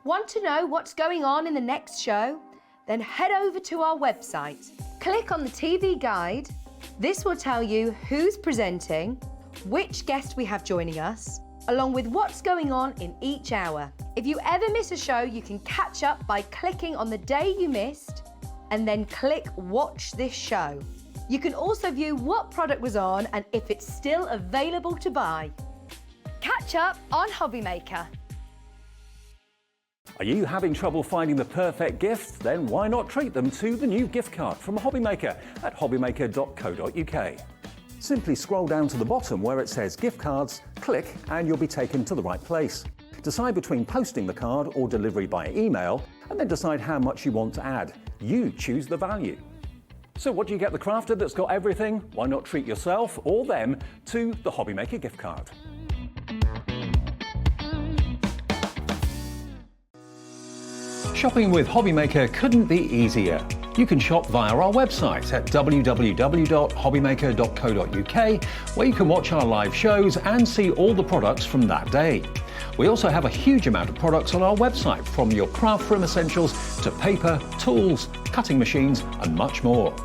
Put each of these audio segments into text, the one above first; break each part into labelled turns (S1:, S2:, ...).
S1: Want to know what's going on in the next show? Then head over to our website. Click on the TV guide. This will tell you who's presenting, which guest we have joining us, along with what's going on in each hour. If you ever miss a show, you can catch up by clicking on the day you missed and then click Watch This Show. You can also view what product was on and if it's still available to buy. Catch up on Hobbymaker.
S2: Are you having trouble finding the perfect gift? Then why not treat them to the new gift card from Hobbymaker at hobbymaker.co.uk. Simply scroll down to the bottom where it says gift cards, click and you'll be taken to the right place. Decide between posting the card or delivery by email and then decide how much you want to add. You choose the value. So what do you get the crafter that's got everything? Why not treat yourself or them to the Hobbymaker gift card? Shopping with Hobbymaker couldn't be easier. You can shop via our website at www.hobbymaker.co.uk, where you can watch our live shows and see all the products from that day. We also have a huge amount of products on our website, from your craft room essentials to paper, tools, cutting machines and much more.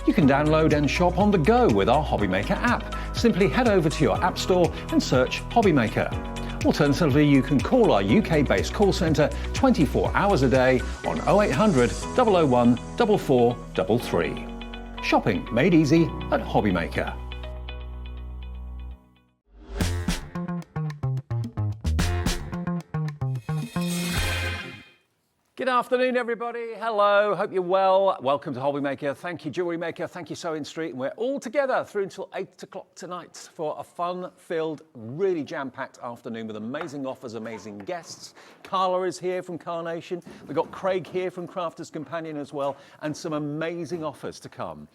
S2: You can download and shop on the go with our Hobbymaker app. Simply head over to your app store and search Hobbymaker. Alternatively, you can call our UK-based call centre 24 hours a day on 0800 001 4433. Shopping made easy at Hobbymaker. Good afternoon, everybody. Hello, hope you're well. Welcome to Hobbymaker. Thank you, Jewellery Maker. Thank you, Sewing Street. And we're all together through until 8 o'clock tonight for a fun-filled, really jam-packed afternoon with amazing offers, amazing guests. Carla is here from Carnation. We've got Craig here from Crafter'S Companion as well, and some amazing offers to come.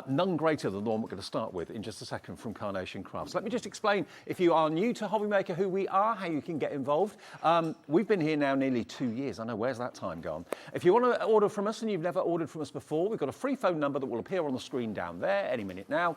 S2: None greater than the one we're going to start with in just a second from Carnation Crafts. Let me just explain, if you are new to Hobbymaker, who we are, how you can get involved. We've been here now nearly 2 years. I know, where's that time gone? If you want to order from us and you've never ordered from us before, we've got a free phone number that will appear on the screen down there any minute now.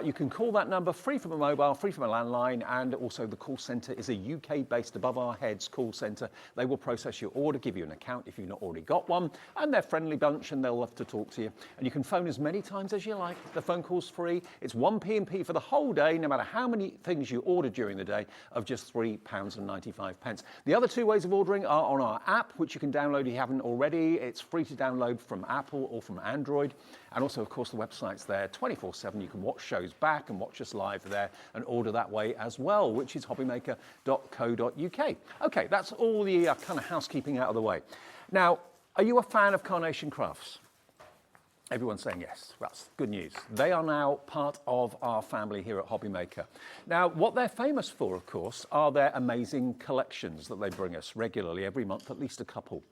S2: You can call that number, free from a mobile, free from a landline, and also the call centre is a UK-based above our heads call centre. They will process your order, give you an account if you've not already got one, and they're a friendly bunch and they'll love to talk to you. And you can phone as many times as you like. The phone call's free. It's £1 P&P for the whole day, no matter how many things you order during the day, of just £3.95. The other two ways of ordering are on our app, which you can download if you haven't already. It's free to download from Apple or from Android. And also, of course, the website's there 24/7. You can watch shows back and watch us live there and order that way as well, which is hobbymaker.co.uk. Okay, that's all the kind of housekeeping out of the way. Now, are you a fan of Carnation Crafts? Everyone's saying yes. That's good news. They are now part of our family here at Hobbymaker. Now, what they're famous for, of course, are their amazing collections that they bring us regularly, every month, at least a couple.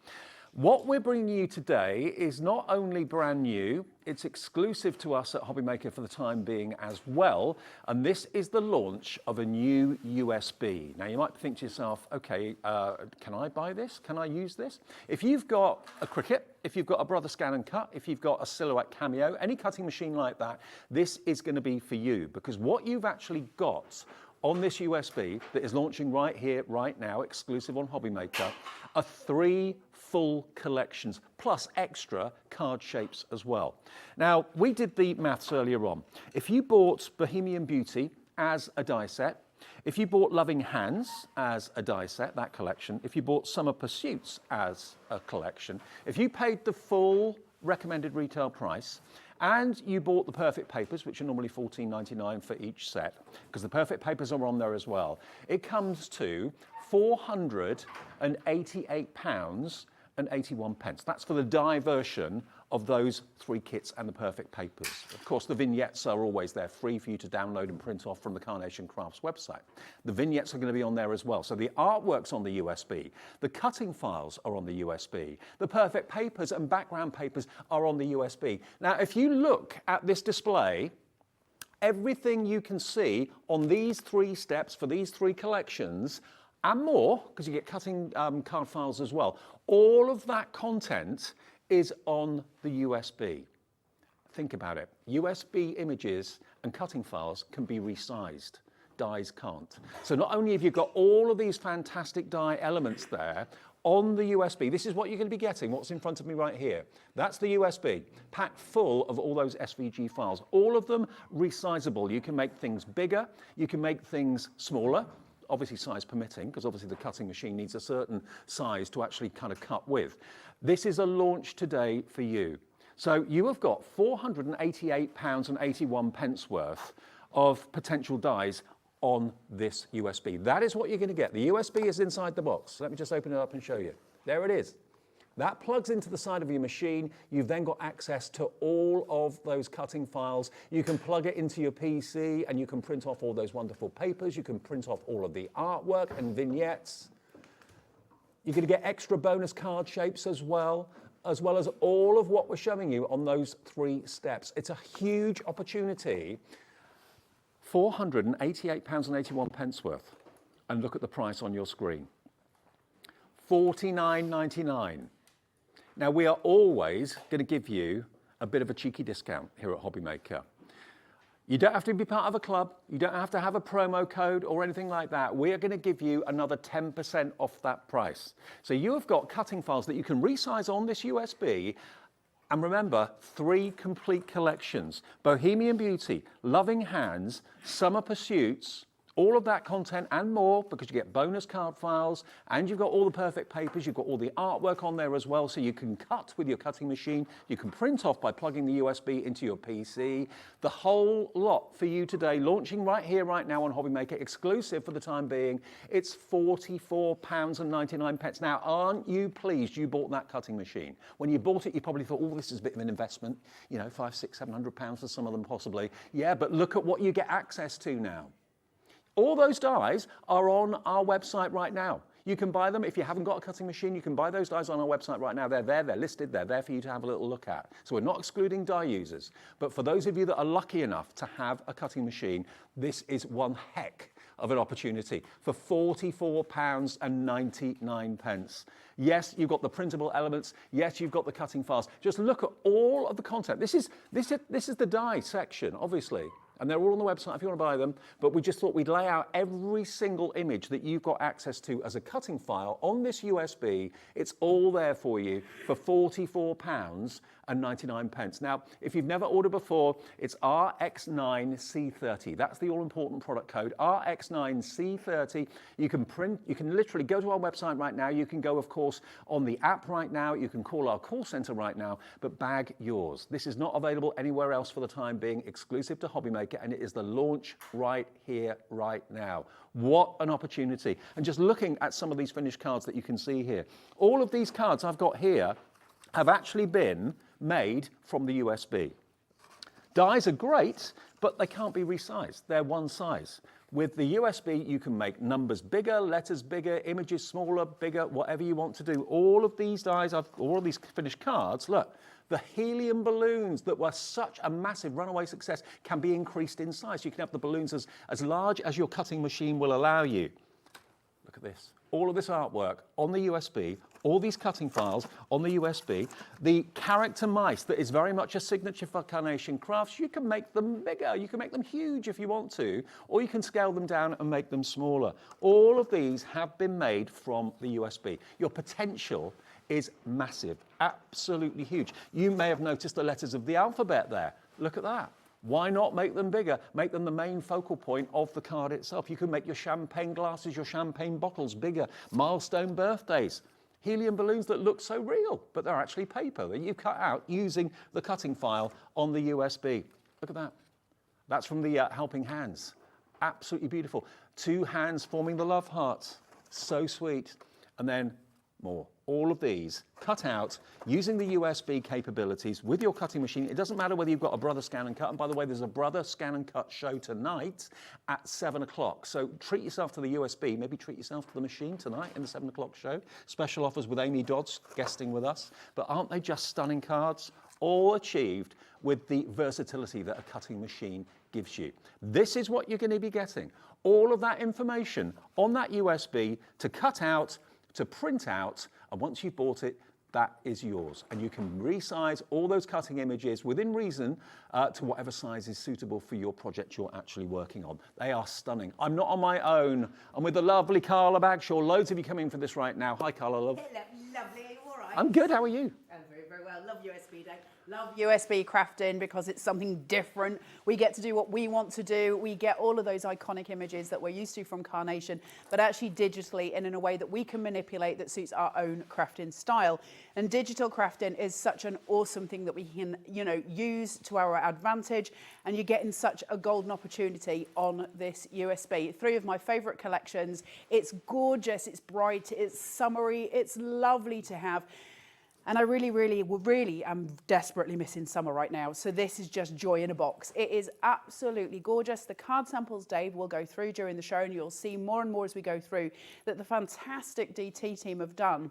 S2: What we're bringing you today is not only brand new, it's exclusive to us at Hobbymaker for the time being as well, and this is the launch of a new USB. Now you might think to yourself, okay, can I buy this? Can I use this? If you've got a Cricut, if you've got a Brother SCANNCUT, if you've got a Silhouette Cameo, any cutting machine like that, this is going to be for you, because what you've actually got on this USB that is launching right here, right now, exclusive on Hobbymaker, are 3 full collections, plus extra card shapes as well. Now, we did the maths earlier on. If you bought Bohemian Beauty as a die set, if you bought Loving Hands as a die set, that collection, if you bought Summer Pursuits as a collection, if you paid the full recommended retail price, and you bought the Perfect Papers, which are normally $14.99 for each set, because the Perfect Papers are on there as well, it comes to £488.81. That's for the die version of those 3 kits and the Perfect Papers. Of course, the vignettes are always there, free for you to download and print off from the Carnation Crafts website. The vignettes are going to be on there as well. So the artwork's on the USB, the cutting files are on the USB, the Perfect Papers and background papers are on the USB. Now, if you look at this display, everything you can see on these 3 steps for these 3 collections, and more, because you get cutting card files as well, all of that content is on the USB. Think about it. USB images and cutting files can be resized. Dies can't. So not only have you got all of these fantastic die elements there, on the USB. This is what you're going to be getting, what's in front of me right here. That's the USB, packed full of all those SVG files. All of them resizable. You can make things bigger, you can make things smaller, obviously size permitting, because obviously the cutting machine needs a certain size to actually kind of cut with. This is a launch today for you. So you have got £488.81 worth of potential dies on this USB. That is what you're going to get. The USB is inside the box. Let me just open it up and show you. There it is. That plugs into the side of your machine. You've then got access to all of those cutting files. You can plug it into your PC and you can print off all those wonderful papers. You can print off all of the artwork and vignettes. You're going to get extra bonus card shapes as well as all of what we're showing you on those 3 steps. It's a huge opportunity. £488.81 worth. And look at the price on your screen. $49.99. Now, we are always going to give you a bit of a cheeky discount here at Hobby Maker. You don't have to be part of a club. You don't have to have a promo code or anything like that. We are going to give you another 10% off that price. So you have got cutting files that you can resize on this USB. And remember, 3 complete collections: Bohemian Beauty, Loving Hands, Summer Pursuits, all of that content and more, because you get bonus card files and you've got all the perfect papers, you've got all the artwork on there as well, so you can cut with your cutting machine, you can print off by plugging the USB into your PC. The whole lot for you today, launching right here, right now on Hobby Maker, exclusive for the time being. It's £44.99. Now, aren't you pleased you bought that cutting machine? When you bought it, you probably thought, oh, this is a bit of an investment, you know, £500, £600, £700 for some of them possibly. Yeah, but look at what you get access to now. All those dies are on our website right now. You can buy them. If you haven't got a cutting machine, you can buy those dies on our website right now. They're there, they're listed, they're there for you to have a little look at. So we're not excluding die users. But for those of you that are lucky enough to have a cutting machine, this is one heck of an opportunity for £44.99. Yes, you've got the printable elements. Yes, you've got the cutting files. Just look at all of the content. This is the die section, obviously. And they're all on the website if you want to buy them. But we just thought we'd lay out every single image that you've got access to as a cutting file on this USB. It's all there for you for £44.99. Now, if you've never ordered before, it's RX9C30. That's the all-important product code, RX9C30. You can literally go to our website right now. You can go, of course, on the app right now. You can call our call center right now, but bag yours. This is not available anywhere else for the time being, exclusive to Hobby Maker, and it is the launch right here, right now. What an opportunity. And just looking at some of these finished cards that you can see here, all of these cards I've got here have actually been made from the USB. Dies are great, but they can't be resized. They're one size. With the USB, you can make numbers bigger, letters bigger, images smaller, bigger, whatever you want to do. All of these dies, all of these finished cards, look, the helium balloons that were such a massive runaway success can be increased in size. You can have the balloons as large as your cutting machine will allow you. Look at this. All of this artwork on the USB, all these cutting files on the USB. The character mice that is very much a signature for Carnation Crafts, you can make them bigger, you can make them huge if you want to, or you can scale them down and make them smaller. All of these have been made from the USB. Your potential is massive, absolutely huge. You may have noticed the letters of the alphabet there. Look at that. Why not make them bigger? Make them the main focal point of the card itself. You can make your champagne glasses, your champagne bottles bigger. Milestone birthdays. Helium balloons that look so real, but they're actually paper that you cut out using the cutting file on the USB. Look at that. That's from the Helping Hands. Absolutely beautiful. 2 hands forming the love hearts. So sweet. And then more. All of these cut out using the USB capabilities with your cutting machine. It doesn't matter whether you've got a Brother Scan and Cut. And by the way, there's a Brother Scan and Cut show tonight at 7 o'clock. So treat yourself to the USB. Maybe treat yourself to the machine tonight in the 7 o'clock show. Special offers with Amy Dodds guesting with us. But aren't they just stunning cards? All achieved with the versatility that a cutting machine gives you. This is what you're going to be getting. All of that information on that USB to cut out, to print out, and once you've bought it, that is yours. And you can resize all those cutting images within reason to whatever size is suitable for your project you're actually working on. They are stunning. I'm not on my own. I'm with the lovely Carla Bagshaw. Loads of you coming for this right now. Hi, Carla, love.
S3: Hello, lovely. Are you all right?
S2: I'm good. How are you?
S3: I'm very, very well. Love USB Day. Love USB crafting because it's something different. We get to do what we want to do. We get all of those iconic images that we're used to from Carnation, but actually digitally and in a way that we can manipulate that suits our own crafting style. And digital crafting is such an awesome thing that we can, use to our advantage. And you're getting such a golden opportunity on this USB. 3 of my favorite collections. It's gorgeous. It's bright. It's summery. It's lovely to have. And I really am desperately missing summer right now. So this is just joy in a box. It is absolutely gorgeous. The card samples Dave will go through during the show, and you'll see more and more as we go through that the fantastic DT team have done.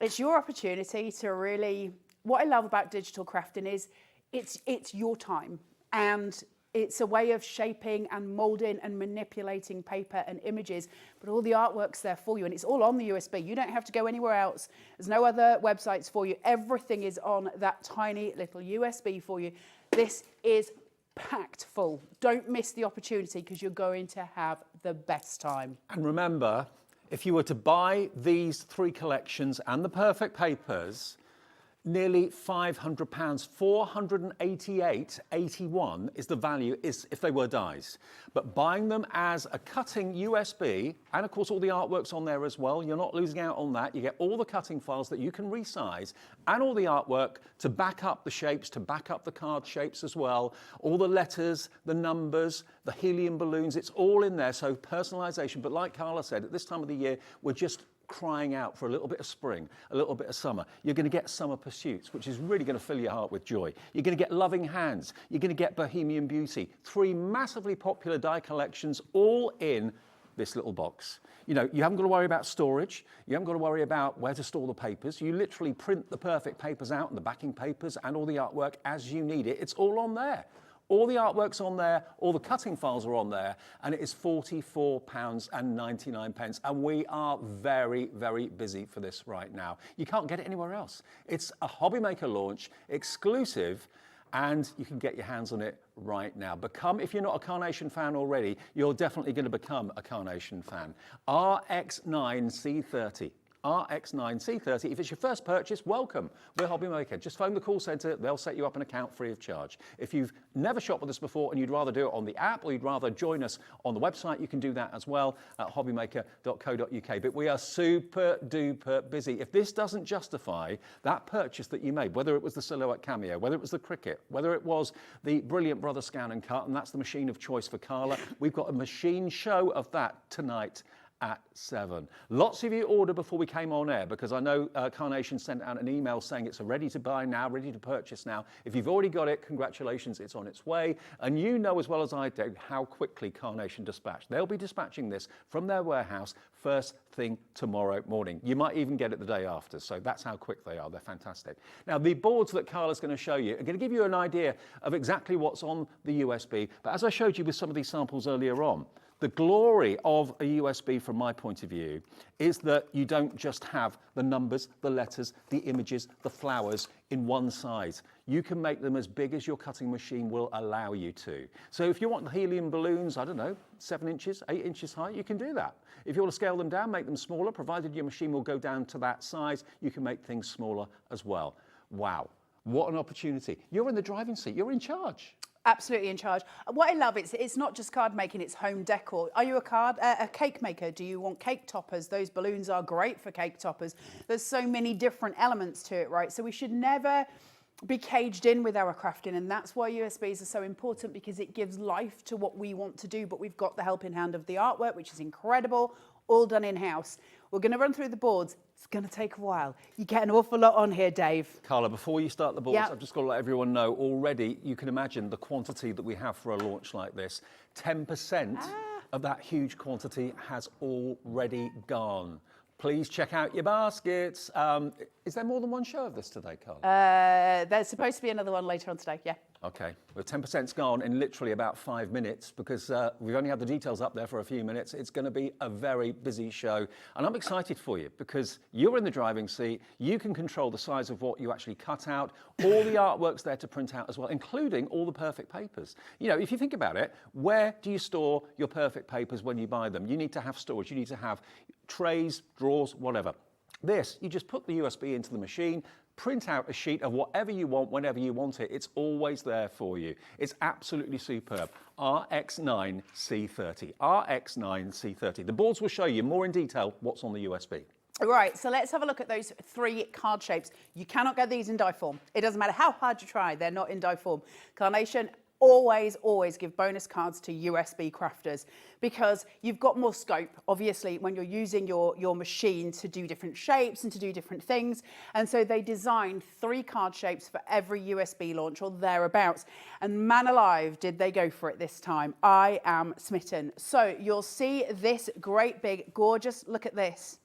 S3: It's your opportunity to really, what I love about digital crafting is it's your time, and it's a way of shaping and molding and manipulating paper and images, but all the artwork's there for you, and it's all on the USB. You don't have to go anywhere else. There's no other websites for you. Everything is on that tiny little USB for you. This is packed full. Don't miss the opportunity because you're going to have the best time.
S2: And remember, if you were to buy these 3 collections and the perfect papers, nearly £500, 488.81 is the value if they were dies. But buying them as a cutting USB, and of course all the artwork's on there as well, you're not losing out on that. You get all the cutting files that you can resize and all the artwork to back up the shapes, to back up the card shapes as well. All the letters, the numbers, the helium balloons, it's all in there. So personalization, but like Carla said, at this time of the year, we're just crying out for a little bit of spring, a little bit of summer. You're going to get Summer Pursuits, which is really going to fill your heart with joy. You're going to get Loving Hands. You're going to get Bohemian Beauty. 3 massively popular die collections all in this little box. You haven't got to worry about storage. You haven't got to worry about where to store the papers. You literally print the perfect papers out and the backing papers and all the artwork as you need it. It's all on there. All the artwork's on there, all the cutting files are on there, and it is £44.99. And we are very, very busy for this right now. You can't get it anywhere else. It's a Hobby Maker launch, exclusive, and you can get your hands on it right now. If you're not a Carnation fan already, you're definitely going to become a Carnation fan. RX9C30. RX9C30. If it's your first purchase, welcome. We're Hobby Maker. Just phone the call centre. They'll set you up an account free of charge. If you've never shopped with us before and you'd rather do it on the app or you'd rather join us on the website, you can do that as well at hobbymaker.co.uk. But we are super duper busy. If this doesn't justify that purchase that you made, whether it was the Silhouette Cameo, whether it was the Cricut, whether it was the brilliant Brother SCANNCUT, and that's the machine of choice for Carla, we've got a machine show of that tonight at 7. Lots of you ordered before we came on air because I know Carnation sent out an email saying it's ready to buy now, ready to purchase now. If you've already got it, congratulations, it's on its way. And you know as well as I do how quickly Carnation dispatched. They'll be dispatching this from their warehouse first thing tomorrow morning. You might even get it the day after, so that's how quick they are. They're fantastic. Now, the boards that Carla's going to show you are going to give you an idea of exactly what's on the USB, but as I showed you with some of these samples earlier on, the glory of a USB, from my point of view, is that you don't just have the numbers, the letters, the images, the flowers in one size. You can make them as big as your cutting machine will allow you to. So if you want the helium balloons, I don't know, 7 inches, 8 inches high, you can do that. If you want to scale them down, make them smaller, provided your machine will go down to that size, you can make things smaller as well. Wow, what an opportunity. You're in the driving seat, you're in charge.
S3: Absolutely in charge. What I love, it's not just card making, it's home decor. Are you a cake maker? Do you want cake toppers? Those balloons are great for cake toppers. There's so many different elements to it, right? So we should never be caged in with our crafting, and that's why USBs are so important, because it gives life to what we want to do, but we've got the helping hand of the artwork, which is incredible, all done in-house. We're going to run through the boards. It's going to take a while. You get an awful lot on here, Dave.
S2: Carla, before you start the boards, I've just got to let everyone know already, you can imagine the quantity that we have for a launch like this. 10% of that huge quantity has already gone. Please check out your baskets. Is there more than one show of this today, Carla?
S3: There's supposed to be another one later on today, yeah.
S2: Okay, well 10%'s gone in literally about 5 minutes because we've only had the details up there for a few minutes. It's going to be a very busy show and I'm excited for you because you're in the driving seat. You can control the size of what you actually cut out. All the artwork's there to print out as well, including all the perfect papers. You know, if you think about it, where do you store your perfect papers when you buy them? You need to have storage. You need to have trays, drawers, whatever. This, you just put the USB into the machine, print out a sheet of whatever you want, whenever you want it. It's always there for you. It's absolutely superb. RX9C30. RX9C30. The boards will show you more in detail what's on the USB.
S3: Right, so let's have a look at those 3 card shapes. You cannot get these in die form. It doesn't matter how hard you try, they're not in die form. Carnation always give bonus cards to USB crafters because you've got more scope, obviously, when you're using your machine to do different shapes and to do different things. And so they designed 3 card shapes for every USB launch or thereabouts. And man alive, did they go for it this time. I am smitten. So you'll see this great big, gorgeous, look at this.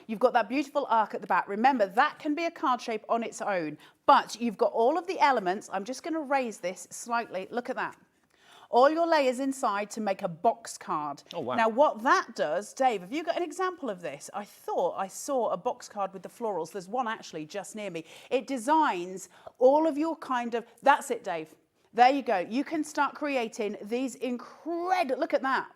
S3: You've got that beautiful arc at the back. Remember, that can be a card shape on its own, but you've got all of the elements. I'm just going to raise this slightly. Look at that. All your layers inside to make a box card.
S2: Oh, wow.
S3: Now, what that does, Dave, have you got an example of this? I thought I saw a box card with the florals. There's one actually just near me. It designs all of your kind of, that's it, Dave. There you go. You can start creating these incredible, look at that.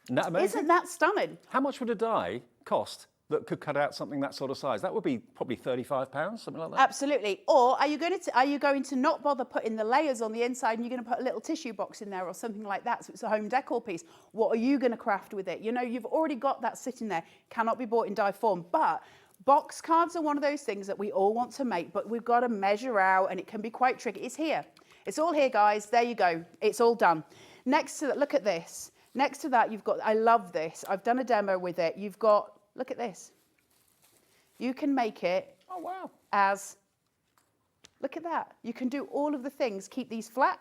S2: Isn't that amazing?
S3: Isn't that stunning?
S2: How much would a die cost that could cut out something that sort of size? That would be probably £35, something like that.
S3: Absolutely. Or are you going to not bother putting the layers on the inside and you're going to put a little tissue box in there or something like that so it's a home decor piece? What are you going to craft with it? You know, you've already got that sitting there, cannot be bought in die form. But box cards are one of those things that we all want to make, but we've got to measure out and it can be quite tricky. It's here. It's all here, guys. There you go. It's all done. Next to that, look at this. Next to that, you've got, I love this. I've done a demo with it. You've got, look at this. You can make it
S2: Oh, wow.
S3: as, look at that. You can do all of the things. Keep these flat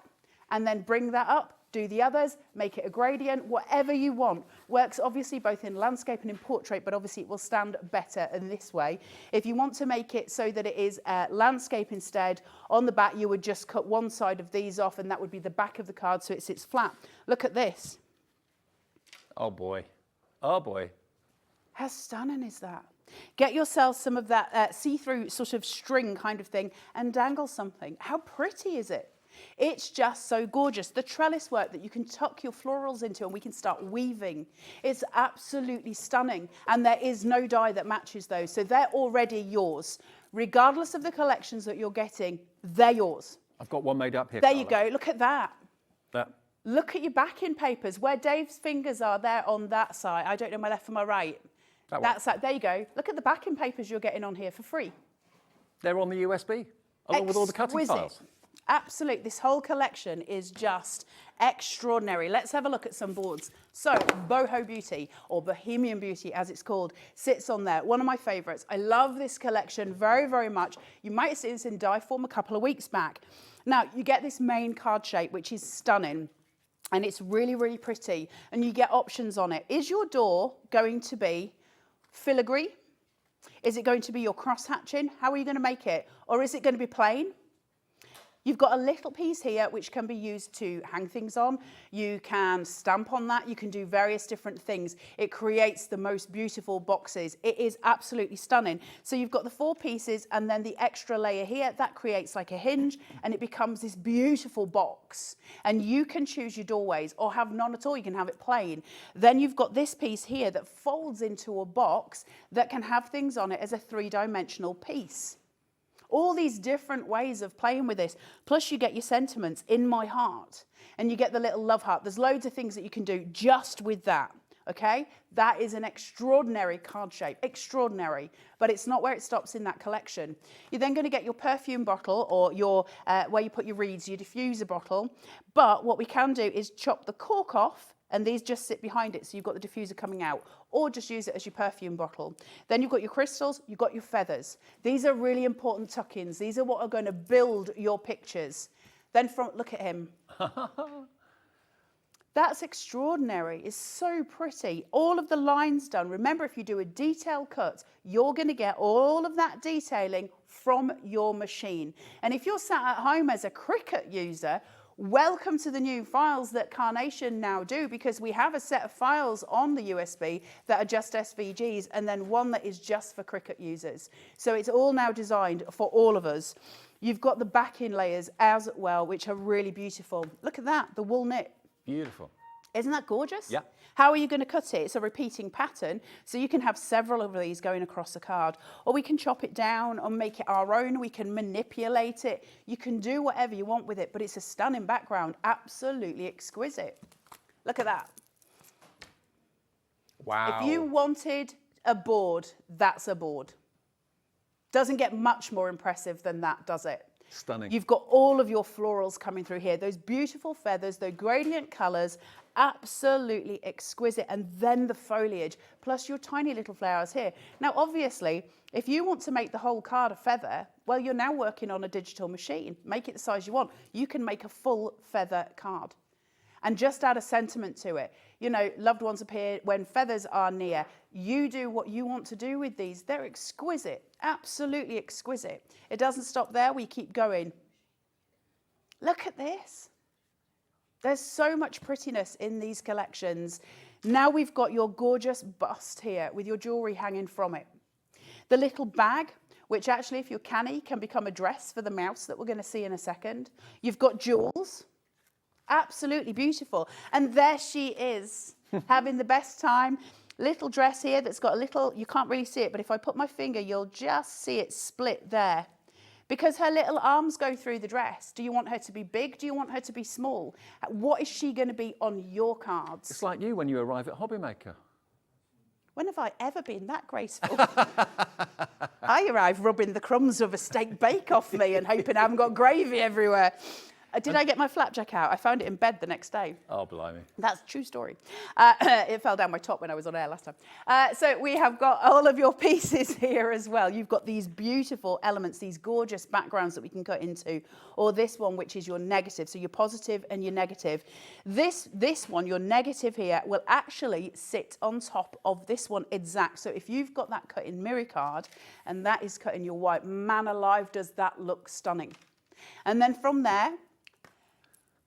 S3: and then bring that up. Do the others, make it a gradient, whatever you want. Works obviously both in landscape and in portrait, but obviously it will stand better in this way. If you want to make it so that it is landscape instead, on the back you would just cut one side of these off and that would be the back of the card so it sits flat. Look at this.
S2: Oh, boy. Oh, boy.
S3: How stunning is that? Get yourself some of that see-through sort of string kind of thing and dangle something. How pretty is it? It's just so gorgeous. The trellis work that you can tuck your florals into and we can start weaving. It's absolutely stunning. And there is no die that matches those. So they're already yours. Regardless of the collections that you're getting, they're yours.
S2: I've got one made up here.
S3: There you go. Look at that.
S2: That.
S3: Look at your backing papers. Where Dave's fingers are there on that side. I don't know my left from my right. That's that. There you go. Look at the backing papers you're getting on here for free.
S2: They're on the USB, along with all the cutting files.
S3: Absolutely. This whole collection is just extraordinary. Let's have a look at some boards. So, Boho Beauty, or Bohemian Beauty as it's called, sits on there. One of my favourites. I love this collection very, very much. You might have seen this in die form a couple of weeks back. Now, you get this main card shape, which is stunning. And it's really, really pretty. And you get options on it. Is your door going to be filigree? Is it going to be your cross hatching? How are you going to make it? Or is it going to be plain? You've got a little piece here which can be used to hang things on. You can stamp on that. You can do various different things. It creates the most beautiful boxes. It is absolutely stunning. So you've got the 4 pieces and then the extra layer here. That creates like a hinge and it becomes this beautiful box. And you can choose your doorways or have none at all. You can have it plain. Then you've got this piece here that folds into a box that can have things on it as a 3-dimensional piece. All these different ways of playing with this. Plus you get your sentiments, in my heart. And you get the little love heart. There's loads of things that you can do just with that. Okay? That is an extraordinary card shape. Extraordinary. But it's not where it stops in that collection. You're then going to get your perfume bottle or your where you put your reeds, your diffuser bottle. But what we can do is chop the cork off. And these just sit behind it, so you've got the diffuser coming out, or just use it as your perfume bottle. Then you've got your crystals, you've got your feathers. These are really important tuck-ins. These are what are going to build your pictures. Then look at him. That's extraordinary. It's so pretty. All of the lines done. Remember, if you do a detail cut, you're going to get all of that detailing from your machine. And if you're sat at home as a Cricut user, welcome to the new files that Carnation now do, because we have a set of files on the USB that are just SVGs and then one that is just for Cricut users. So it's all now designed for all of us. You've got the backing layers as well, which are really beautiful. Look at that, the wool knit.
S2: Beautiful.
S3: Isn't that gorgeous?
S2: Yeah.
S3: How are you going to cut it? It's a repeating pattern, so you can have several of these going across a card. Or we can chop it down or make it our own. We can manipulate it. You can do whatever you want with it, but it's a stunning background. Absolutely exquisite. Look at that.
S2: Wow.
S3: If you wanted a board, that's a board. Doesn't get much more impressive than that, does it?
S2: Stunning.
S3: You've got all of your florals coming through here. Those beautiful feathers, those gradient colours, absolutely exquisite. And then the foliage, plus your tiny little flowers here. Now, obviously, if you want to make the whole card a feather, well, you're now working on a digital machine. Make it the size you want. You can make a full feather card. And just add a sentiment to it. You know, loved ones appear when feathers are near. You do what you want to do with these. They're exquisite, absolutely exquisite. It doesn't stop there, we keep going. Look at this. There's so much prettiness in these collections. Now we've got your gorgeous bust here with your jewellery hanging from it. The little bag, which actually, if you're canny, can become a dress for the mouse that we're going to see in a second. You've got jewels. Absolutely beautiful. And there she is, having the best time. Little dress here that's got a little, you can't really see it, but if I put my finger, you'll just see it split there. Because her little arms go through the dress. Do you want her to be big? Do you want her to be small? What is she going to be on your cards?
S2: It's like you when you arrive at Hobby Maker.
S3: When have I ever been that graceful? I arrive rubbing the crumbs of a steak bake off me and hoping I haven't got gravy everywhere. Did I get my flapjack out? I found it in bed the next day.
S2: Oh, blimey.
S3: That's a true story. It fell down my top when I was on air last time. So we have got all of your pieces here as well. You've got these beautiful elements, these gorgeous backgrounds that we can cut into, or this one, which is your negative. So your positive and your negative. This one, your negative here, will actually sit on top of this one exact. So if you've got that cut in mirror card, and that is cut in your white, man alive, does that look stunning. And then from there,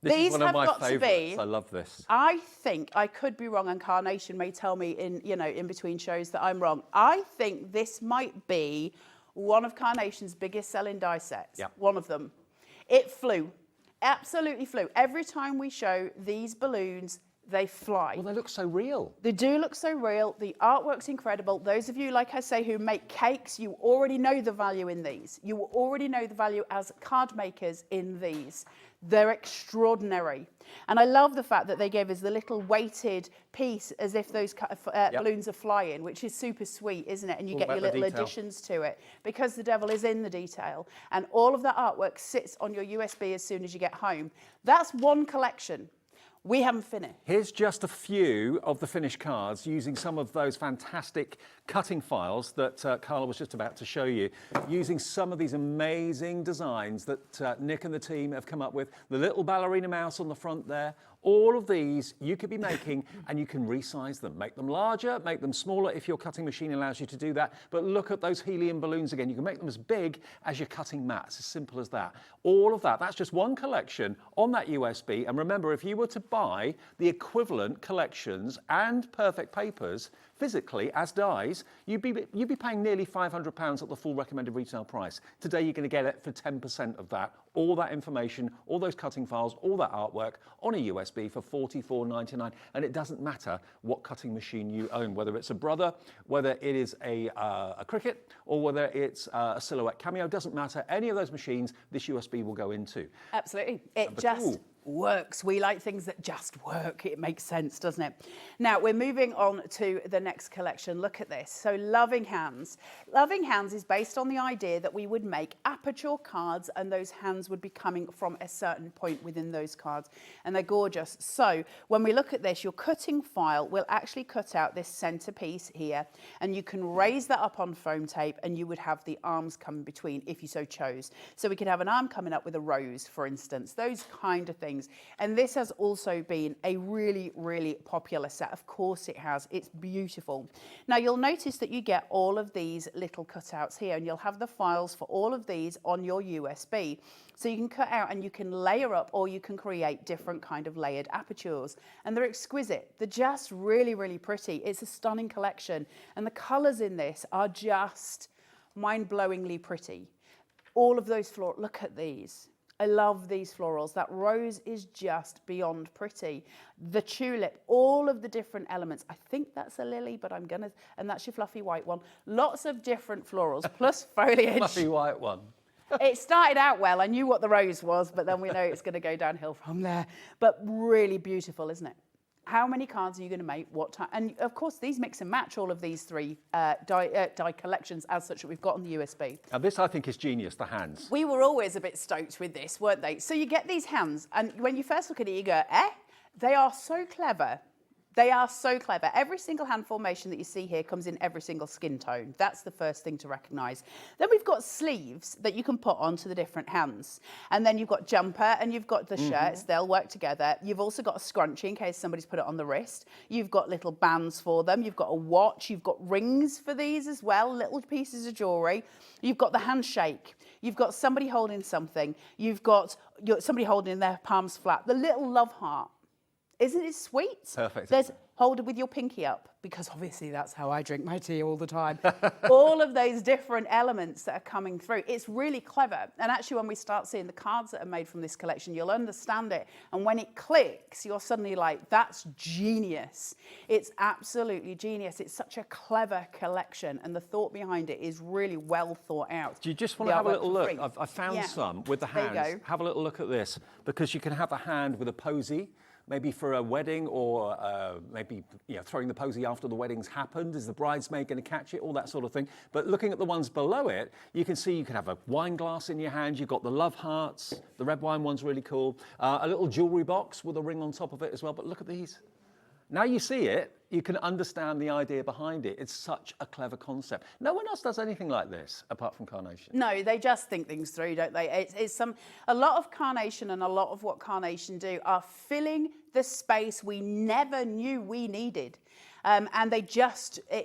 S2: This is one of my favourites. I love this.
S3: I think, I could be wrong, and Carnation may tell me in between shows that I'm wrong. I think this might be one of Carnation's biggest selling die sets.
S2: Yep.
S3: One of them. It flew. Absolutely flew. Every time we show these balloons, they fly.
S2: Well, they look so real.
S3: They do look so real. The artwork's incredible. Those of you, like I say, who make cakes, you already know the value in these. You already know the value as card makers in these. They're extraordinary. And I love the fact that they gave us the little weighted piece as if those balloons are flying, which is super sweet, isn't it? And you get your little additions to it, because the devil is in the detail. And all of that artwork sits on your USB as soon as you get home. That's one collection. We haven't finished.
S2: Here's just a few of the finished cards using some of those fantastic cutting files that Carla was just about to show you, using some of these amazing designs that Nick and the team have come up with. The little ballerina mouse on the front there. All of these you could be making, and you can resize them. Make them larger, make them smaller if your cutting machine allows you to do that. But look at those helium balloons again. You can make them as big as your cutting mat. It's as simple as that. All of that, that's just one collection on that USB. And remember, if you were to buy the equivalent collections and perfect papers physically as dies, you'd be paying nearly £500 at the full recommended retail price. Today you're going to get it for 10% of that. All that information, all those cutting files, all that artwork on a USB for $44.99. And it doesn't matter what cutting machine you own, whether it's a Brother, whether it is a Cricut, or whether it's a Silhouette Cameo. Doesn't matter. Any of those machines, this USB will go into.
S3: Absolutely. It just works. We like things that just work. It makes sense, doesn't it? Now we're moving on to the next collection. Look at this. So Loving Hands. Loving Hands is based on the idea that we would make aperture cards, and those hands would be coming from a certain point within those cards, and they're gorgeous. So when we look at this, your cutting file will actually cut out this centerpiece here, and you can raise that up on foam tape, and you would have the arms come between if you so chose. So we could have an arm coming up with a rose, for instance, those kind of things. things. And this has also been a really, really popular set. Of course it has. It's beautiful. Now you'll notice that you get all of these little cutouts here, and you'll have the files for all of these on your USB. So you can cut out and you can layer up, or you can create different kind of layered apertures. And they're exquisite. They're just really, really pretty. It's a stunning collection. And the colors in this are just mind-blowingly pretty. All of those florals, look at these. I love these florals. That rose is just beyond pretty. The tulip, all of the different elements. I think that's a lily, but and that's your fluffy white one. Lots of different florals, plus foliage.
S2: Fluffy white one.
S3: It started out well. I knew what the rose was, but then we know it's going to go downhill from there. But really beautiful, isn't it? How many cards are you going to make? What time? And of course, these mix and match all of these three die collections as such that we've got on the USB.
S2: Now this, I think, is genius, the hands.
S3: We were always a bit stoked with this, weren't they? So you get these hands, and when you first look at it, you go, eh? They are so clever. They are so clever. Every single hand formation that you see here comes in every single skin tone. That's the first thing to recognise. Then we've got sleeves that you can put onto the different hands. And then you've got jumper and you've got the shirts. They'll work together. You've also got a scrunchie in case somebody's put it on the wrist. You've got little bands for them. You've got a watch. You've got rings for these as well, little pieces of jewellery. You've got the handshake. You've got somebody holding something. You've got somebody holding their palms flat. The little love heart. Isn't it sweet?
S2: Perfect.
S3: There's hold it with your pinky up, because obviously that's how I drink my tea all the time. All of those different elements that are coming through. It's really clever. And actually when we start seeing the cards that are made from this collection, you'll understand it. And when it clicks, you're suddenly like, that's genius. It's absolutely genius. It's such a clever collection. And the thought behind it is really well thought out.
S2: Do you just want to have a little look? I've found some with the hands.
S3: There you go.
S2: Have a little look at this, because you can have a hand with a posy, maybe for a wedding, or maybe throwing the posy after the wedding's happened. Is the bridesmaid going to catch it? All that sort of thing. But looking at the ones below it, you can see you can have a wine glass in your hand. You've got the love hearts. The red wine one's really cool. A little jewellery box with a ring on top of it as well. But look at these. Now you see it, you can understand the idea behind it. It's such a clever concept. No one else does anything like this apart from Carnation.
S3: No, they just think things through, don't they? A lot of Carnation and a lot of what Carnation do are filling the space we never knew we needed. And it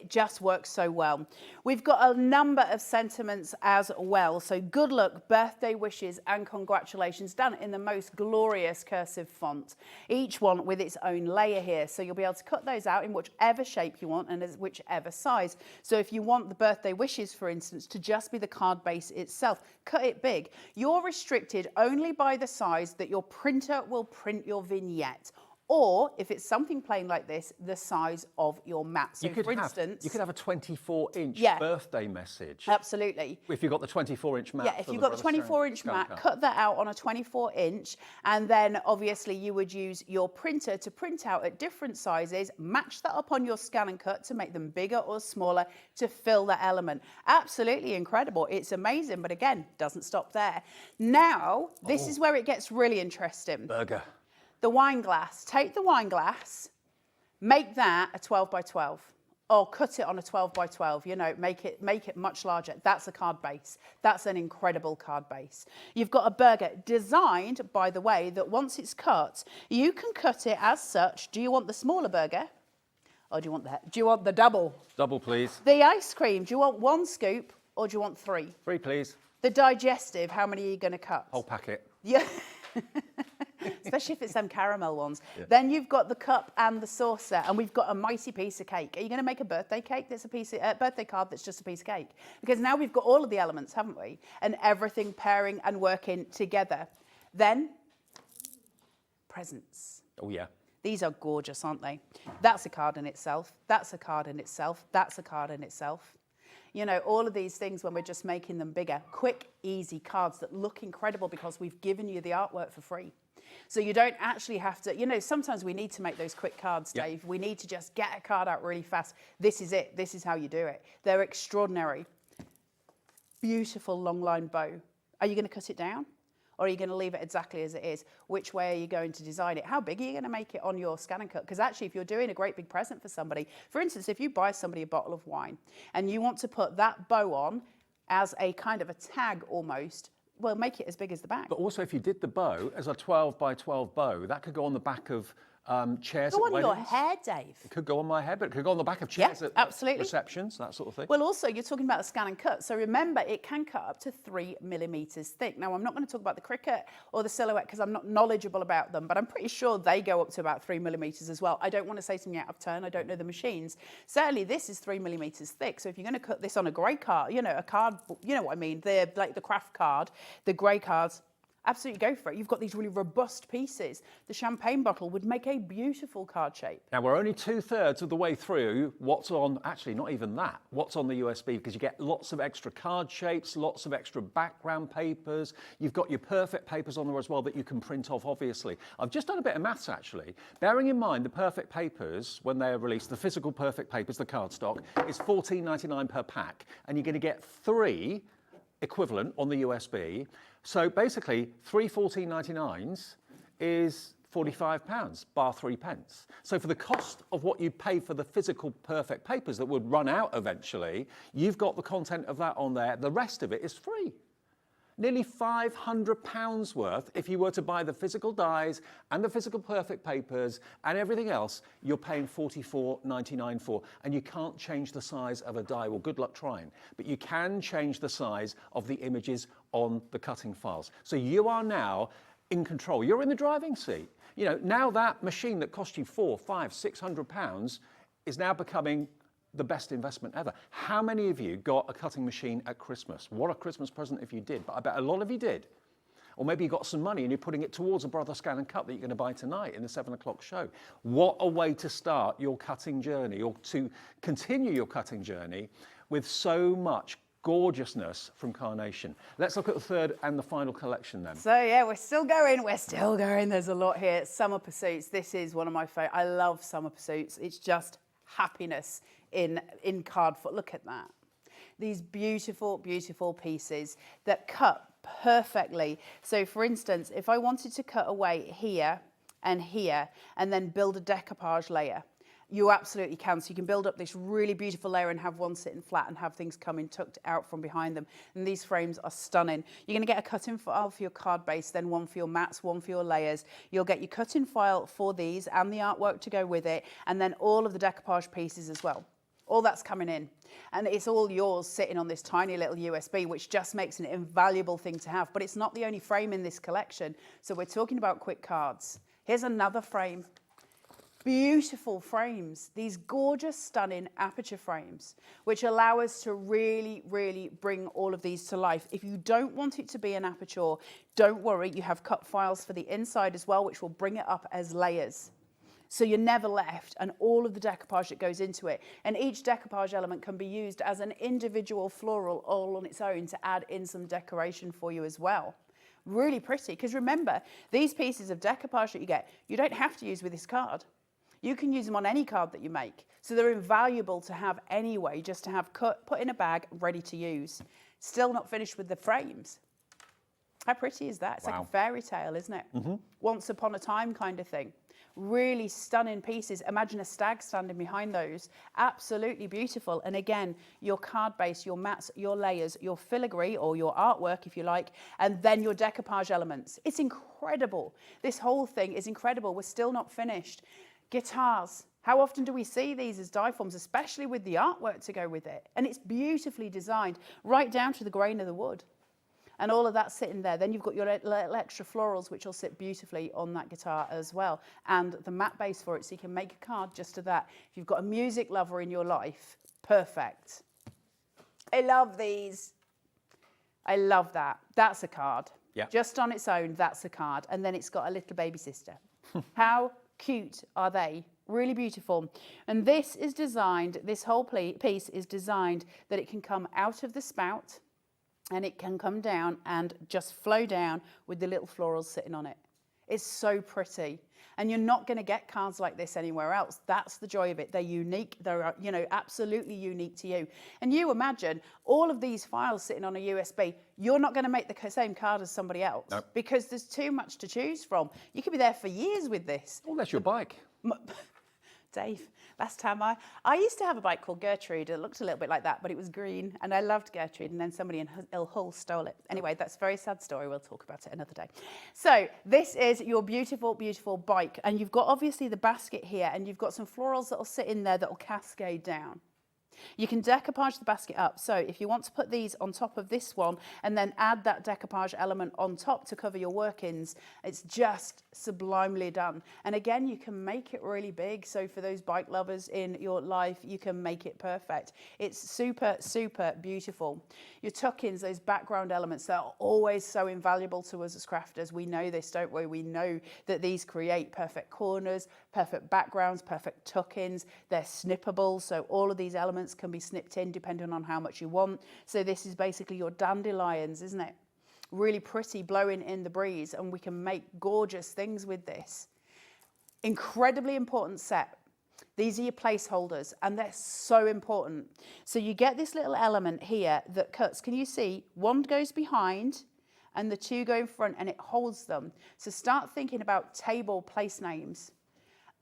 S3: just works so well. We've got a number of sentiments as well. So good luck, birthday wishes and congratulations done in the most glorious cursive font. Each one with its own layer here. So you'll be able to cut those out in whichever shape you want and as whichever size. So if you want the birthday wishes, for instance, to just be the card base itself, cut it big. You're restricted only by the size that your printer will print your vignette. Or, if it's something plain like this, the size of your mat. So, for instance...
S2: You could have a 24-inch birthday message.
S3: Absolutely.
S2: If you've got the 24-inch mat.
S3: Yeah, if you've got the 24-inch mat, cut that out on a 24-inch, and then, obviously, you would use your printer to print out at different sizes, match that up on your SCANNCUT to make them bigger or smaller to fill that element. Absolutely incredible. It's amazing, but again, doesn't stop there. Now, this is where it gets really interesting.
S2: Burger.
S3: The wine glass. Take the wine glass, make that a 12 by 12, or cut it on a 12 by 12, make it much larger. That's a card base. That's an incredible card base. You've got a burger designed, by the way, that once it's cut, you can cut it as such. Do you want the smaller burger? Or do you want the double?
S2: Double, please.
S3: The ice cream, do you want 1 scoop or do you want 3?
S2: 3, please.
S3: The digestive, how many are you going to cut?
S2: Whole packet.
S3: Yeah. Especially if it's them caramel ones. Yeah. Then you've got the cup and the saucer, and we've got a mighty piece of cake. Are you going to make a birthday cake that's a piece of birthday card that's just a piece of cake? Because now we've got all of the elements, haven't we? And everything pairing and working together. Then presents.
S2: Oh yeah.
S3: These are gorgeous, aren't they? That's a card in itself. That's a card in itself. That's a card in itself. All of these things when we're just making them bigger. Quick, easy cards that look incredible because we've given you the artwork for free. So you don't actually have to, sometimes we need to make those quick cards, Dave. Yep. We need to just get a card out really fast. This is it. This is how you do it. They're extraordinary. Beautiful long line bow. Are you going to cut it down? Or are you going to leave it exactly as it is? Which way are you going to design it? How big are you going to make it on your SCANNCUT? Because actually, if you're doing a great big present for somebody, for instance, if you buy somebody a bottle of wine and you want to put that bow on as a kind of a tag almost, well, make it as big as the back.
S2: But also, if you did the bow as a 12 by 12 bow, that could go on the back of chairs
S3: Go
S2: at
S3: on your
S2: weddings.
S3: hair, Dave.
S2: It could go on my head, but it could go on the back of chairs at
S3: absolutely.
S2: receptions, that sort of thing.
S3: Well, also, you're talking about the scan and cut. So remember, it can cut up to 3 millimeters thick. Now, I'm not going to talk about the Cricut or the Silhouette because I'm not knowledgeable about them, but I'm pretty sure they go up to about 3 millimeters as well. I don't want to say something out of turn. I don't know the machines. Certainly, this is 3 millimeters thick. So if you're going to cut this on a grey card, you know, a card, you know what I mean, like the craft card, the grey cards, absolutely go for it. You've got these really robust pieces. The champagne bottle would make a beautiful card shape.
S2: Now, we're only 2/3 of the way through what's on, actually not even that, what's on the USB, because you get lots of extra card shapes, lots of extra background papers. You've got your perfect papers on there as well that you can print off, obviously. I've just done a bit of maths, actually. Bearing in mind the perfect papers, when they're released, the physical perfect papers, the cardstock, is £14.99 per pack, and you're going to get 3 equivalent on the USB. So basically, 3 14.99s is £45, bar 3 pence. So for the cost of what you pay for the physical perfect papers that would run out eventually, you've got the content of that on there. The rest of it is free. Nearly £500 worth if you were to buy the physical dies and the physical perfect papers and everything else, you're paying $44.99 for, and you can't change the size of a die. Well, good luck trying. But you can change the size of the images on the cutting files. So you are now in control. You're in the driving seat. You know, now that machine that cost you £400, £500, £600 is now becoming the best investment ever. How many of you got a cutting machine at Christmas? What a Christmas present if you did, but I bet a lot of you did. Or maybe you got some money and you're putting it towards a Brother Scan and Cut that you're going to buy tonight in the 7 o'clock show. What a way to start your cutting journey, or to continue your cutting journey with so much gorgeousness from Carnation. Let's look at the third and the final collection then.
S3: So yeah, we're still going. There's a lot here. Summer Pursuits. This is one of my favorite. I love Summer Pursuits. It's just happiness in card. Look at that. These beautiful, beautiful pieces that cut perfectly. So for instance, if I wanted to cut away here and then build a decoupage layer, you absolutely can. So you can build up this really beautiful layer and have one sitting flat and have things coming tucked out from behind them. And these frames are stunning. You're going to get a cutting file for your card base, then one for your mats, one for your layers. You'll get your cutting file for these and the artwork to go with it, and then all of the decoupage pieces as well. All that's coming in. And it's all yours sitting on this tiny little USB, which just makes an invaluable thing to have. But it's not the only frame in this collection. So we're talking about quick cards. Here's another frame. Beautiful frames, these gorgeous, stunning aperture frames, which allow us to really, really bring all of these to life. If you don't want it to be an aperture, don't worry, you have cut files for the inside as well, which will bring it up as layers. So you're never left, and all of the decoupage that goes into it. And each decoupage element can be used as an individual floral all on its own to add in some decoration for you as well. Really pretty, because remember, these pieces of decoupage that you get, you don't have to use with this card. You can use them on any card that you make. So they're invaluable to have anyway, just to have cut, put in a bag, ready to use. Still not finished with the frames. How pretty is that? It's like a fairy tale, isn't it? Mm-hmm. Once upon a time kind of thing. Really stunning pieces. Imagine a stag standing behind those. Absolutely beautiful. And again, your card base, your mats, your layers, your filigree or your artwork, if you like, and then your decoupage elements. It's incredible. This whole thing is incredible. We're still not finished. Guitars. How often do we see these as die forms, especially with the artwork to go with it? And it's beautifully designed, right down to the grain of the wood. And all of that sitting there. Then you've got your little extra florals, which will sit beautifully on that guitar as well. And the matte base for it, so you can make a card just to that. If you've got a music lover in your life, perfect. I love these. I love that. That's a card.
S2: Yeah.
S3: Just on its own, that's a card. And then it's got a little baby sister. How cute are they? Really beautiful. And this is designed, this whole piece is designed that it can come out of the spout and it can come down and just flow down with the little florals sitting on it. It's so pretty. And you're not going to get cards like this anywhere else. That's the joy of it. They're unique. They're, you know, absolutely unique to you. And you imagine all of these files sitting on a USB. You're not going to make the same card as somebody else.
S2: Nope.
S3: Because there's too much to choose from. You could be there for years with this.
S2: Oh, that's your bike.
S3: Dave, last time I used to have a bike called Gertrude. It looked a little bit like that, but it was green, and I loved Gertrude, and then somebody in Hull stole it. Anyway, that's a very sad story. We'll talk about it another day. So this is your beautiful, beautiful bike, and you've got obviously the basket here, and you've got some florals that will sit in there that will cascade down. You can decoupage the basket up. So if you want to put these on top of this one and then add that decoupage element on top to cover your workings, it's just sublimely done. And again, you can make it really big. So for those bike lovers in your life, you can make it perfect. It's super, super beautiful. Your tuck-ins, those background elements, that are always so invaluable to us as crafters. We know this, don't we? We know that these create perfect corners, perfect backgrounds, perfect tuck-ins. They're snippable. So all of these elements can be snipped in depending on how much you want. So this is basically your dandelions, isn't it? Really pretty, blowing in the breeze, and we can make gorgeous things with this. Incredibly important set. These are your placeholders, and they're so important. So you get this little element here that cuts. Can you see? One goes behind and the two go in front, and it holds them. So start thinking about table place names.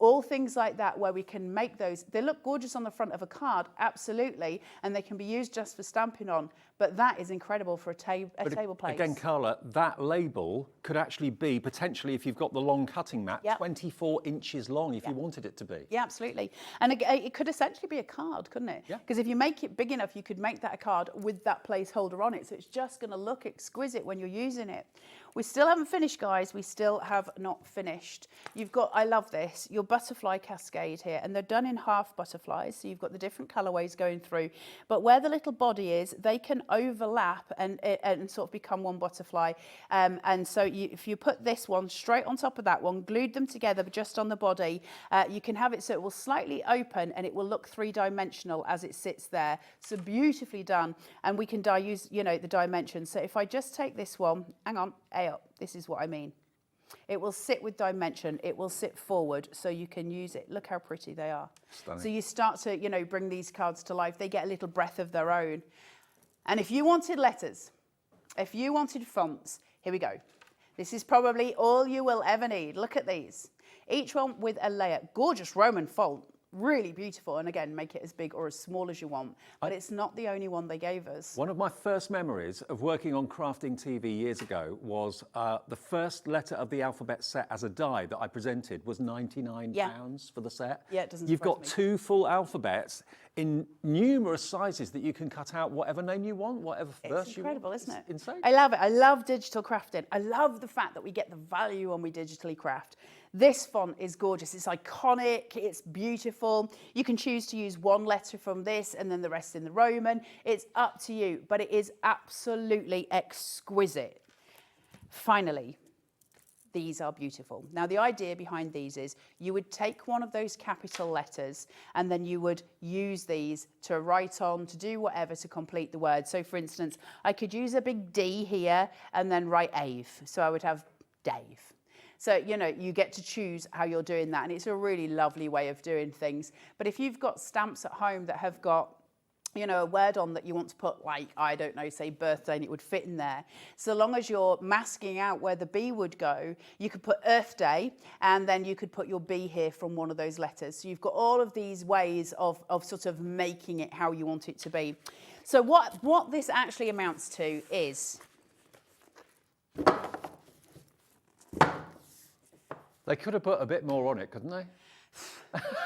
S3: All things like that where we can make those. They look gorgeous on the front of a card, absolutely, and they can be used just for stamping on, but that is incredible for a table place.
S2: Again, Carla, that label could actually be, potentially, if you've got the long cutting mat, 24 inches long if you wanted it to be.
S3: Yeah, absolutely. And it could essentially be a card, couldn't it?
S2: Yeah.
S3: Because if you make it big enough, you could make that a card with that placeholder on it, so it's just going to look exquisite when you're using it. We still haven't finished, guys. We still have not finished. You've got, I love this, your butterfly cascade here, and they're done in half butterflies, so you've got the different colorways going through. But where the little body is, they can overlap and sort of become one butterfly. And so if you put this one straight on top of that one, glued them together just on the body, you can have it so it will slightly open and it will look three-dimensional as it sits there. So beautifully done. And we can use, you know, the dimensions. So if I just take this one, hang on, A up, this is what I mean. It will sit with dimension, it will sit forward, so you can use it. Look how pretty they are.
S2: Stunning.
S3: So you start to, you know, bring these cards to life. They get a little breath of their own. And if you wanted letters, if you wanted fonts, here we go. This is probably all you will ever need. Look at these. Each one with a layer. Gorgeous Roman font. Really beautiful, and again, make it as big or as small as you want, but it's not the only one they gave us.
S2: One of my first memories of working on Crafting TV years ago was the first letter of the alphabet set as a die that I presented was £99 for the set.
S3: Yeah, it doesn't
S2: You've
S3: surprise
S2: got
S3: me.
S2: 2 full alphabets in numerous sizes that you can cut out whatever name you want, whatever verse you want.
S3: It's incredible, isn't it?
S2: Insane.
S3: I love it. I love digital crafting. I love the fact that we get the value when we digitally craft. This font is gorgeous. It's iconic. It's beautiful. You can choose to use one letter from this and then the rest in the Roman. It's up to you, but it is absolutely exquisite. Finally, these are beautiful. Now, the idea behind these is you would take one of those capital letters and then you would use these to write on, to do whatever, to complete the word. So, for instance, I could use a big D here and then write Ave. So I would have Dave. So, you know, you get to choose how you're doing that, and it's a really lovely way of doing things. But if you've got stamps at home that have got, you know, a word on that you want to put, like, I don't know, say birthday, and it would fit in there. So long as you're masking out where the B would go, you could put Earth Day, and then you could put your B here from one of those letters. So you've got all of these ways of sort of making it how you want it to be. So what this actually amounts to is...
S2: They could have put a bit more on it, couldn't they?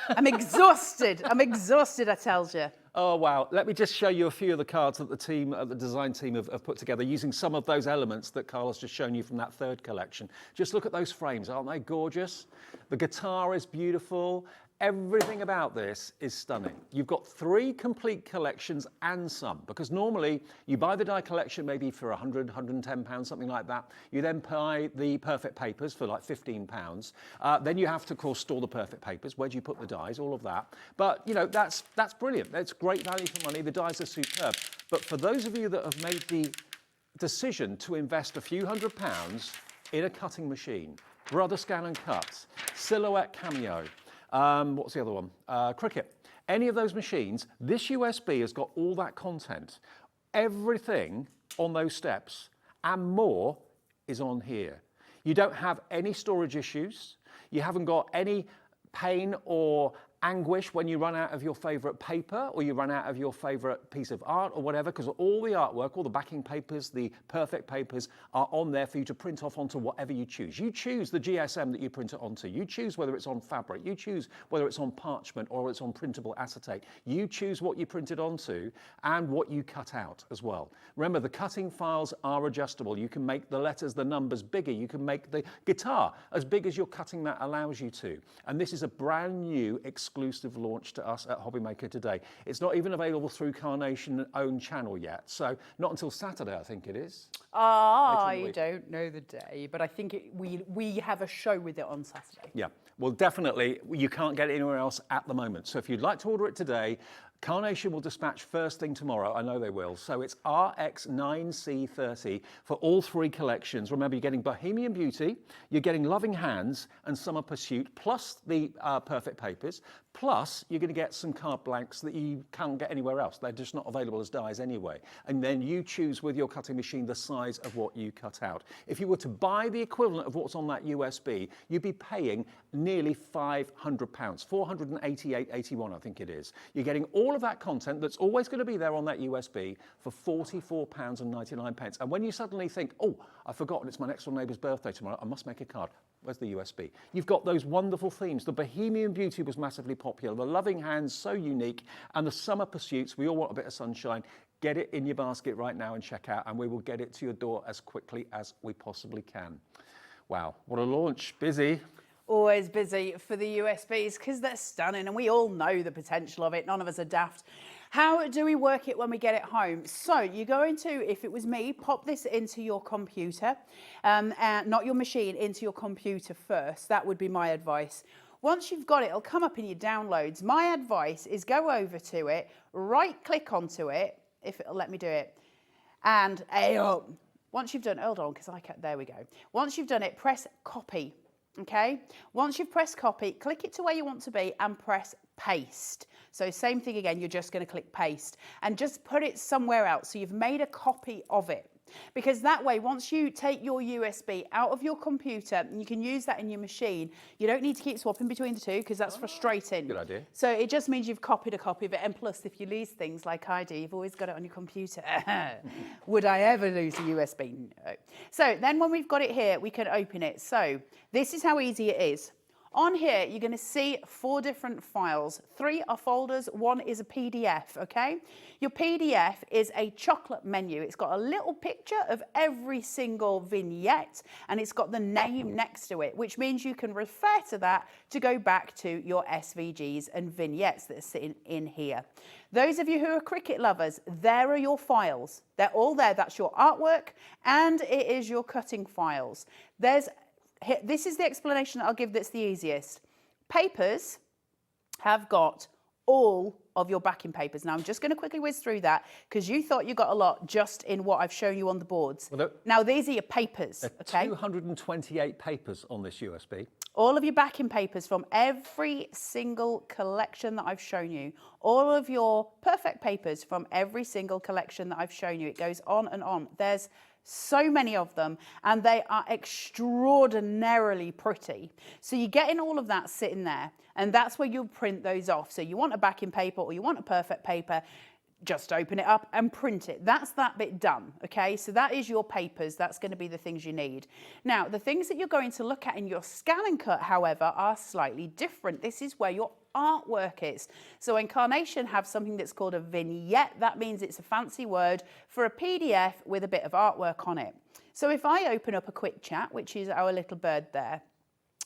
S3: I'm exhausted. I'm exhausted, I tells you.
S2: Oh, wow. Let me just show you a few of the cards that the team, the design team have put together using some of those elements that Carla's just shown you from that third collection. Just look at those frames. Aren't they gorgeous? The guitar is beautiful. Everything about this is stunning. You've got 3 complete collections and some, because normally you buy the die collection maybe for £100, £110, something like that. You then buy the perfect papers for like £15. Then you have to, of course, store the perfect papers. Where do you put the dies? All of that. But, you know, that's brilliant. That's great value for money. The dies are superb. But for those of you that have made the decision to invest a few £100s in a cutting machine, Brother SCANNCUT, Silhouette Cameo, what's the other one? Cricut. Any of those machines, this USB has got all that content. Everything on those steps and more is on here. You don't have any storage issues. You haven't got any pain or anguish when you run out of your favorite paper or you run out of your favorite piece of art or whatever, because all the artwork, all the backing papers, the perfect papers are on there for you to print off onto whatever you choose. You choose the GSM that you print it onto. You choose whether it's on fabric. You choose whether it's on parchment or it's on printable acetate. You choose what you print it onto and what you cut out as well. Remember, the cutting files are adjustable. You can make the letters, the numbers bigger. You can make the guitar as big as your cutting mat allows you to. And this is a brand new exclusive launch to us at Hobbymaker today. It's not even available through Carnation's own channel yet. So not until Saturday, I think it is.
S3: I don't know the day, but I think we have a show with it on Saturday.
S2: Yeah, well, definitely, you can't get it anywhere else at the moment. So if you'd like to order it today, Carnation will dispatch first thing tomorrow. I know they will. So it's RX9C30 for all three collections. Remember, you're getting Bohemian Beauty, you're getting Loving Hands and Summer Pursuit, plus the Perfect Papers, plus you're going to get some card blanks that you can't get anywhere else. They're just not available as dies anyway. And then you choose with your cutting machine the size of what you cut out. If you were to buy the equivalent of what's on that USB, you'd be paying nearly £500, 488.81, I think it is. You're getting all of that content that's always going to be there on that USB for £44.99. And when you suddenly think, oh, I've forgotten it's my next door neighbour's birthday tomorrow, I must make a card. Where's the USB? You've got those wonderful themes. The Bohemian Beauty was massively popular. The Loving Hands, so unique. And the Summer Pursuits, we all want a bit of sunshine. Get it in your basket right now and check out, and we will get it to your door as quickly as we possibly can. Wow, what a launch. Busy.
S3: Always busy for the USBs because they're stunning and we all know the potential of it. None of us are daft. How do we work it when we get it home? So you're going to, if it was me, pop this into your computer, not your machine, into your computer first. That would be my advice. Once you've got it, it'll come up in your downloads. My advice is go over to it, right click onto it, if it'll let me do it, and once you've done, hold on, because there we go. Once you've done it, press copy. Okay, once you've pressed copy, click it to where you want to be and press paste. So same thing again, you're just going to click paste and just put it somewhere else. So you've made a copy of it. Because that way, once you take your USB out of your computer and you can use that in your machine, you don't need to keep swapping between the two because that's frustrating.
S2: Good idea.
S3: So it just means you've copied a copy of it. And plus, if you lose things like I do, you've always got it on your computer. Would I ever lose a USB? No. So then when we've got it here, we can open it. So this is how easy it is. On here, you're going to see 4 different files. 3 are folders, 1 is a PDF, okay? Your PDF is a chocolate menu. It's got a little picture of every single vignette, and it's got the name next to it, which means you can refer to that to go back to your SVGs and vignettes that are sitting in here. Those of you who are Cricut lovers, there are your files. They're all there. That's your artwork, and it is your cutting files. This is the explanation that I'll give that's the easiest. Papers have got all of your backing papers. Now, I'm just going to quickly whiz through that because you thought you got a lot just in what I've shown you on the boards. Well, now, these are your papers, okay?
S2: 228 papers on this USB.
S3: All of your backing papers from every single collection that I've shown you. All of your perfect papers from every single collection that I've shown you. It goes on and on. There's so many of them, and they are extraordinarily pretty. So you're getting all of that sitting there, and that's where you'll print those off. So you want a backing paper or you want a perfect paper, just open it up and print it. That's that bit done, okay? So that is your papers. That's going to be the things you need. Now, the things that you're going to look at in your SCANNCUT, however, are slightly different. This is where your artwork is. So in Carnation have something that's called a vignette. That means it's a fancy word for a PDF with a bit of artwork on it. So if I open up a quick chat, which is our little bird there,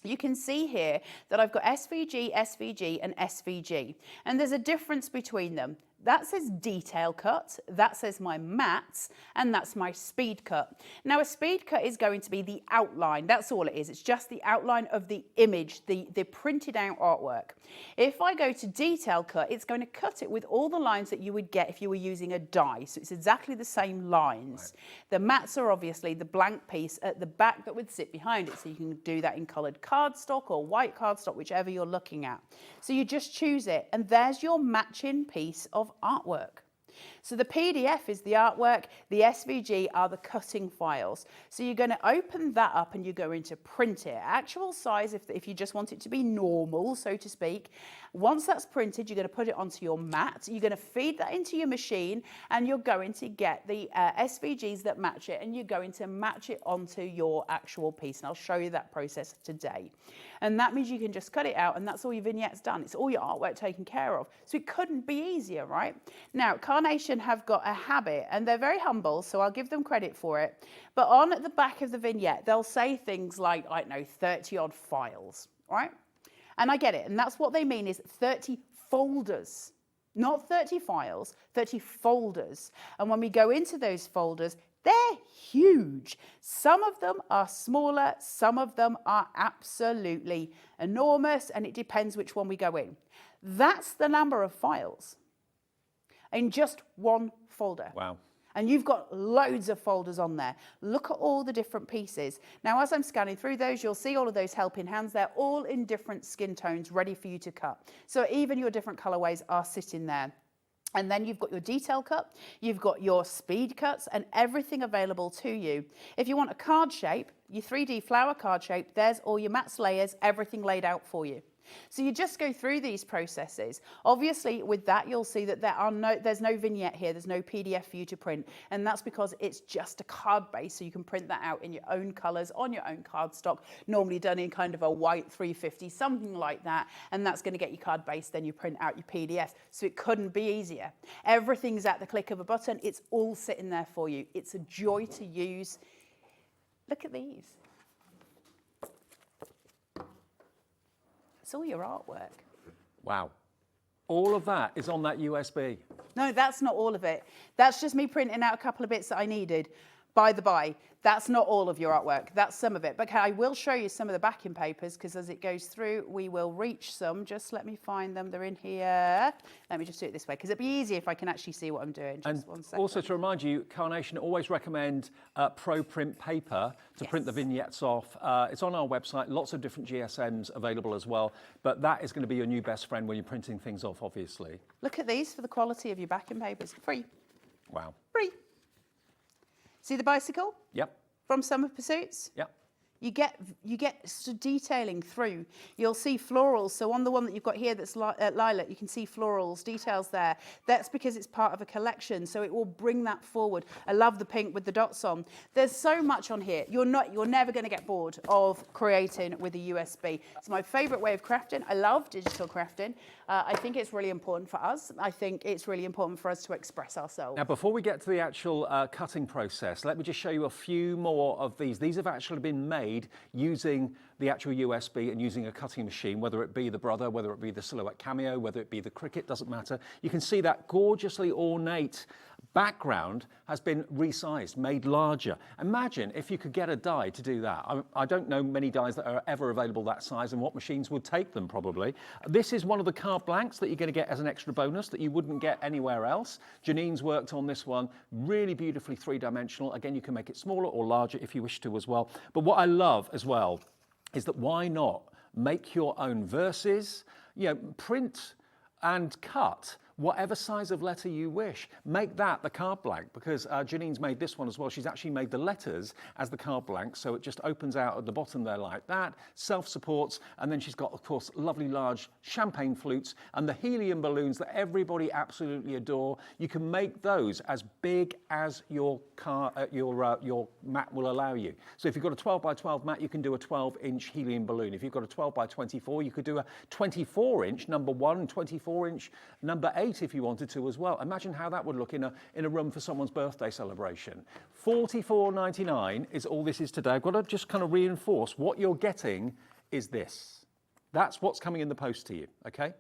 S3: you can see here that I've got SVG, SVG, and SVG. And there's a difference between them. That says detail cut, that says my mats, and that's my speed cut. Now a speed cut is going to be the outline, that's all it is. It's just the outline of the image, the printed out artwork. If I go to detail cut, it's going to cut it with all the lines that you would get if you were using a die. So it's exactly the same lines. Right. The mats are obviously the blank piece at the back that would sit behind it. So you can do that in coloured cardstock or white cardstock, whichever you're looking at. So you just choose it, and there's your matching piece of artwork. So the PDF is the artwork, the SVG are the cutting files. So you're going to open that up and you're going to print it. Actual size, if you just want it to be normal, so to speak. Once that's printed, you're going to put it onto your mat. You're going to feed that into your machine and you're going to get the SVGs that match it and you're going to match it onto your actual piece. And I'll show you that process today. And that means you can just cut it out and that's all your vignettes done. It's all your artwork taken care of. So it couldn't be easier, right? Now, Carnation have got a habit and they're very humble, so I'll give them credit for it. But on the back of the vignette, they'll say things like, I don't know, 30 odd files, right? And I get it. And that's what they mean is 30 folders, not 30 files, 30 folders. And when we go into those folders, they're huge. Some of them are smaller, some of them are absolutely enormous, and it depends which one we go in. That's the number of files in just one folder.
S2: Wow.
S3: And you've got loads of folders on there. Look at all the different pieces. Now, as I'm scanning through those, you'll see all of those helping hands. They're all in different skin tones, ready for you to cut. So even your different colorways are sitting there. And then you've got your detail cut, you've got your speed cuts and everything available to you. If you want a card shape, your 3D flower card shape, there's all your mats, layers, everything laid out for you. So you just go through these processes. Obviously, with that, you'll see that there's no vignette here. There's no PDF for you to print. And that's because it's just a card base. So you can print that out in your own colors on your own cardstock, normally done in kind of a white 350, something like that. And that's going to get your card base. Then you print out your PDF. So it couldn't be easier. Everything's at the click of a button. It's all sitting there for you. It's a joy to use. Look at these. It's all your artwork.
S2: Wow. All of that is on that USB.
S3: No, that's not all of it. That's just me printing out a couple of bits that I needed. By the by, that's not all of your artwork. That's some of it. But I will show you some of the backing papers because as it goes through, we will reach some. Just let me find them. They're in here. Let me just do it this way because it'd be easier if I can actually see what I'm doing. Just 1 second.
S2: Also to remind you, Carnation always recommend pro print paper to print the vignettes off. It's on our website, lots of different GSMs available as well. But that is going to be your new best friend when you're printing things off, obviously.
S3: Look at these for the quality of your backing papers. Free.
S2: Wow.
S3: Free. See the bicycle?
S2: Yep.
S3: From Summer Pursuits?
S2: Yep.
S3: You get detailing through. You'll see florals. So on the one that you've got here that's lilac, you can see florals, details there. That's because it's part of a collection, so it will bring that forward. I love the pink with the dots on. There's so much on here. You're never going to get bored of creating with a USB. It's my favorite way of crafting. I love digital crafting. I think it's really important for us. I think it's really important for us to express ourselves.
S2: Now, before we get to the actual cutting process, let me just show you a few more of these. These have actually been made using the actual USB and using a cutting machine, whether it be the Brother, whether it be the Silhouette Cameo, whether it be the Cricut, doesn't matter. You can see that gorgeously ornate background has been resized, made larger. Imagine if you could get a die to do that. I don't know many dies that are ever available that size and what machines would take them probably. This is one of the card blanks that you're going to get as an extra bonus that you wouldn't get anywhere else. Janine's worked on this one, really beautifully three-dimensional. Again, you can make it smaller or larger if you wish to as well. But what I love as well is that why not make your own verses, print and cut whatever size of letter you wish. Make that the card blank because Janine's made this one as well. She's actually made the letters as the card blank, so it just opens out at the bottom there like that, self-supports, and then she's got, of course, lovely large champagne flutes and the helium balloons that everybody absolutely adore. You can make those as big as your mat will allow you. So if you've got a 12 by 12 mat, you can do a 12-inch helium balloon. If you've got a 12 by 24, you could do a 24-inch number 1, 24-inch number 8 if you wanted to as well. Imagine how that would look in a room for someone's birthday celebration. $44.99 is all this is today. I've got to just kind of reinforce what you're getting is this. That's what's coming in the post to you, okay?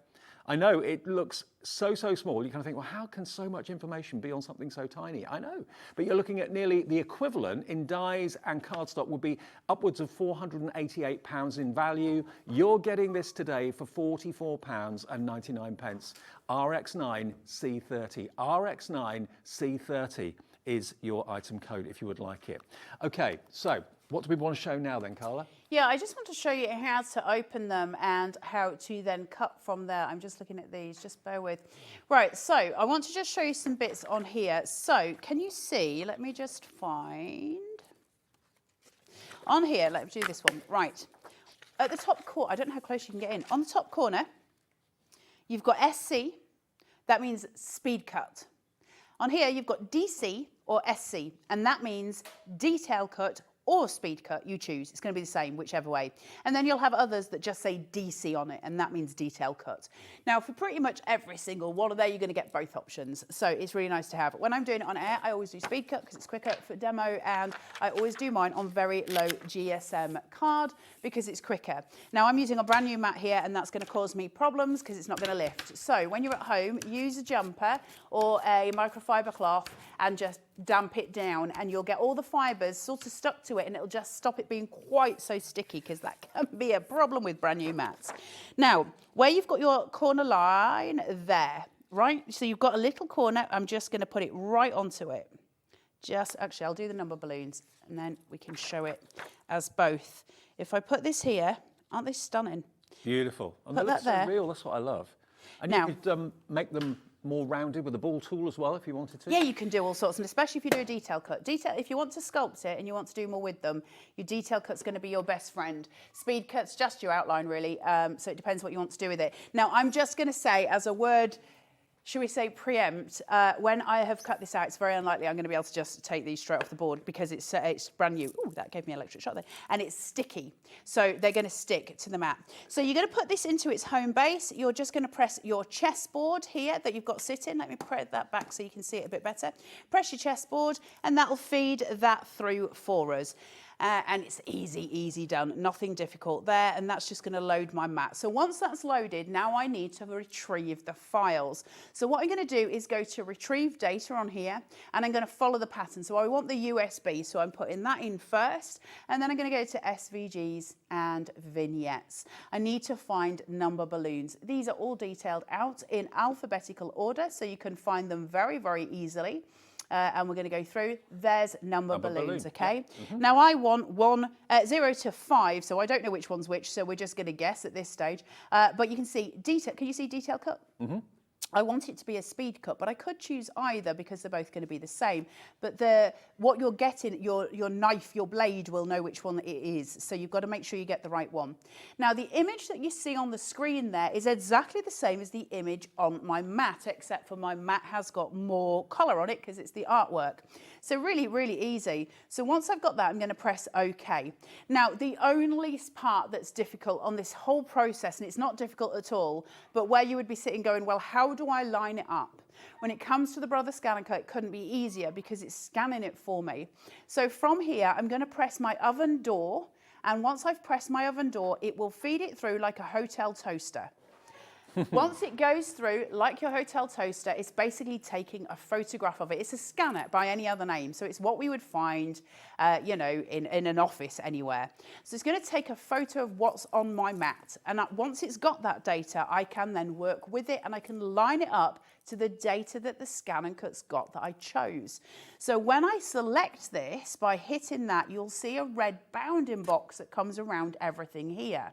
S2: I know it looks so small. You kind of think, well, how can so much information be on something so tiny? I know, but you're looking at nearly the equivalent in dies and cardstock would be upwards of £488 in value. You're getting this today for £44.99. RX9 C30. RX9 C30 is your item code if you would like it. Okay, so what do we want to show now then, Carla?
S3: Yeah, I just want to show you how to open them and how to then cut from there. I'm just looking at these, just bear with. Right, so I want to just show you some bits on here. So can you see, let me just find, on here, let's do this one. Right, at the top corner, I don't know how close you can get in. On the top corner, you've got SC, that means speed cut. On here, you've got DC or SC, and that means detail cut or speed cut, you choose. It's going to be the same, whichever way. And then you'll have others that just say DC on it, and that means detail cut. Now, for pretty much every single one of there, you're going to get both options. So it's really nice to have. When I'm doing it on air, I always do speed cut because it's quicker for demo, and I always do mine on very low GSM card because it's quicker. Now, I'm using a brand new mat here, and that's going to cause me problems because it's not going to lift. So when you're at home, use a jumper or a microfiber cloth and just damp it down, and you'll get all the fibres sort of stuck to it, and it'll just stop it being quite so sticky, because that can be a problem with brand new mats. Now, where you've got your corner line there, right? So you've got a little corner. I'm just going to put it right onto it. Actually, I'll do the number balloons, and then we can show it as both. If I put this here, aren't they stunning?
S2: Beautiful. And
S3: Put
S2: they look
S3: that there.
S2: so real, that's what I love. And
S3: Now,
S2: you could make them more rounded with a ball tool as well, if you wanted to.
S3: yeah, you can do all sorts, and especially if you do a detail cut. If you want to sculpt it and you want to do more with them, your detail cut's going to be your best friend. Speed cut's just your outline, really, so it depends what you want to do with it. Now, I'm just going to say, as a word, should we say preempt, when I have cut this out, it's very unlikely I'm going to be able to just take these straight off the board because it's brand new. Ooh, that gave me an electric shock there. And it's sticky, so they're going to stick to the mat. So you're going to put this into its home base. You're just going to press your chessboard here that you've got sitting. Let me press that back so you can see it a bit better. Press your chessboard, and that'll feed that through for us. And it's easy done, nothing difficult there, and that's just going to load my mat. So once that's loaded, now I need to retrieve the files. So what I'm going to do is go to retrieve data on here, and I'm going to follow the pattern. So I want the USB, so I'm putting that in first, and then I'm going to go to SVGs and vignettes. I need to find number balloons. These are all detailed out in alphabetical order, so you can find them very, very easily. And we're going to go through. There's number balloons, okay? Yeah. Mm-hmm. Now I want 0 to 5, so I don't know which one's which, so we're just going to guess at this stage. But you can see detail. Can you see detail cut? Mm-hmm. I want it to be a speed cut, but I could choose either because they're both going to be the same. But what you're getting, your knife, your blade will know which one it is. So you've got to make sure you get the right one. Now, the image that you see on the screen there is exactly the same as the image on my mat, except for my mat has got more colour on it because it's the artwork. So really, really easy. So once I've got that, I'm going to press OK. Now, the only part that's difficult on this whole process, and it's not difficult at all, but where you would be sitting going, well, how do I line it up? When it comes to the Brother SCANNCUT, it couldn't be easier because it's scanning it for me. So from here, I'm going to press my oven door. And once I've pressed my oven door, it will feed it through like a hotel toaster. Once it goes through, like your hotel toaster, it's basically taking a photograph of it. It's a scanner by any other name. So it's what we would find, in an office anywhere. So it's going to take a photo of what's on my mat. And once it's got that data, I can then work with it and I can line it up to the data that the SCANNCUT's got that I chose. So when I select this, by hitting that, you'll see a red bounding box that comes around everything here.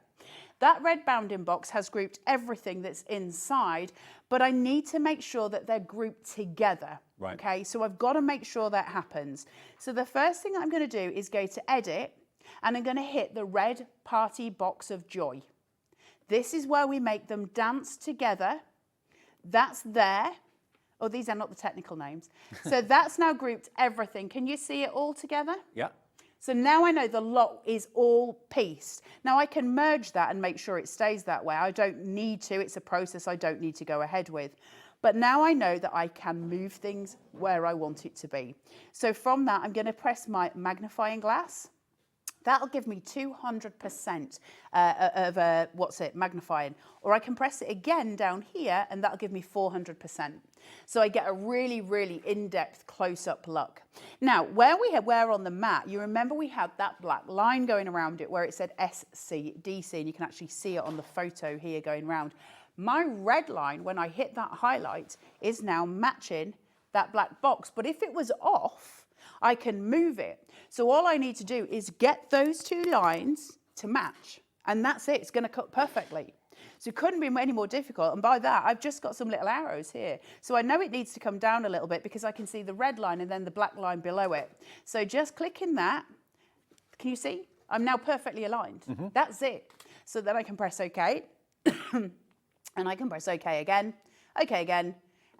S3: That red bounding box has grouped everything that's inside, but I need to make sure that they're grouped together. Right. Okay, so I've got to make sure that happens. So the first thing I'm going to do is go to Edit, and I'm going to hit the red party box of joy. This is where we make them dance together. That's there. Oh, these are not the technical names. So that's now grouped everything. Can you see it all together? Yeah. So now I know the lot is all pieced. Now I can merge that and make sure it stays that way. I don't need to, it's a process I don't need to go ahead with. But now I know that I can move things where I want it to be. So from that, I'm going to press my magnifying glass. That'll give me 200% of magnifying. Or I can press it again down here and that'll give me 400%. So I get a really, really in-depth close-up look. Now, where we're on the mat, you remember we had that black line going around it where it said SCDC, and you can actually see it on the photo here going around. My red line, when I hit that highlight, is now matching that black box. But if it was off, I can move it. So all I need to do is get those two lines to match. And that's it, it's gonna cut perfectly. So it couldn't be any more difficult. And by that, I've just got some little arrows here. So I know it needs to come down a little bit because I can see the red line and then the black line below it. So just clicking that, can you see? I'm now perfectly aligned. That's it. So then I can press OK. And I can press OK again,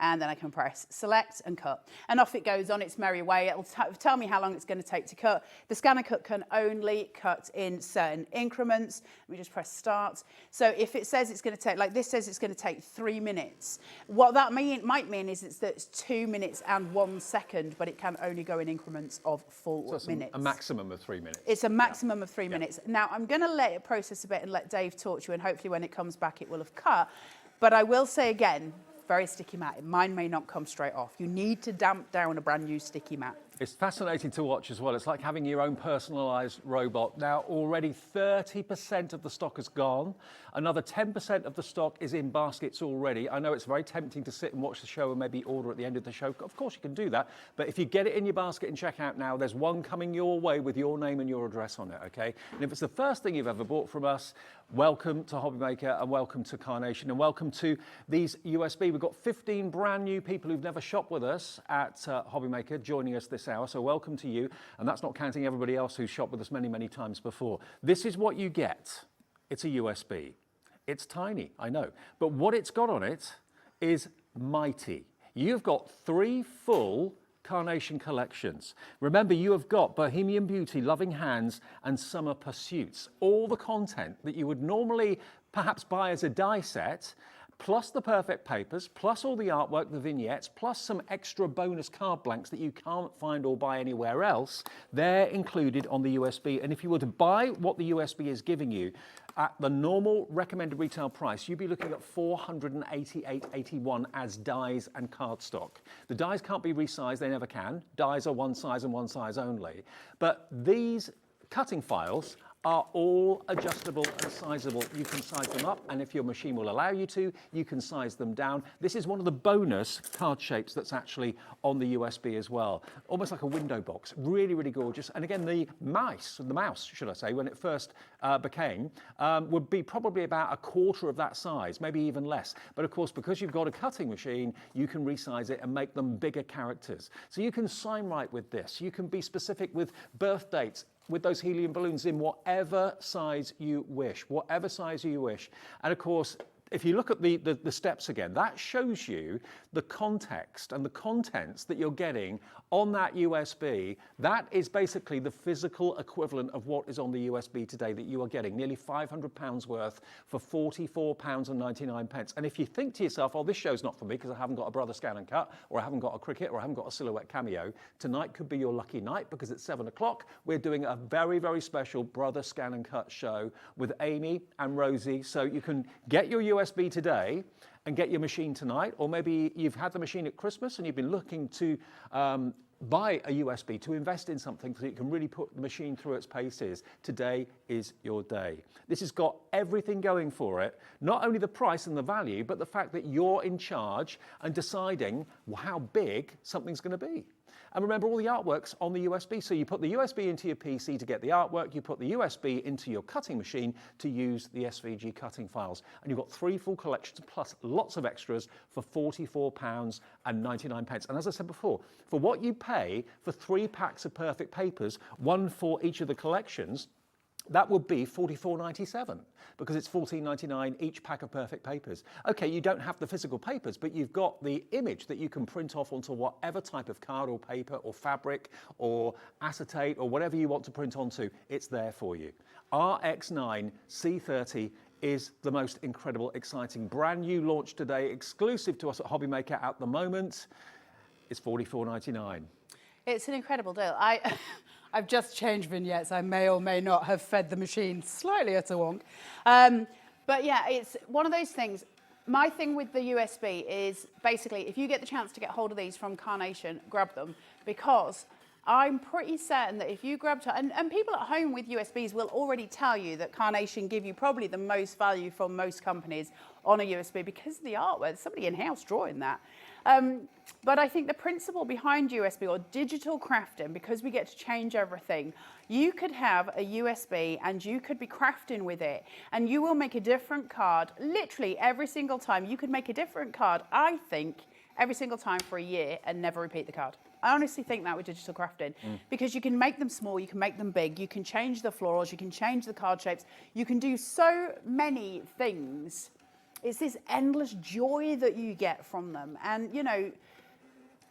S3: and then I can press select and cut. And off it goes on its merry way. It'll tell me how long it's going to take to cut. The SCANNCUT can only cut in certain increments. Let me just press start. So if it says it's going to take, like this says it's going to take 3 minutes. What that might mean is that it's 2 minutes and 1 second, but it can only go in increments of 4 minutes.
S2: A maximum of 3 minutes.
S3: It's a maximum of 3 minutes. Now I'm going to let it process a bit and let Dave talk to you, and hopefully when it comes back it will have cut. But I will say again, very sticky mat. Mine may not come straight off. You need to damp down a brand new sticky mat.
S2: It's fascinating to watch as well. It's like having your own personalised robot. Now, already 30% of the stock has gone. Another 10% of the stock is in baskets already. I know it's very tempting to sit and watch the show and maybe order at the end of the show. Of course, you can do that. But if you get it in your basket and check out now, there's one coming your way with your name and your address on it, okay? And if it's the first thing you've ever bought from us, welcome to Hobby Maker and welcome to Carnation and welcome to these USB. We've got 15 brand new people who've never shopped with us at Hobby Maker joining us this hour, so welcome to you, and that's not counting everybody else who's shopped with us many, many times before. This is what you get. It's a USB. It's tiny, I know, but what it's got on it is mighty. You've got 3 full Carnation collections. Remember, you have got Bohemian Beauty, Loving Hands, and Summer Pursuits. All the content that you would normally perhaps buy as a die set, plus the perfect papers, plus all the artwork, the vignettes, plus some extra bonus card blanks that you can't find or buy anywhere else, they're included on the USB. And if you were to buy what the USB is giving you at the normal recommended retail price, you'd be looking at $488.81 as dies and cardstock. The dies can't be resized, they never can. Dies are one size and one size only. But these cutting files are all adjustable and sizable. You can size them up, and if your machine will allow you to, you can size them down. This is one of the bonus card shapes that's actually on the USB as well. Almost like a window box, really, really gorgeous. And again, the mouse, should I say, when it first became, would be probably about a quarter of that size, maybe even less. But of course, because you've got a cutting machine, you can resize it and make them bigger characters. So you can sign write with this. You can be specific with birth dates, with those helium balloons in whatever size you wish, whatever size you wish. And of course, if you look at the steps again, that shows you the context and the contents that you're getting on that USB. That is basically the physical equivalent of what is on the USB today that you are getting, nearly £500 worth for £44.99. And if you think to yourself, oh, this show's not for me because I haven't got a Brother SCANNCUT, or I haven't got a Cricut, or I haven't got a Silhouette Cameo, tonight could be your lucky night because at 7 o'clock, we're doing a very, very special Brother SCANNCUT show with Amy and Rosie. So you can get your USB today and get your machine tonight, or maybe you've had the machine at Christmas and you've been looking to buy a USB to invest in something so you can really put the machine through its paces. Today is your day. This has got everything going for it, not only the price and the value, but the fact that you're in charge and deciding how big something's going to be. And remember, all the artwork's on the USB. So you put the USB into your PC to get the artwork, you put the USB into your cutting machine to use the SVG cutting files. And you've got 3 full collections plus lots of extras for £44.99. And as I said before, for what you pay for 3 packs of perfect papers, 1 for each of the collections, that would be $44.97 because it's $14.99 each pack of perfect papers. Okay, you don't have the physical papers, but you've got the image that you can print off onto whatever type of card or paper or fabric or acetate or whatever you want to print onto. It's there for you. RX9 C30 is the most incredible, exciting, brand new launch today, exclusive to us at Hobby Maker at the moment. It's $44.99.
S3: It's an incredible deal. I've just changed vignettes. I may or may not have fed the machine slightly at a wonk. But yeah, it's one of those things. My thing with the USB is basically, if you get the chance to get hold of these from Carnation, grab them, because I'm pretty certain that if you grabbed, and people at home with USBs will already tell you that Carnation give you probably the most value from most companies on a USB because of the artwork. There's somebody in-house drawing that. But I think the principle behind USB or digital crafting, because we get to change everything, you could have a USB and you could be crafting with it and you will make a different card literally every single time. You could make a different card, I think, every single time for a year and never repeat the card. I honestly think that with digital crafting, because you can make them small, you can make them big, you can change the florals, you can change the card shapes, you can do so many things. It's this endless joy that you get from them. And, you know,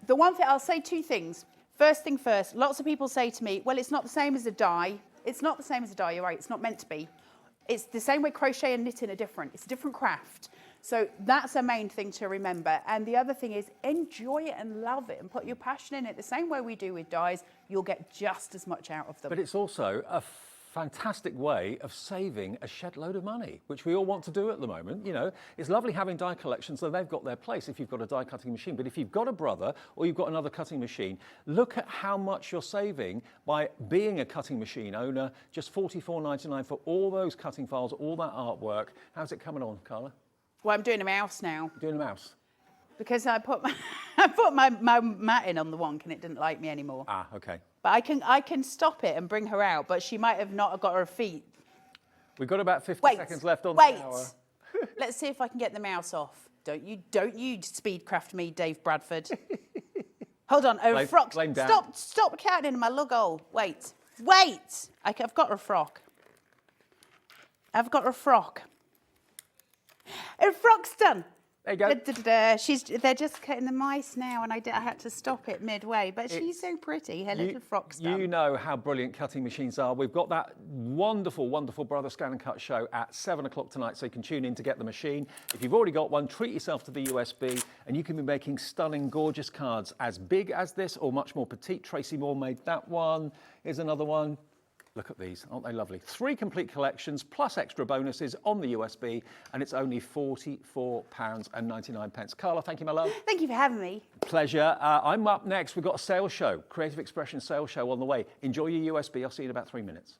S3: the one thing, I'll say two things. First thing first, lots of people say to me, well, it's not the same as a die. It's not the same as a die, you're right, it's not meant to be. It's the same way crochet and knitting are different. It's a different craft. So that's a main thing to remember. And the other thing is enjoy it and love it and put your passion in it. The same way we do with dies, you'll get just as much out of them.
S2: But it's also a fantastic way of saving a shed load of money, which we all want to do at the moment. You know, it's lovely having die collections, so they've got their place if you've got a die cutting machine. But if you've got a brother or you've got another cutting machine, look at how much you're saving by being a cutting machine owner. Just $44.99 for all those cutting files, all that artwork. How's it coming on, Carla?
S3: Well, I'm doing a mouse now.
S2: Doing a mouse?
S3: Because I put my mat in on the wonk and it didn't like me anymore.
S2: Ah, okay.
S3: But I can stop it and bring her out, but she might have not got her feet.
S2: We've got about 50 seconds left on the hour.
S3: Let's see if I can get the mouse off. Don't you speedcraft me, Dave Bradford. Hold on, a frock. Stop counting in my lug hole. Wait. I've got her frock. Her frock's done.
S2: There you go.
S3: They're just cutting the mice now, and I had to stop it midway. But she's so pretty. Her little frock's done.
S2: You know how brilliant cutting machines are. We've got that wonderful, wonderful Brother Scan and Cut show at 7 o'clock tonight, so you can tune in to get the machine. If you've already got one, treat yourself to the USB, and you can be making stunning, gorgeous cards as big as this or much more petite. Tracy Moore made that one. Here's another one. Look at these, aren't they lovely? 3 complete collections plus extra bonuses on the USB, and it's only £44.99. Carla, thank you, my love.
S3: Thank you for having me.
S2: Pleasure. I'm up next. We've got a sales show, Creative Expression sales show on the way. Enjoy your USB. I'll see you in about 3 minutes.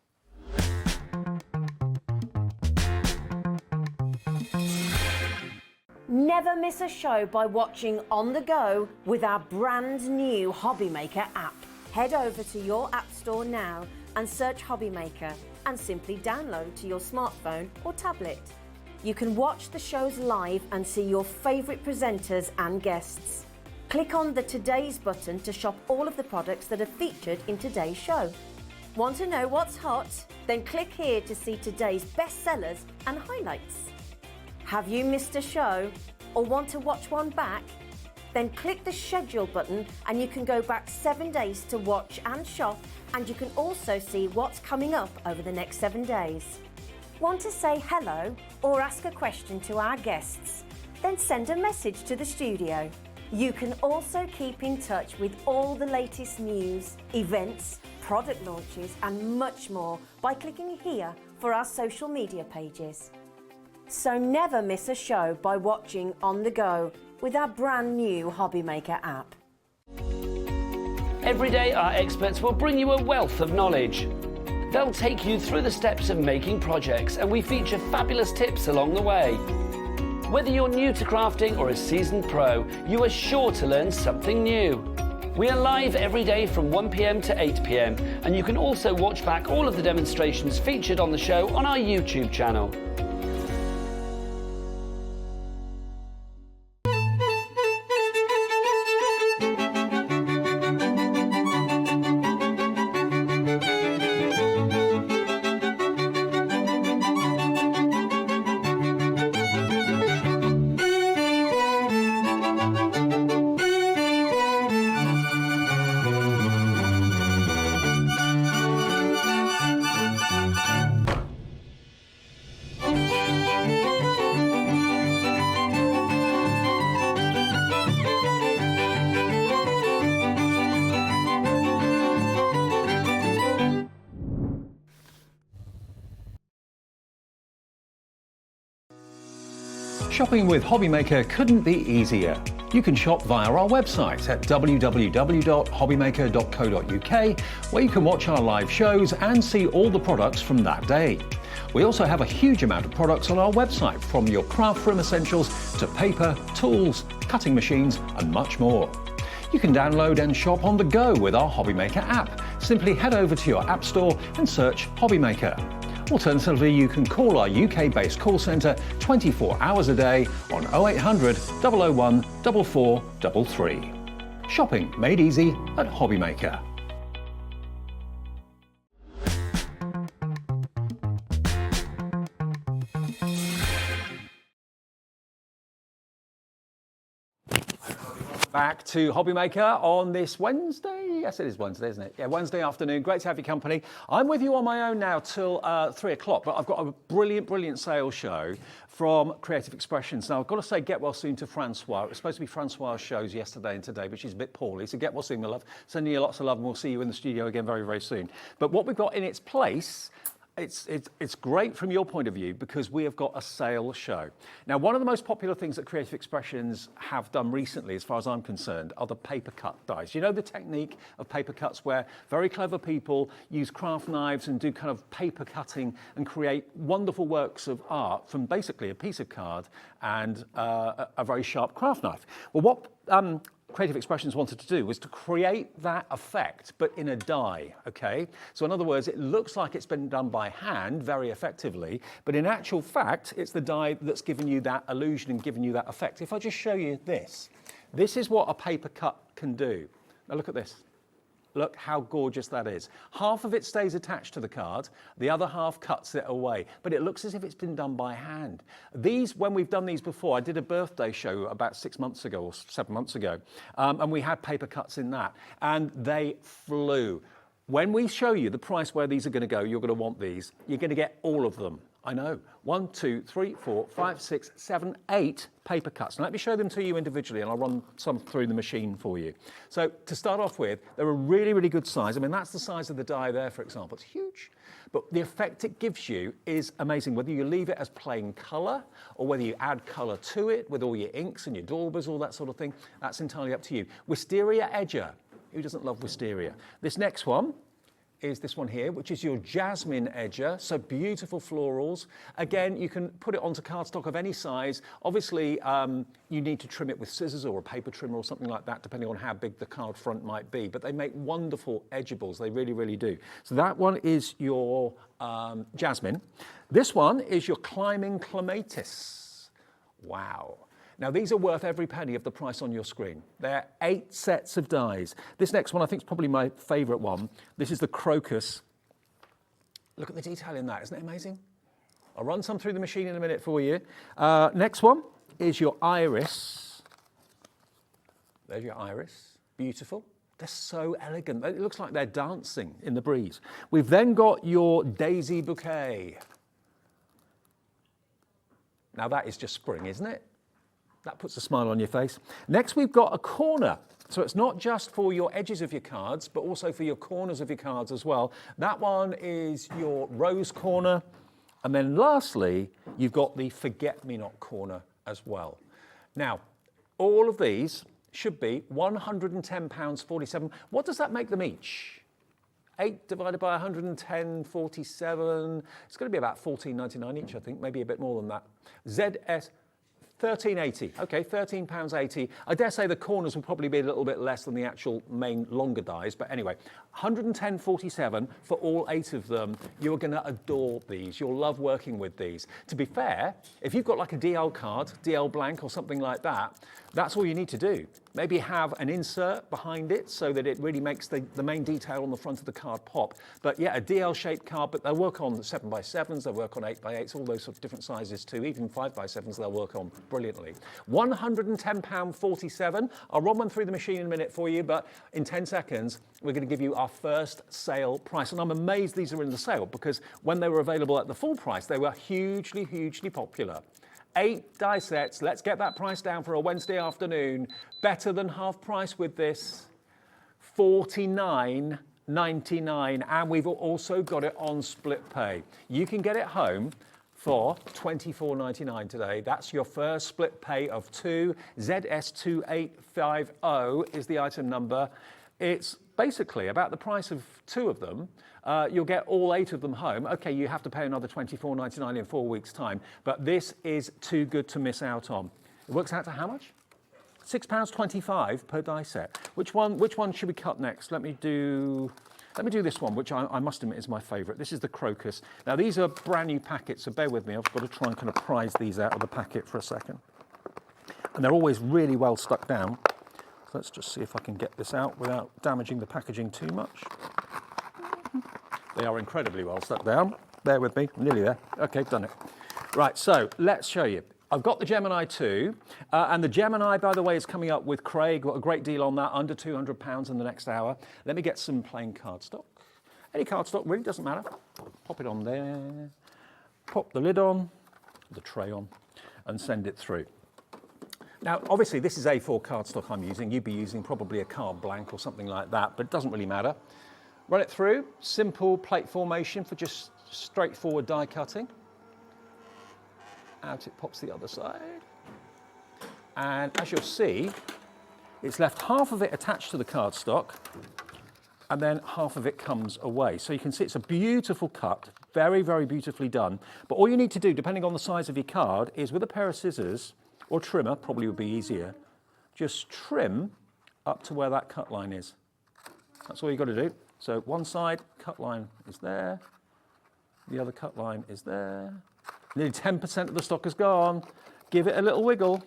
S4: Never miss a show by watching on the go with our brand new Hobby Maker app. Head over to your app store now and search Hobby Maker and simply download to your smartphone or tablet. You can watch the shows live and see your favourite presenters and guests. Click on the Today's button to shop all of the products that are featured in today's show. Want to know what's hot? Then click here to see today's bestsellers and highlights. Have you missed a show or want to watch one back? Then click the schedule button and you can go back 7 days to watch and shop, and you can also see what's coming up over the next 7 days. Want to say hello or ask a question to our guests? Then send a message to the studio. You can also keep in touch with all the latest news, events, product launches and much more by clicking here for our social media pages. So never miss a show by watching on the go with our brand new Hobby Maker app.
S5: Every day, our experts will bring you a wealth of knowledge. They'll take you through the steps of making projects, and we feature fabulous tips along the way. Whether you're new to crafting or a seasoned pro, you are sure to learn something new. We are live every day from 1 p.m. to 8 p.m, and you can also watch back all of the demonstrations featured on the show on our YouTube channel.
S2: Shopping with Hobby Maker couldn't be easier. You can shop via our website at www.hobbymaker.co.uk, where you can watch our live shows and see all the products from that day. We also have a huge amount of products on our website, from your craft room essentials to paper, tools, cutting machines and much more. You can download and shop on the go with our HobbyMaker app. Simply head over to your app store and search HobbyMaker. Alternatively, you can call our UK-based call centre 24 hours a day on 0800 001 4433. Shopping made easy at HobbyMaker. Back to HobbyMaker on this Wednesday. Yes, it is Wednesday, isn't it? Yeah, Wednesday afternoon. Great to have your company. I'm with you on my own now till 3 o'clock, but I've got a brilliant sales show from Creative Expressions. Now, I've got to say get well soon to Francois. It was supposed to be Francois' shows yesterday and today, but she's a bit poorly, so get well soon, my love. Sending you lots of love, and we'll see you in the studio again very soon. But what we've got in its place, it's great from your point of view because we have got a sale show. Now, one of the most popular things that Creative Expressions have done recently, as far as I'm concerned, are the paper cut dies. You know the technique of paper cuts where very clever people use craft knives and do kind of paper cutting and create wonderful works of art from basically a piece of card and a very sharp craft knife. Well, what Creative Expressions wanted to do was to create that effect, but in a die, okay? So in other words, it looks like it's been done by hand very effectively, but in actual fact, it's the die that's given you that illusion and given you that effect. If I just show you this is what a paper cut can do. Now look at this. Look how gorgeous that is. Half of it stays attached to the card, the other half cuts it away, but it looks as if it's been done by hand. These, when we've done these before, I did a birthday show about 6 months ago or 7 months ago, and we had paper cuts in that, and they flew. When we show you the price where these are going to go, you're going to want these. You're going to get all of them. I know. 1, 2, 3, 4, 5, 6, 7, 8 paper cuts. Now let me show them to you individually and I'll run some through the machine for you. So to start off with, they're a really good size. I mean, that's the size of the die there, for example. It's huge. But the effect it gives you is amazing. Whether you leave it as plain colour or whether you add colour to it with all your inks and your daubers, all that sort of thing, that's entirely up to you. Wisteria Edger. Who doesn't love wisteria? This next one is this one here, which is your jasmine edger, so beautiful florals. Again, you can put it onto cardstock of any size. Obviously, you need to trim it with scissors or a paper trimmer or something like that, depending on how big the card front might be. But they make wonderful edgeables, they really do. So that one is your jasmine. This one is your climbing clematis. Wow. Now, these are worth every penny of the price on your screen. They're 8 sets of dies. This next one, I think, is probably my favourite one. This is the crocus. Look at the detail in that. Isn't it amazing? I'll run some through the machine in a minute for you. Next one is your iris. There's your iris. Beautiful. They're so elegant. It looks like they're dancing in the breeze. We've then got your daisy bouquet. Now, that is just spring, isn't it? That puts a smile on your face. Next, we've got a corner. So it's not just for your edges of your cards, but also for your corners of your cards as well. That one is your rose corner. And then lastly, you've got the forget-me-not corner as well. Now, all of these should be £110.47. What does that make them each? 8 divided by 110.47. It's going to be about £14.99 each, I think, maybe a bit more than that. ZS. £13.80, okay, £13.80. I dare say the corners will probably be a little bit less than the actual main longer dies, but anyway, £110.47 for all 8 of them. You're going to adore these. You'll love working with these. To be fair, if you've got like a DL card, DL blank or something like that, that's all you need to do. Maybe have an insert behind it so that it really makes the main detail on the front of the card pop. But yeah, a DL-shaped card, but they'll work on 7x7s, they'll work on 8x8s, all those sort of different sizes too. Even 5x7s they'll work on brilliantly. £110.47. I'll run one through the machine in a minute for you, but in 10 seconds, we're going to give you our first sale price. And I'm amazed these are in the sale because when they were available at the full price, they were hugely popular. 8 die sets. Let's get that price down for a Wednesday afternoon. Better than half price with this. £49.99, and we've also got it on split pay. You can get it home for $24.99 today. That's your first split pay of 2. ZS2850 is the item number. It's basically about the price of 2 of them. You'll get all 8 of them home. Okay, you have to pay another $24.99 in 4 weeks' time, but this is too good to miss out on. It works out to how much? £6.25 per die set. Which one should we cut next? Let me do this one, which I must admit is my favourite. This is the crocus. Now these are brand new packets, so bear with me. I've got to try and kind of prise these out of the packet for a second. And they're always really well stuck down. So let's just see if I can get this out without damaging the packaging too much. They are incredibly well stuck down. Bear with me, nearly there. Okay, done it. Right, so let's show you. I've got the Gemini 2, and the Gemini, by the way, is coming up with Craig. Got a great deal on that, under £200 in the next hour. Let me get some plain cardstock. Any cardstock, really, doesn't matter. Pop it on there, pop the lid on, the tray on, and send it through. Now, obviously, this is A4 cardstock I'm using. You'd be using probably a card blank or something like that, but it doesn't really matter. Run it through, simple plate formation for just straightforward die cutting. Out it pops the other side. And as you'll see, it's left half of it attached to the cardstock, and then half of it comes away. So you can see it's a beautiful cut, very, very beautifully done. But all you need to do, depending on the size of your card, is with a pair of scissors, or trimmer, probably would be easier, just trim up to where that cut line is. That's all you've got to do. So one side, cut line is there, the other cut line is there. Nearly 10% of the stock is gone. Give it a little wiggle.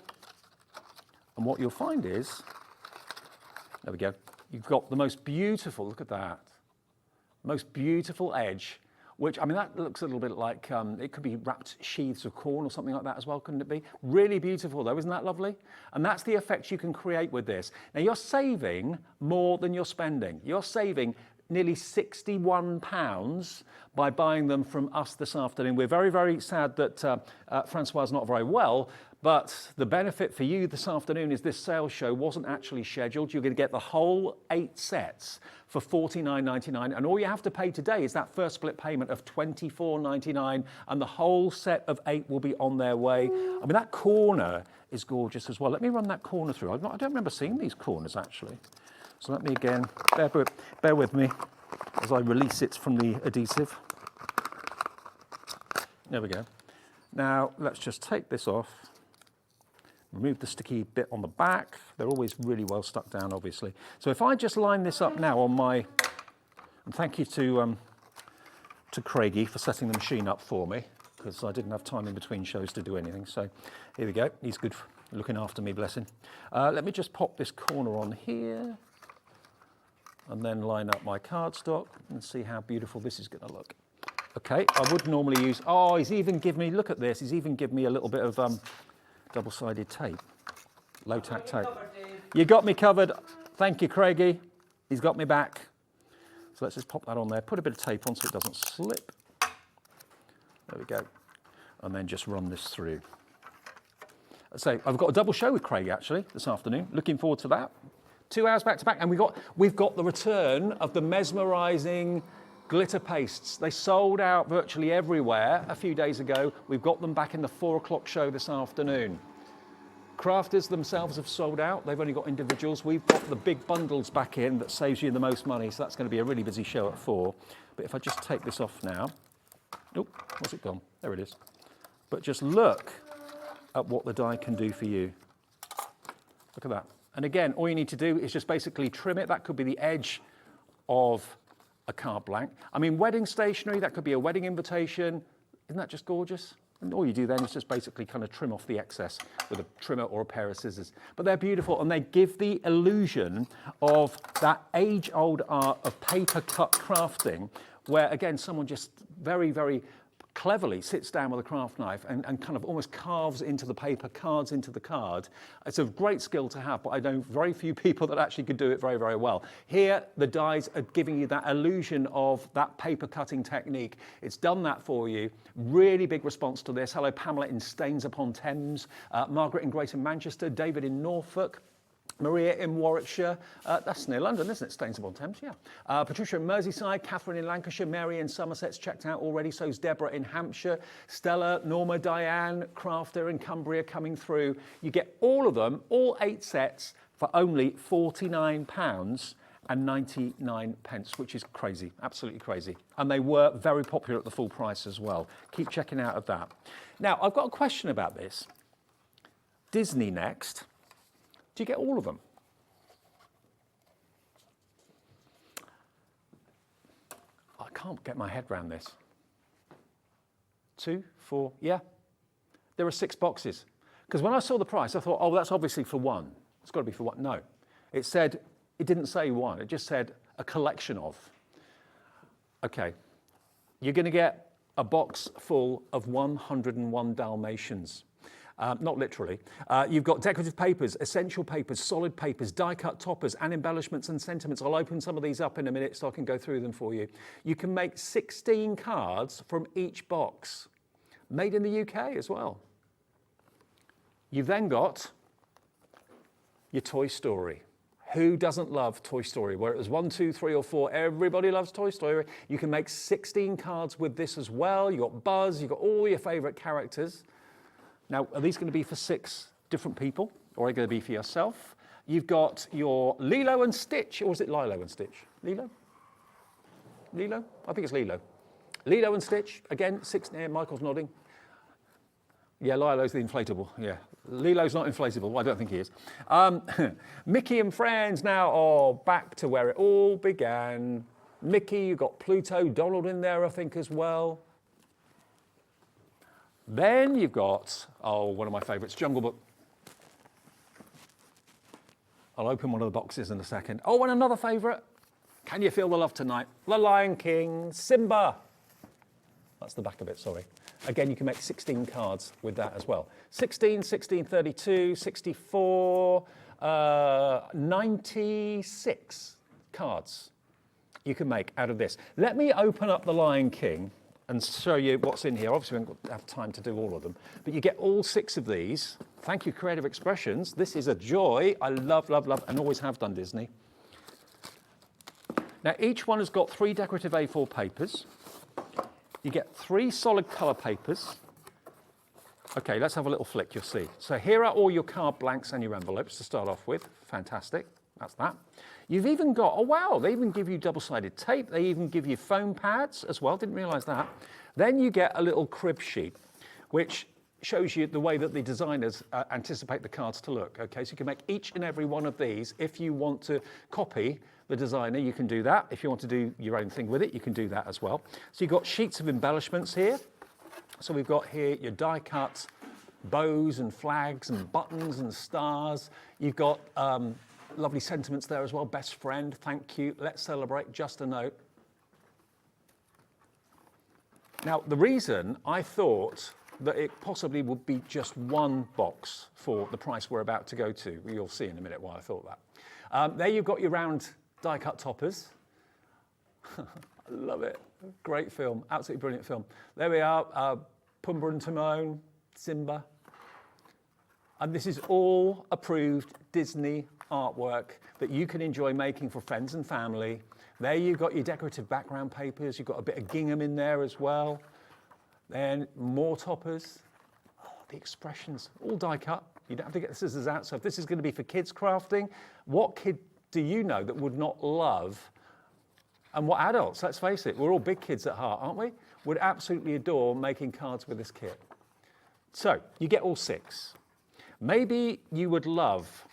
S2: And what you'll find is, there we go, you've got the most beautiful, look at that, most beautiful edge, which, I mean, that looks a little bit like, it could be wrapped sheaths of corn or something like that as well, couldn't it be? Really beautiful though, isn't that lovely? And that's the effect you can create with this. Now you're saving more than you're spending. You're saving nearly £61 by buying them from us this afternoon. We're very, very sad that Francois is not very well, but the benefit for you this afternoon is this sales show wasn't actually scheduled. You're going to get the whole 8 sets for $49.99, and all you have to pay today is that first split payment of $24.99, and the whole set of 8 will be on their way. I mean, that corner is gorgeous as well. Let me run that corner through. I don't remember seeing these corners, actually. So let me again, bear with me as I release it from the adhesive. There we go. Now let's just take this off, remove the sticky bit on the back. They're always really well stuck down, obviously. So if I just line this up now on my, and thank you to Craigie for setting the machine up for me, because I didn't have time in between shows to do anything. So here we go. He's good for looking after me, bless him. Let me just pop this corner on here, and then line up my cardstock and see how beautiful this is going to look. Okay, I would normally use, oh, he's even given me, look at this, he's even given me a little bit of double-sided tape, low-tack tape. You got me covered. Thank you, Craigie. He's got me back. So let's just pop that on there, put a bit of tape on so it doesn't slip. There we go. And then just run this through. So I've got a double show with Craig actually this afternoon. Looking forward to that. 2 hours back to back, and we've got the return of the Mesmerising glitter pastes. They sold out virtually everywhere a few days ago. We've got them back in the 4 o'clock show this afternoon. Crafters themselves have sold out. They've only got individuals. We've got the big bundles back in that saves you the most money. So that's going to be a really busy show at 4. But if I just take this off now, oh, where's it gone? There it is. But just look at what the die can do for you. Look at that. And again, all you need to do is just basically trim it. That could be the edge of a card blank. I mean, wedding stationery, that could be a wedding invitation. Isn't that just gorgeous? And all you do then is just basically kind of trim off the excess with a trimmer or a pair of scissors. But they're beautiful, and they give the illusion of that age-old art of paper cut crafting, where again, someone just very, very cleverly sits down with a craft knife and kind of almost carves into the paper, cards into the card. It's a great skill to have, but I know very few people that actually could do it very, very well. Here, the dies are giving you that illusion of that paper cutting technique. It's done that for you. Really big response to this. Hello, Pamela in Staines upon Thames, Margaret in Greater Manchester, David in Norfolk. Maria in Warwickshire, that's near London, isn't it? Staines-upon-Thames, yeah. Patricia in Merseyside, Catherine in Lancashire, Mary in Somerset's checked out already, so's Deborah in Hampshire, Stella, Norma, Diane, Crafter in Cumbria coming through. You get all of them, all 8 sets, for only £49.99, which is crazy, absolutely crazy. And they were very popular at the full price as well. Keep checking out of that. Now, I've got a question about this. Disney next. Do you get all of them? I can't get my head around this. 2, 4, yeah. There are 6 boxes. Because when I saw the price, I thought, oh, that's obviously for one. It's got to be for one. No. It said, it didn't say one. It just said a collection of. Okay. You're going to get a box full of 101 Dalmatians. Not literally. You've got decorative papers, essential papers, solid papers, die-cut toppers, and embellishments and sentiments. I'll open some of these up in a minute so I can go through them for you. You can make 16 cards from each box, made in the UK as well. You've then got your Toy Story. Who doesn't love Toy Story? Where it was 1, 2, 3, or 4, everybody loves Toy Story. You can make 16 cards with this as well. You've got Buzz, you've got all your favourite characters. Now, are these going to be for 6 different people, or are they going to be for yourself? You've got your Lilo and Stitch, or is it Lilo and Stitch? Lilo? Lilo? I think it's Lilo. Lilo and Stitch, again, 6, Michael's nodding. Yeah, Lilo's the inflatable, yeah. Lilo's not inflatable, I don't think he is. Mickey and Friends now are back to where it all began. Mickey, you've got Pluto, Donald in there, I think, as well. Then you've got, oh, one of my favourites, Jungle Book. I'll open one of the boxes in a second. Oh, and another favourite. Can you feel the love tonight? The Lion King, Simba. That's the back of it, sorry. Again, you can make 16 cards with that as well. 16, 16, 32, 64, 96 cards you can make out of this. Let me open up the Lion King and show you what's in here. Obviously, we don't have time to do all of them, but you get all 6 of these. Thank you, Creative Expressions. This is a joy. I love, love, love, and always have done Disney. Now, each one has got 3 decorative A4 papers. You get 3 solid colour papers. Okay, let's have a little flick, you'll see. So here are all your card blanks and your envelopes to start off with. Fantastic, that's that. You've even got, oh wow, they even give you double-sided tape. They even give you foam pads as well, didn't realise that. Then you get a little crib sheet, which shows you the way that the designers anticipate the cards to look. Okay, so you can make each and every one of these. If you want to copy the designer, you can do that. If you want to do your own thing with it, you can do that as well. So you've got sheets of embellishments here. So we've got here your die-cut bows and flags and buttons and stars. You've got lovely sentiments there as well. Best friend, thank you, let's celebrate, just a note. Now, the reason I thought that it possibly would be just one box for the price we're about to go to, you'll see in a minute why I thought that. There you've got your round die-cut toppers. I love it. Great film, absolutely brilliant film. There we are, Pumbaa and Timon, Simba. And this is all approved Disney artwork that you can enjoy making for friends and family. There you've got your decorative background papers. You've got a bit of gingham in there as well. Then more toppers. Oh, the expressions, all die cut. You don't have to get the scissors out. So if this is going to be for kids crafting, what kid do you know that would not love, and what adults, let's face it, we're all big kids at heart, aren't we? Would absolutely adore making cards with this kit. So you get all 6. Maybe you would love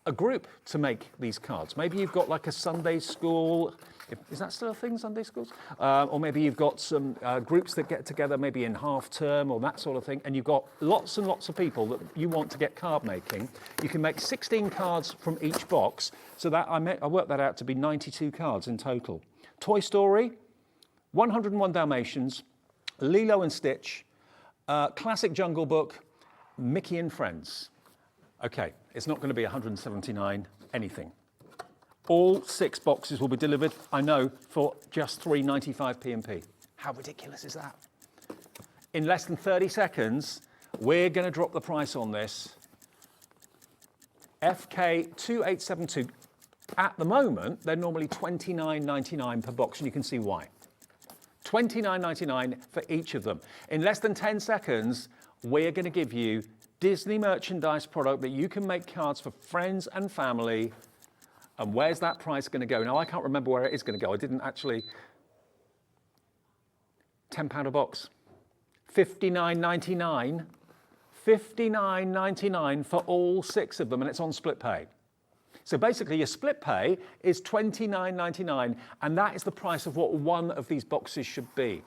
S2: a group to make these cards. Maybe you've got like a Sunday school. Is that still a thing, Sunday schools? Or maybe you've got some groups that get together maybe in half term or that sort of thing, and you've got lots and lots of people that you want to get card making. You can make 16 cards from each box, so that I worked that out to be 92 cards in total. Toy Story, 101 Dalmatians, Lilo and Stitch, classic Jungle Book, Mickey and Friends. Okay, it's not going to be 179 anything. All 6 boxes will be delivered, I know, for just £3.95 P&P. How ridiculous is that? In less than 30 seconds, we're going to drop the price on this FK2872. At the moment, they're normally $29.99 per box, and you can see why. $29.99 for each of them. In less than 10 seconds, we're going to give you Disney merchandise product that you can make cards for friends and family. And where's that price going to go? Now, I can't remember where it is going to go. I didn't actually. £10 a box. $59.99. $59.99 for all 6 of them, and it's on split pay. So basically, your split pay is $29.99, and that is the price of what one of these boxes should be.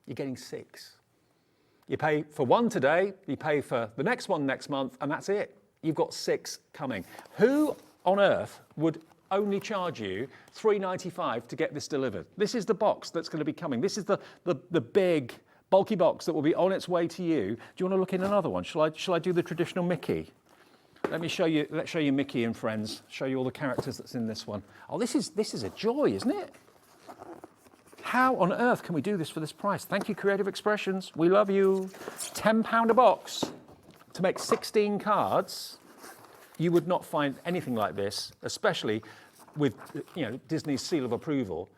S2: You're getting 6. You pay for one today, you pay for the next one next month, and that's it. You've got 6 coming. Who on earth would only charge you $3.95 to get this delivered? This is the box that's going to be coming. This is the big, bulky box that will be on its way to you. Do you want to look in another one? Shall I do the traditional Mickey? Let's show you Mickey and Friends. Show you all the characters that's in this one. Oh, this is a joy, isn't it? How on earth can we do this for this price? Thank you, Creative Expressions. We love you. £10 a box to make 16 cards. You would not find anything like this, especially with Disney's seal of approval,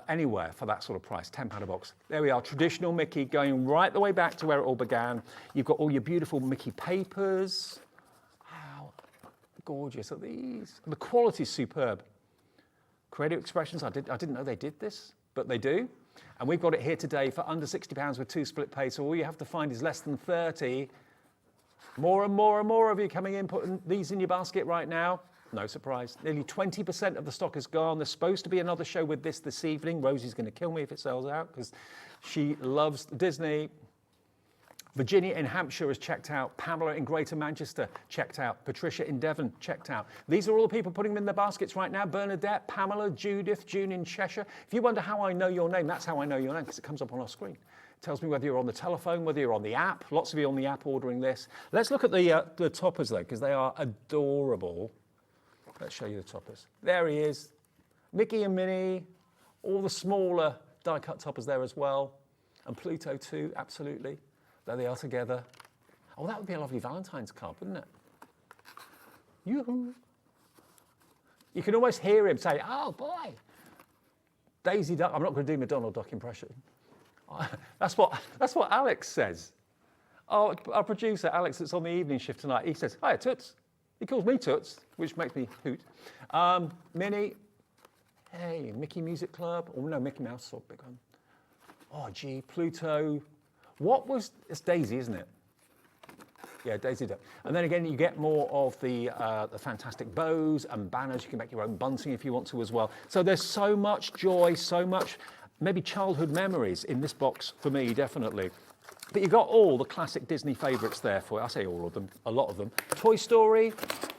S2: anywhere for that sort of price. £10 a box. There we are, traditional Mickey, going right the way back to where it all began. You've got all your beautiful Mickey papers. Gorgeous are these. The quality's superb. Creative Expressions, I didn't know they did this, but they do. And we've got it here today for under £60 with 2 split pay. So all you have to find is less than 30. More and more and more of you coming in, putting these in your basket right now. No surprise. Nearly 20% of the stock is gone. There's supposed to be another show with this evening. Rosie's going to kill me if it sells out because she loves Disney. Virginia in Hampshire has checked out. Pamela in Greater Manchester checked out. Patricia in Devon checked out. These are all the people putting them in their baskets right now. Bernadette, Pamela, Judith, June in Cheshire. If you wonder how I know your name, that's how I know your name, because it comes up on our screen. It tells me whether you're on the telephone, whether you're on the app. Lots of you on the app ordering this. Let's look at the toppers though, because they are adorable. Let's show you the toppers. There he is. Mickey and Minnie. All the smaller die-cut toppers there as well. And Pluto too, absolutely. There they are together. Oh, that would be a lovely Valentine's card, wouldn't it? Yoo-hoo. You can almost hear him say, oh boy. Daisy Duck. I'm not going to do my Donald Duck impression. That's what Alex says. Oh, our producer, Alex, that's on the evening shift tonight, he says, hiya, Toots. He calls me Toots, which makes me hoot. Minnie. Hey, Mickey Music Club. Oh, no, Mickey Mouse, so big one. Oh, gee, Pluto. It's Daisy, isn't it? Yeah, Daisy Duck. And then again, you get more of the fantastic bows and banners. You can make your own bunting if you want to as well. So there's so much joy, so much, maybe childhood memories in this box for me, definitely. But you've got all the classic Disney favourites there for you. I say all of them, a lot of them. Toy Story,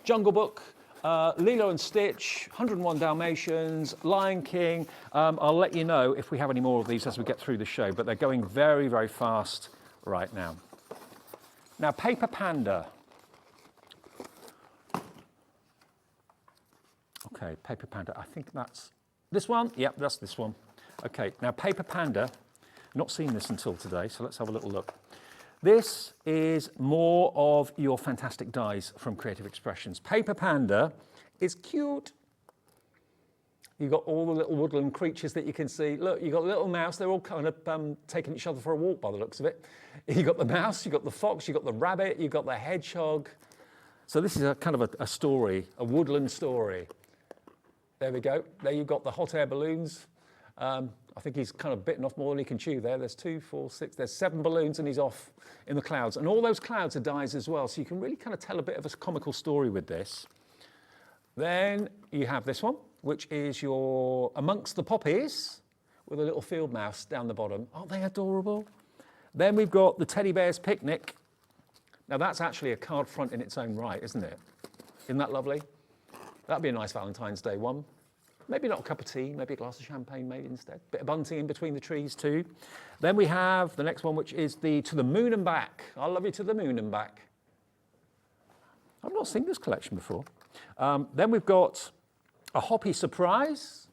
S2: Jungle Book, Lilo and Stitch, 101 Dalmatians, Lion King. I'll let you know if we have any more of these as we get through the show, but they're going very, very fast right now. Now, Paper Panda. Okay, Paper Panda. I think that's this one. Yep, that's this one. Okay, now Paper Panda. Not seen this until today, so let's have a little look. This is more of your fantastic dies from Creative Expressions. Paper Panda is cute. You've got all the little woodland creatures that you can see. Look, you've got a little mouse. They're all kind of taking each other for a walk by the looks of it. You've got the mouse, you've got the fox, you've got the rabbit, you've got the hedgehog. So this is a kind of a story, a woodland story. There we go. There you've got the hot air balloons. I think he's kind of bitten off more than he can chew there. There's 2, 4, 6, there's 7 balloons and he's off in the clouds. And all those clouds are dies as well. So you can really kind of tell a bit of a comical story with this. Then you have this one, which is your Amongst the Poppies with a little field mouse down the bottom. Aren't they adorable? Then we've got the Teddy Bear's Picnic. Now that's actually a card front in its own right, isn't it? Isn't that lovely? That'd be a nice Valentine's Day one. Maybe not a cup of tea, maybe a glass of champagne made instead. Bit of bunting in between the trees too. Then we have the next one, which is the To the Moon and Back. I love you to the moon and back. I've not seen this collection before. Then we've got a Hoppy Surprise.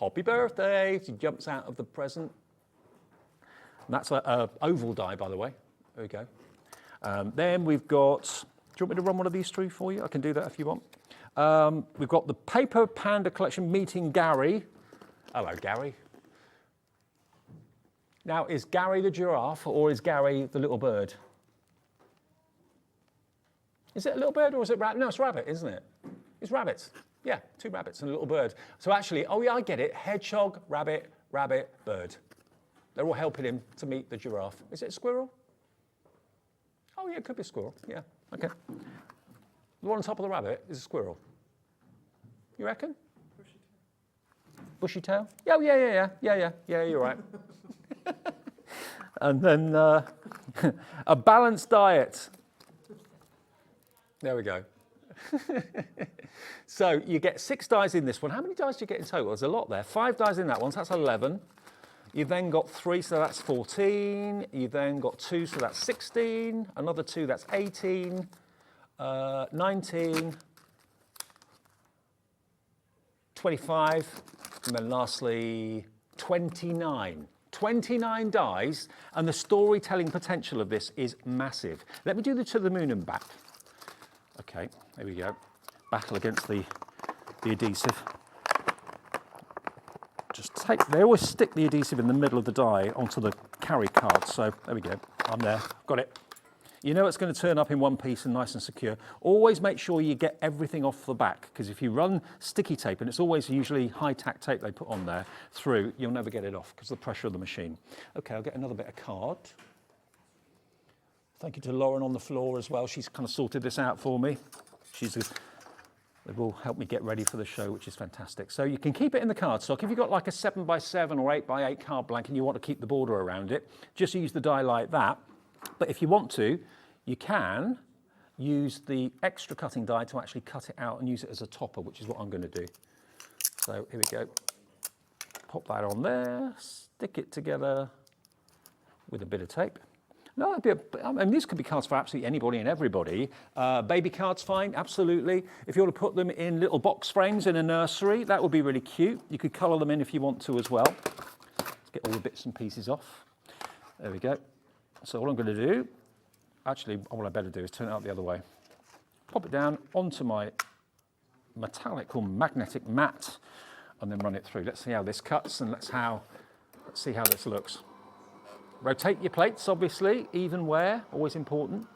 S2: Happy birthday. She jumps out of the present. And that's an oval die, by the way. There we go. Then we've got, do you you want me to run one of these through for you? I can do that if you want. We've got the Paper Panda Collection meeting Gary. Hello, Gary. Now, is Gary the giraffe or is Gary the little bird? Is it a little bird or is it rabbit? No, it's rabbit, isn't it? It's rabbits. Yeah, 2 rabbits and a little bird. So actually, oh yeah, I get it. Hedgehog, rabbit, rabbit, bird. They're all helping him to meet the giraffe. Is it a squirrel? Oh yeah, it could be a squirrel. Yeah, okay. The one on top of the rabbit is a squirrel. You reckon? Bushy tail? Yeah, yeah, you're right. And then a balanced diet. There we go. So you get 6 dies in this one. How many dies do you get in total? There's a lot there. 5 dies in that one, so that's 11. You've then got 3, so that's 14. You've then got 2, so that's 16. Another 2, that's 18. 19. 25. And then lastly, 29. 29 dies, and the storytelling potential of this is massive. Let me do the To the Moon and Back. Okay, there we go. Battle against the adhesive. Just they always stick the adhesive in the middle of the die onto the carry card. So there we go, I'm there, got it. You know it's going to turn up in one piece and nice and secure. Always make sure you get everything off the back, because if you run sticky tape, and it's always usually high tack tape they put on there through, you'll never get it off because of the pressure of the machine. Okay, I'll get another bit of card. Thank you to Lauren on the floor as well. She's kind of sorted this out for me. They will help me get ready for the show, which is fantastic. So you can keep it in the cardstock. If you've got like a 7x7 or 8x8 card blank and you want to keep the border around it, just use the die like that. But if you want to, you can use the extra cutting die to actually cut it out and use it as a topper, which is what I'm going to do. So here we go. Pop that on there, stick it together with a bit of tape. No, I mean, these could be cards for absolutely anybody and everybody. Baby cards, fine, absolutely. If you want to put them in little box frames in a nursery, that would be really cute. You could colour them in if you want to as well. Let's get all the bits and pieces off. There we go. So all I'm going to do, actually, what I better do is turn it out the other way. Pop it down onto my metallic or magnetic mat and then run it through. Let's see how this cuts and let's see how this looks. Rotate your plates, obviously, even wear, always important.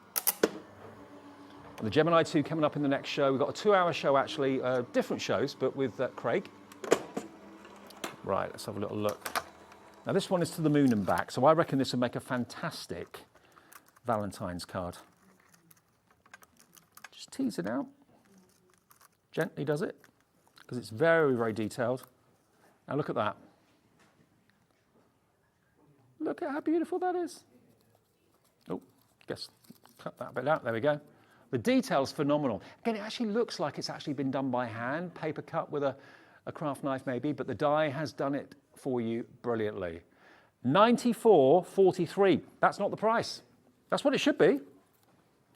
S2: And the Gemini 2 coming up in the next show. We've got a 2-hour show, actually, different shows, but with Craig. Right, let's have a little look. Now, this one is To the Moon and Back, so I reckon this would make a fantastic Valentine's card. Just tease it out. Gently does it, because it's very, very detailed. Now, look at that. Look at how beautiful that is. Oh, guess cut that bit out. There we go. The detail's phenomenal. Again, it actually looks like it's actually been done by hand, paper cut with a craft knife maybe, but the die has done it for you brilliantly. $94.43. That's not the price. That's what it should be.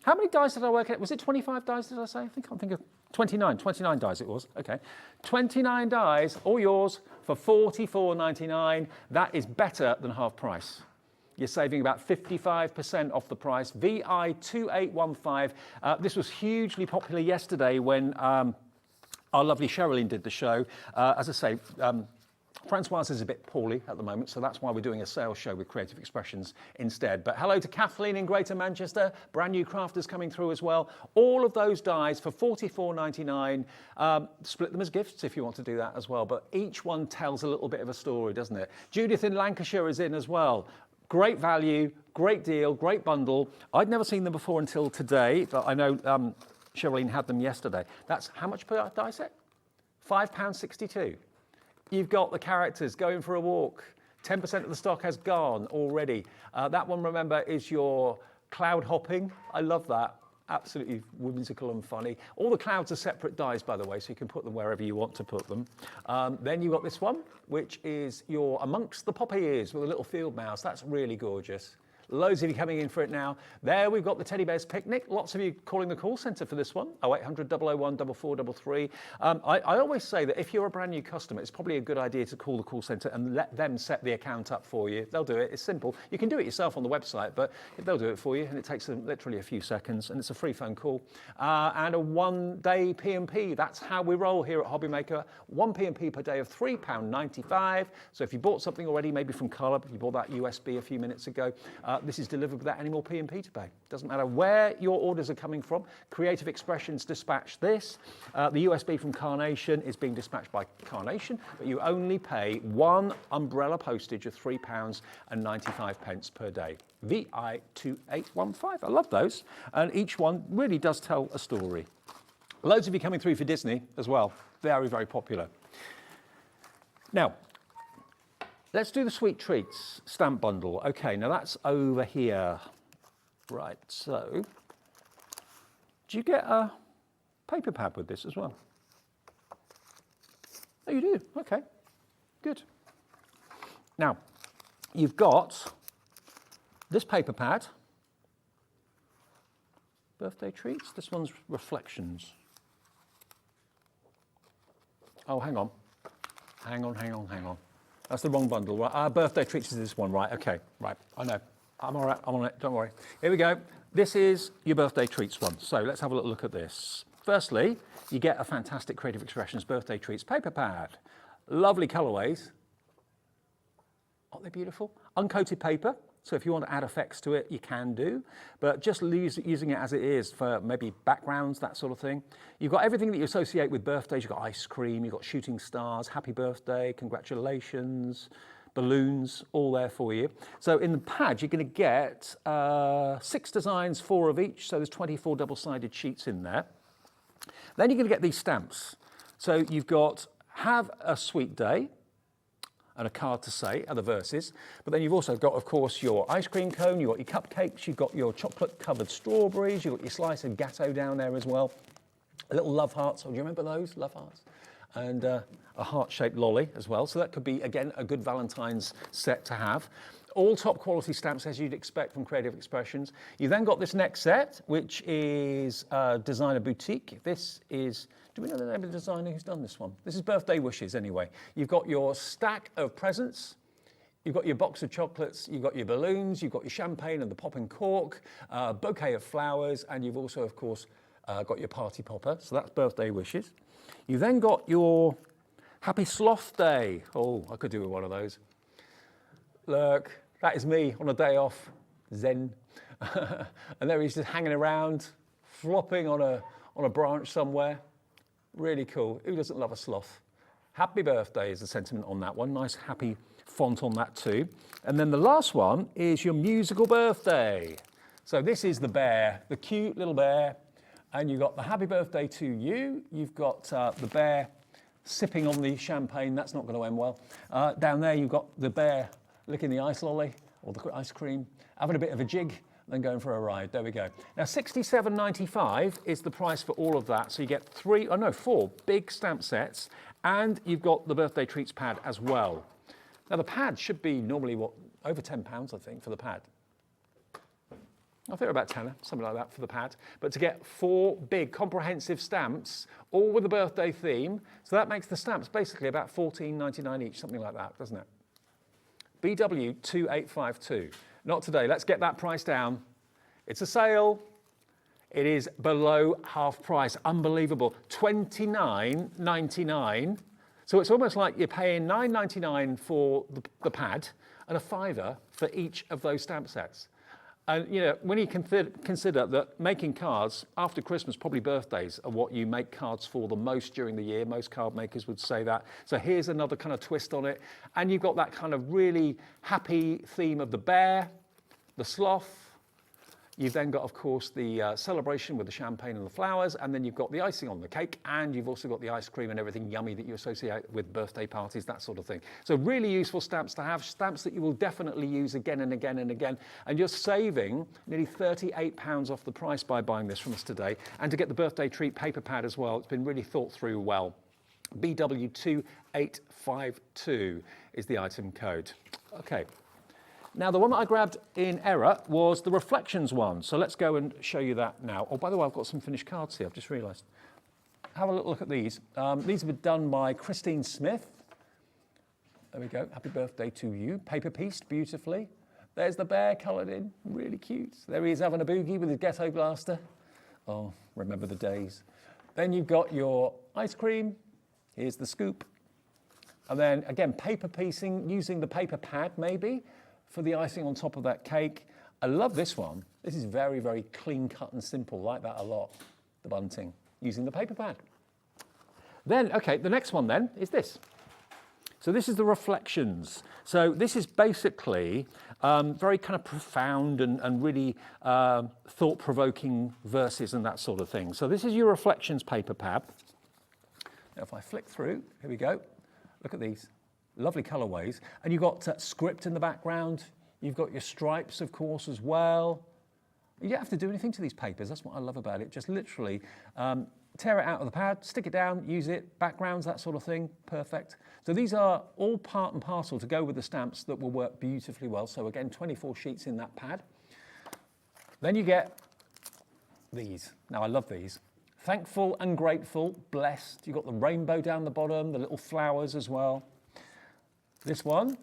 S2: How many dies did I work at? Was it 25 dies, did I say? I think I'm thinking 29 dies it was. Okay. 29 dies, all yours for $44.99. That is better than half price. You're saving about 55% off the price. VI2815. This was hugely popular yesterday when our lovely Sherilyn did the show. As I say, Francoise is a bit poorly at the moment, so that's why we're doing a sales show with Creative Expressions instead. But hello to Kathleen in Greater Manchester, brand new Crafter'S coming through as well. All of those dies for $44.99. Split them as gifts if you want to do that as well. But each one tells a little bit of a story, doesn't it? Judith in Lancashire is in as well. Great value, great deal, great bundle. I'd never seen them before until today, but I know Sherilyn had them yesterday. That's how much per die set? £5.62. You've got the characters going for a walk. 10% of the stock has gone already. That one, remember, is your cloud hopping. I love that. Absolutely whimsical and funny. All the clouds are separate dies, by the way, so you can put them wherever you want to put them. Then you've got this one, which is your Amongst the Poppy Ears with a little field mouse. That's really gorgeous. Loads of you coming in for it now. There we've got the Teddy Bears Picnic. Lots of you calling the call centre for this one. 0800 001 4433. I always say that if you're a brand new customer, it's probably a good idea to call the call centre and let them set the account up for you. They'll do it. It's simple. You can do it yourself on the website, but they'll do it for you, and it takes them literally a few seconds, and it's a free phone call. And a one-day P&P. That's how we roll here at Hobbymaker. One P&P per day of £3.95. So if you bought something already, maybe from Colour, you bought that USB a few minutes ago, this is delivered without any more P&P to pay. Doesn't matter where your orders are coming from. Creative Expressions dispatch this. The USB from Carnation is being dispatched by Carnation, but you only pay one umbrella postage of £3.95 per day. VI2815. I love those. And each one really does tell a story. Loads of you coming through for Disney as well. Very, very popular. Now, let's do the Sweet Treats stamp bundle. Okay, now that's over here. Right, so do you get a paper pad with this as well? Oh, you do? Okay, good. Now, you've got this paper pad, birthday treats. This one's reflections. Oh, hang on. Hang on. That's the wrong bundle. Right? Our birthday treats is this one, right? Okay, right. I know. I'm all right. I'm on it. Don't worry. Here we go. This is your birthday treats one. So let's have a little look at this. Firstly, you get a fantastic Creative Expressions birthday treats paper pad. Lovely colourways. Aren't they beautiful? Uncoated paper. So if you want to add effects to it, you can do, but just using it as it is for maybe backgrounds, that sort of thing. You've got everything that you associate with birthdays. You've got ice cream, you've got shooting stars, happy birthday, congratulations, balloons, all there for you. So in the pad, you're going to get 6 designs, 4 of each. So there's 24 double-sided sheets in there. Then you're going to get these stamps. So you've got have a sweet day, and a card to say, other verses. But then you've also got, of course, your ice cream cone, you've got your cupcakes, you've got your chocolate-covered strawberries, you've got your slice of gatto down there as well. Little love hearts, oh, do you remember those, love hearts? And a heart-shaped lolly as well. So that could be, again, a good Valentine's set to have. All top quality stamps as you'd expect from Creative Expressions. You then got this next set, which is Designer Boutique. This is, do we know the name of the designer who's done this one? This is Birthday Wishes anyway. You've got your stack of presents, you've got your box of chocolates, you've got your balloons, you've got your champagne and the popping cork, bouquet of flowers, and you've also, of course, got your party popper. So that's Birthday Wishes. You then got your Happy Sloth Day. Oh, I could do with one of those. Look, that is me on a day off, zen. And there he's just hanging around, flopping on a branch somewhere. Really cool. Who doesn't love a sloth? Happy birthday is the sentiment on that one. Nice happy font on that too. And then the last one is your musical birthday. So this is the bear, the cute little bear. And you've got the happy birthday to you. You've got the bear sipping on the champagne. That's not going to end well. Down there you've got the bear licking the ice lolly or the ice cream, having a bit of a jig, then going for a ride. There we go. Now, £67.95 is the price for all of that. So you get 4 big stamp sets, and you've got the birthday treats pad as well. Now, the pad should be normally, over £10, I think, for the pad. I think they're about tenner, something like that for the pad. But to get 4 big comprehensive stamps, all with the birthday theme, so that makes the stamps basically about £14.99 each, something like that, doesn't it? BW2852. Not today. Let's get that price down. It's a sale. It is below half price. Unbelievable. $29.99. So it's almost like you're paying $9.99 for the pad and a £5 for each of those stamp sets. And you know, when you consider that making cards after Christmas, probably birthdays, are what you make cards for the most during the year. Most card makers would say that. So here's another kind of twist on it. And you've got that kind of really happy theme of the bear, the sloth. You've then got, of course, the celebration with the champagne and the flowers, and then you've got the icing on the cake, and you've also got the ice cream and everything yummy that you associate with birthday parties, that sort of thing. So really useful stamps to have, stamps that you will definitely use again and again and again, and you're saving nearly £38 off the price by buying this from us today. And to get the birthday treat paper pad as well, it's been really thought through well. BW2852 is the item code. Okay. Now, the one that I grabbed in error was the Reflections one. So let's go and show you that now. Oh, by the way, I've got some finished cards here. I've just realised. Have a little look at these. These have been done by Christine Smith. There we go. Happy birthday to you. Paper pieced beautifully. There's the bear coloured in. Really cute. There he is having a boogie with his ghetto blaster. Oh, remember the days. Then you've got your ice cream. Here's the scoop. And then, again, paper piecing, using the paper pad, maybe, for the icing on top of that cake. I love this one. This is very, very clean cut and simple. Like that a lot, the bunting, using the paper pad. Then, okay, the next one then is this. So this is the Reflections. So this is basically very kind of profound and really thought-provoking verses and that sort of thing. So this is your Reflections paper pad. Now if I flick through, here we go. Look at these. Lovely colourways. And you've got script in the background. You've got your stripes, of course, as well. You don't have to do anything to these papers. That's what I love about it. Just literally tear it out of the pad, stick it down, use it, backgrounds, that sort of thing. Perfect. So these are all part and parcel to go with the stamps that will work beautifully well. So again, 24 sheets in that pad. Then you get these. Now, I love these. Thankful and grateful, blessed. You've got the rainbow down the bottom, the little flowers as well. This one,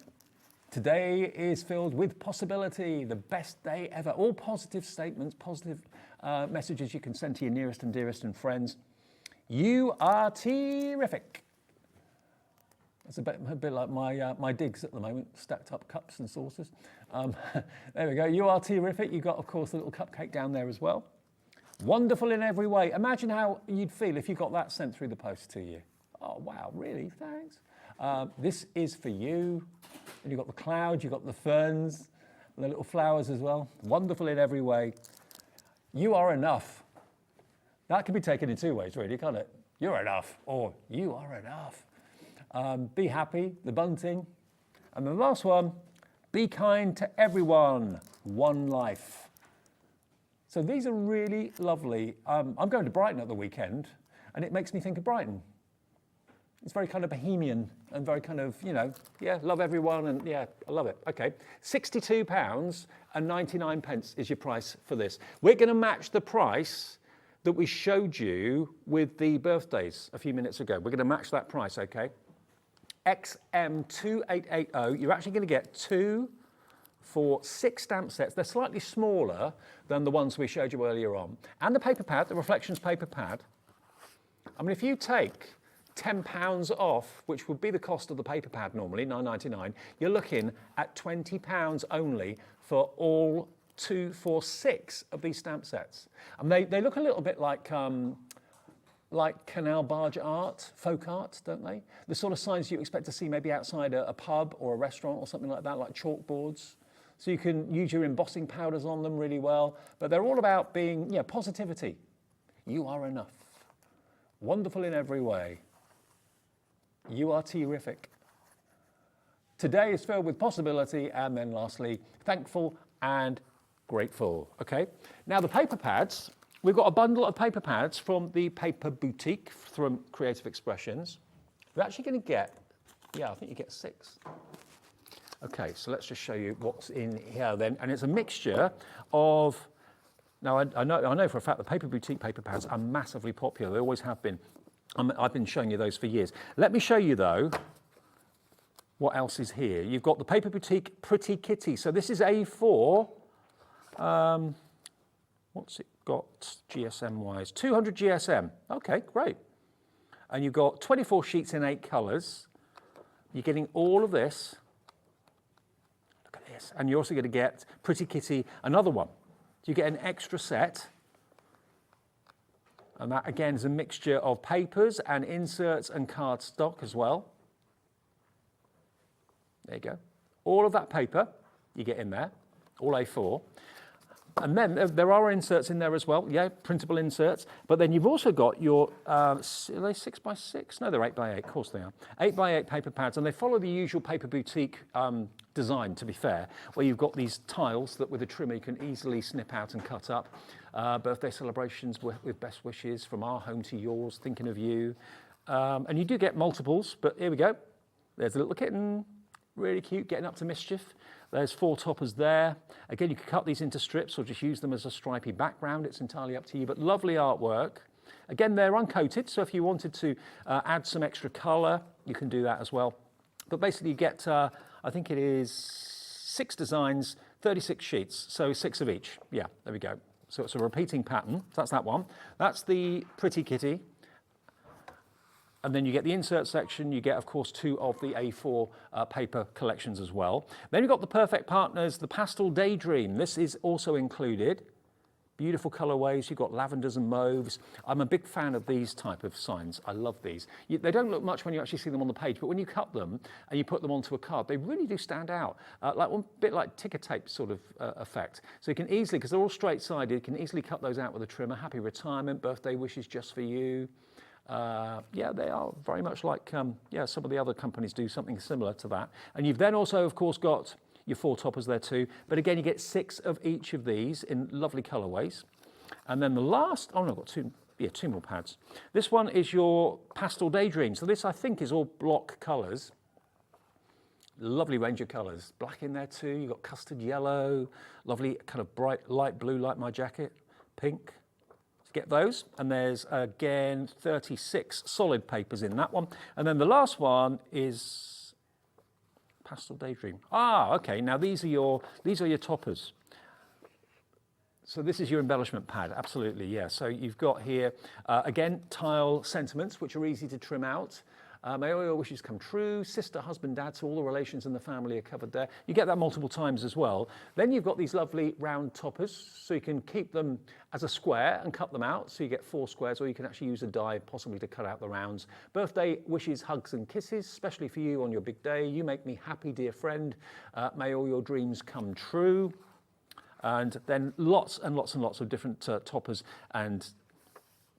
S2: today is filled with possibility, the best day ever. All positive statements, positive messages you can send to your nearest and dearest and friends. You are terrific. It's a bit like my digs at the moment, stacked up cups and saucers. There we go, you are terrific. You've got, of course, a little cupcake down there as well. Wonderful in every way. Imagine how you'd feel if you got that sent through the post to you. Oh, wow, really? Thanks. This is for you. And you've got the clouds, you've got the ferns, and the little flowers as well. Wonderful in every way. You are enough. That can be taken in two ways, really, can't it? You're enough, or you are enough. Be happy, the bunting. And the last one, be kind to everyone, one life. So these are really lovely. I'm going to Brighton at the weekend, and it makes me think of Brighton. It's very kind of bohemian and very kind of, you know, yeah, love everyone, and yeah, I love it. Okay, £62.99 is your price for this. We're going to match the price that we showed you with the birthdays a few minutes ago. We're going to match that price, okay? XM2880, you're actually going to get 2 for 6 stamp sets. They're slightly smaller than the ones we showed you earlier on. And the paper pad, the Reflections paper pad. I mean, if you take £10 off, which would be the cost of the paper pad normally, £9.99, you're looking at £20 only for all 2 for 6 of these stamp sets. And they look a little bit like canal barge art, folk art, don't they? The sort of signs you expect to see maybe outside a pub or a restaurant or something like that, like chalkboards. So you can use your embossing powders on them really well. But they're all about being, positivity. You are enough. Wonderful in every way. You are terrific. Today is filled with possibility, and then lastly, thankful and grateful. Okay, now the paper pads, we've got a bundle of paper pads from the Paper Boutique from Creative Expressions. We're actually going to get, I think you get 6. Okay, so let's just show you what's in here then, and it's a mixture of, now I know for a fact the Paper Boutique paper pads are massively popular, they always have been. I've been showing you those for years. Let me show you though what else is here. You've got the Paper Boutique Pretty Kitty. So this is A4. What's it got GSM-wise? 200 GSM. Okay, great. And you've got 24 sheets in 8 colours. You're getting all of this. Look at this. And you're also going to get Pretty Kitty, another one. You get an extra set. And that, again, is a mixture of papers and inserts and cardstock as well. There you go. All of that paper you get in there, all A4. And then there are inserts in there as well, printable inserts. But then you've also got your, are they 6x6? No, they're 8x8, of course they are. 8x8 paper pads, and they follow the usual Paper Boutique design, to be fair, where you've got these tiles that with a trimmer you can easily snip out and cut up. Birthday celebrations with best wishes, from our home to yours, thinking of you. And you do get multiples, but here we go. There's a little kitten, really cute, getting up to mischief. There's 4 toppers there. Again, you can cut these into strips or just use them as a stripy background. It's entirely up to you, but lovely artwork. Again, they're uncoated, so if you wanted to add some extra colour, you can do that as well. But basically you get, I think it is 6 designs, 36 sheets, so 6 of each. Yeah, there we go. So it's a repeating pattern. So that's that one. That's the Pretty Kitty. And then you get the insert section. You get, of course, 2 of the A4 paper collections as well. Then you've got the Perfect Partners, the Pastel Daydream. This is also included. Beautiful colorways. You've got lavenders and mauves. I'm a big fan of these type of signs. I love these. They don't look much when you actually see them on the page, but when you cut them and you put them onto a card, they really do stand out. Like a bit like ticker tape sort of effect. So you can easily, because they're all straight-sided, you can easily cut those out with a trimmer. Happy retirement, birthday wishes just for you. Yeah, they are very much like, yeah, some of the other companies do something similar to that. And you've then also, of course, got your 4 toppers there too. But again, you get 6 of each of these in lovely colorways. And then the last, oh no, I've got 2 more pads. This one is your Pastel Daydream. So this, I think, is all block colors. Lovely range of colors. Black in there too. You've got custard yellow, lovely kind of bright light blue like my jacket, pink. Get those, and there's again 36 solid papers in that one. And then the last one is Pastel Daydream. Ah, okay, now these are your toppers. So this is your embellishment pad, absolutely, yeah. So you've got here, again, tile sentiments, which are easy to trim out. May all your wishes come true, sister, husband, dad, so all the relations in the family are covered there. You get that multiple times as well. Then you've got these lovely round toppers, so you can keep them as a square and cut them out, so you get 4 squares, or you can actually use a die possibly to cut out the rounds. Birthday wishes, hugs and kisses, especially for you on your big day. You make me happy, dear friend. May all your dreams come true. And then lots and lots and lots of different toppers and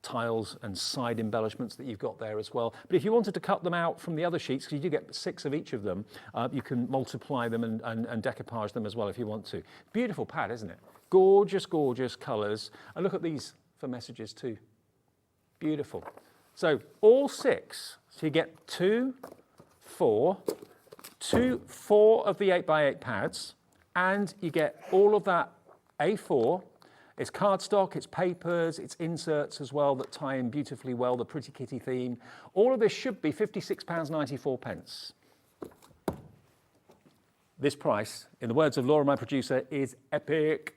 S2: tiles and side embellishments that you've got there as well. But if you wanted to cut them out from the other sheets, because you do get 6 of each of them, you can multiply them and decoupage them as well if you want to. Beautiful pad, isn't it? Gorgeous, gorgeous colours. And look at these for messages too. Beautiful. So all 6. So you get 4 of the 8x8 pads, and you get all of that A4. It's cardstock, it's papers, it's inserts as well that tie in beautifully well, the Pretty Kitty theme. All of this should be £56.94. This price, in the words of Laura, my producer, is epic.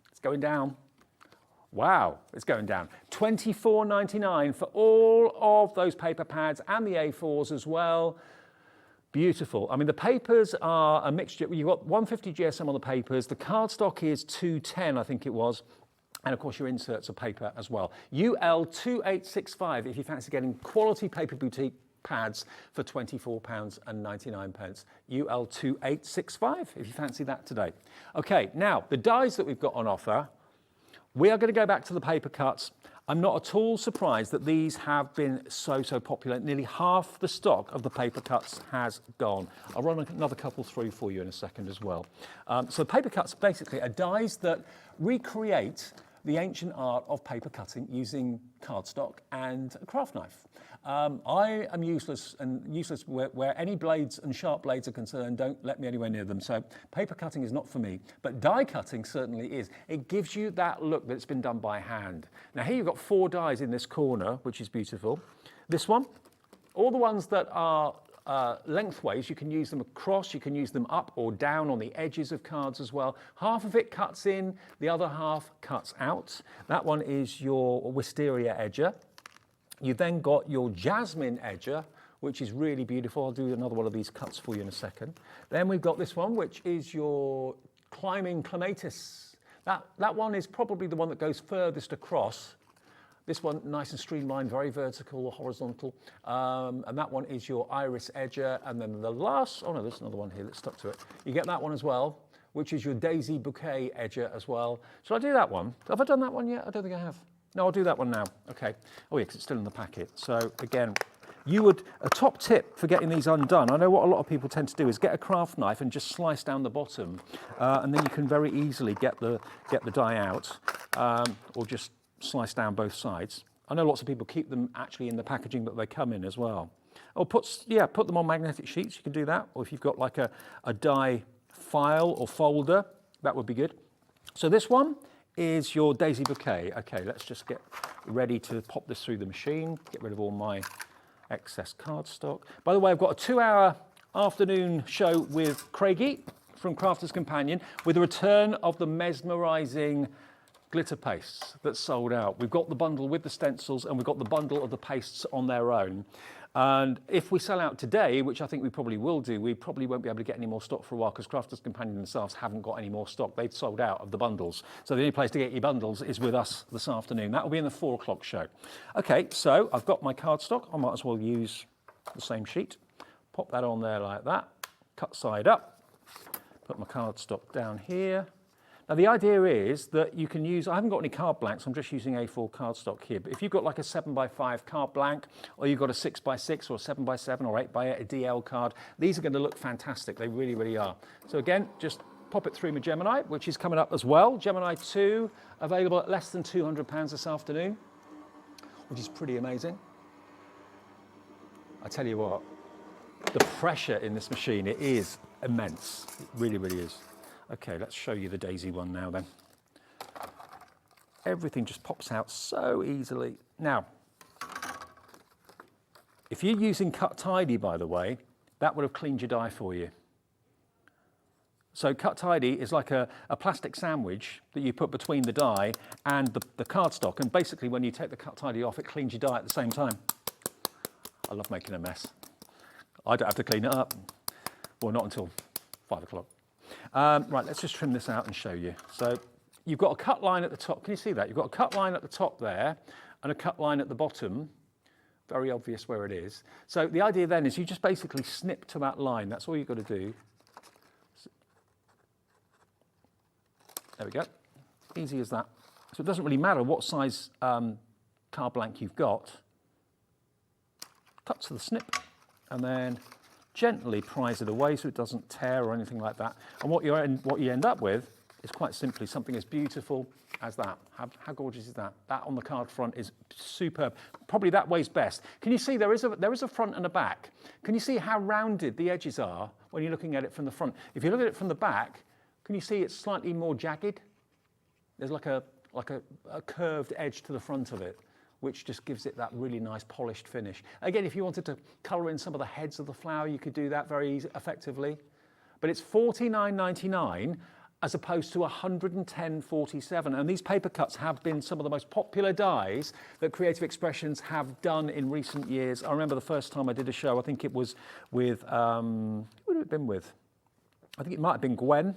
S2: It's going down. Wow, it's going down. £24.99 for all of those paper pads and the A4s as well. Beautiful. I mean, the papers are a mixture. You've got 150 GSM on the papers. The cardstock is 210, I think it was. And of course, your inserts are paper as well. UL2865 if you fancy getting quality paper boutique pads for £24.99. UL2865 if you fancy that today. Okay, now the dies that we've got on offer, we are going to go back to the paper cuts. I'm not at all surprised that these have been so popular. Nearly half the stock of the paper cuts has gone. I'll run another couple through for you in a second as well. So paper cuts basically are dies that recreate the ancient art of paper cutting using cardstock and a craft knife. I am useless where any blades and sharp blades are concerned. Don't let me anywhere near them. So paper cutting is not for me, but die cutting certainly is. It gives you that look that it's been done by hand. Now here you've got 4 dies in this corner, which is beautiful. This one, all the ones that are lengthways, you can use them across, you can use them up or down on the edges of cards as well. Half of it cuts in, the other half cuts out. That one is your wisteria edger. You then got your jasmine edger, which is really beautiful. I'll do another one of these cuts for you in a second. Then we've got this one, which is your climbing clematis. That one is probably the one that goes furthest across. This one, nice and streamlined, very vertical, horizontal. And that one is your iris edger. And then the last, oh no, there's another one here that's stuck to it. You get that one as well, which is your daisy bouquet edger as well. Shall I do that one? Have I done that one yet? I don't think I have. No, I'll do that one now. Okay. Oh yeah, because it's still in the packet. So again, a top tip for getting these undone, I know what a lot of people tend to do is get a craft knife and just slice down the bottom, and then you can very easily get the die out, or just slice down both sides. I know lots of people keep them actually in the packaging that they come in as well. Or put them on magnetic sheets, you can do that. Or if you've got like a die file or folder. That would be good. So this one is your daisy bouquet. Okay, let's just get ready to pop this through the machine, get rid of all my excess cardstock. By the way, I've got a 2-hour afternoon show with Craigie from Crafter's Companion with the return of the Mesmerising glitter pastes that's sold out. We've got the bundle with the stencils and we've got the bundle of the pastes on their own. And if we sell out today, which I think we probably will do, we probably won't be able to get any more stock for a while because Crafter's Companion themselves haven't got any more stock. They've sold out of the bundles. So the only place to get your bundles is with us this afternoon. That will be in the 4 o'clock show. Okay, so I've got my cardstock. I might as well use the same sheet. Pop that on there like that. Cut side up. Put my cardstock down here. Now the idea is that you can use, I haven't got any card blanks, I'm just using A4 cardstock here, but if you've got like a 7x5 card blank, or you've got a 6x6 or a 7x7 or 8x8, a DL card, these are going to look fantastic, they really, really are. So again, just pop it through my Gemini, which is coming up as well. Gemini 2, available at less than £200 this afternoon, which is pretty amazing. I tell you what, the pressure in this machine, it is immense, it really, really is. Okay, let's show you the daisy one now then. Everything just pops out so easily. Now, if you're using Cut Tidy, by the way, that would have cleaned your die for you. So Cut Tidy is like a plastic sandwich that you put between the die and the cardstock, and basically when you take the Cut Tidy off, it cleans your die at the same time. I love making a mess. I don't have to clean it up. Well, not until 5 o'clock. Right, let's just trim this out and show you. So you've got a cut line at the top. Can you see that? You've got a cut line at the top there and a cut line at the bottom. Very obvious where it is. So the idea then is you just basically snip to that line. That's all you've got to do. There we go. Easy as that. So it doesn't really matter what size card blank you've got. Cut to the snip and then gently prise it away so it doesn't tear or anything like that. And what you end up with is quite simply something as beautiful as that. How gorgeous is that? That on the card front is superb. Probably that way's best. Can you see there is a front and a back? Can you see how rounded the edges are when you're looking at it from the front? If you look at it from the back, can you see it's slightly more jagged? There's like a curved edge to the front of it, which just gives it that really nice polished finish. Again, if you wanted to colour in some of the heads of the flower, you could do that very effectively. But it's $49.99 as opposed to $110.47. And these paper cuts have been some of the most popular dies that Creative Expressions have done in recent years. I remember the first time I did a show, I think it was with, who would it have been with? I think it might have been Gwen.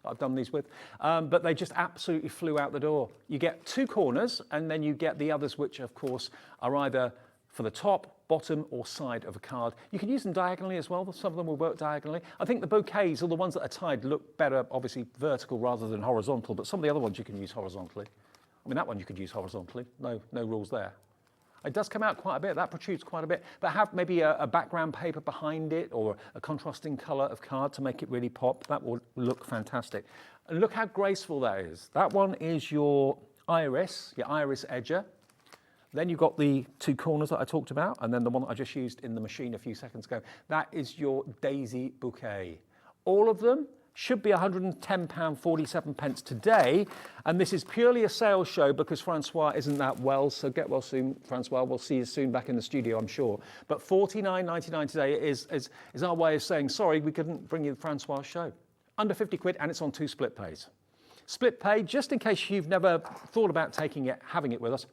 S2: I've done these with, but they just absolutely flew out the door. You get 2 corners and then you get the others, which of course are either for the top, bottom or side of a card. You can use them diagonally as well. Some of them will work diagonally. I think the bouquets, or the ones that are tied, look better obviously vertical rather than horizontal, but some of the other ones you can use horizontally. I mean, that one you could use horizontally, no rules there. It does come out quite a bit, that protrudes quite a bit, but have maybe a background paper behind it or a contrasting colour of card to make it really pop. That will look fantastic. And look how graceful that is. That one is your iris edger. Then you've got the 2 corners that I talked about, and then the one that I just used in the machine a few seconds ago. That is your daisy bouquet. All of them should be £110.47 today, and this is purely a sales show because Francois isn't that well, so get well soon, Francois. We'll see you soon back in the studio, I'm sure. But $49.99 today is our way of saying, sorry, we couldn't bring you the Francois show. Under 50 quid, and it's on 2 split pays. Split pay, just in case you've never thought about having it with us.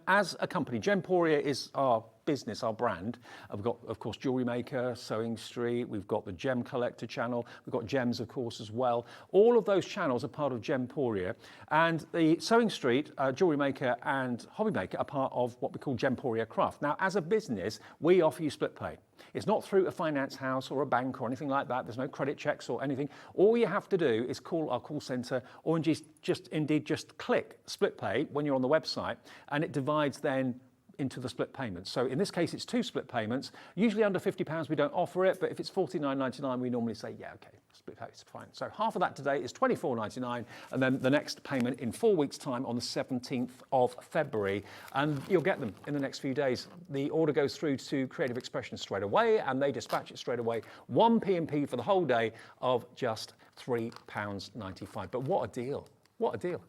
S2: As a company, Gemporia is our business, our brand. We've got, of course, Jewelry Maker, Sewing Street, we've got the Gem Collector channel, we've got Gems, of course, as well. All of those channels are part of Gemporia, and the Sewing Street, Jewelry Maker and Hobby Maker are part of what we call Gemporia Craft. Now, as a business, we offer you split pay. It's not through a finance house or a bank or anything like that. There's no credit checks or anything. All you have to do is call our call centre or indeed just click split pay when you're on the website, and it divides then into the split payments. So in this case, it's 2 split payments. Usually under £50, we don't offer it, but if it's $49.99, we normally say, yeah, okay, split payments, fine. So half of that today is $24.99, and then the next payment in 4 weeks' time on the 17th of February, and you'll get them in the next few days. The order goes through to Creative Expression straight away, and they dispatch it straight away. 1 P&P for the whole day of just £3.95. But what a deal! What a deal!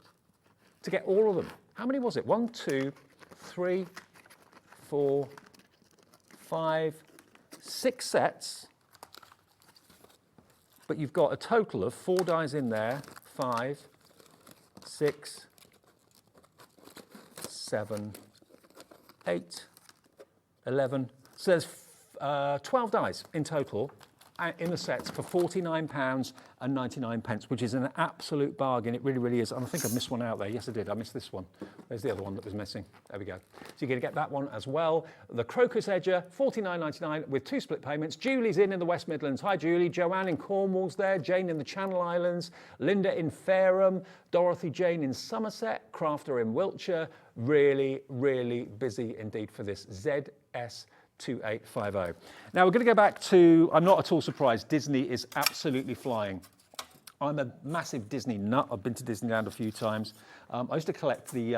S2: To get all of them. How many was it? 1, 2, 3, 4, 5, 6 sets. But you've got a total of 4 dies in there. 5, 6, 7, 8, 11. So there's 12 dies in total in the sets for £49.99, which is an absolute bargain. It really, really is. And I think I've missed one out there. Yes, I did. I missed this one. There's the other one that was missing. There we go. So you're going to get that one as well. The Crocus Edger, £49.99 with 2 split payments. Julie's in the West Midlands. Hi, Julie. Joanne in Cornwall's there. Jane in the Channel Islands. Linda in Fareham. Dorothy Jane in Somerset. Crafter in Wiltshire. Really, really busy indeed for this ZS 2850. Now we're going to go back to, I'm not at all surprised, Disney is absolutely flying. I'm a massive Disney nut. I've been to Disneyland a few times. I used to collect the,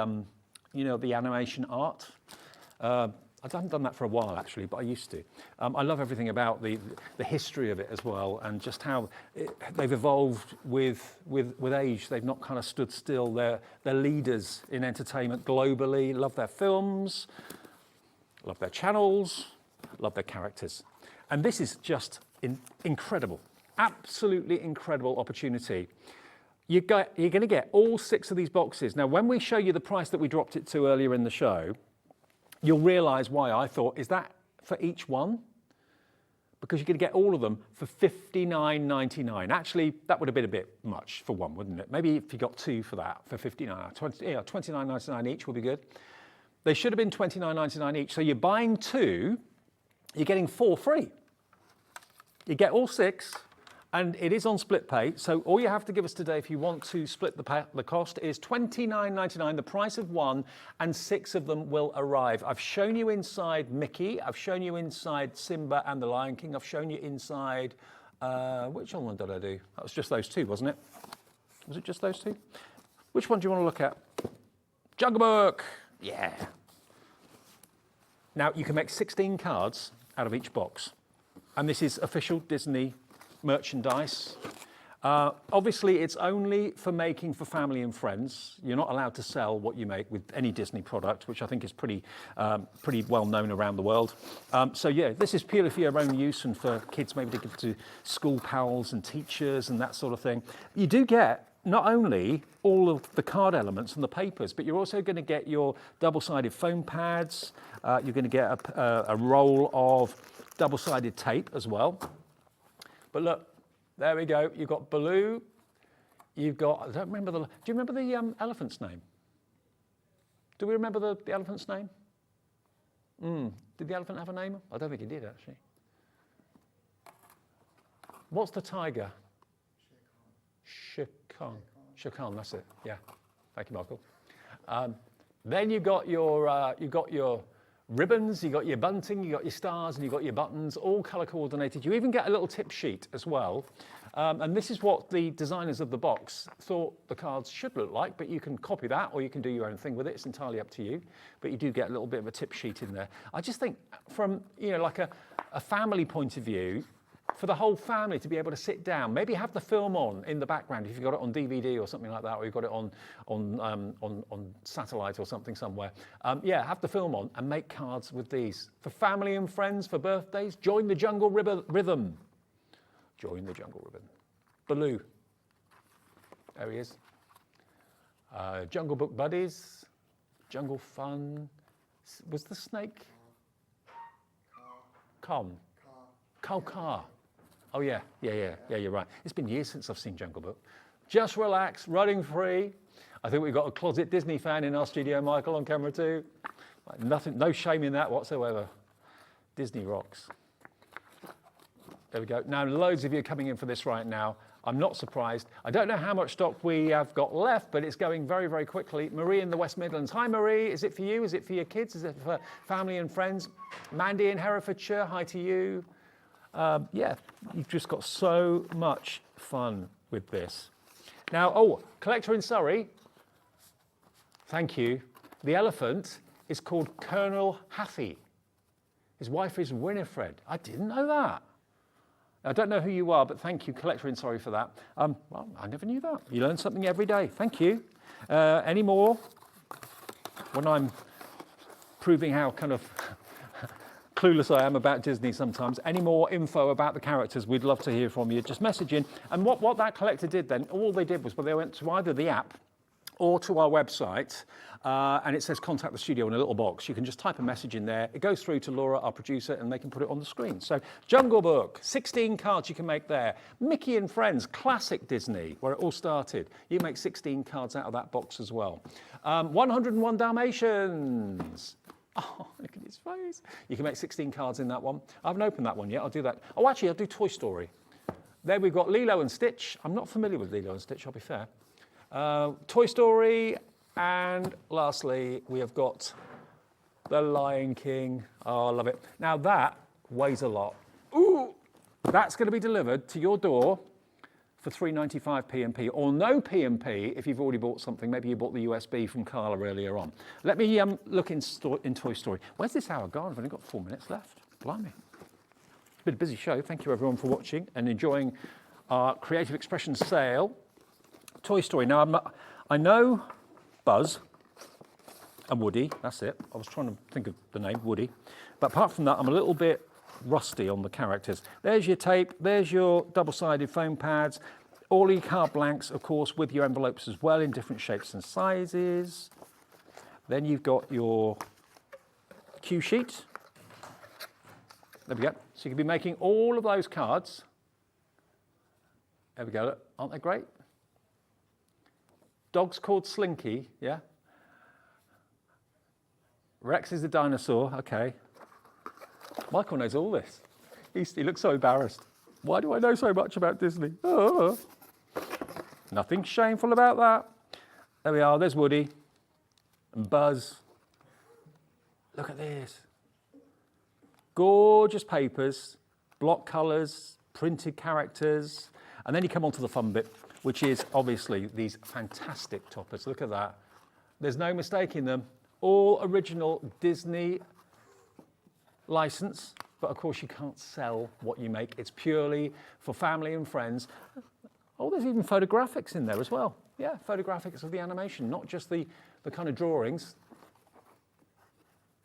S2: you know, the animation art. I haven't done that for a while actually, but I used to. I love everything about the history of it as well, and just how they've evolved with age. They've not kind of stood still. They're leaders in entertainment globally. Love their films. Love their channels, love their characters. And this is just incredible, absolutely incredible opportunity. You're going to get all 6 of these boxes. Now, when we show you the price that we dropped it to earlier in the show, you'll realise why I thought, is that for each one? Because you're going to get all of them for $59.99. Actually, that would have been a bit much for one, wouldn't it? Maybe if you got 2 for that, for $29.99 each would be good. They should have been $29.99 each. So you're buying 2, you're getting 4 free. You get all 6, and it is on split pay. So all you have to give us today, if you want to split the cost, is $29.99, the price of 1, and 6 of them will arrive. I've shown you inside Mickey. I've shown you inside Simba and the Lion King. I've shown you inside, which one did I do? That was just those 2, wasn't it? Was it just those 2? Which one do you want to look at? Jungle Book. Yeah. Now, you can make 16 cards out of each box. And this is official Disney merchandise. Obviously, it's only for making for family and friends. You're not allowed to sell what you make with any Disney product, which I think is pretty well known around the world. So yeah, this is purely for your own use and for kids maybe to give to school pals and teachers and that sort of thing. You do get not only all of the card elements and the papers, but you're also going to get your double-sided foam pads. You're going to get a roll of double-sided tape as well. But look, there we go. You've got Baloo. You've got, I don't remember do you remember the elephant's name? Do we remember the elephant's name? Did the elephant have a name? I don't think he did, actually. What's the tiger? Shere Khan, that's it. Yeah, thank you, Michael. Then you've got your ribbons, you've got your bunting, you've got your stars, and you've got your buttons, all colour coordinated. You even get a little tip sheet as well. And this is what the designers of the box thought the cards should look like, but you can copy that or you can do your own thing with it. It's entirely up to you. But you do get a little bit of a tip sheet in there. I just think from, you know, like a family point of view, for the whole family to be able to sit down, maybe have the film on in the background if you've got it on DVD or something like that, or you've got it on satellite or something somewhere. Yeah, have the film on and make cards with these. For family and friends, for birthdays, join the jungle rhythm. Join the jungle rhythm. Baloo. There he is. Jungle Book Buddies. Jungle Fun. Was the snake? Car. Oh yeah, you're right. It's been years since I've seen Jungle Book. Just relax, running free. I think we've got a closet Disney fan in our studio, Michael, on camera too. Nothing, no shame in that whatsoever. Disney rocks. There we go. Now, loads of you are coming in for this right now. I'm not surprised. I don't know how much stock we have got left, but it's going very, very quickly. Marie in the West Midlands. Hi, Marie. Is it for you? Is it for your kids? Is it for family and friends? Mandy in Herefordshire. Hi to you. Yeah, you've just got so much fun with this. Now, oh, collector in Surrey. Thank you. The elephant is called Colonel Hathie. His wife is Winifred. I didn't know that. I don't know who you are, but thank you, collector in Surrey, for that. Well, I never knew that. You learn something every day. Thank you. Any more? When I'm proving how kind of clueless I am about Disney sometimes, any more info about the characters, we'd love to hear from you. Just message in. And what that collector did then, all they did was, well, they went to either the app or to our website, and it says contact the studio in a little box. You can just type a message in there. It goes through to Laura, our producer, and they can put it on the screen. So Jungle Book, 16 cards you can make there. Mickey and Friends, classic Disney, where it all started. You make 16 cards out of that box as well. 101 Dalmatians. Oh, look at his face. You can make 16 cards in that one. I haven't opened that one yet. I'll do that. Oh, actually, I'll do Toy Story. There we've got Lilo and Stitch. I'm not familiar with Lilo and Stitch, I'll be fair. Toy Story, and lastly, we have got The Lion King. Oh, I love it. Now that weighs a lot. Ooh, that's going to be delivered to your door for £3.95 P&P, or no P&P if you've already bought something. Maybe you bought the USB from Carla earlier on. Let me look in Toy Story. Where's this hour gone? I've only got 4 minutes left. Blimey. It's been a busy show. Thank you everyone for watching and enjoying our Creative Expression sale. Toy Story. Now, I know Buzz and Woody, that's it. I was trying to think of the name, Woody. But apart from that, I'm a little bit rusty on the characters. There's your tape, there's your double-sided foam pads, all your card blanks, of course, with your envelopes as well in different shapes and sizes. Then you've got your cue sheet. There we go. So you can be making all of those cards. There we go, aren't they great? Dog's called Slinky, yeah? Rex is the dinosaur, okay. Michael knows all this. He looks so embarrassed. Why do I know so much about Disney? Oh. Nothing shameful about that. There we are, there's Woody and Buzz. Look at this. Gorgeous papers, block colours, printed characters, and then you come on to the fun bit, which is obviously these fantastic toppers. Look at that. There's no mistaking them. All original Disney license, but of course you can't sell what you make. It's purely for family and friends. Oh, there's even photographics in there as well. Yeah, photographics of the animation, not just the kind of drawings.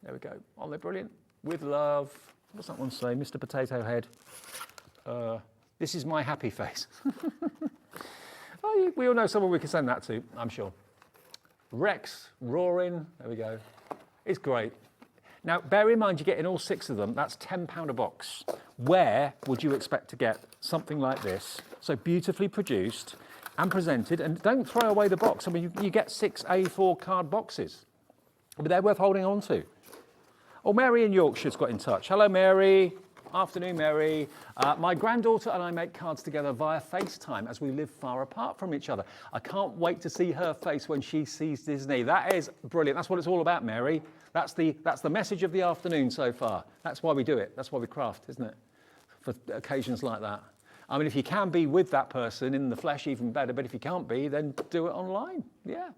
S2: There we go. Oh, they're brilliant. With love. What's that one say? Mr. Potato Head. This is my happy face. Oh, we all know someone we can send that to, I'm sure. Rex, roaring, there we go. It's great. Now, bear in mind, you're getting all 6 of them. That's £10 a box. Where would you expect to get something like this? So beautifully produced and presented. And don't throw away the box. I mean, you get 6 A4 card boxes. But they're worth holding on to. Oh, Mary in Yorkshire's got in touch. Hello, Mary. Afternoon, Mary. My granddaughter and I make cards together via FaceTime as we live far apart from each other. I can't wait to see her face when she sees Disney. That is brilliant. That's what it's all about, Mary. That's the message of the afternoon so far. That's why we do it. That's why we craft, isn't it? For occasions like that. I mean, if you can be with that person in the flesh, even better. But if you can't be, then do it online. Yeah.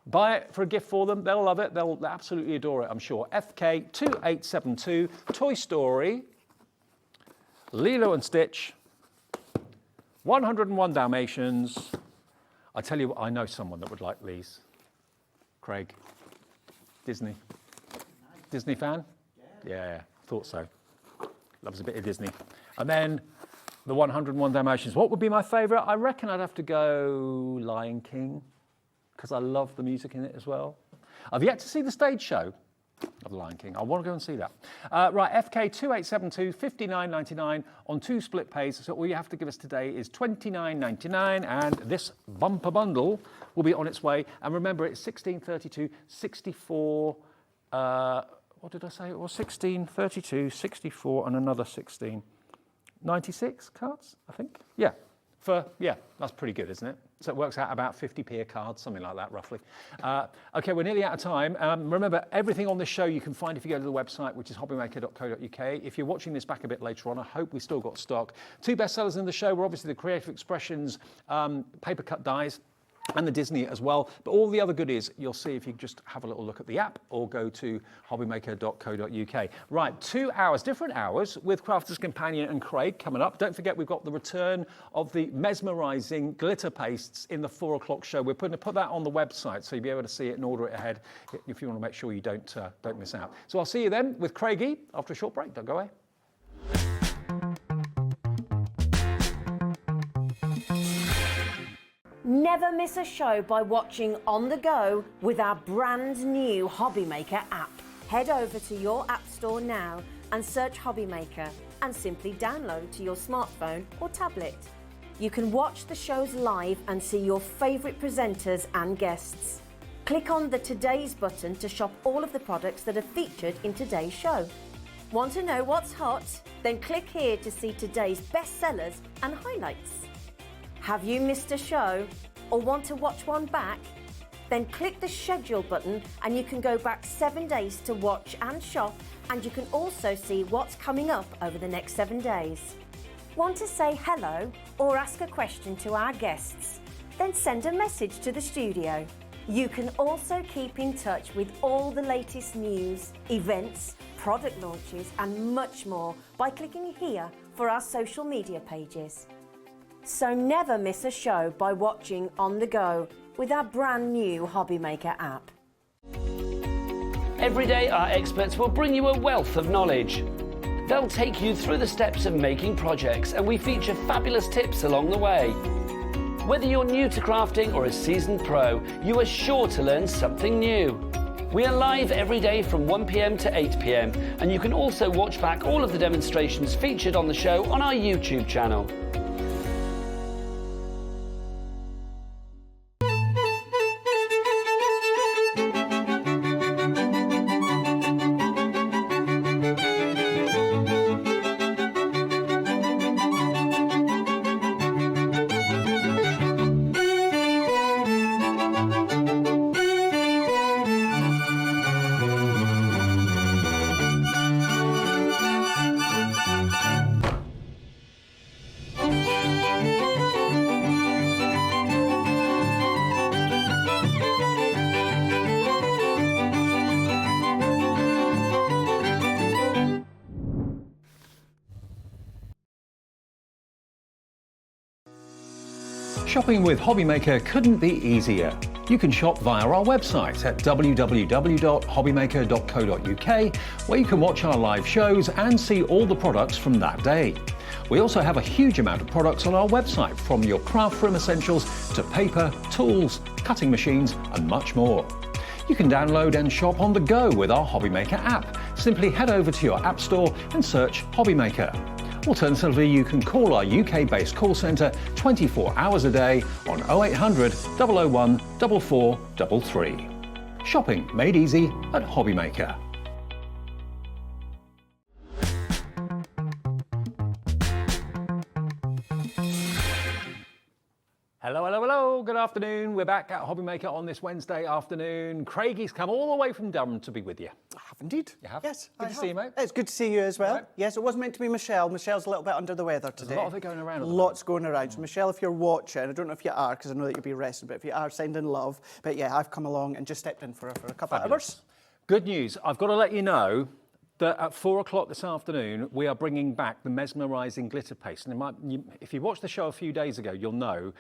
S2: Buy it for a gift for them. They'll love it. They'll absolutely adore it, I'm sure. FK2872, Toy Story, Lilo and Stitch, 101 Dalmatians. I tell you what, I know someone that would like these. Craig, Disney. Disney fan? Yeah, thought so. Loves a bit of Disney. And then the 101 Dalmatians. What would be my favourite? I reckon I'd have to go Lion King, because I love the music in it as well. I've yet to see the stage show of The Lion King. I want to go and see that. Right, FK2872, $59.99 on 2 split pays. So all you have to give us today is $29.99, and this bumper bundle will be on its way. And remember, it's 1632, 64, what did I say? It was 1632, 64, and another 16. 96 cards, I think? Yeah. yeah, that's pretty good, isn't it? So it works out about 50p a card, something like that, roughly. Okay, we're nearly out of time. Remember, everything on this show you can find if you go to the website, which is hobbymaker.co.uk. If you're watching this back a bit later on, I hope we've still got stock. 2 bestsellers in the show were obviously the Creative Expressions paper cut dies, and the Disney as well. But all the other goodies you'll see if you just have a little look at the app or go to hobbymaker.co.uk. Right, 2 hours, different hours with Crafter's Companion and Craig coming up. Don't forget we've got the return of the Mesmerising glitter pastes in the 4 o'clock show. We're put that on the website so you'll be able to see it and order it ahead if you want to make sure you don't miss out. So I'll see you then with Craigie after a short break. Don't go away.
S4: Never miss a show by watching on the go with our brand new Hobby Maker app. Head over to your app store now and search Hobby Maker and simply download to your smartphone or tablet. You can watch the shows live and see your favourite presenters and guests. Click on the Today's button to shop all of the products that are featured in today's show. Want to know what's hot? Then click here to see today's bestsellers and highlights. Have you missed a show or want to watch one back? Then click the schedule button and you can go back 7 days to watch and shop, and you can also see what's coming up over the next 7 days. Want to say hello or ask a question to our guests? Then send a message to the studio. You can also keep in touch with all the latest news, events, product launches and much more by clicking here for our social media pages. So never miss a show by watching on the go with our brand new Hobby Maker app.
S5: Every day our experts will bring you a wealth of knowledge. They'll take you through the steps of making projects, and we feature fabulous tips along the way. Whether you're new to crafting or a seasoned pro, you are sure to learn something new. We are live every day from 1 p.m. to 8 p.m, and you can also watch back all of the demonstrations featured on the show on our YouTube channel.
S2: Shopping with Hobby Maker couldn't be easier. You can shop via our website at www.hobbymaker.co.uk, where you can watch our live shows and see all the products from that day. We also have a huge amount of products on our website, from your craft room essentials to paper, tools, cutting machines and much more. You can download and shop on the go with our Hobby Maker app. Simply head over to your app store and search Hobby Maker. Alternatively, you can call our UK-based call centre 24 hours a day on 0800 001 4433. Shopping made easy at Hobby Maker. Hello, hello, hello. Good afternoon. We're back at Hobby Maker on this Wednesday afternoon. Craigie's come all the way from Durham to be with you.
S6: I have indeed.
S2: You have?
S6: Yes,
S2: Good to see you, mate.
S6: It's good to see you as well.
S2: Right.
S6: Yes, it wasn't meant to be Michelle. Michelle's a little bit under the weather today.
S2: There's a lot of it going around at the
S6: Lots going around. So Michelle, if you're watching, I don't know if you are, because I know that you'll be resting, but if you are, sending love. But yeah, I've come along and just stepped in for a couple of hours.
S2: Good news. I've got to let you know that at 4 o'clock this afternoon, we are bringing back the Mesmerising glitter paste. And if you watched the show a few days ago, you'll know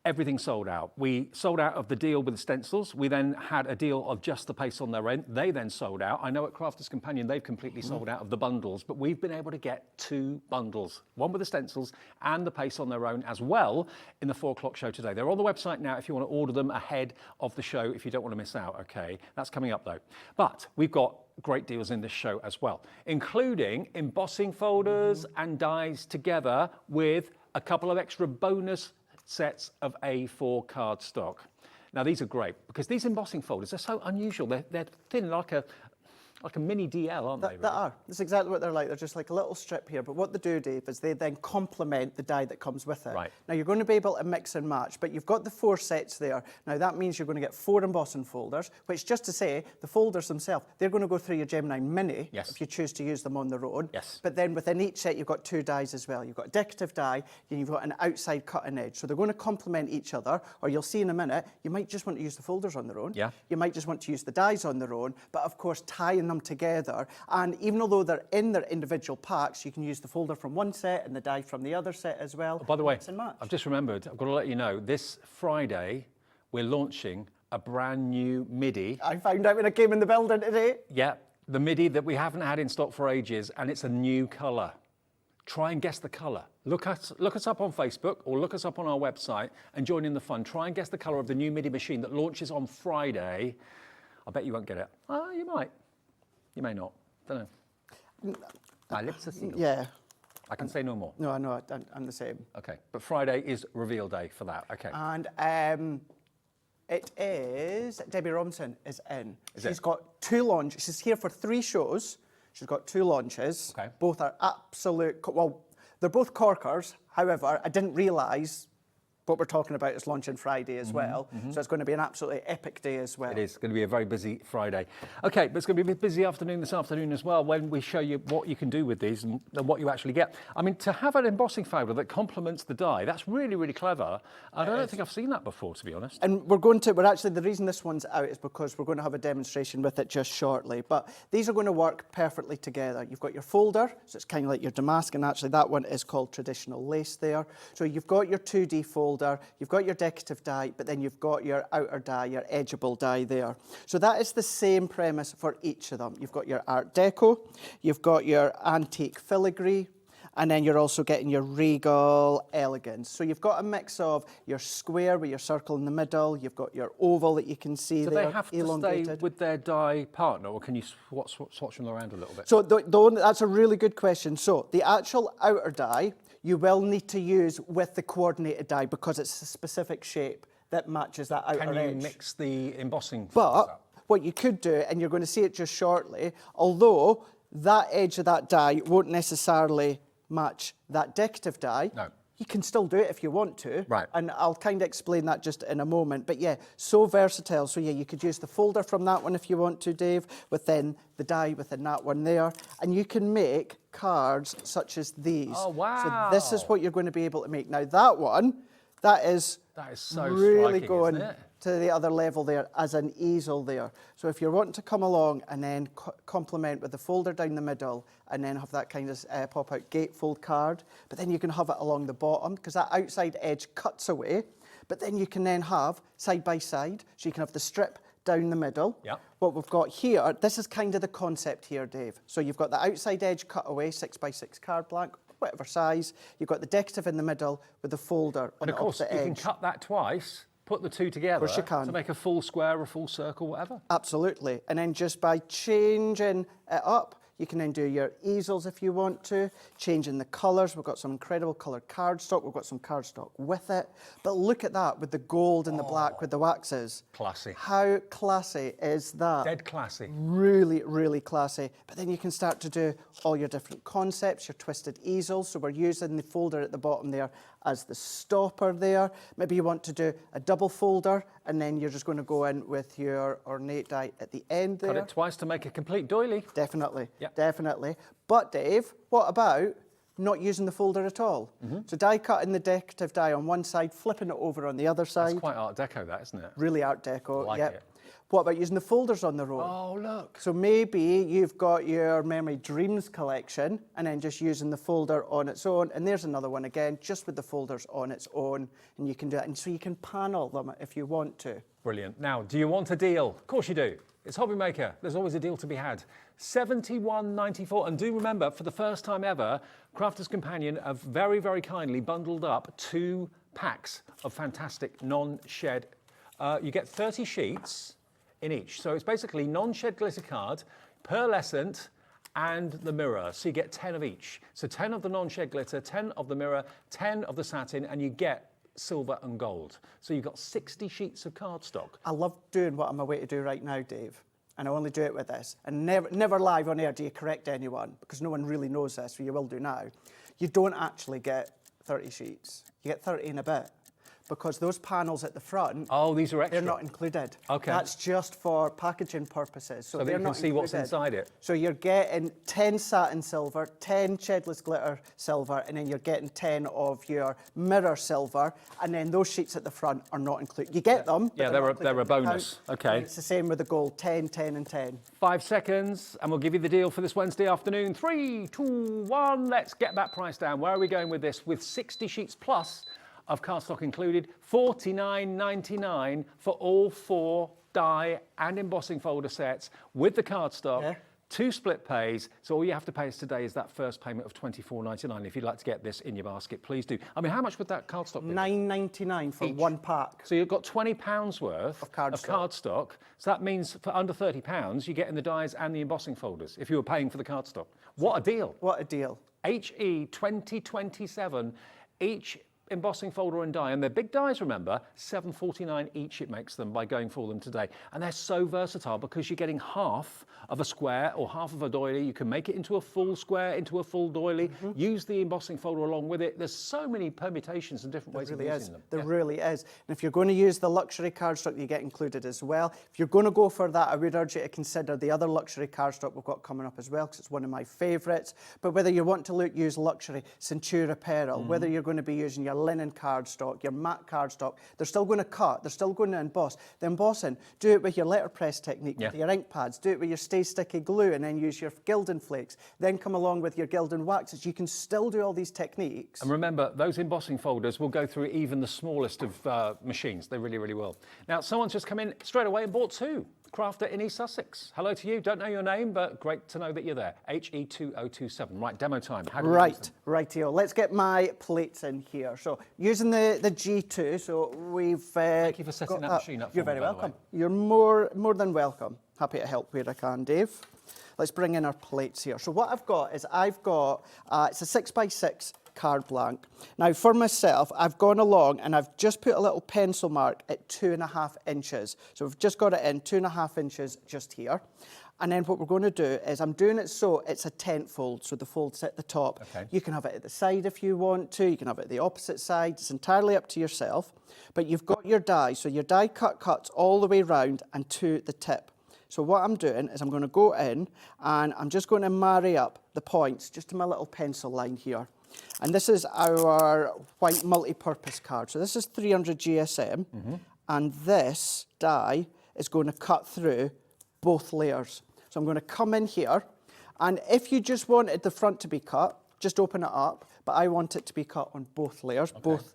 S2: everything sold out. We sold out of the deal with the stencils. We then had a deal of just the paste on their end. They then sold out. I know at Crafter's Companion, they've completely sold out of the bundles, but we've been able to get 2 bundles, one with the stencils and the paste on their own as well in the 4 o'clock show today. They're on the website now if you want to order them ahead of the show, if you don't want to miss out, okay? That's coming up though. But we've got great deals in this show as well, including embossing folders and dies together with a couple of extra bonus sets of A4 cardstock. Now these are great because these embossing folders are so unusual. They're thin like a like a mini DL, aren't they?
S6: They
S2: Really?
S6: are. That's exactly what they're like. They're just like a little strip here. But what they do, Dave, is they then complement the die that comes with it.
S2: Right.
S6: Now, you're going to be able to mix and match, but you've got the 4 sets there. Now, that means you're going to get 4 embossing folders, which, just to say, the folders themselves, they're going to go through your Gemini Mini
S2: Yes.
S6: if you choose to use them on their own.
S2: Yes.
S6: But then within each set, you've got 2 dies as well. You've got a decorative die, and you've got an outside cutting edge. So they're going to complement each other, or you'll see in a minute, you might just want to use the folders on their own.
S2: Yeah.
S6: You might just want to use the dies on their own, but of course tying them together. And even although they're in their individual packs, you can use the folder from one set and the die from the other set as well.
S2: By the way,
S6: Mix and match.
S2: I've just remembered, I've got to let you know, this Friday, we're launching a brand new MIDI.
S6: I found out when I came in the building today.
S2: Yeah, the MIDI that we haven't had in stock for ages, and it's a new colour. Try and guess the colour. Look us up on Facebook or look us up on our website and join in the fun. Try and guess the colour of the new MIDI machine that launches on Friday. I bet you won't get it. Oh, you might. You may not. Don't know. My lips are sealed.
S6: Yeah.
S2: I can say no more.
S6: No, I know. I'm the same.
S2: Okay, but Friday is reveal day for that. Okay.
S6: And it is Debbie Robinson is in.
S2: Is
S6: She's
S2: it?
S6: got 2 launches. She's here for 3 shows. She's got 2 launches.
S2: Okay.
S6: Both are absolute. Well, they're both corkers. However, I didn't realise what we're talking about is launching Friday as well. So it's going to be an absolutely epic day as well.
S2: It is going to be a very busy Friday. Okay, but it's going to be a busy afternoon this afternoon as well when we show you what you can do with these and what you actually get. I mean, to have an embossing folder that complements the die, that's really, really clever. And I don't think I've seen that before, to be honest.
S6: And the reason this one's out is because we're going to have a demonstration with it just shortly. But these are going to work perfectly together. You've got your folder, so it's kind of like your damask, and actually that one is called traditional lace there. So you've got your 2D folder, you've got your decorative die, but then you've got your outer die, your edgeable die there. So that is the same premise for each of them. You've got your Art Deco, you've got your antique filigree, and then you're also getting your regal elegance. So you've got a mix of your square with your circle in the middle, you've got your oval that you can see
S2: Do
S6: there,
S2: they have to
S6: elongated.
S2: stay with their die partner, or can you swatch them around a little bit?
S6: So that's a really good question. So the actual outer die, you will need to use with the coordinated die because it's a specific shape that matches that outer
S2: Can you
S6: edge.
S2: mix the embossing?
S6: But what you could do, and you're going to see it just shortly, although that edge of that die won't necessarily match that decorative die,
S2: No.
S6: you can still do it if you want to.
S2: Right.
S6: And I'll kind of explain that just in a moment. But yeah, so versatile. So yeah, you could use the folder from that one if you want to, Dave, within the die within that one there. And you can make cards such as these.
S2: Oh, wow.
S6: So this is what you're going to be able to make. Now that one, that is
S2: so
S6: really
S2: striking,
S6: going
S2: isn't it?
S6: to the other level there as an easel there. So if you're wanting to come along and then complement with the folder down the middle and then have that kind of pop-out gatefold card, but then you can have it along the bottom because that outside edge cuts away, but then you can then have side by side, so you can have the strip down the middle.
S2: Yeah.
S6: What we've got here, this is kind of the concept here, Dave. So you've got the outside edge cut away, 6x6 card blank, whatever size. You've got the decorative in the middle with the folder on
S2: And
S6: the
S2: of course, you
S6: opposite
S2: can
S6: edge.
S2: cut that twice, put the 2 together
S6: course you can.
S2: to make a full square, a full circle, whatever.
S6: Absolutely. And then just by changing it up, you can then do your easels if you want to, changing the colours. We've got some incredible coloured cardstock. We've got some cardstock with it. But look at that with the gold and the black with the waxes.
S2: Classy.
S6: How classy is that?
S2: Dead classy.
S6: Really, really classy. But then you can start to do all your different concepts, your twisted easels. So we're using the folder at the bottom there as the stopper there. Maybe you want to do a double folder and then you're just going to go in with your ornate die at the end there.
S2: Cut it twice to make a complete doily.
S6: Definitely,
S2: Yep.
S6: definitely. But Dave, what about not using the folder at all? So die cutting the decorative die on one side, flipping it over on the other side.
S2: It's quite Art Deco, that, isn't it?
S6: Really Art Deco,
S2: like
S6: yep.
S2: it.
S6: What about using the folders on their own?
S2: Oh, look.
S6: So maybe you've got your Memory Dreams collection and then just using the folder on its own. And there's another one again, just with the folders on its own. And you can do it. And so you can panel them if you want to.
S2: Brilliant. Now, do you want a deal? Of course you do. It's Hobby Maker. There's always a deal to be had. $71.94. And do remember, for the first time ever, Crafter's Companion have very, very kindly bundled up 2 packs of fantastic non-shed. You get 30 sheets in each. So it's basically non-shed glitter card, pearlescent, and the mirror. So you get 10 of each. So 10 of the non-shed glitter, 10 of the mirror, 10 of the satin, and you get silver and gold. So you've got 60 sheets of cardstock.
S6: I love doing what I'm away to do right now, Dave. and I only do it with this, and never live on air do you correct anyone, because no one really knows this, so you will do now. You don't actually get 30 sheets. You get 30 and a bit, because those panels at the front,
S2: Oh, these are extra.
S6: they're not included.
S2: Okay.
S6: That's just for packaging purposes.
S2: So that
S6: they're
S2: you can
S6: not
S2: see what's
S6: included.
S2: inside it.
S6: So you're getting 10 satin silver, 10 shedless glitter silver, and then you're getting 10 of your mirror silver, and then those sheets at the front are not included. You get them, but
S2: Yeah,
S6: they're
S2: they're a
S6: not included in the
S2: bonus.
S6: count.
S2: Okay.
S6: And it's the same with the gold, 10, 10 and 10.
S2: 5 seconds, and we'll give you the deal for this Wednesday afternoon. 3, 2, 1. Let's get that price down. Where are we going with this? With 60 sheets plus of cardstock included, $49.99 for all 4 die and embossing folder sets with the cardstock.
S6: Yeah.
S2: 2 split pays, so all you have to pay us today is that first payment of $24.99. If you'd like to get this in your basket, please do. I mean, how much would that cardstock be?
S6: $9.99 for
S2: Each.
S6: 1 pack.
S2: So you've got £20 worth
S6: Of cardstock.
S2: cardstock. So that means for under £30, you're getting the dies and the embossing folders if you were paying for the cardstock. What a deal.
S6: What a deal.
S2: HE 2027, each embossing folder and die, and they're big dies, remember, $7.49 each it makes them by going for them today. And they're so versatile because you're getting half of a square or half of a doily. You can make it into a full square, into a full doily, use the embossing folder along with it. There's so many permutations and different ways of using them.
S6: There really is. And if you're going to use the luxury cardstock, you get included as well. If you're going to go for that, I would urge you to consider the other luxury cardstock we've got coming up as well, because it's one of my favourites. But whether you want to use luxury Centura Pearl, whether you're going to be using your linen cardstock, your matte cardstock, they're still going to cut, they're still going to emboss. The embossing, do it with your letterpress technique, with your ink pads, do it with your Stay Sticky glue, and then use your Gilding Flakes, then come along with your Gilding Waxes. You can still do all these techniques.
S2: And remember, those embossing folders will go through even the smallest of machines. They really, really will. Now, someone's just come in straight away and bought 2. Crafter in East Sussex. Hello to you. Don't know your name, but great to know that you're there. HE2027. Right, demo time. How do we use them?
S6: Rightio. Let's get my plates in here. So using the G2, so we've
S2: Thank you for setting that machine up for
S6: You're
S2: me,
S6: very
S2: by the
S6: welcome.
S2: way.
S6: You're more than welcome. Happy to help where I can, Dave. Let's bring in our plates here. So what I've got is it's a 6x6 card blank. Now for myself, I've gone along and I've just put a little pencil mark at 2.5 inches. So we've just got it in 2.5 inches just here. And then what we're going to do is I'm doing it so it's a tent fold, so the fold's at the top.
S2: Okay.
S6: You can have it at the side if you want to, you can have it at the opposite side, it's entirely up to yourself. But you've got your die, so your die cuts all the way round and to the tip. So what I'm doing is I'm going to go in and I'm just going to marry up the points just to my little pencil line here. And this is our white multi-purpose card. So this is 300 GSM, and this die is going to cut through both layers. So I'm going to come in here, and if you just wanted the front to be cut, just open it up, but I want it to be cut on both layers, both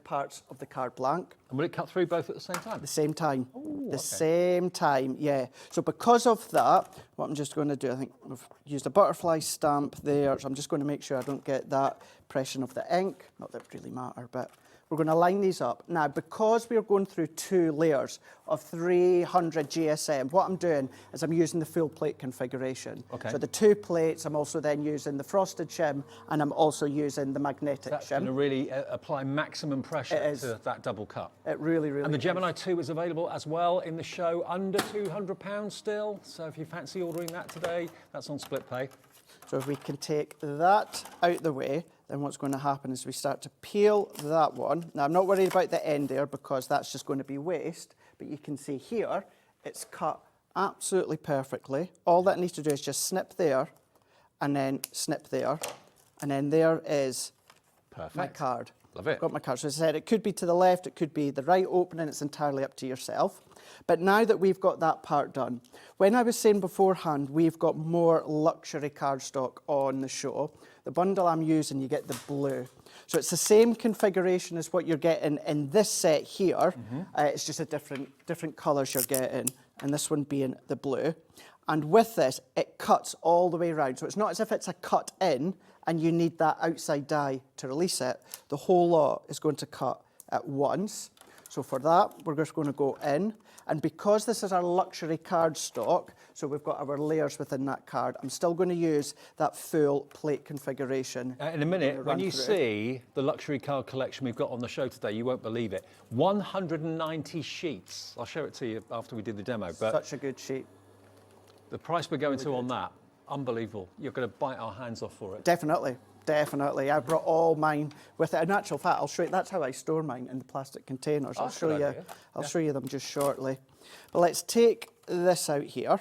S6: parts of the card blank.
S2: And will it cut through both at the same time?
S6: The same time.
S2: Ooh,
S6: the
S2: okay.
S6: same time, yeah. So because of that, what I'm just going to do, I think we've used a butterfly stamp there, so I'm just going to make sure I don't get that impression of the ink. Not that it really matter, but we're going to line these up. Now, because we're going through 2 layers of 300 GSM, what I'm doing is I'm using the full plate configuration.
S2: Okay.
S6: So the 2 plates, I'm also then using the frosted shim, and I'm also using the magnetic
S2: That's
S6: shim.
S2: going to really apply maximum pressure
S6: It is.
S2: to that double cut.
S6: It really, really
S2: And the
S6: is.
S2: Gemini 2 is available as well in the show, under £200 still. So if you fancy ordering that today, that's on split pay.
S6: So if we can take that out the way, then what's going to happen is we start to peel that one. Now, I'm not worried about the end there because that's just going to be waste, but you can see here, it's cut absolutely perfectly. All that needs to do is just snip there, and then snip there, and then there is
S2: Perfect.
S6: my card.
S2: Love it.
S6: I've got my card. So as I said, it could be to the left, it could be the right opening, it's entirely up to yourself. But now that we've got that part done, when I was saying beforehand, we've got more luxury cardstock on the show. The bundle I'm using, you get the blue. So it's the same configuration as what you're getting in this set here. It's just a different colours you're getting, and this one being the blue. And with this, it cuts all the way around. So it's not as if it's a cut in and you need that outside die to release it. The whole lot is going to cut at once. So for that, we're just going to go in. And because this is our luxury card stock, so we've got our layers within that card, I'm still going to use that full plate configuration.
S2: In a minute, when
S6: Run
S2: you
S6: through.
S2: see the luxury card collection we've got on the show today, you won't believe it. 190 sheets. I'll show it to you after we do the demo. But
S6: Such a good sheet.
S2: The price we're going to on that, unbelievable. You're going to bite our hands off for it.
S6: Definitely. Definitely. I brought all mine with it. In actual fact, I'll show you. That's how I store mine, in the plastic containers. I'll show you. I'll show you them just shortly. But let's take this out here,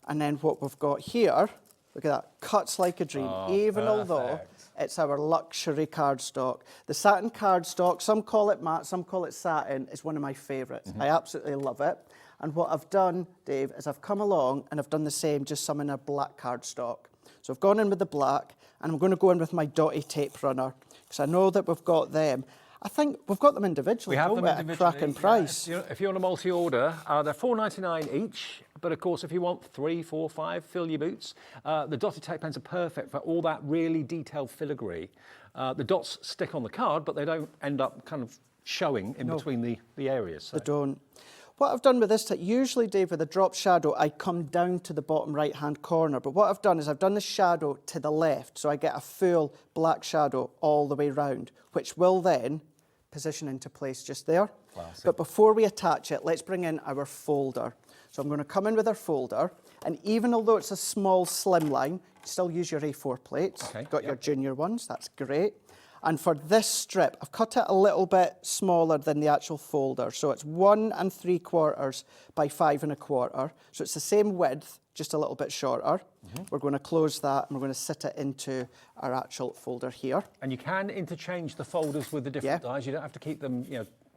S6: and then what we've got here. Look at that. Cuts like a dream. Even although it's our luxury cardstock. The satin cardstock. Some call it matte. Some call it satin. Is one of my favourites. I absolutely love it. And what I've done, Dave, is I've come along and I've done the same, just some in a black cardstock. So I've gone in with the black, and I'm going to go in with my dotty tape runner, because I know that we've got them. I think we've got them individually.
S2: We have them
S6: at
S2: individually.
S6: a cracking price.
S2: If you want a multi-order, they're $4.99 each. But of course, if you want 3, 4, 5, fill your boots. The dotted tape pens are perfect for all that really detailed filigree. The dots stick on the card, but they don't end up kind of showing in between the areas. So.
S6: They don't. What I've done with this, usually, Dave, with a drop shadow, I come down to the bottom right-hand corner. But what I've done is I've done the shadow to the left, so I get a full black shadow all the way round, which will then position into place just there.
S2: Classic.
S6: But before we attach it, let's bring in our folder. So I'm going to come in with our folder, and even although it's a small, slim line, you still use your A4 plates.
S2: Okay,
S6: You've got your junior ones, that's great. And for this strip, I've cut it a little bit smaller than the actual folder. So it's 1 3/4 by 5 1/4. So it's the same width, just a little bit shorter. We're going to close that and we're going to sit it into our actual folder here.
S2: And you can interchange the folders with the different dies. You don't have to keep them,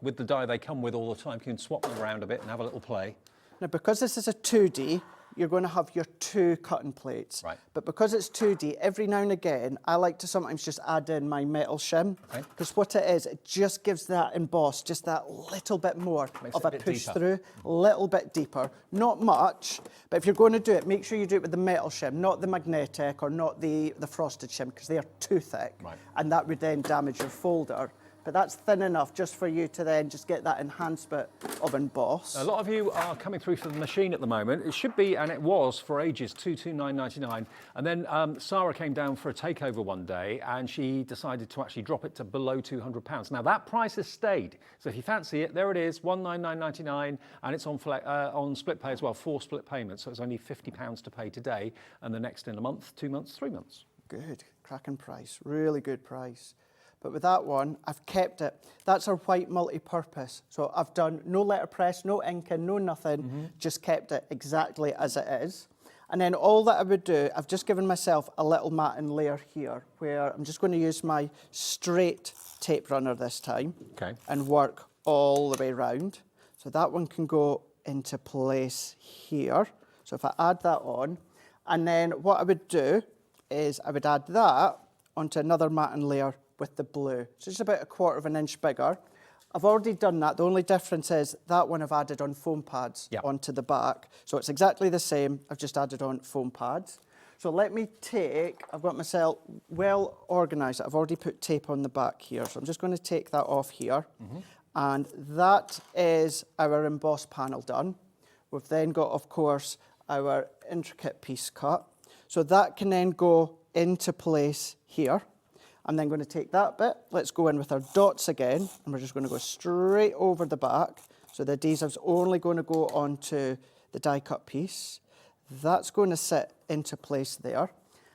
S2: with the die they come with all the time. You can swap them around a bit and have a little play.
S6: Now, because this is a 2D, you're going to have your 2 cutting plates.
S2: Right.
S6: But because it's 2D, every now and again, I like to sometimes just add in my metal shim. Because what it is, it just gives that emboss just that little bit more of a push through, a little bit deeper. Not much, but if you're going to do it, make sure you do it with the metal shim, not the magnetic or not the frosted shim, because they are too thick.
S2: Right.
S6: And that would then damage your folder. But that's thin enough just for you to then just get that enhancement of emboss.
S2: A lot of you are coming through for the machine at the moment. It should be, and it was for ages, $229.99. And then Sarah came down for a takeover one day, and she decided to actually drop it to below £200. Now that price has stayed. So if you fancy it, there it is, $199.99, and it's on split pay as well, 4 split payments. So it's only £50 to pay today, and the next in a month, 2 months, 3 months.
S6: Good, cracking price, really good price. But with that one, I've kept it. That's our white multi-purpose. So I've done no letterpress, no inking, no nothing, just kept it exactly as it is. And then all that I would do, I've just given myself a little matting layer here, where I'm just going to use my straight tape runner this time and work all the way round. So that one can go into place here. So if I add that on, and then what I would do is I would add that onto another matting layer with the blue. So just about 1/4 inch bigger. I've already done that. The only difference is that one I've added on foam pads onto the back. So it's exactly the same. I've just added on foam pads. So let me take, I've got myself well organised. I've already put tape on the back here. So I'm just going to take that off here. And that is our emboss panel done. We've then got, of course, our intricate piece cut. So that can then go into place here. I'm then going to take that bit, let's go in with our dots again, and we're just going to go straight over the back. So the adhesive's only going to go onto the die cut piece. That's going to sit into place there.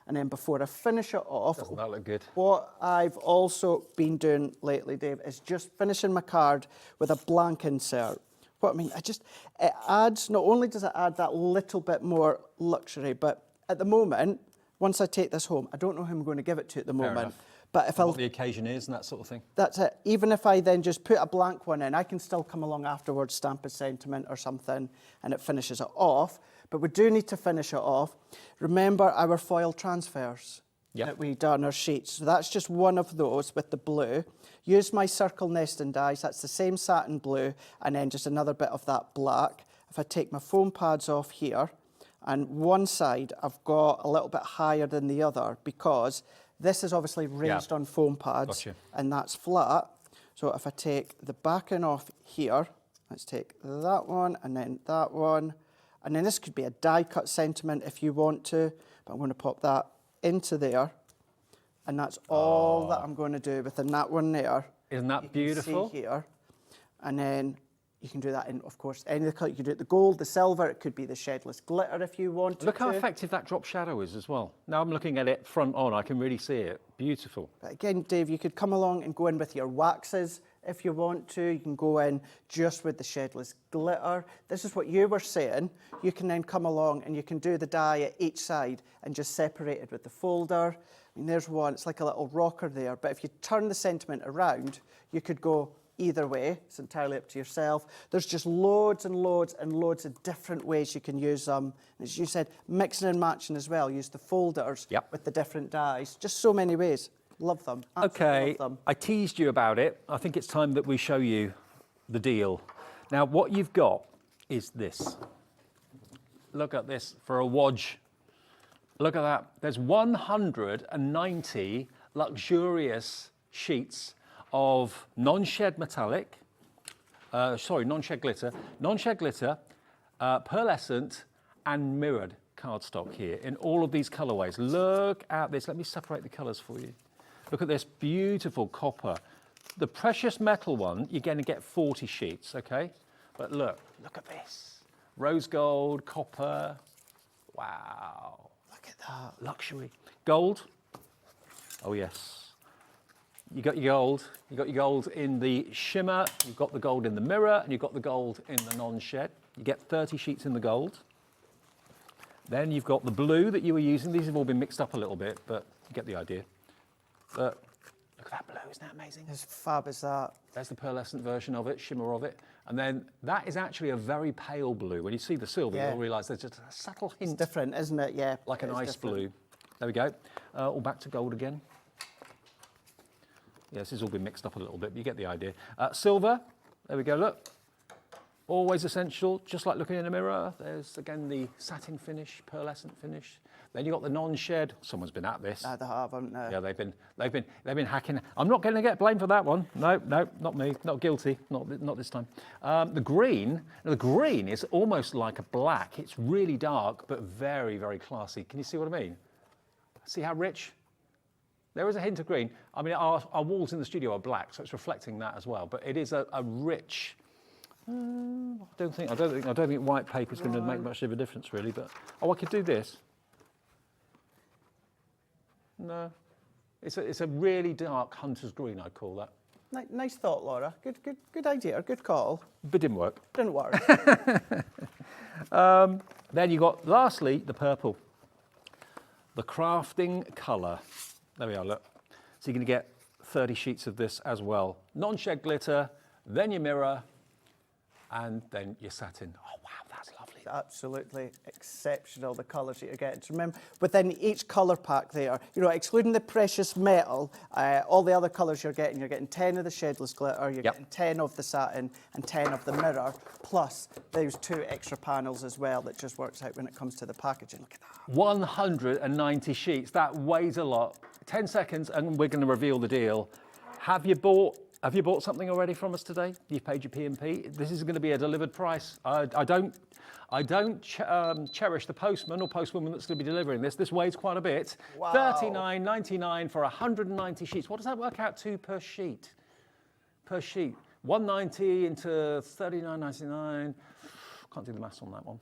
S6: And then before I finish it off,
S2: doesn't that look good?
S6: What I've also been doing lately, Dave, is just finishing my card with a blank insert. What I mean, it adds, not only does it add that little bit more luxury, but at the moment, once I take this home, I don't know who I'm going to give it to at the moment.
S2: Enough.
S6: But if
S2: what the occasion is and that sort of thing.
S6: That's it. Even if I then just put a blank one in, I can still come along afterwards, stamp a sentiment or something, and it finishes it off. But we do need to finish it off. Remember our foil transfers that we done our sheets. So that's just one of those with the blue. Use my circle nesting dies. That's the same satin blue, and then just another bit of that black. If I take my foam pads off here, and one side I've got a little bit higher than the other because this is obviously raised on foam pads, and that's flat. So if I take the backing off here, let's take that one and then that one. And then this could be a die cut sentiment if you want to, but I'm going to pop that into there. And that's all that I'm going to do within that one there.
S2: Isn't that beautiful?
S6: See here. And then You can do that in, of course, any of the colour. You can do it the gold, the silver, it could be the shedless glitter if you want.
S2: Look how effective that drop shadow is as well. Now I'm looking at it front on, I can really see it. Beautiful.
S6: But again, Dave, you could come along and go in with your waxes if you want to. You can go in just with the shedless glitter. This is what you were saying. You can then come along and you can do the dye at each side and just separate it with the folder. I mean, there's one, it's like a little rocker there, but if you turn the sentiment around, you could go either way. It's entirely up to yourself. There's just loads and loads and loads of different ways you can use them. As you said, mixing and matching as well. Use the folders with the different dyes. Just so many ways. Love them. Absolutely love them.
S2: I teased you about it. I think it's time that we show you the deal. Now, what you've got is this. Look at this for a wodge. Look at that. There's 190 luxurious sheets of non-shed metallic, non-shed glitter, pearlescent and mirrored cardstock here in all of these colorways. Look at this. Let me separate the colors for you. Look at this beautiful copper. The precious metal one, you're going to get 40 sheets, okay? But look at this. Rose gold, copper. Wow. Look at that. Luxury. Gold. Oh, yes. You got your gold. You got your gold in the shimmer. You've got the gold in the mirror, and you've got the gold in the non-shed. You get 30 sheets in the gold. Then you've got the blue that you were using. These have all been mixed up a little bit, but you get the idea. But look at that blue, isn't that amazing?
S6: As fab as that.
S2: There's the pearlescent version of it, shimmer of it. And then that is actually a very pale blue. When you see the silver, you'll realise there's just a subtle hint.
S6: It's different, isn't it? Yeah.
S2: Like an ice blue. There we go. All back to gold again. Yeah, this has all been mixed up a little bit, but you get the idea. Silver, there we go, look. Always essential, just like looking in a mirror. There's, again, the satin finish, pearlescent finish. Then you've got the non-shed. Someone's been at this.
S6: They have, haven't they?
S2: Yeah, they've been hacking. I'm not going to get blamed for that one. No, not me. Not guilty. Not this time. The green is almost like a black. It's really dark, but very, very classy. Can you see what I mean? See how rich? There is a hint of green. I mean, our walls in the studio are black, so it's reflecting that as well. But it is a rich. I don't think white paper is going to make much of a difference, really. But I could do this. No, it's a really dark hunter's green, I'd call that.
S6: Nice thought, Laura. Good idea. Good call.
S2: But didn't work.
S6: Didn't work.
S2: Then you got, lastly, the purple. The crafting colour. There we are, look. So you're going to get 30 sheets of this as well. Non-shed glitter, then your mirror, and then your satin. Oh, wow, that's lovely.
S6: Absolutely exceptional, the colours that you're getting. So remember, within each colour pack there, excluding the precious metal, all the other colours you're getting 10 of the shedless glitter, you're getting 10 of the satin and 10 of the mirror, plus those 2 extra panels as well that just works out when it comes to the packaging. Look at that.
S2: 190 sheets, that weighs a lot. 10 seconds and we're going to reveal the deal. Have you bought something already from us today? You've paid your P&P. This is going to be a delivered price. I don't cherish the postman or postwoman that's going to be delivering this. This weighs quite a bit.
S6: Wow.
S2: $39.99 for 190 sheets. What does that work out to per sheet? Per sheet. 190 into $39.99. Can't do the maths on that one.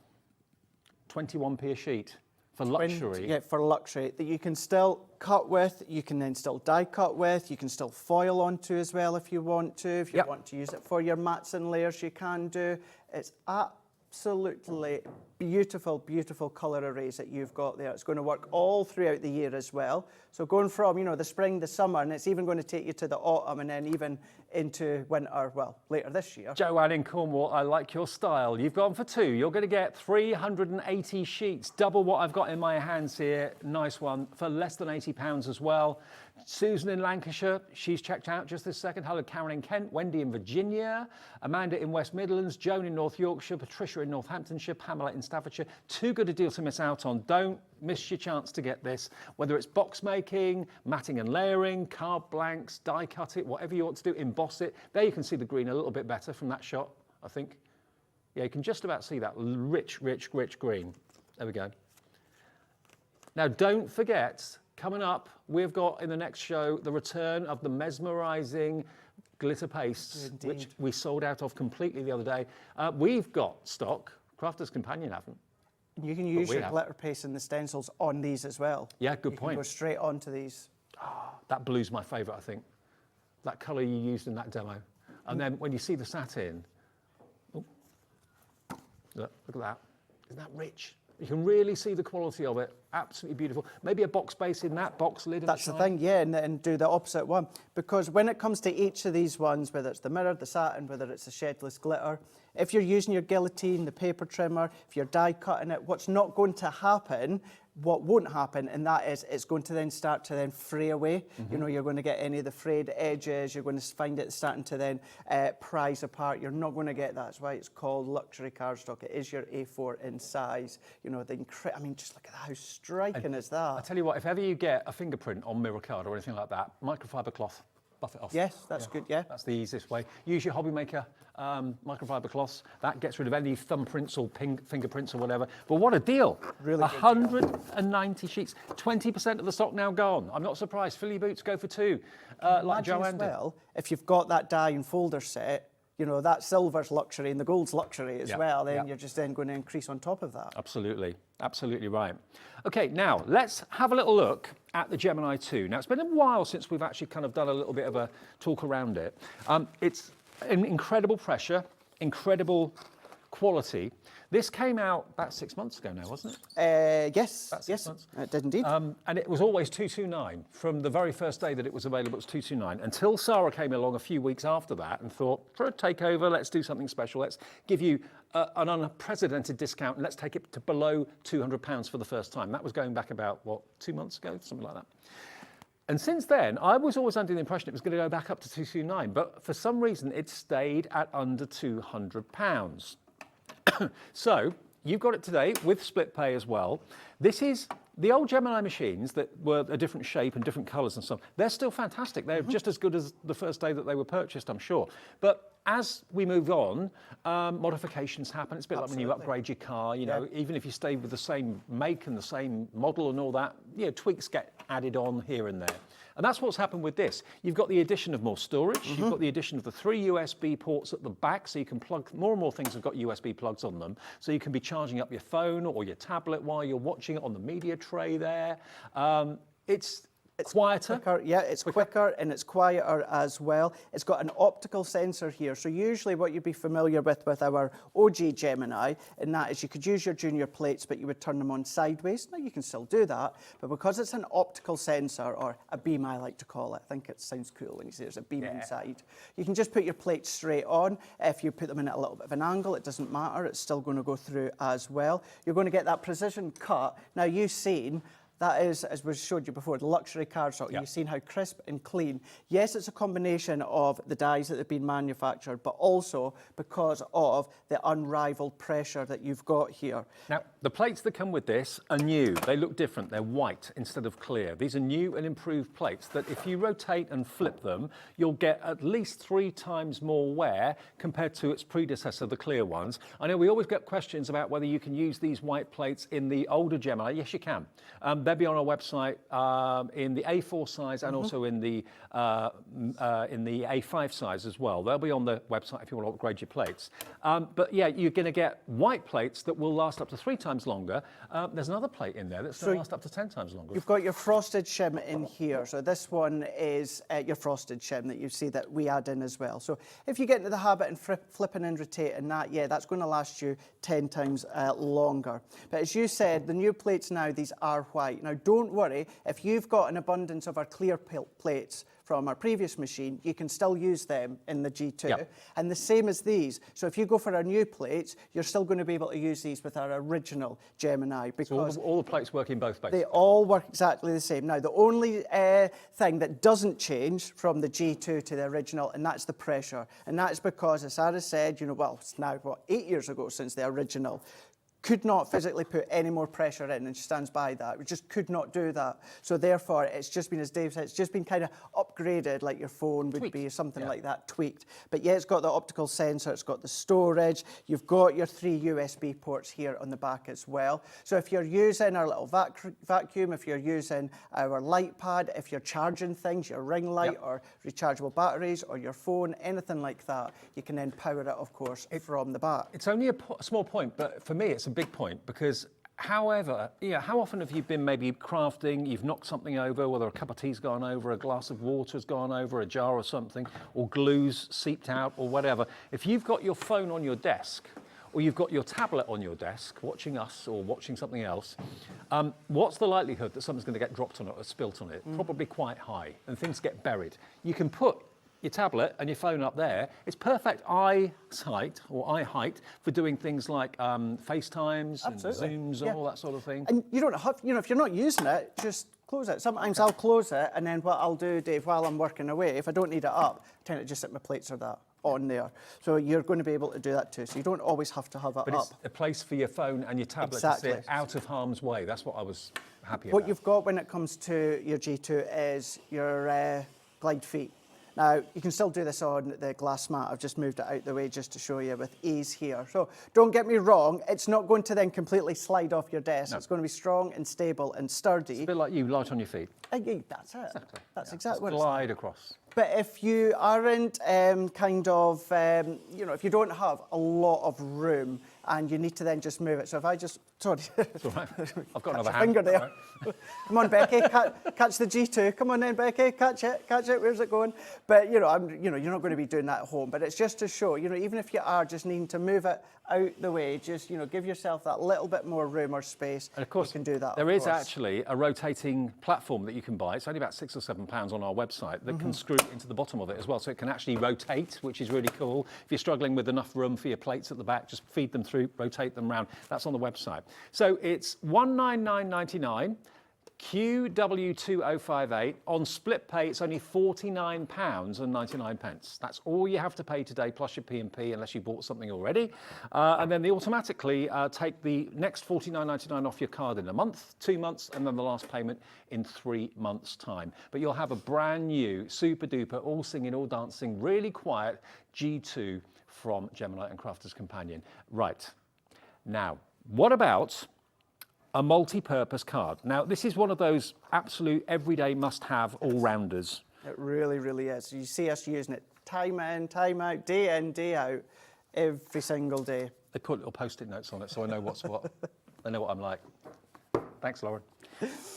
S2: 21p a sheet. For luxury.
S6: Yeah, for luxury. That you can still cut with, you can then still die cut with, you can still foil onto as well if you want to. If you want to use it for your mats and layers, you can do. It's absolutely beautiful, beautiful colour arrays that you've got there. It's going to work all throughout the year as well. So going from, the spring, the summer, and it's even going to take you to the autumn and then even into winter, well, later this year.
S2: Joanne in Cornwall, I like your style. You've gone for 2. You're going to get 380 sheets, double what I've got in my hands here. Nice one, for less than £80 as well. Susan in Lancashire, she's checked out just this second. Hello, Karen in Kent, Wendy in Virginia, Amanda in West Midlands, Joan in North Yorkshire, Patricia in Northamptonshire, Pamela in Staffordshire. Too good a deal to miss out on. Don't miss your chance to get this. Whether it's box making, matting and layering, card blanks, die cut it, whatever you want to do, emboss it. There you can see the green a little bit better from that shot, I think. Yeah, you can just about see that rich, rich, rich green. There we go. Now, don't forget, coming up, we've got in the next show the return of the Mesmerising glitter pastes,
S6: Indeed.
S2: which we sold out of completely the other day. We've got stock. Crafter's Companion haven't.
S6: You can use
S2: we
S6: your
S2: have.
S6: glitter paste and the stencils on these as well.
S2: Yeah, good
S6: You
S2: point.
S6: can go straight onto these.
S2: That blue's my favourite, I think. That colour you used in that demo. And then when you see the satin, oh, look at that. Isn't that rich? You can really see the quality of it. Absolutely beautiful. Maybe a box base in that box lid.
S6: That's the thing, yeah, and do the opposite one. Because when it comes to each of these ones, whether it's the mirror, the satin, whether it's the shedless glitter, if you're using your guillotine, the paper trimmer, if you're die cutting it, what's not going to happen, what won't happen, and that is it's going to then start to then fray away. You know, you're going to get any of the frayed edges, you're going to find it starting to then prise apart. You're not going to get that. That's why it's called luxury cardstock. It is your A4 in size. You know, I mean, just look at that. How striking is that?
S2: I tell you what, if ever you get a fingerprint on mirror card or anything like that, microfiber cloth, buff it off.
S6: Yes, that's good, yeah.
S2: That's the easiest way. Use your hobby maker microfiber cloths. That gets rid of any thumbprints or fingerprints or whatever. But what a deal.
S6: Really good
S2: 190 sheets. 20% of the stock now gone. I'm not surprised. Fill your boots, go for two. Like
S6: Imagine
S2: Joanne
S6: as
S2: did.
S6: well, if you've got that die and folder set, you know, that silver's luxury and the gold's luxury as
S2: Yeah,
S6: well, then
S2: yeah.
S6: you're just then going to increase on top of that.
S2: Absolutely, absolutely right. Okay, now let's have a little look at the Gemini 2. Now, it's been a while since we've actually kind of done a little bit of a talk around it. It's an incredible pressure, incredible quality. This came out about 6 months ago now, wasn't it?
S6: Yes,
S2: About 6
S6: yes,
S2: months.
S6: it did indeed.
S2: And it was always 229. From the very first day that it was available, it was 229. Until Sarah came along a few weeks after that and thought, for a takeover, let's do something special. Let's give you an unprecedented discount and let's take it to below £200 for the first time. That was going back about, what, 2 months ago? Something like that. And since then, I was always under the impression it was going to go back up to 229, but for some reason it stayed at under £200. So you've got it today with split pay as well. This is the old Gemini machines that were a different shape and different colours and stuff. They're still fantastic. They're just as good as the first day that they were purchased, I'm sure. But as we move on, modifications happen. It's a bit like when you upgrade your car, you know, even if you stay with the same make and the same model and all that, you know, tweaks get added on here and there. And that's what's happened with this. You've got the addition of more storage. You've got the addition of the 3 USB ports at the back, so you can plug, more and more things have got USB plugs on them, so you can be charging up your phone or your tablet while you're watching it on the media tray there. It's quieter.
S6: Quicker, yeah, it's quicker and it's quieter as well. It's got an optical sensor here. So usually what you'd be familiar with our OG Gemini, and that is you could use your junior plates, but you would turn them on sideways. Now you can still do that, but because it's an optical sensor, or a beam I like to call it, I think it sounds cool when you say there's a beam inside. You can just put your plates straight on. If you put them in at a little bit of an angle, it doesn't matter. It's still going to go through as well. You're going to get that precision cut. Now you've seen that is, as we showed you before, the luxury cardstock. You've seen how crisp and clean. Yes, it's a combination of the dyes that have been manufactured, but also because of the unrivaled pressure that you've got here.
S2: Now, the plates that come with this are new. They look different. They're white instead of clear. These are new and improved plates that if you rotate and flip them, you'll get at least 3 times more wear compared to its predecessor, the clear ones. I know we always get questions about whether you can use these white plates in the older Gemini. Yes, you can. They'll be on our website in the A4 size and also in the A5 size as well. They'll be on the website if you want to upgrade your plates. But yeah, you're going to get white plates that will last up to 3 times longer. There's another plate in there that's going to last up to 10 times longer.
S6: You've got your frosted shim in here. So this one is your frosted shim that you see that we add in as well. So if you get into the habit and flipping and rotating that, yeah, that's going to last you 10 times longer. But as you said, the new plates now, these are white. Now, don't worry, if you've got an abundance of our clear plates from our previous machine, you can still use them in the G2.
S2: Yep.
S6: And the same as these. So if you go for our new plates, you're still going to be able to use these with our original Gemini, because
S2: So all the plates work in both bases.
S6: they all work exactly the same. Now, the only thing that doesn't change from the G2 to the original, and that's the pressure. And that's because, as Sarah said, you know, well, it's now, 8 years ago since the original could not physically put any more pressure in, and she stands by that. We just could not do that. So therefore, it's just been, as Dave said, it's just been kind of upgraded, like your phone would be, something like that, tweaked. But yeah, it's got the optical sensor, it's got the storage, you've got your 3 USB ports here on the back as well. So if you're using our little vacuum, if you're using our light pad, if you're charging things, your ring light or rechargeable batteries or your phone, anything like that, you can then power it, of course, from the back.
S2: It's only a small point, but for me it's a big point, because however, how often have you been maybe crafting, you've knocked something over, whether a cup of tea's gone over, a glass of water's gone over, a jar or something, or glue's seeped out or whatever. If you've got your phone on your desk, or you've got your tablet on your desk watching us or watching something else, what's the likelihood that something's going to get dropped on it or spilt on it? Probably quite high, and things get buried. You can put your tablet and your phone up there. It's perfect eyesight or eye height for doing things like FaceTimes and Zooms and all that sort of thing.
S6: And you don't have, if you're not using it, just close it. Sometimes I'll close it, and then what I'll do, Dave, while I'm working away, if I don't need it up, I tend to just sit my plates or that on there. So you're going to be able to do that too. So you don't always have to have it up.
S2: But it's a place for your phone and your tablet to sit out of harm's way. That's what I was happy about.
S6: What you've got when it comes to your G2 is your glide feet. Now, you can still do this on the glass mat. I've just moved it out the way just to show you with ease here. So don't get me wrong, it's not going to then completely slide off your desk. No. It's going to be strong and stable and sturdy.
S2: It's a bit like you, light on your feet.
S6: That's it.
S2: Exactly.
S6: That's exactly what it's
S2: glide across.
S6: But if you aren't if you don't have a lot of room and you need to then just move it. So if I just, sorry.
S2: It's all right. I've got another
S6: finger there.
S2: Right.
S6: Come on, Becky, catch the G2. Come on then, Becky, catch it. Where's it going? But, you're not going to be doing that at home. But it's just to show, even if you are just needing to move it out the way, just, give yourself that little bit more room or space.
S2: And of course,
S6: you can do that.
S2: There is actually a rotating platform that you can buy. It's only about £6 or £7 on our website that can screw into the bottom of it as well. So it can actually rotate, which is really cool. If you're struggling with enough room for your plates at the back, just feed them through, rotate them round. That's on the website. So it's £199.99. QW2058. On split pay, it's only £49.99. That's all you have to pay today, plus your P&P, unless you bought something already. And then they automatically take the next £49.99 off your card in a month, 2 months, and then the last payment in 3 months' time. But you'll have a brand new, super duper, all singing, all dancing, really quiet G2 from Gemini and Crafter's Companion. Right. Now, what about a multi-purpose card? Now, this is one of those absolute everyday must-have all-rounders.
S6: It really, really is. You see us using it time in, time out, day in, day out, every single day.
S2: They put little post-it notes on it, so I know what's what. I know what I'm like. Thanks, Lauren.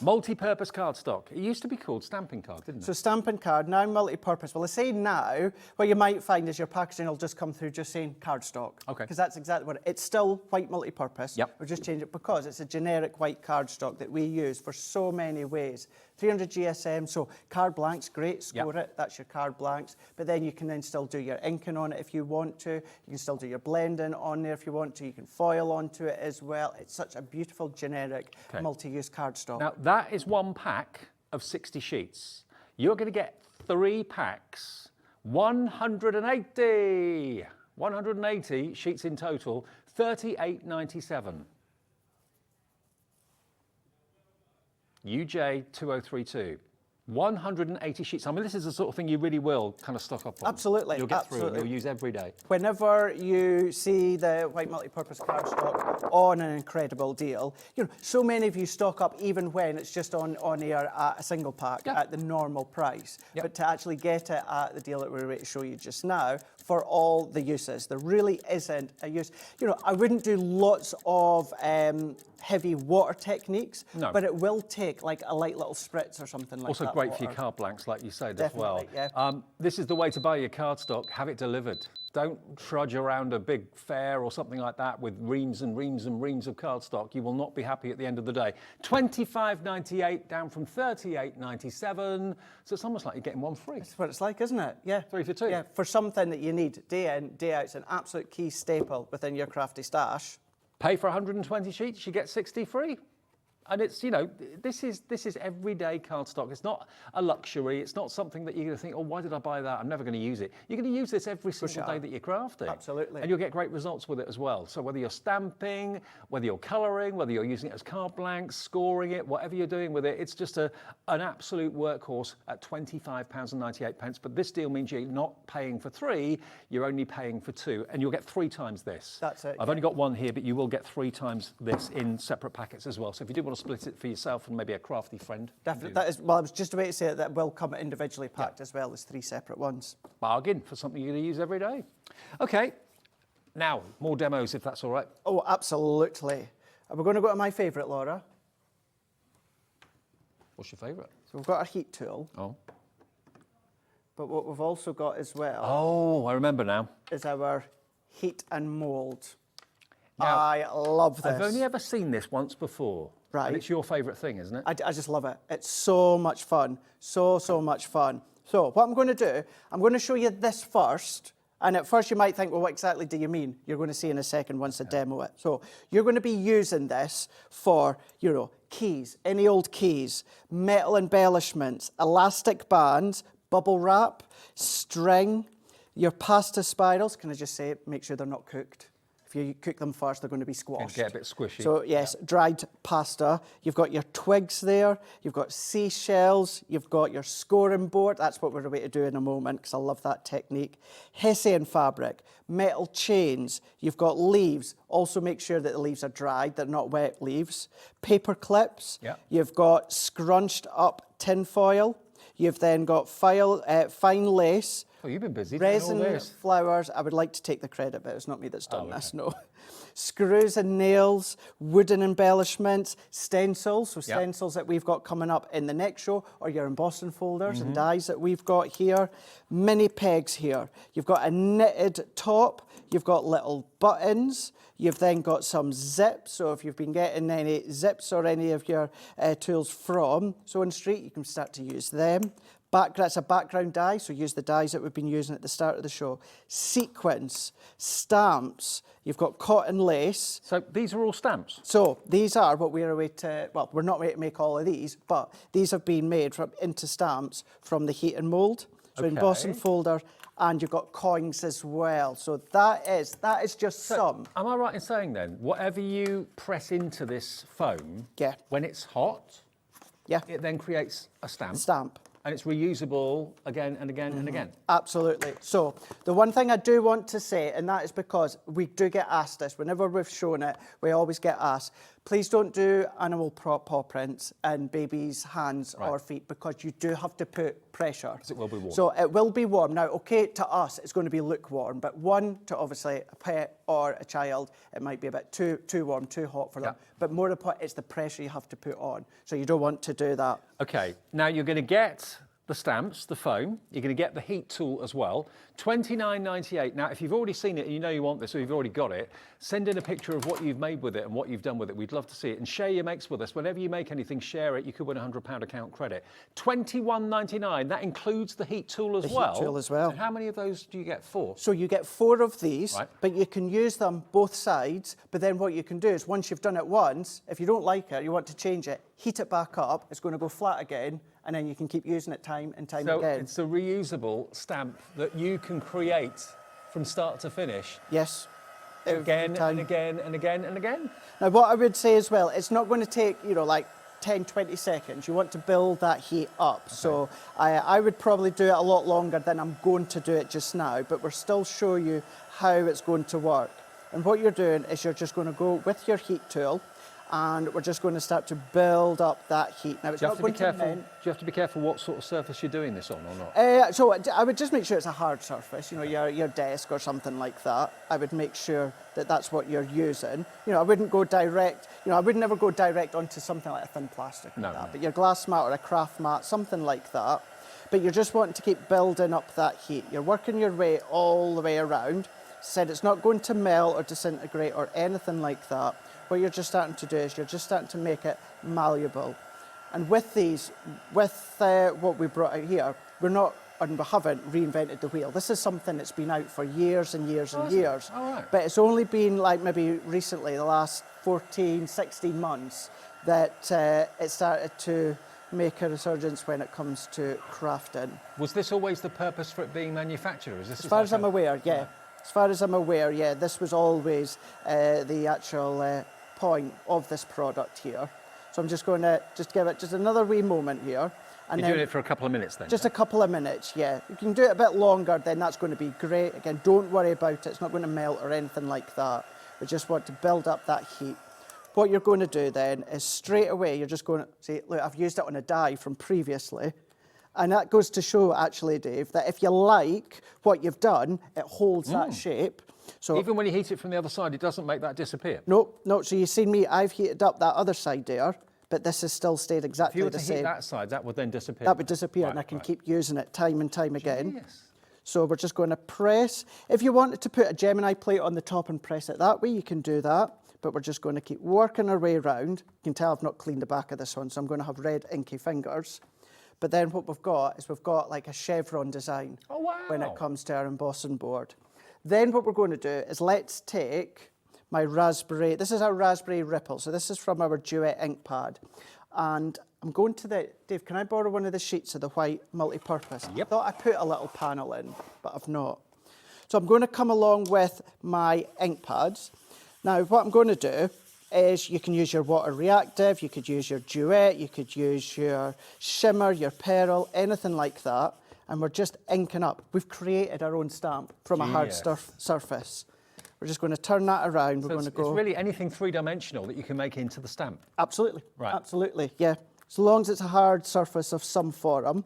S2: Multi-purpose cardstock. It used to be called stamping card, didn't it?
S6: So stamping card, now multi-purpose. Well, I say now, what you might find is your packaging will just come through just saying cardstock. Okay. Because that's exactly what it's still white multi-purpose. Yep. We'll just change it because it's a generic white cardstock that we use for so many ways. 300 GSM, so card blanks, great, score it, that's your card blanks. But then you can then still do your inking on it if you want to. You can still do your blending on there if you want to. You can foil onto it as well. It's such a beautiful, generic, multi-use cardstock.
S2: Now, that is one pack of 60 sheets. You're going to get 3 packs, 180 sheets in total, $38.97. UJ2032. 180 sheets. I mean, this is the sort of thing you really will kind of stock up on.
S6: Absolutely.
S2: You'll get through and you'll use every day.
S6: Whenever you see the white multi-purpose cardstock on an incredible deal, so many of you stock up even when it's just on air at a single pack at the normal price. But to actually get it at the deal that we're ready to show you just now, for all the uses, there really isn't a use. I wouldn't do lots of heavy water techniques, but it will take like a light little spritz or something like that.
S2: Also great for your card blanks, like you said as well. This is the way to buy your cardstock. Have it delivered. Don't trudge around a big fair or something like that with reams and reams and reams of cardstock. You will not be happy at the end of the day. $25.98 down from $38.97. So it's almost like you're getting one free.
S6: That's what it's like, isn't it? Yeah.
S2: 3 for 2.
S6: Yeah, for something that you need day in, day out. It's an absolute key staple within your crafty stash.
S2: Pay for 120 sheets, you get 60 free. And it's, you know, this is everyday cardstock. It's not a luxury. It's not something that you're going to think, oh, why did I buy that? I'm never going to use it. You're going to use this every single day that you're crafting.
S6: Absolutely.
S2: And you'll get great results with it as well. So whether you're stamping, whether you're colouring, whether you're using it as card blanks, scoring it, whatever you're doing with it, it's just an absolute workhorse at £25.98. But this deal means you're not paying for 3, you're only paying for 2. And you'll get 3 times this.
S6: That's it.
S2: I've only got 1 here, but you will get 3 times this in separate packets as well. So if you do want to split it for yourself and maybe a crafty friend.
S6: Definitely. That is, well, I was just about to say that will come individually packed as well as 3 separate ones.
S2: Bargain for something you're going to use every day. Okay, now more demos if that's all right.
S6: Oh, absolutely. And we're going to go to my favourite, Laura.
S2: What's your favourite?
S6: So we've got our heat tool,
S2: Oh.
S6: but what we've also got as well
S2: Oh, I remember now.
S6: is our heat and mould.
S2: Now,
S6: I love this.
S2: I've only ever seen this once before.
S6: Right.
S2: And it's your favourite thing, isn't it?
S6: I just love it. It's so much fun. So much fun. So what I'm going to do, I'm going to show you this first. And at first you might think, well, what exactly do you mean? You're going to see in a second once I demo it. So you're going to be using this for, you know, keys, any old keys, metal embellishments, elastic bands, bubble wrap, string, your pasta spirals. Can I just say, make sure they're not cooked. If you cook them first, they're going to be squashed.
S2: Get a bit squishy.
S6: So yes, dried pasta. You've got your twigs there. You've got seashells. You've got your scoring board. That's what we're about to do in a moment because I love that technique. Hessian fabric, metal chains. You've got leaves. Also make sure that the leaves are dried. They're not wet leaves. Paper clips.
S2: Yeah.
S6: You've got scrunched up tin foil. You've then got fine lace.
S2: Oh, you've been busy doing all
S6: Resin,
S2: this.
S6: flowers. I would like to take the credit, but it's not me that's done this, no. Screws and nails, wooden embellishments, stencils, so stencils that we've got coming up in the next show, or your embossing folders and dies that we've got here. Mini pegs here. You've got a knitted top, you've got little buttons, you've then got some zips, so if you've been getting any zips or any of your tools from Sewing Street, you can start to use them. That's a background die, so use the dies that we've been using at the start of the show. Sequins, stamps, you've got cotton lace.
S2: So these are all stamps?
S6: So these are what we're away to, well, we're not going to make all of these, but these have been made into stamps from the heat and mould. So embossing folder, and you've got coins as well. So that is just some.
S2: Am I right in saying then, whatever you press into this foam, when it's hot, it then creates a stamp? And it's reusable again and again and again.
S6: Absolutely. So the one thing I do want to say, and that is because we do get asked this, whenever we've shown it, we always get asked, please don't do animal paw prints in babies' hands or feet because you do have to put pressure.
S2: Because it will be warm.
S6: So it will be warm. Now, okay, to us, it's going to be lukewarm, but to obviously a pet or a child, it might be a bit too warm, too hot for them. But more important, it's the pressure you have to put on. So you don't want to do that.
S2: Okay, now you're going to get the stamps, the foam, you're going to get the heat tool as well. $29.98. Now, if you've already seen it and you know you want this or you've already got it, send in a picture of what you've made with it and what you've done with it. We'd love to see it. And share your makes with us. Whenever you make anything, share it. You could win a £100 account credit. $21.99. That includes the heat tool as well.
S6: Heat tool as well.
S2: And how many of those do you get? 4?
S6: So you get 4 of these, but you can use them both sides. But then what you can do is once you've done it once, if you don't like it, you want to change it, heat it back up. It's going to go flat again. And then you can keep using it time and time again.
S2: So it's a reusable stamp that you can create from start to finish.
S6: Yes.
S2: Again and again and again and again.
S6: Now, what I would say as well, it's not going to take, like 10, 20 seconds. You want to build that heat up. Okay. So I would probably do it a lot longer than I'm going to do it just now, but we're still showing you how it's going to work. And what you're doing is you're just going to go with your heat tool, and we're just going to start to build up that heat. Now, it's not going to melt.
S2: Do you have to be careful what sort of surface you're doing this on or not?
S6: So I would just make sure it's a hard surface, your desk or something like that. I would make sure that that's what you're using. I wouldn't go direct, I would never go direct onto something like a thin plastic like that. But your glass mat or a craft mat, something like that. But you're just wanting to keep building up that heat. You're working your way all the way around. Said it's not going to melt or disintegrate or anything like that. What you're just starting to do is you're just starting to make it malleable. And with these, what we brought out here, we haven't reinvented the wheel. This is something that's been out for years and years and years.
S2: All right.
S6: But it's only been like maybe recently, the last 14, 16 months, that it started to make a resurgence when it comes to crafting.
S2: Was this always the purpose for it being manufactured? Or is this
S6: As far as I'm aware, yeah. As far as I'm aware, yeah, this was always the actual point of this product here. So I'm just going to just give it just another wee moment here. And
S2: You're doing it for a couple of minutes then?
S6: Just a couple of minutes, yeah. You can do it a bit longer, then that's going to be great. Again, don't worry about it. It's not going to melt or anything like that. We just want to build up that heat. What you're going to do then is straight away, you're just going to see, look, I've used it on a die from previously. And that goes to show, actually, Dave, that if you like what you've done, it holds that shape. So
S2: even when you heat it from the other side, it doesn't make that disappear?
S6: Nope, no. So you've seen me, I've heated up that other side there, but this has still stayed exactly the same.
S2: If you were to heat that side, that would then disappear?
S6: That would disappear, and I can keep using it time and time again. So we're just going to press. If you wanted to put a Gemini plate on the top and press it that way, you can do that. But we're just going to keep working our way around. You can tell I've not cleaned the back of this one, so I'm going to have red inky fingers. But then what we've got is we've got like a chevron design when it comes to our embossing board. Then what we're going to do is let's take my raspberry. This is our raspberry ripple. So this is from our Duet ink pad. And I'm going to Dave, can I borrow one of the sheets of the white multi-purpose?
S2: Yep.
S6: I thought I put a little panel in, but I've not. So I'm going to come along with my ink pads. Now, what I'm going to do is you can use your water reactive, you could use your Duet, you could use your shimmer, your pearl, anything like that. And we're just inking up. We've created our own stamp from a hard surface. We're just going to turn that around. We're going to go.
S2: It's really anything three-dimensional that you can make into the stamp.
S6: Absolutely.
S2: Right.
S6: Absolutely, yeah. As long as it's a hard surface of some form,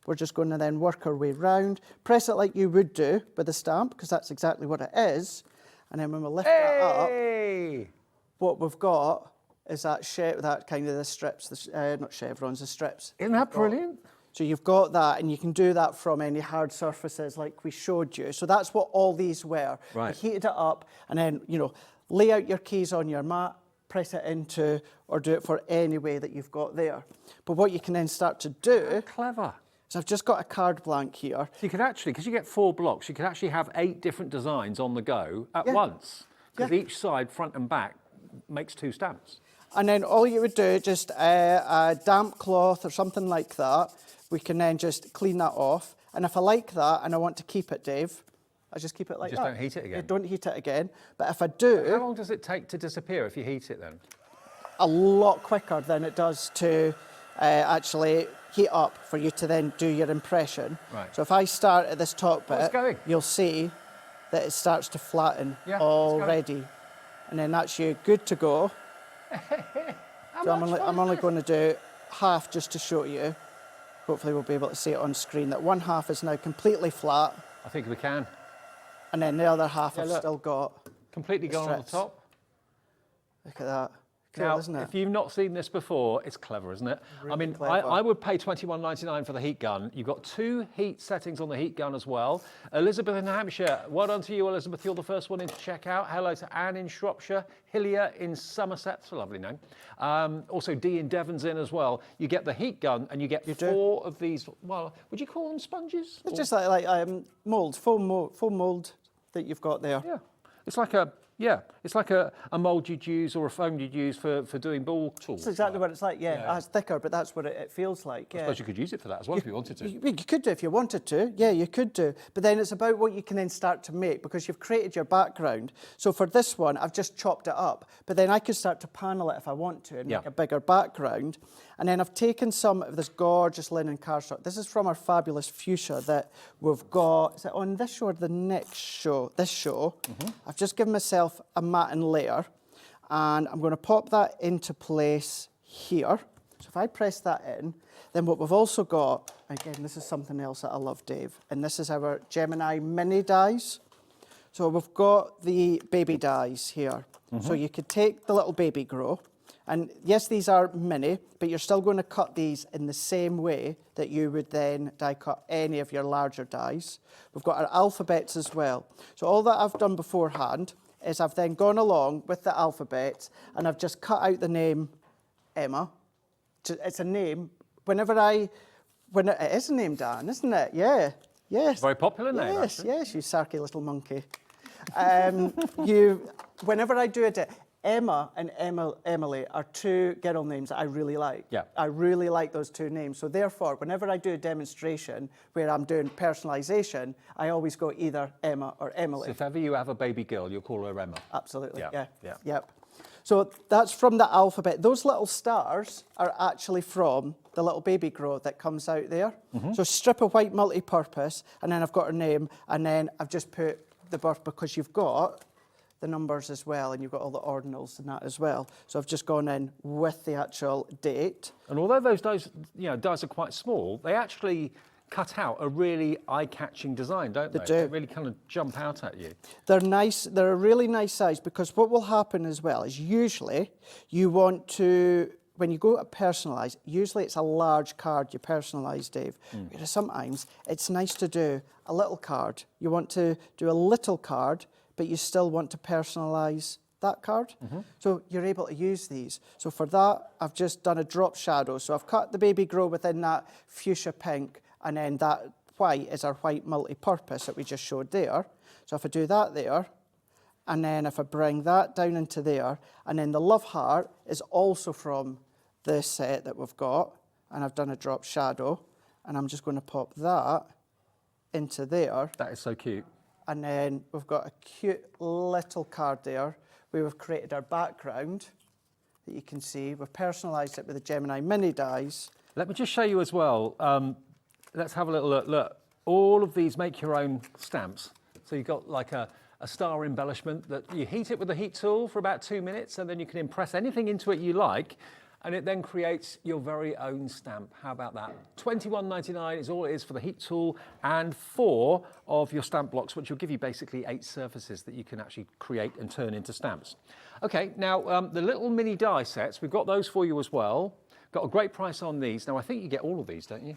S6: we're just going to then work our way round. Press it like you would do with a stamp, because that's exactly what it is. And then when we lift that up, what we've got is that kind of the strips, not chevrons, the strips.
S2: Isn't that brilliant?
S6: So you've got that, and you can do that from any hard surfaces like we showed you. So that's what all these were.
S2: Right.
S6: You heated it up, and then, you know, lay out your keys on your mat, press it into, or do it for any way that you've got there. But what you can then start to do...
S2: Clever.
S6: So I've just got a card blank here.
S2: So you could actually, because you get 4 blocks, you could actually have 8 different designs on the go at once. Because each side, front and back, makes 2 stamps.
S6: And then all you would do, just a damp cloth or something like that, we can then just clean that off. And if I like that and I want to keep it, Dave, I just keep it like that.
S2: Just don't heat it again?
S6: Yeah, don't heat it again. But if I do...
S2: How long does it take to disappear if you heat it then?
S6: A lot quicker than it does to actually heat up for you to then do your impression.
S2: Right.
S6: So if I start at this top bit,
S2: it's going.
S6: you'll see that it starts to flatten
S2: Yeah,
S6: already. And then that's you good to go. So I'm only going to do half just to show you. Hopefully we'll be able to see it on screen, that one half is now completely flat.
S2: I think we can.
S6: And then the other half I've
S2: look.
S6: still got.
S2: Completely
S6: the
S2: gone on the
S6: strips.
S2: top.
S6: Look at that. Cool,
S2: Now,
S6: isn't it?
S2: if you've not seen this before, it's clever, isn't it? I mean,
S6: clever.
S2: I would pay $21.99 for the heat gun. You've got 2 heat settings on the heat gun as well. Elizabeth in Hampshire, well done to you, Elizabeth. You're the first one in to check out. Hello to Anne in Shropshire, Hillier in Somerset. That's a lovely name. Also, Dee in Devon's in as well. You get the heat gun and you get 4 of these, well, would you call them sponges?
S6: It's just like mould, foam mould that you've got there.
S2: Yeah, it's like a mould you'd use or a foam you'd use for doing ball tools.
S6: That's exactly what it's like, yeah. It's thicker, but that's what it feels like, yeah.
S2: I suppose you could use it for that as well if you wanted to.
S6: You could do if you wanted to, yeah, you could do. But then it's about what you can then start to make, because you've created your background. So for this one, I've just chopped it up, but then I could start to panel it if I want to and make a bigger background. And then I've taken some of this gorgeous linen cardstock. This is from our fabulous fuchsia that we've got. Is it on this show or the next show? This show. I've just given myself a matten layer, and I'm going to pop that into place here. So if I press that in, then what we've also got, again, this is something else that I love, Dave, and this is our Gemini mini dies. So we've got the baby dies here. So you could take the little baby grow, and yes, these are mini, but you're still going to cut these in the same way that you would then die cut any of your larger dies. We've got our alphabets as well. So all that I've done beforehand is I've then gone along with the alphabets and I've just cut out the name Emma. It's a name. It is a name, Dan, isn't it? Yeah. Yes.
S2: Very popular name,
S6: Yes,
S2: actually.
S6: yes, you sarky little monkey. Whenever I do it, Emma and Emily are two girl names that I really like.
S2: Yeah.
S6: I really like those two names. So therefore, whenever I do a demonstration where I'm doing personalisation, I always go either Emma or Emily.
S2: So if ever you have a baby girl, you'll call her Emma.
S6: Absolutely,
S2: Yeah,
S6: yeah.
S2: yeah.
S6: Yep. So that's from the alphabet. Those little stars are actually from the little baby grow that comes out there. So strip of white multi-purpose, and then I've got her name, and then I've just put the birth because you've got the numbers as well, and you've got all the ordinals and that as well. So I've just gone in with the actual date.
S2: And although those dies, dies are quite small, they actually cut out a really eye-catching design, don't they?
S6: They do.
S2: They really kind of jump out at you.
S6: They're nice, they're a really nice size, because what will happen as well is usually you want to, when you go to personalise, usually it's a large card you personalise, Dave. Whereas sometimes it's nice to do a little card. You want to do a little card, but you still want to personalise that card. So you're able to use these. So for that, I've just done a drop shadow. So I've cut the baby grow within that fuchsia pink, and then that white is our white multi-purpose that we just showed there. So if I do that there, and then if I bring that down into there, and then the love heart is also from this set that we've got, and I've done a drop shadow, and I'm just going to pop that into there.
S2: That is so cute.
S6: And then we've got a cute little card there where we've created our background that you can see. We've personalised it with the Gemini mini dies.
S2: Let me just show you as well. Let's have a little look. Look, all of these make your own stamps. So you've got like a star embellishment that you heat it with the heat tool for about 2 minutes, and then you can impress anything into it you like, and it then creates your very own stamp. How about that? $21.99 is all it is for the heat tool, and 4 of your stamp blocks, which will give you basically 8 surfaces that you can actually create and turn into stamps. Okay, now the little mini die sets, we've got those for you as well. Got a great price on these. Now I think you get all of these, don't you?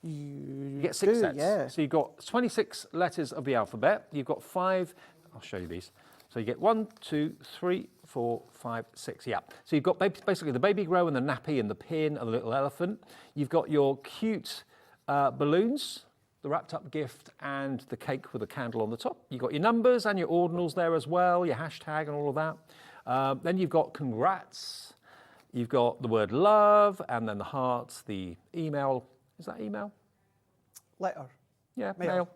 S2: You get 6 sets.
S6: Yeah.
S2: So you've got 26 letters of the alphabet. You've got 5, I'll show you these. So you get 1, 2, 3, 4, 5, 6, yeah. So you've got basically the baby grow and the nappy and the pin and the little elephant. You've got your cute balloons, the wrapped up gift, and the cake with a candle on the top. You've got your numbers and your ordinals there as well, your hashtag and all of that. Then you've got congrats. You've got the word love, and then the hearts, the email. Is that email?
S6: Letter.
S2: Yeah, mail,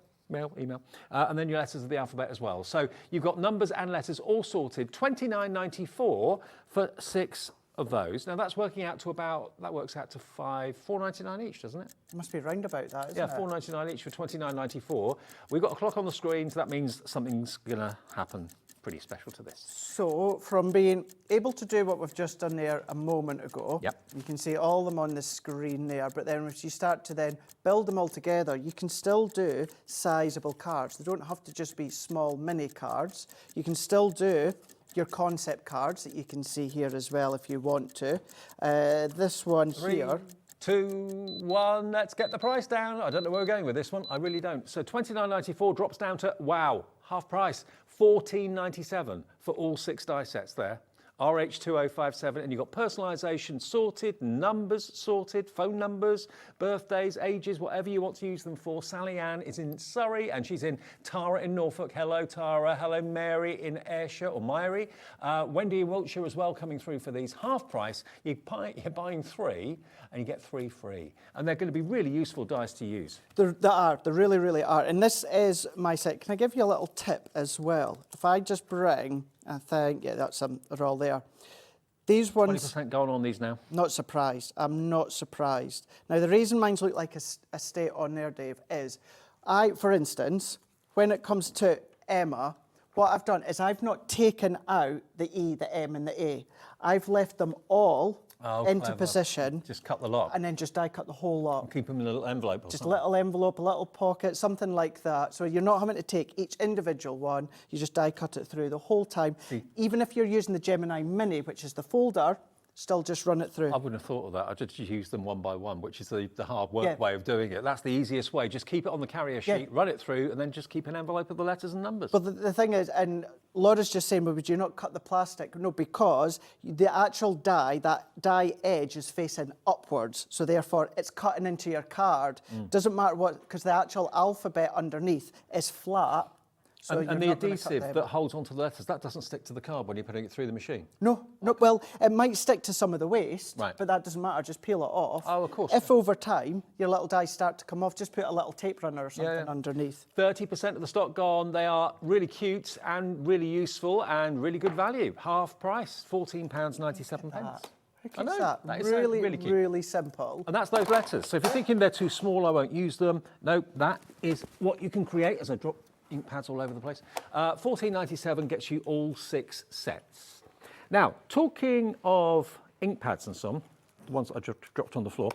S2: email. And then your letters of the alphabet as well. So you've got numbers and letters all sorted. $29.94 for 6 of those. Now that's working out to that works out to $4.99 each, doesn't it?
S6: It must be round about that, isn't it?
S2: Yeah, $4.99 each for $29.94. We've got a clock on the screen, so that means something's gonna happen pretty special to this.
S6: So from being able to do what we've just done there a moment ago,
S2: Yep.
S6: you can see all them on the screen there, but then if you start to then build them all together, you can still do sizable cards. They don't have to just be small mini cards. You can still do your concept cards that you can see here as well if you want to. This one
S2: 3,
S6: here.
S2: 2, 1, let's get the price down. I don't know where we're going with this one, I really don't. So $29.94 drops down to, wow, half price, $14.97 for all 6 die sets there. RH2057, and you've got personalisation sorted, numbers sorted, phone numbers, birthdays, ages, whatever you want to use them for. Sally Ann is in Surrey, and she's in Tara in Norfolk. Hello, Tara. Hello, Mary in Ayrshire, or Myrie. Wendy in Wiltshire as well, coming through for these. Half price, you're buying 3, and you get 3 free. And they're going to be really useful dice to use.
S6: They really, really are. And this is my set. Can I give you a little tip as well? If I just bring, I think, yeah, they're all there. These ones...
S2: 20% going on these now.
S6: Not surprised. I'm not surprised. Now, the reason mine's look like a state on there, Dave, is for instance, when it comes to Emma, what I've done is I've not taken out the E, the M, and the A. I've left them all into
S2: clever.
S6: position.
S2: Just cut the lot.
S6: And then just die cut the whole lot.
S2: Keep them in a little envelope or
S6: Just
S2: something.
S6: a little envelope, a little pocket, something like that. So you're not having to take each individual one, you just die cut it through the whole time. Even if you're using the Gemini Mini, which is the folder, still just run it through.
S2: I wouldn't have thought of that. I'd just use them one by one, which is the hard work way of doing it. That's the easiest way. Just keep it on the carrier sheet, run it through, and then just keep an envelope of the letters and numbers.
S6: But the thing is, and Laura's just saying, well, would you not cut the plastic? No, because the actual die, that die edge is facing upwards. So therefore, it's cutting into your card. Doesn't matter what, because the actual alphabet underneath is flat. So
S2: and
S6: you're
S2: the
S6: not gonna cut
S2: adhesive
S6: them.
S2: that holds onto the letters, that doesn't stick to the card when you're putting it through the machine?
S6: No, well, it might stick to some of the waste,
S2: Right.
S6: but that doesn't matter, just peel it off.
S2: Oh, of course.
S6: If over time your little dies start to come off, just put a little tape runner or something underneath.
S2: 30% of the stock gone. They are really cute and really useful and really good value. Half price, £14.97.
S6: How
S2: I know,
S6: cute's that?
S2: that is
S6: Really,
S2: really cute.
S6: really simple.
S2: And that's those letters. So if you're thinking they're too small, I won't use them. No, that is what you can create as I drop ink pads all over the place. £14.97 gets you all 6 sets. Now, talking of ink pads and some, the ones that I just dropped on the floor,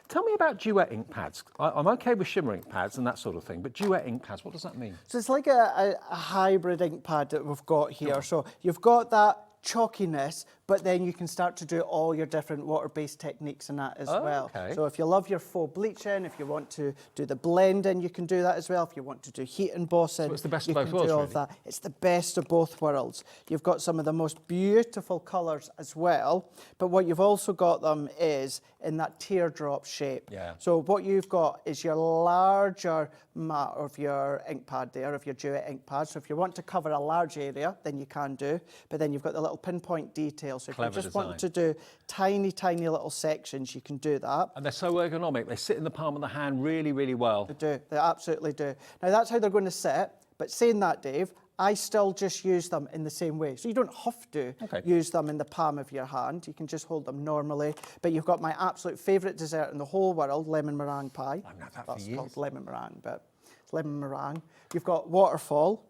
S2: tell me about duet ink pads. I'm okay with shimmer ink pads and that sort of thing, but duet ink pads, what does that mean?
S6: So it's like a hybrid ink pad that we've got here. So you've got that chalkiness, but then you can start to do all your different water-based techniques and that as well.
S2: Okay.
S6: So if you love your faux bleaching, if you want to do the blending, you can do that as well. If you want to do heat embossing,
S2: So it's the best
S6: you
S2: of both
S6: can
S2: worlds,
S6: do all
S2: really.
S6: of that. It's the best of both worlds. You've got some of the most beautiful colours as well, but what you've also got them is in that teardrop shape.
S2: Yeah.
S6: So what you've got is your larger mat of your ink pad there, of your duet ink pad. So if you want to cover a large area, then you can do, but then you've got the little pinpoint detail. So if
S2: Clever
S6: you just
S2: design.
S6: want to do tiny, tiny little sections, you can do that.
S2: And they're so ergonomic. They sit in the palm of the hand really, really well.
S6: They absolutely do. Now that's how they're going to sit, but saying that, Dave, I still just use them in the same way. So you don't have to use them in the palm of your hand. You can just hold them normally. But you've got my absolute favourite dessert in the whole world, lemon meringue pie.
S2: I've had that for
S6: That's
S2: years.
S6: called lemon meringue, but it's lemon meringue. You've got waterfall.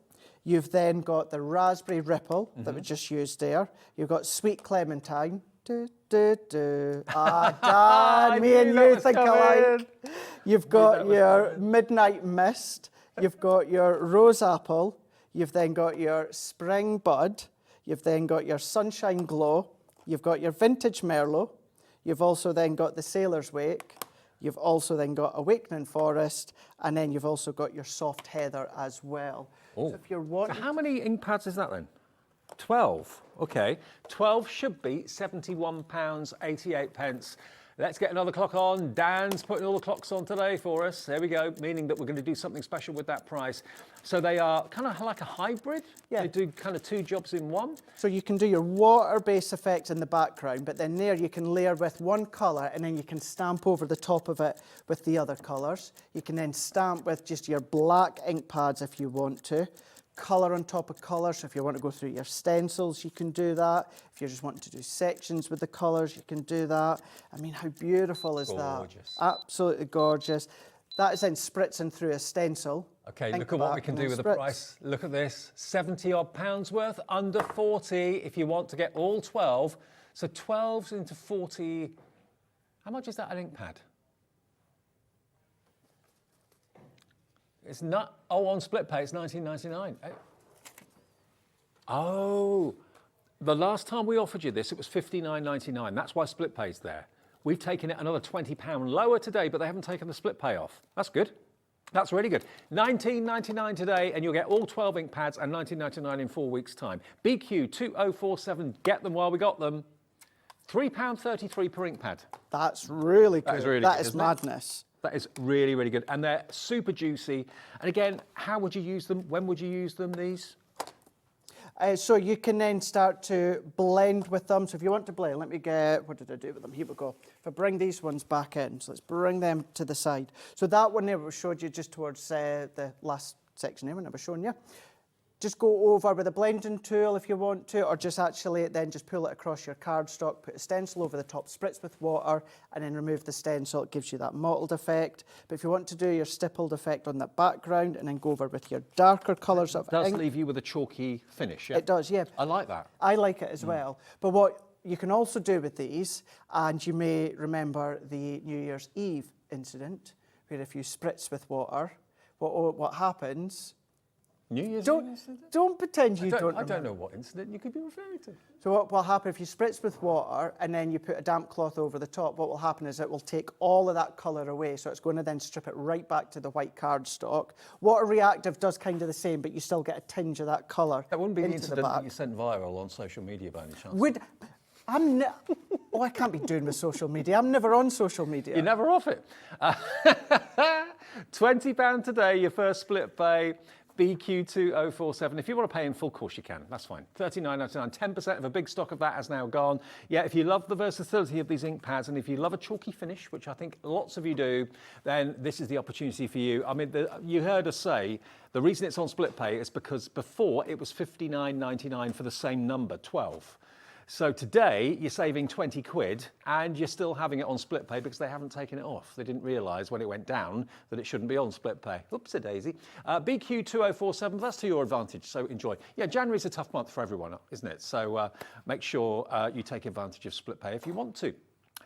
S6: You've then got the raspberry ripple that we just used there. You've got sweet clementine. Dan, me and you think alike. You've got your midnight mist. You've got your rose apple. You've then got your spring bud. You've then got your sunshine glow. You've got your vintage merlot. You've also then got the sailor's wake. You've also then got awakening forest. And then you've also got your soft heather as well.
S2: Oh.
S6: So if you're wanting...
S2: So how many ink pads is that then? 12. Okay. 12 should be £71.88. Let's get another clock on. Dan's putting all the clocks on today for us. There we go, meaning that we're going to do something special with that price. So they are kind of like a hybrid.
S6: Yeah.
S2: They do kind of 2 jobs in one.
S6: So you can do your water-based effect in the background, but then there you can layer with one colour and then you can stamp over the top of it with the other colours. You can then stamp with just your black ink pads if you want to. Colour on top of colour, so if you want to go through your stencils, you can do that. If you just want to do sections with the colours, you can do that. I mean, how beautiful is
S2: Gorgeous.
S6: that? Absolutely gorgeous. That is then spritzing through a stencil.
S2: Okay,
S6: Ink
S2: look at what we
S6: back
S2: can
S6: and
S2: do
S6: then
S2: with the
S6: spritz.
S2: price. Look at this, 70 odd pounds worth, under 40 if you want to get all 12. So 12s into 40, how much is that an ink pad? It's not, on split pay, it's £19.99. Oh, the last time we offered you this, it was £59.99. That's why split pay's there. We've taken it another £20 lower today, but they haven't taken the split pay off. That's good. That's really good. £19.99 today, and you'll get all 12 ink pads and £19.99 in 4 weeks' time. BQ 2047, get them while we got them. £3.33 per ink pad.
S6: That's really good.
S2: That is really
S6: That
S2: good,
S6: is
S2: isn't it?
S6: madness.
S2: That is really, really good. And they're super juicy. And again, how would you use them? When would you use them, these?
S6: So you can then start to blend with them. So if you want to blend, let me get, what did I do with them? Here we go. If I bring these ones back in, so let's bring them to the side. So that one there we showed you just towards the last section there when I was showing you. Just go over with a blending tool if you want to, or just actually then just pull it across your cardstock, put a stencil over the top, spritz with water, and then remove the stencil. It gives you that mottled effect. But if you want to do your stippled effect on that background and then go over with your darker colours of
S2: It does
S6: ink.
S2: leave you with a chalky finish, yeah?
S6: It does, yeah.
S2: I like that.
S6: I like it as well. But what you can also do with these, and you may remember the New Year's Eve incident, where if you spritz with water, what happens...
S2: New Year's
S6: Don't pretend you don't
S2: I don't
S6: remember.
S2: know what incident you could be referring to.
S6: So what will happen if you spritz with water and then you put a damp cloth over the top, what will happen is it will take all of that colour away. So it's going to then strip it right back to the white cardstock. Water reactive does kind of the same, but you still get a tinge of that colour.
S2: That wouldn't be the
S6: into
S2: incident
S6: back.
S2: that you sent viral on social media by any chance?
S6: I can't be doing with social media. I'm never on social media.
S2: You're never off it. £20 today, your first split pay. BQ2047. If you want to pay in full, of course you can. That's fine. $39.99. 10% of a big stock of that has now gone. Yeah, if you love the versatility of these ink pads and if you love a chalky finish, which I think lots of you do, then this is the opportunity for you. I mean, you heard us say the reason it's on split pay is because before it was $59.99 for the same number, 12. So today you're saving 20 quid and you're still having it on split pay because they haven't taken it off. They didn't realise when it went down that it shouldn't be on split pay. Oops-a daisy. BQ2047, that's to your advantage, so enjoy. Yeah, January's a tough month for everyone, isn't it? So make sure you take advantage of split pay if you want to.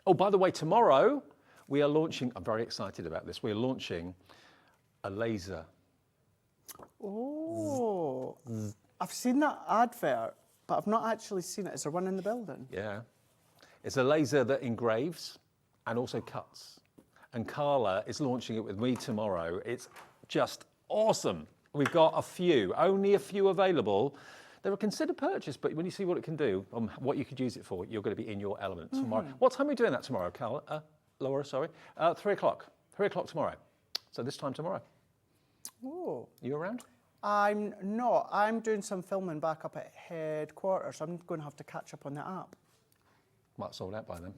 S2: Oh, by the way, tomorrow we are launching, I'm very excited about this, we're launching a laser.
S6: Oh, I've seen that advert, but I've not actually seen it. Is there one in the building?
S2: Yeah. It's a laser that engraves and also cuts. And Carla is launching it with me tomorrow. It's just awesome. We've got a few, only a few available. They're a considered purchase, but when you see what it can do, what you could use it for, you're going to be in your element tomorrow. What time are we doing that tomorrow, Carla? Laura, sorry. 3 o'clock. 3 o'clock tomorrow. So this time tomorrow.
S6: Oh.
S2: You around?
S6: I'm not. I'm doing some filming back up at headquarters. I'm going to have to catch up on the app.
S2: Might have sold out by then.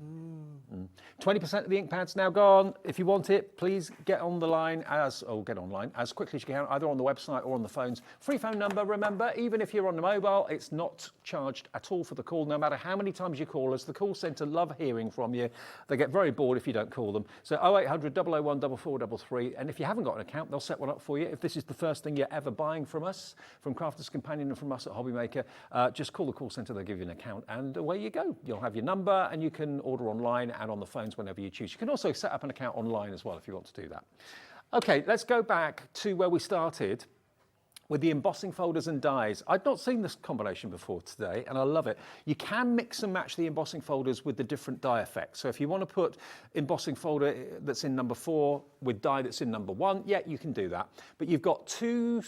S2: 20% of the ink pad's now gone. If you want it, please get online as quickly as you can, either on the website or on the phones. Free phone number, remember, even if you're on the mobile, it's not charged at all for the call, no matter how many times you call us. The call centre love hearing from you. They get very bored if you don't call them. So 0800 001 4433. And if you haven't got an account, they'll set one up for you. If this is the first thing you're ever buying from us, from Crafter's Companion and from us at Hobbymaker, just call the call centre, they'll give you an account, and away you go. You'll have your number, and you can order online and on the phones whenever you choose. You can also set up an account online as well if you want to do that. Okay, let's go back to where we started with the embossing folders and dies. I'd not seen this combination before today, and I love it. You can mix and match the embossing folders with the different die effects. So if you want to put embossing folder that's in number 4 with die that's in number 1, yeah, you can do that. But you've got 3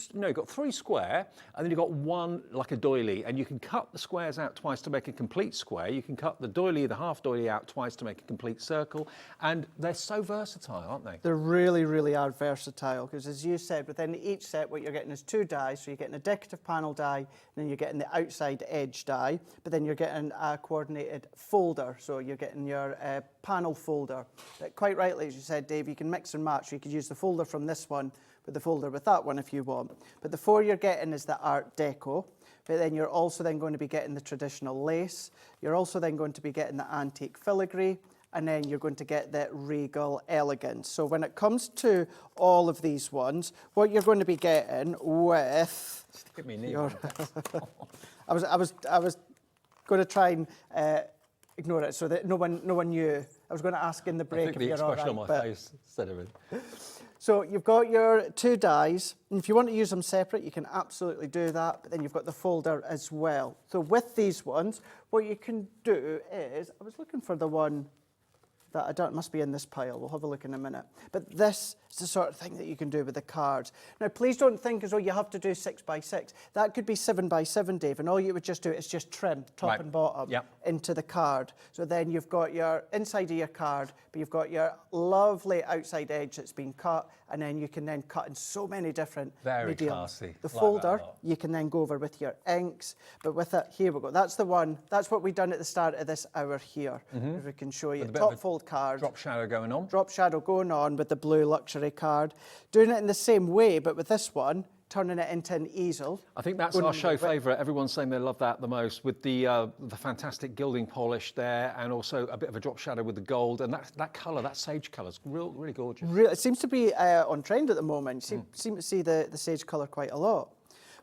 S2: square, and then you've got 1 like a doily, and you can cut the squares out twice to make a complete square. You can cut the doily, the half doily out twice to make a complete circle, and they're so versatile, aren't they?
S6: They really, really are versatile, because as you said, within each set, what you're getting is 2 dies. So you're getting a decorative panel die, and then you're getting the outside edge die, but then you're getting a coordinated folder. So you're getting your panel folder. But quite rightly, as you said, Dave, you can mix and match. You could use the folder from this one with the folder with that one if you want. But the 4 you're getting is the Art Deco. But then you're also then going to be getting the traditional lace. You're also then going to be getting the antique filigree. And then you're going to get the regal elegance. So when it comes to all of these ones, what you're going to be getting with your I was going to try and ignore it so that no one knew. I was going to ask in the break if you're all right.
S2: I think the expression on my face said it.
S6: So you've got your 2 dies, and if you want to use them separate, you can absolutely do that, but then you've got the folder as well. So with these ones, what you can do is, I was looking for the one that I don't, must be in this pile. We'll have a look in a minute. But this is the sort of thing that you can do with the cards. Now, please don't think as though you have to do 6 by 6. That could be 7 by 7, Dave, and all you would just do is just trim top and bottom into the card. So then you've got your inside of your card, but you've got your lovely outside edge that's been cut, and then you can then cut in so many different mediums.
S2: Classy.
S6: The folder, you can then go over with your inks, but with it, here we go. That's the one, that's what we've done at the start of this hour here. If we can show you. Top fold card.
S2: Drop shadow going on.
S6: Drop shadow going on with the blue luxury card. Doing it in the same way, but with this one, turning it into an easel.
S2: I think that's our show favourite. Everyone's saying they love that the most, with the fantastic gilding polish there, and also a bit of a drop shadow with the gold, and that colour, that sage colour, is really gorgeous.
S6: It seems to be on trend at the moment. You seem to see the sage colour quite a lot.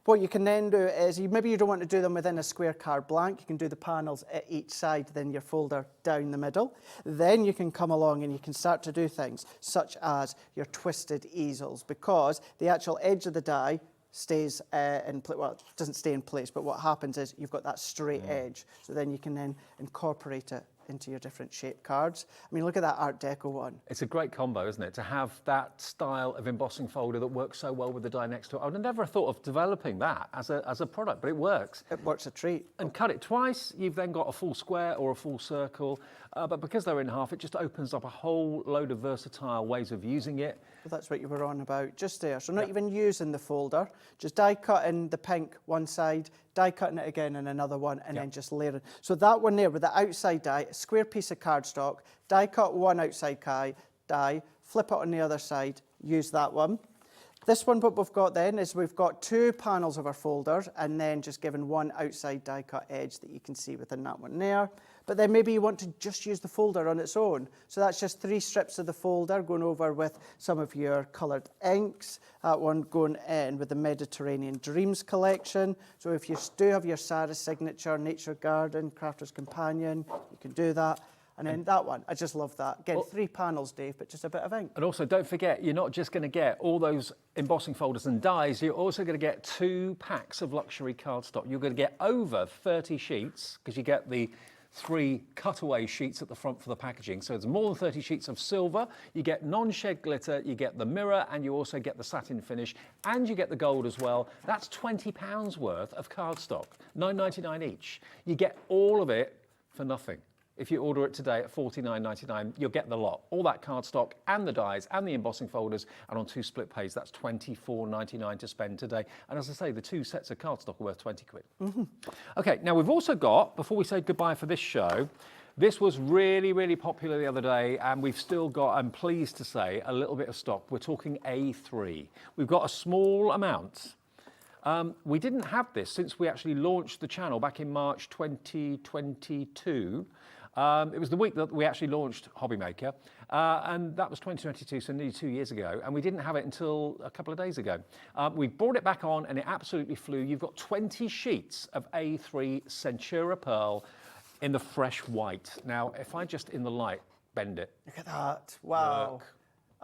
S6: What you can then do is, maybe you don't want to do them within a square card blank, you can do the panels at each side, then your folder down the middle. Then you can come along and you can start to do things such as your twisted easels, because the actual edge of the die stays in place. Well, it doesn't stay in place, but what happens is you've got that straight edge. So then you can then incorporate it into your different shape cards. I mean, look at that Art Deco one.
S2: It's a great combo, isn't it? To have that style of embossing folder that works so well with the die next to it. I would have never thought of developing that as a product, but it works.
S6: It works a treat.
S2: And cut it twice, you've then got a full square or a full circle. But because they're in half, it just opens up a whole load of versatile ways of using it.
S6: That's what you were on about, just there. So not even using the folder, just die cutting the pink one side, die cutting it again in another one, and then just layering. So that one there with the outside die, a square piece of cardstock, die cut one outside die, flip it on the other side, use that one. This one, what we've got then is we've got 2 panels of our folders and then just given one outside die cut edge that you can see within that one there. But then maybe you want to just use the folder on its own. So that's just 3 strips of the folder going over with some of your coloured inks. That one going in with the Mediterranean Dreams collection. So if you do have your Sarah signature, Nature Garden, Crafter's Companion, you can do that. And then that one, I just love that. Again, 3 panels, Dave, but just a bit of ink.
S2: And also, don't forget, you're not just going to get all those embossing folders and dies, you're also going to get 2 packs of luxury cardstock. You're going to get over 30 sheets, because you get the 3 cutaway sheets at the front for the packaging. So it's more than 30 sheets of silver. You get non-shed glitter, you get the mirror, and you also get the satin finish, and you get the gold as well. That's £20 worth of cardstock, $9.99 each. You get all of it for nothing. If you order it today at $49.99, you'll get the lot. All that cardstock and the dies and the embossing folders, and on 2 split pays, that's $24.99 to spend today. And as I say, the 2 sets of cardstock are worth 20 quid. Okay, now we've also got, before we say goodbye for this show, this was really, really popular the other day, and we've still got, I'm pleased to say, a little bit of stock. We're talking A3. We've got a small amount. We didn't have this since we actually launched the channel back in March 2022. It was the week that we actually launched Hobby Maker, and that was 2022, so nearly 2 years ago, and we didn't have it until a couple of days ago. We brought it back on, and it absolutely flew. You've got 20 sheets of A3 Centura Pearl in the fresh white. Now, if I just, in the light, bend it.
S6: Look at that. Wow.
S2: Look.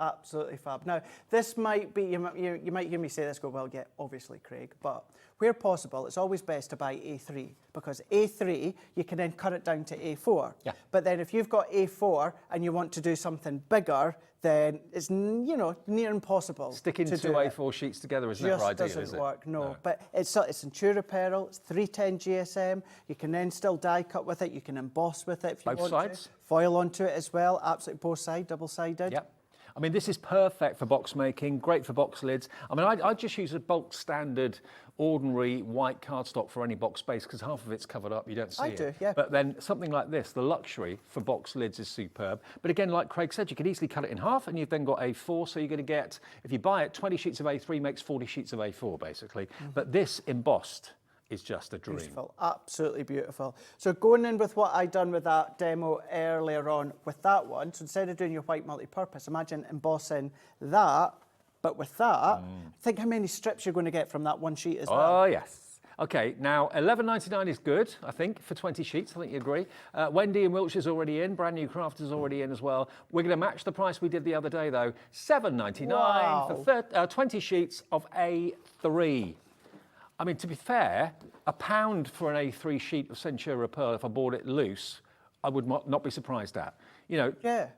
S6: Absolutely fab. Now, this might be, you might hear me say this, go, well, yeah, obviously, Craig, but where possible, it's always best to buy A3, because A3, you can then cut it down to A4.
S2: Yeah.
S6: But then if you've got A4 and you want to do something bigger, then it's, near impossible
S2: Sticking
S6: to
S2: 2
S6: do it.
S2: A4 sheets together is never ideal, is it?
S6: Just doesn't work, no. But it's Centura Pearl, it's 310 GSM. You can then still die cut with it. You can emboss with it if you
S2: Both
S6: want
S2: sides?
S6: to. Foil onto it as well, absolutely both sides, double-sided.
S2: Yep. I mean, this is perfect for box making, great for box lids. I mean, I just use a bulk standard, ordinary white cardstock for any box space, because half of it's covered up, you don't see it.
S6: I do, yeah.
S2: But then something like this, the luxury for box lids is superb. But again, like Craig said, you can easily cut it in half, and you've then got A4, so you're going to get, if you buy it, 20 sheets of A3 makes 40 sheets of A4, basically. But this embossed is just a dream.
S6: Beautiful, absolutely beautiful. So going in with what I done with that demo earlier on with that one, so instead of doing your white multi-purpose, imagine embossing that, but with that, think how many strips you're going to get from that one sheet as well.
S2: Oh, yes. Okay, now $11.99 is good, I think, for 20 sheets. I think you agree. Wendy in Wiltshire's already in. Brand New Crafter's already in as well. We're going to match the price we did the other day, though. $7.99 for 20 sheets of A3. I mean, to be fair, £1 for an A3 sheet of Centura Pearl, if I bought it loose, I would not be surprised at.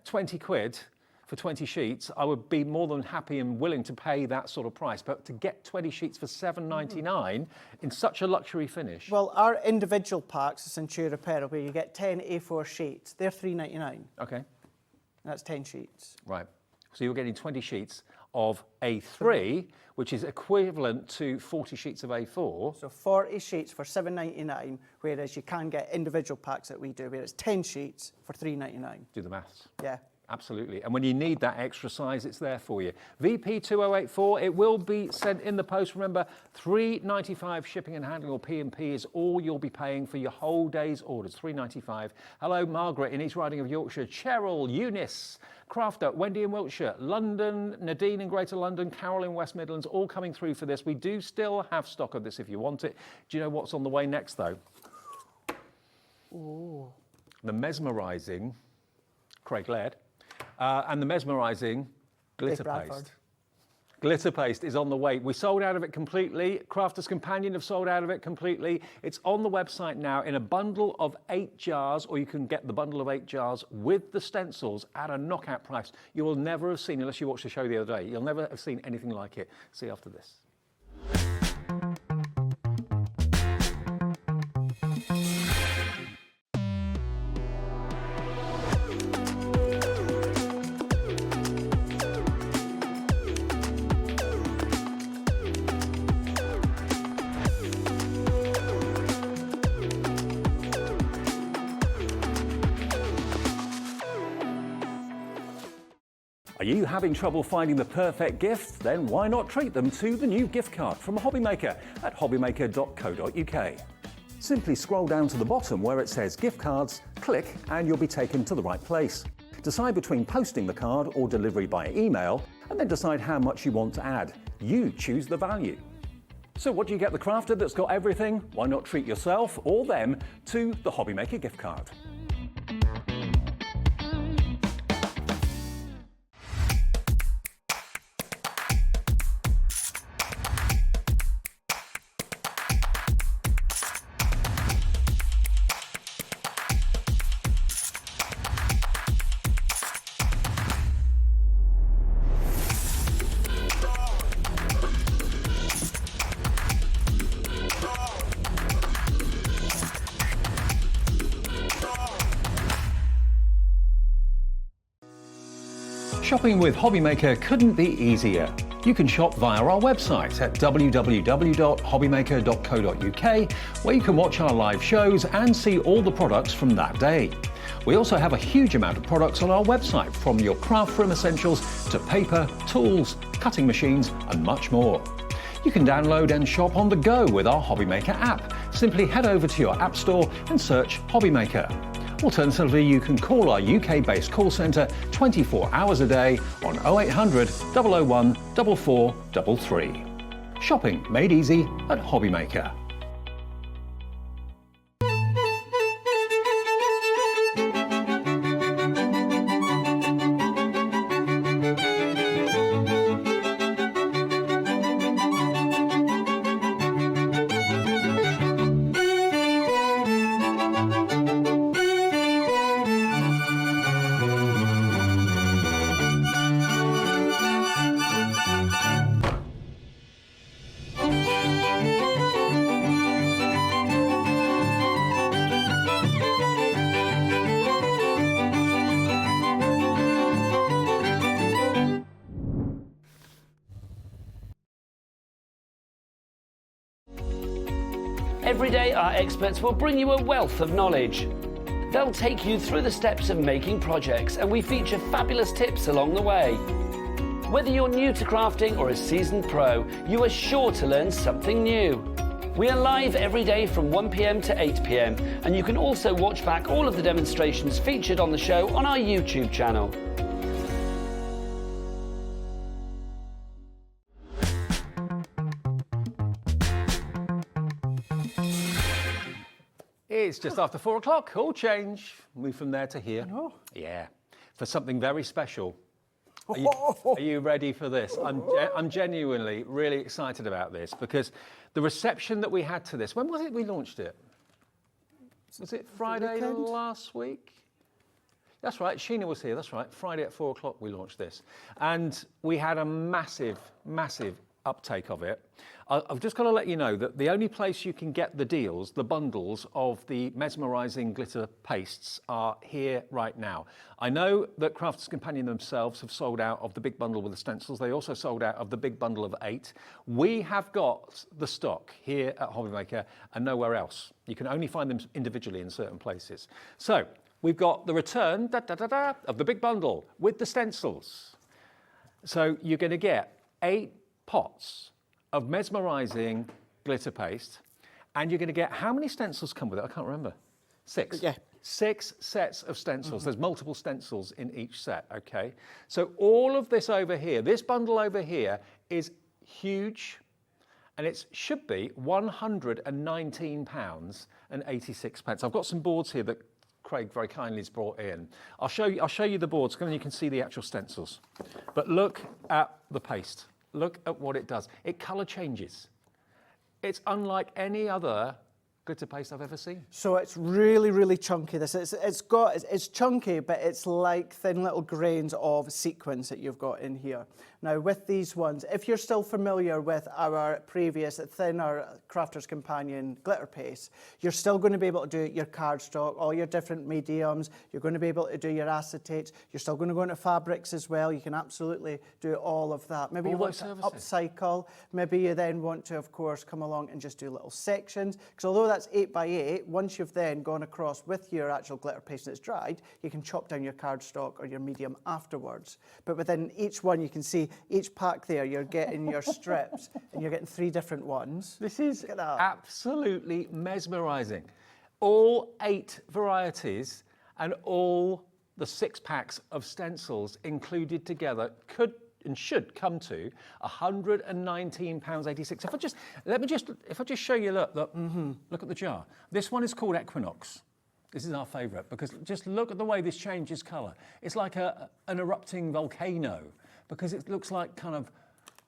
S2: 20 quid for 20 sheets, I would be more than happy and willing to pay that sort of price. But to get 20 sheets for $7.99 in such a luxury finish.
S6: Well, our individual packs, the Centura Pearl, where you get 10 A4 sheets, they're $3.99.
S2: Okay.
S6: That's 10 sheets.
S2: Right. So you're getting 20 sheets of A3, which is equivalent to 40 sheets of A4.
S6: So 40 sheets for $7.99, whereas you can get individual packs that we do, where it's 10 sheets for $3.99.
S2: Do the maths.
S6: Yeah.
S2: Absolutely. And when you need that extra size, it's there for you. VP2084, it will be sent in the post. Remember, $3.95 shipping and handling, or P&P, is all you'll be paying for your whole day's orders, $3.95. Hello, Margaret in East Riding of Yorkshire, Cheryl, Eunice, Crafter, Wendy in Wiltshire, London, Nadine in Greater London, Carol in West Midlands, all coming through for this. We do still have stock of this if you want it. Do you know what's on the way next, though?
S6: Ooh.
S2: The Mesmerising Craig Laird. And the Mesmerising glitter paste. Glitter paste is on the way. We sold out of it completely. Crafter's Companion have sold out of it completely. It's on the website now in a bundle of 8 jars, or you can get the bundle of 8 jars with the stencils at a knockout price. You will never have seen, unless you watched the show the other day, you'll never have seen anything like it. See you after this. Are you having trouble finding the perfect gift? Then why not treat them to the new gift card from Hobbymaker at hobbymaker.co.uk. Simply scroll down to the bottom where it says gift cards, click and you'll be taken to the right place. Decide between posting the card or delivery by email and then decide how much you want to add. You choose the value. So what do you get the crafter that's got everything? Why not treat yourself or them to the Hobbymaker gift card? Shopping with Hobbymaker couldn't be easier. You can shop via our website at www.hobbymaker.co.uk, where you can watch our live shows and see all the products from that day. We also have a huge amount of products on our website, from your craft room essentials to paper, tools, cutting machines and much more. You can download and shop on the go with our Hobbymaker app. Simply head over to your app store and search Hobbymaker. Alternatively, you can call our UK-based call centre 24 hours a day on 0800 001 4433. Shopping made easy at Hobbymaker.
S5: Every day, our experts will bring you a wealth of knowledge. They'll take you through the steps of making projects, and we feature fabulous tips along the way. Whether you're new to crafting or a seasoned pro, you are sure to learn something new. We are live every day from 1 p.m. to 8 p.m, and you can also watch back all of the demonstrations featured on the show on our YouTube channel.
S2: It's just after 4 o'clock, all change. Move from there to here. Oh. Yeah, for something very special. Are you ready for this? I'm genuinely really excited about this, because the reception that we had to this, when was it we launched it? Was it Friday last week? That's right, Sheena was here, that's right. Friday at 4 o'clock we launched this. And we had a massive, massive uptake of it. I've just got to let you know that the only place you can get the deals, the bundles of the Mesmerising glitter pastes, are here right now. I know that Crafter's Companion themselves have sold out of the big bundle with the stencils. They also sold out of the big bundle of 8. We have got the stock here at Hobbymaker and nowhere else. You can only find them individually in certain places. So we've got the return of the big bundle with the stencils. So you're going to get 8 pots of Mesmerising glitter paste, and you're going to get, how many stencils come with it? I can't remember. 6.
S6: Yeah.
S2: 6 sets of stencils. There's multiple stencils in each set, okay? So all of this over here, this bundle over here is huge, and it should be £119.86. I've got some boards here that Craig very kindly has brought in. I'll show you the boards, and then you can see the actual stencils. But look at the paste. Look at what it does. It colour changes. It's unlike any other glitter paste I've ever seen.
S6: So it's really, really chunky. It's chunky, but it's like thin little grains of sequins that you've got in here. Now with these ones, if you're still familiar with our previous thinner Crafter's Companion glitter paste, you're still going to be able to do your cardstock, all your different mediums. You're going to be able to do your acetates. You're still going to go into fabrics as well. You can absolutely do all of that. Maybe you want to upcycle. Maybe you then want to, of course, come along and just do little sections. Because although that's 8 by 8, once you've then gone across with your actual glitter paste and it's dried, you can chop down your cardstock or your medium afterwards. But within each one, you can see each pack there, you're getting your strips and you're getting 3 different ones.
S2: This is
S6: Look at that.
S2: absolutely mesmerising. All 8 varieties and all the 6 packs of stencils included together could and should come to £119.86. If I just show you, look at the jar. This one is called Equinox. This is our favourite because just look at the way this changes colour. It's like an erupting volcano because it looks like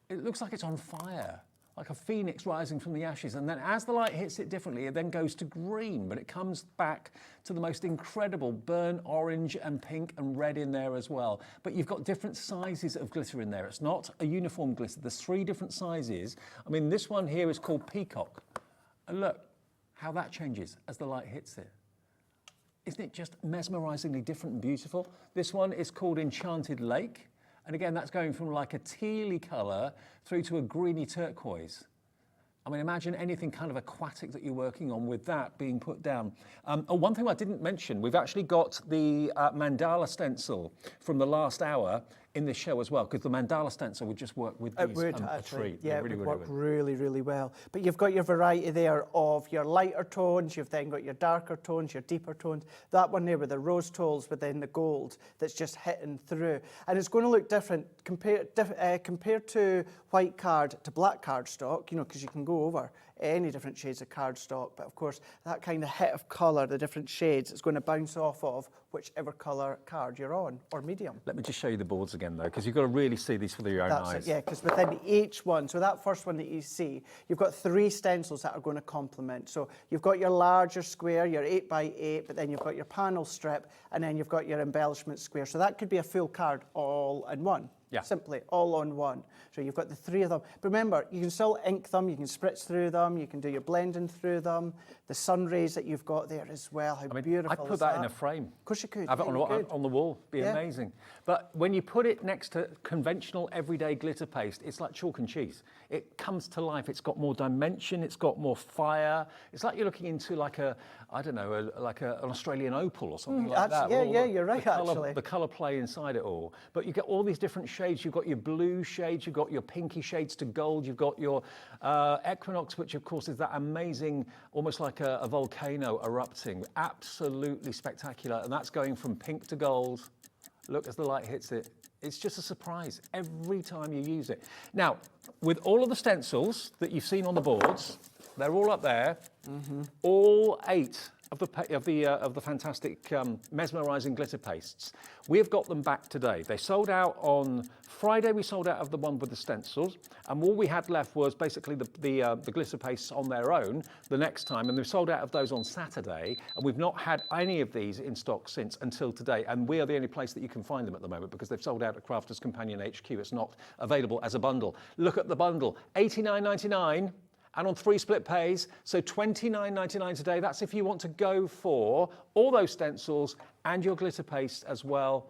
S2: it's on fire, like a phoenix rising from the ashes. And then as the light hits it differently, it then goes to green, but it comes back to the most incredible burnt orange and pink and red in there as well. But you've got different sizes of glitter in there. It's not a uniform glitter. There's 3 different sizes. I mean, this one here is called Peacock. And look how that changes as the light hits it. Isn't it just mesmerisingly different and beautiful? This one is called Enchanted Lake. And again, that's going from like a tealy colour through to a greeny turquoise. I mean, imagine anything kind of aquatic that you're working on with that being put down. One thing I didn't mention, we've actually got the mandala stencil from the last hour in this show as well, because the mandala stencil would just work with these.
S6: It would,
S2: a
S6: actually.
S2: treat.
S6: Yeah,
S2: really,
S6: it would
S2: really
S6: work really, really well. But you've got your variety there of your lighter tones, you've then got your darker tones, your deeper tones. That one there with the rose tones within the gold that's just hitting through. And it's going to look different compared to white card to black cardstock, you know, because you can go over any different shades of cardstock. But of course, that kind of hit of colour, the different shades, it's going to bounce off of whichever colour card you're on, or medium.
S2: Let me just show you the boards again, though, because you've got to really see these with your own eyes.
S6: That's it, yeah, because within each one, so that first one that you see, you've got 3 stencils that are going to complement. So you've got your larger square, your 8 by 8, but then you've got your panel strip, and then you've got your embellishment square. So that could be a full card all in one.
S2: Yeah.
S6: Simply all on one. So you've got the 3 of them. But remember, you can still ink them, you can spritz through them, you can do your blending through them. The sun rays that you've got there as well, how beautiful
S2: I'd put
S6: is
S2: that in a frame.
S6: Of course you could.
S2: Have it on the wall, be
S6: Yeah.
S2: amazing. But when you put it next to conventional everyday glitter paste, it's like chalk and cheese. It comes to life, it's got more dimension, it's got more fire. It's like you're looking into like an Australian opal or something like that.
S6: Yeah, you're right, actually.
S2: The colour play inside it all. But you get all these different shades. You've got your blue shades, you've got your pinky shades to gold, you've got your Equinox, which of course is that amazing, almost like a volcano erupting. Absolutely spectacular. And that's going from pink to gold. Look as the light hits it. It's just a surprise every time you use it. Now, with all of the stencils that you've seen on the boards, they're all up there. All 8 of the fantastic mesmerising glitter pastes. We've got them back today. They sold out on Friday. We sold out of the one with the stencils, and all we had left was basically the glitter pastes on their own the next time, and they've sold out of those on Saturday, and we've not had any of these in stock since until today, and we are the only place that you can find them at the moment because they've sold out at Crafter's Companion HQ. It's not available as a bundle. Look at the bundle, $89.99. And on 3 split pays, so $29.99 today. That's if you want to go for all those stencils and your glitter paste as well.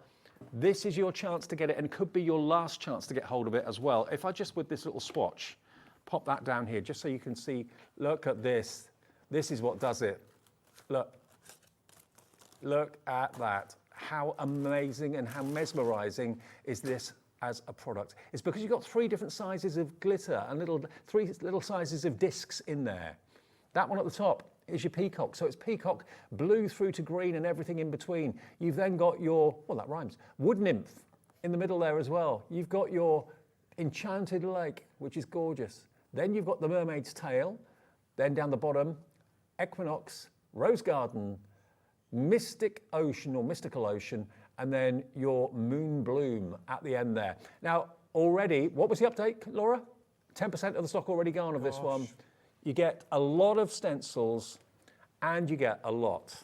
S2: This is your chance to get it, and could be your last chance to get hold of it as well. If I just, with this little swatch, pop that down here, just so you can see, look at this. This is what does it. Look at that. How amazing and how mesmerising is this as a product? It's because you've got 3 different sizes of glitter and 3 little sizes of discs in there. That one at the top is your peacock. So it's peacock, blue through to green and everything in between. You've then got your, well, that rhymes, wood nymph in the middle there as well. You've got your enchanted lake, which is gorgeous. Then you've got the mermaid's tail. Then down the bottom, equinox, rose garden, mystic ocean or mystical ocean, and then your moon bloom at the end there. Now, already, what was the update, Laura? 10% of the stock already gone of this one. You get a lot of stencils, and you get a lot.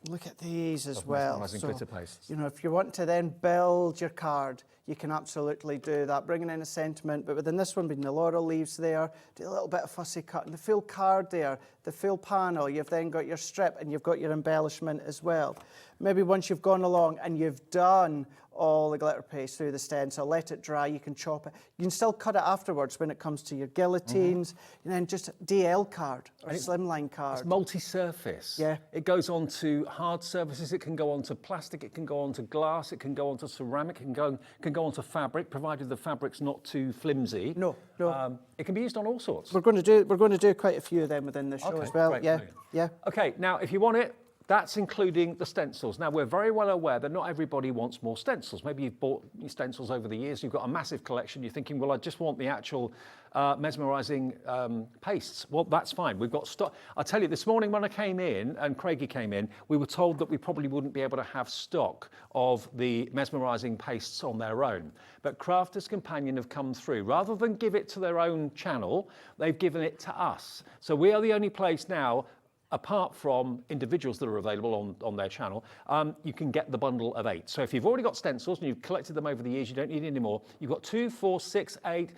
S6: Look at these as well.
S2: Mesmerising glitter pastes.
S6: You know, if you want to then build your card, you can absolutely do that, bringing in a sentiment. But within this one, being the laurel leaves there, do a little bit of fussy cut, and the full card there, the full panel. You've then got your strip and you've got your embellishment as well. Maybe once you've gone along and you've done all the glitter paste through the stencil, let it dry, you can chop it. You can still cut it afterwards when it comes to your guillotines, and then just DL card or slimline card.
S2: It's multi-surface.
S6: Yeah.
S2: It goes on to hard surfaces, it can go onto plastic, it can go onto glass, it can go onto ceramic, it can go onto fabric, provided the fabric's not too flimsy.
S6: No.
S2: It can be used on all sorts.
S6: We're going to do quite a few of them within the show as well.
S2: Great,
S6: yeah,
S2: brilliant.
S6: yeah.
S2: Okay, now if you want it, that's including the stencils. Now, we're very well aware that not everybody wants more stencils. Maybe you've bought stencils over the years, you've got a massive collection, you're thinking, well, I just want the actual mesmerising pastes. Well, that's fine. We've got stock. I'll tell you, this morning when I came in, and Craigie came in, we were told that we probably wouldn't be able to have stock of the mesmerising pastes on their own. But Crafter's Companion have come through. Rather than give it to their own channel, they've given it to us. So we are the only place now, apart from individuals that are available on their channel, you can get the bundle of 8. So if you've already got stencils and you've collected them over the years, you don't need any more. You've got 2, 4, 6, 8,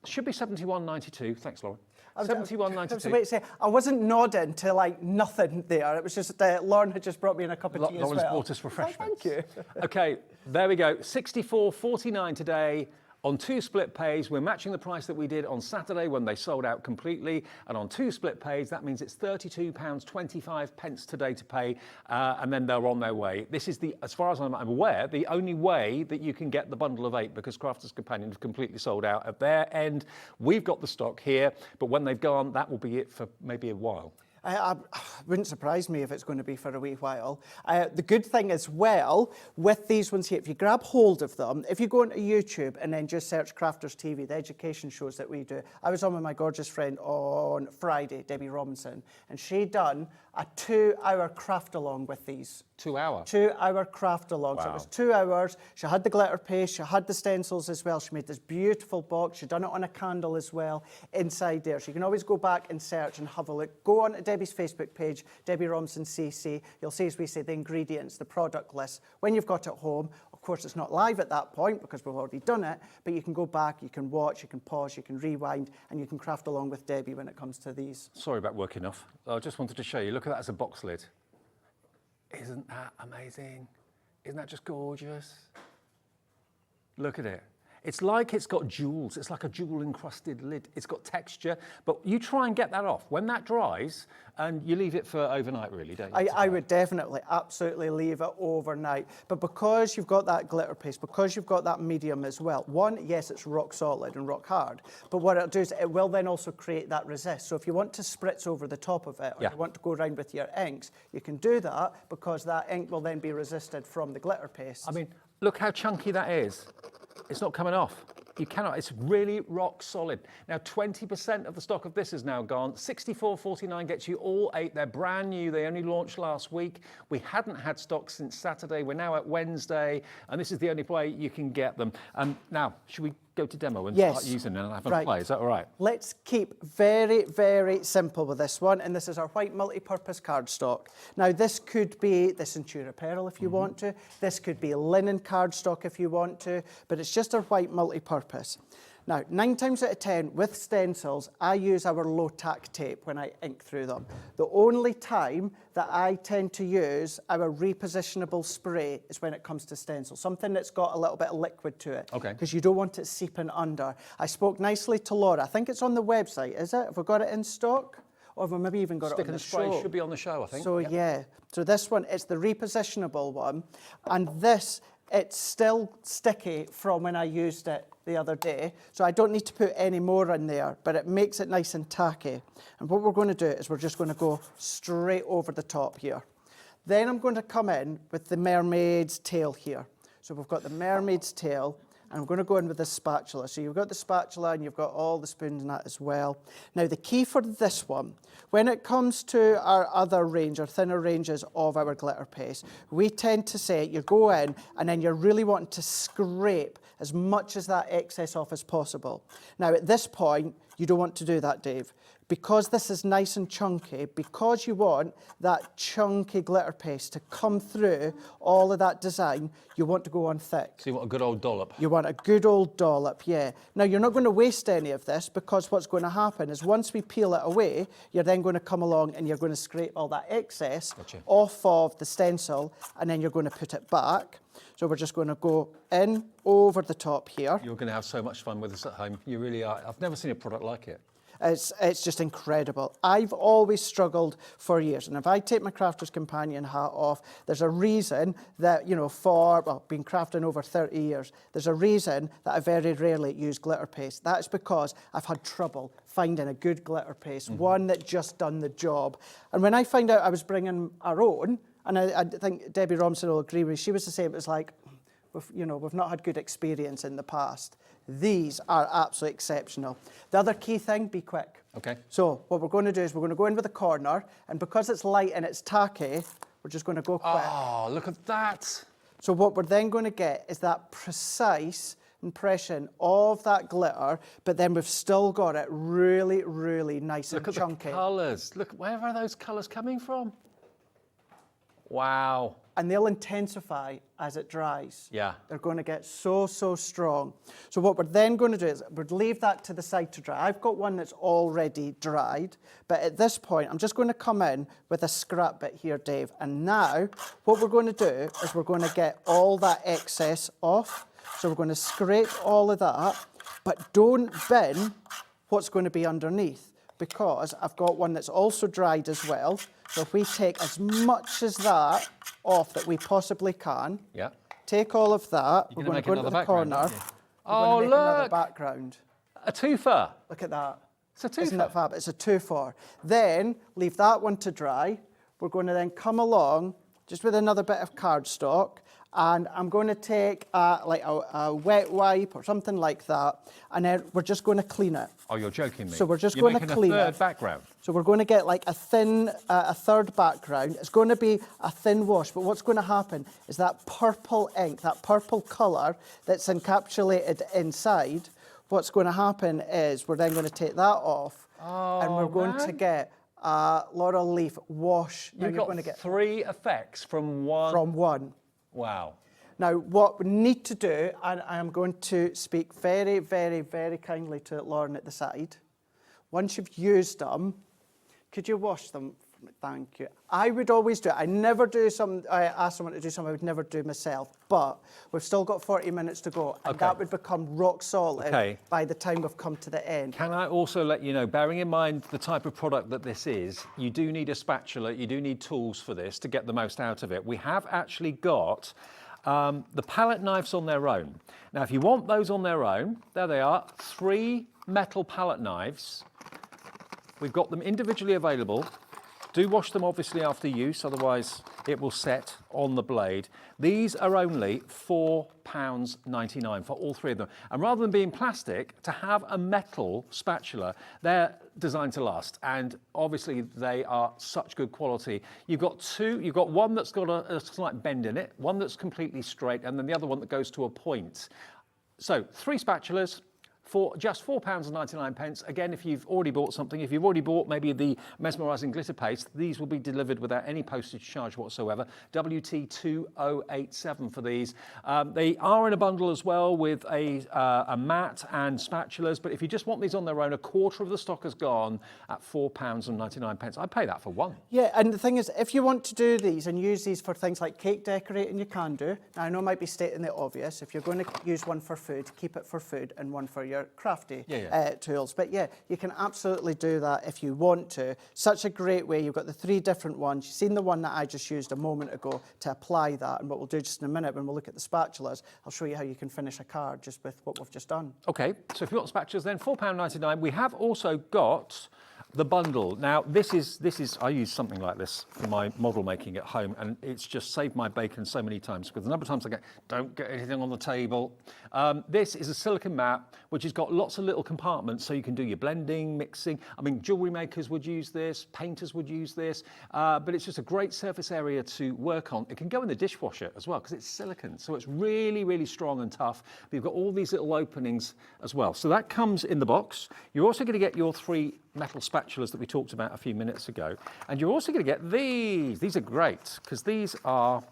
S2: should be £71.92. Thanks, Lauren. £71.92.
S6: I wasn't nodding to like nothing there. It was just Lauren had just brought me in a cup of tea as
S2: Lauren's
S6: well.
S2: brought us refreshments.
S6: Thank you.
S2: Okay, there we go. £64.49 today. On 2 split pays, we're matching the price that we did on Saturday when they sold out completely. And on 2 split pays, that means it's £32.25 today to pay, and then they're on their way. This is, as far as I'm aware, the only way that you can get the bundle of 8, because Crafter's Companion have completely sold out at their end. We've got the stock here, but when they've gone, that will be it for maybe a while.
S6: It wouldn't surprise me if it's going to be for a wee while. The good thing as well, with these ones here, if you grab hold of them, if you go onto YouTube and then just search Crafter's TV, the education shows that we do. I was on with my gorgeous friend on Friday, Debbie Robinson, and she done a 2-hour craft along with these.
S2: 2 hour?
S6: 2-hour craft along.
S2: Wow.
S6: So it was 2 hours. She had the glitter paste, she had the stencils as well. She made this beautiful box. She'd done it on a candle as well inside there. So you can always go back and search and have a look. Go on to Debbie's Facebook page, Debbie Robinson CC. You'll see, as we say, the ingredients, the product list. When you've got it home, of course, it's not live at that point because we've already done it, but you can go back, you can watch, you can pause, you can rewind, and you can craft along with Debbie when it comes to these.
S2: Sorry about working off. I just wanted to show you. Look at that as a box lid. Isn't that amazing? Isn't that just gorgeous? Look at it. It's like it's got jewels. It's like a jewel encrusted lid. It's got texture, but you try and get that off. When that dries, and you leave it for overnight, really, don't you?
S6: I would definitely, absolutely leave it overnight. But because you've got that glitter paste, because you've got that medium as well, one, yes, it's rock solid and rock hard, but what it'll do is it will then also create that resist. So if you want to spritz over the top of it, or you want to go around with your inks, you can do that because that ink will then be resisted from the glitter paste.
S2: I mean, look how chunky that is. It's not coming off. You cannot. It's really rock solid. Now, 20% of the stock of this is now gone. $64.49 gets you all 8. They're brand new. They only launched last week. We hadn't had stock since Saturday. We're now at Wednesday, and this is the only way you can get them. Now, should we go to demo and start using them and have a play? Is that all right?
S6: Let's keep very, very simple with this one, and this is our white multi-purpose cardstock. Now, this could be the Centura Pearl if you want to. This could be linen cardstock if you want to, but it's just our white multi-purpose. Now, 9 times out of 10 with stencils, I use our low-tack tape when I ink through them. The only time that I tend to use our repositionable spray is when it comes to stencils, something that's got a little bit of liquid to it.
S2: Okay.
S6: Because you don't want it seeping under. I spoke nicely to Laura. I think it's on the website, is it? Have we got it in stock? Or have we maybe even got it on the show?
S2: Spray should be on the show, I think.
S6: So yeah, so this one, it's the repositionable one, and this, it's still sticky from when I used it the other day, so I don't need to put any more in there, but it makes it nice and tacky. And what we're going to do is we're just going to go straight over the top here. Then I'm going to come in with the mermaid's tail here. So we've got the mermaid's tail, and I'm going to go in with this spatula. So you've got the spatula and you've got all the spoons in that as well. Now the key for this one, when it comes to our other range, our thinner ranges of our glitter paste, we tend to say you go in and then you're really wanting to scrape as much as that excess off as possible. Now at this point, you don't want to do that, Dave, because this is nice and chunky, because you want that chunky glitter paste to come through all of that design, you want to go on thick.
S2: So you want a good old dollop.
S6: You want a good old dollop, yeah. Now, you're not going to waste any of this, because what's going to happen is once we peel it away, you're then going to come along and you're going to scrape all that excess off of the stencil, and then you're going to put it back. So we're just going to go in over the top here.
S2: You're going to have so much fun with this at home. You really are. I've never seen a product like it.
S6: It's just incredible. I've always struggled for years, and if I take my Crafter's Companion hat off, there's a reason that, you know, been crafting over 30 years, there's a reason that I very rarely use glitter paste. That's because I've had trouble finding a good glitter paste, one that just done the job. And when I found out I was bringing our own, and I think Debbie Romson will agree with me, she was the same, it was like, we've not had good experience in the past. These are absolutely exceptional. The other key thing, be quick.
S2: Okay.
S6: So what we're going to do is we're going to go in with a corner, and because it's light and it's tacky, we're just going to go quick.
S2: Oh, look at that.
S6: So what we're then going to get is that precise impression of that glitter, but then we've still got it really, really nice and chunky.
S2: Look at the colours. Look, where are those colours coming from? Wow.
S6: And they'll intensify as it dries.
S2: Yeah.
S6: They're going to get so, so strong. So what we're then going to do is we'll leave that to the side to dry. I've got one that's already dried, but at this point, I'm just going to come in with a scrap bit here, Dave. And now, what we're going to do is we're going to get all that excess off. So we're going to scrape all of that, but don't bin what's going to be underneath, because I've got one that's also dried as well. So if we take as much as that off that we possibly can, take all of that, we're going to go into the corner.
S2: Oh, look!
S6: Another background.
S2: A twofer.
S6: Look at that.
S2: It's a twofer.
S6: Isn't it fab? It's a 2-4. Then leave that one to dry. We're going to then come along just with another bit of cardstock, and I'm going to take like a wet wipe or something like that, and then we're just going to clean it.
S2: Oh, you're joking me.
S6: So we're just going to clean
S2: a third
S6: it.
S2: background.
S6: So we're going to get like a thin, a third background. It's going to be a thin wash, but what's going to happen is that purple ink, that purple colour that's encapsulated inside, what's going to happen is we're then going to take that off, and we're going to get a laurel leaf wash.
S2: You've got going to get 3 effects from one.
S6: From one.
S2: Wow.
S6: Now, what we need to do, and I am going to speak very, very, very kindly to Lauren at the side. Once you've used them, could you wash them? Thank you. I would always do it. I never do I ask someone to do something I would never do myself, but we've still got 40 minutes to go, and that would become rock solid by the time we've come to the end.
S2: Can I also let you know, bearing in mind the type of product that this is, you do need a spatula, you do need tools for this to get the most out of it. We have actually got the palette knives on their own. Now, if you want those on their own, there they are, 3 metal palette knives. We've got them individually available. Do wash them obviously after use, otherwise it will set on the blade. These are only £4.99 for all 3 of them. And rather than being plastic, to have a metal spatula, they're designed to last. And obviously they are such good quality. You've got one that's got a slight bend in it, one that's completely straight, and then the other one that goes to a point. So 3 spatulas, for just £4.99. Again, if you've already bought something, if you've already bought maybe the Mesmerising glitter paste, these will be delivered without any postage charge whatsoever. WT2087 for these. They are in a bundle as well with a mat and spatulas, but if you just want these on their own, a quarter of the stock has gone at £4.99. I'd pay that for one.
S6: Yeah, and the thing is, if you want to do these and use these for things like cake decorating, you can do. Now, I know I might be stating the obvious. If you're going to use one for food, keep it for food and one for your crafty tools. But yeah, you can absolutely do that if you want to. Such a great way. You've got the 3 different ones. You've seen the one that I just used a moment ago to apply that. And what we'll do just in a minute when we'll look at the spatulas, I'll show you how you can finish a card just with what we've just done. Okay,
S2: so if you've got spatulas then, £4.99. We have also got the bundle. Now, this is I use something like this for my model making at home, and it's just saved my bacon so many times, because the number of times I go, don't get anything on the table. This is a silicone mat, which has got lots of little compartments, so you can do your blending, mixing. I mean, jewellery makers would use this, painters would use this, but it's just a great surface area to work on. It can go in the dishwasher as well, because it's silicone, so it's really, really strong and tough. But you've got all these little openings as well. So that comes in the box. You're also going to get your 3 metal spatulas spatulas that we talked about a few minutes ago. And you're also going to get these. These are great because these are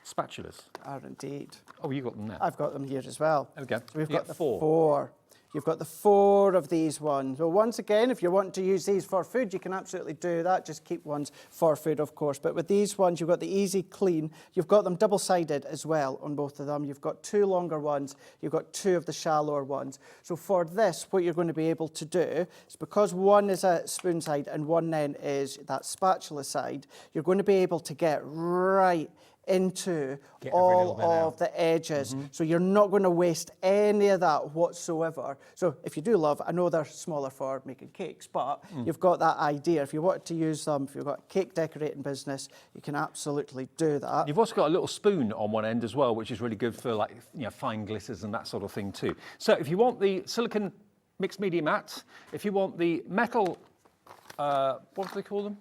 S2: spatulas.
S6: Are indeed.
S2: Oh, you got them there.
S6: I've got them here as well.
S2: There we go.
S6: So we've
S2: You
S6: got
S2: get
S6: the
S2: four.
S6: four. You've got the four of these ones. So once again, if you want to use these for food, you can absolutely do that. Just keep ones for food, of course. But with these ones, you've got the easy clean. You've got them double-sided as well on both of them. You've got two longer ones. You've got two of the shallower ones. So for this, what you're going to be able to do is because one is a spoon side and one then is that spatula side, you're going to be able to get right into all of the edges. So you're not going to waste any of that whatsoever. So if you do love, I know they're smaller for making cakes, but you've got that idea. If you wanted to use them, if you've got a cake decorating business, you can absolutely do that.
S2: You've also got a little spoon on one end as well, which is really good for like fine glitters and that sort of thing too. So if you want the silicon mixed media mat, if you want the metal, what do they call them?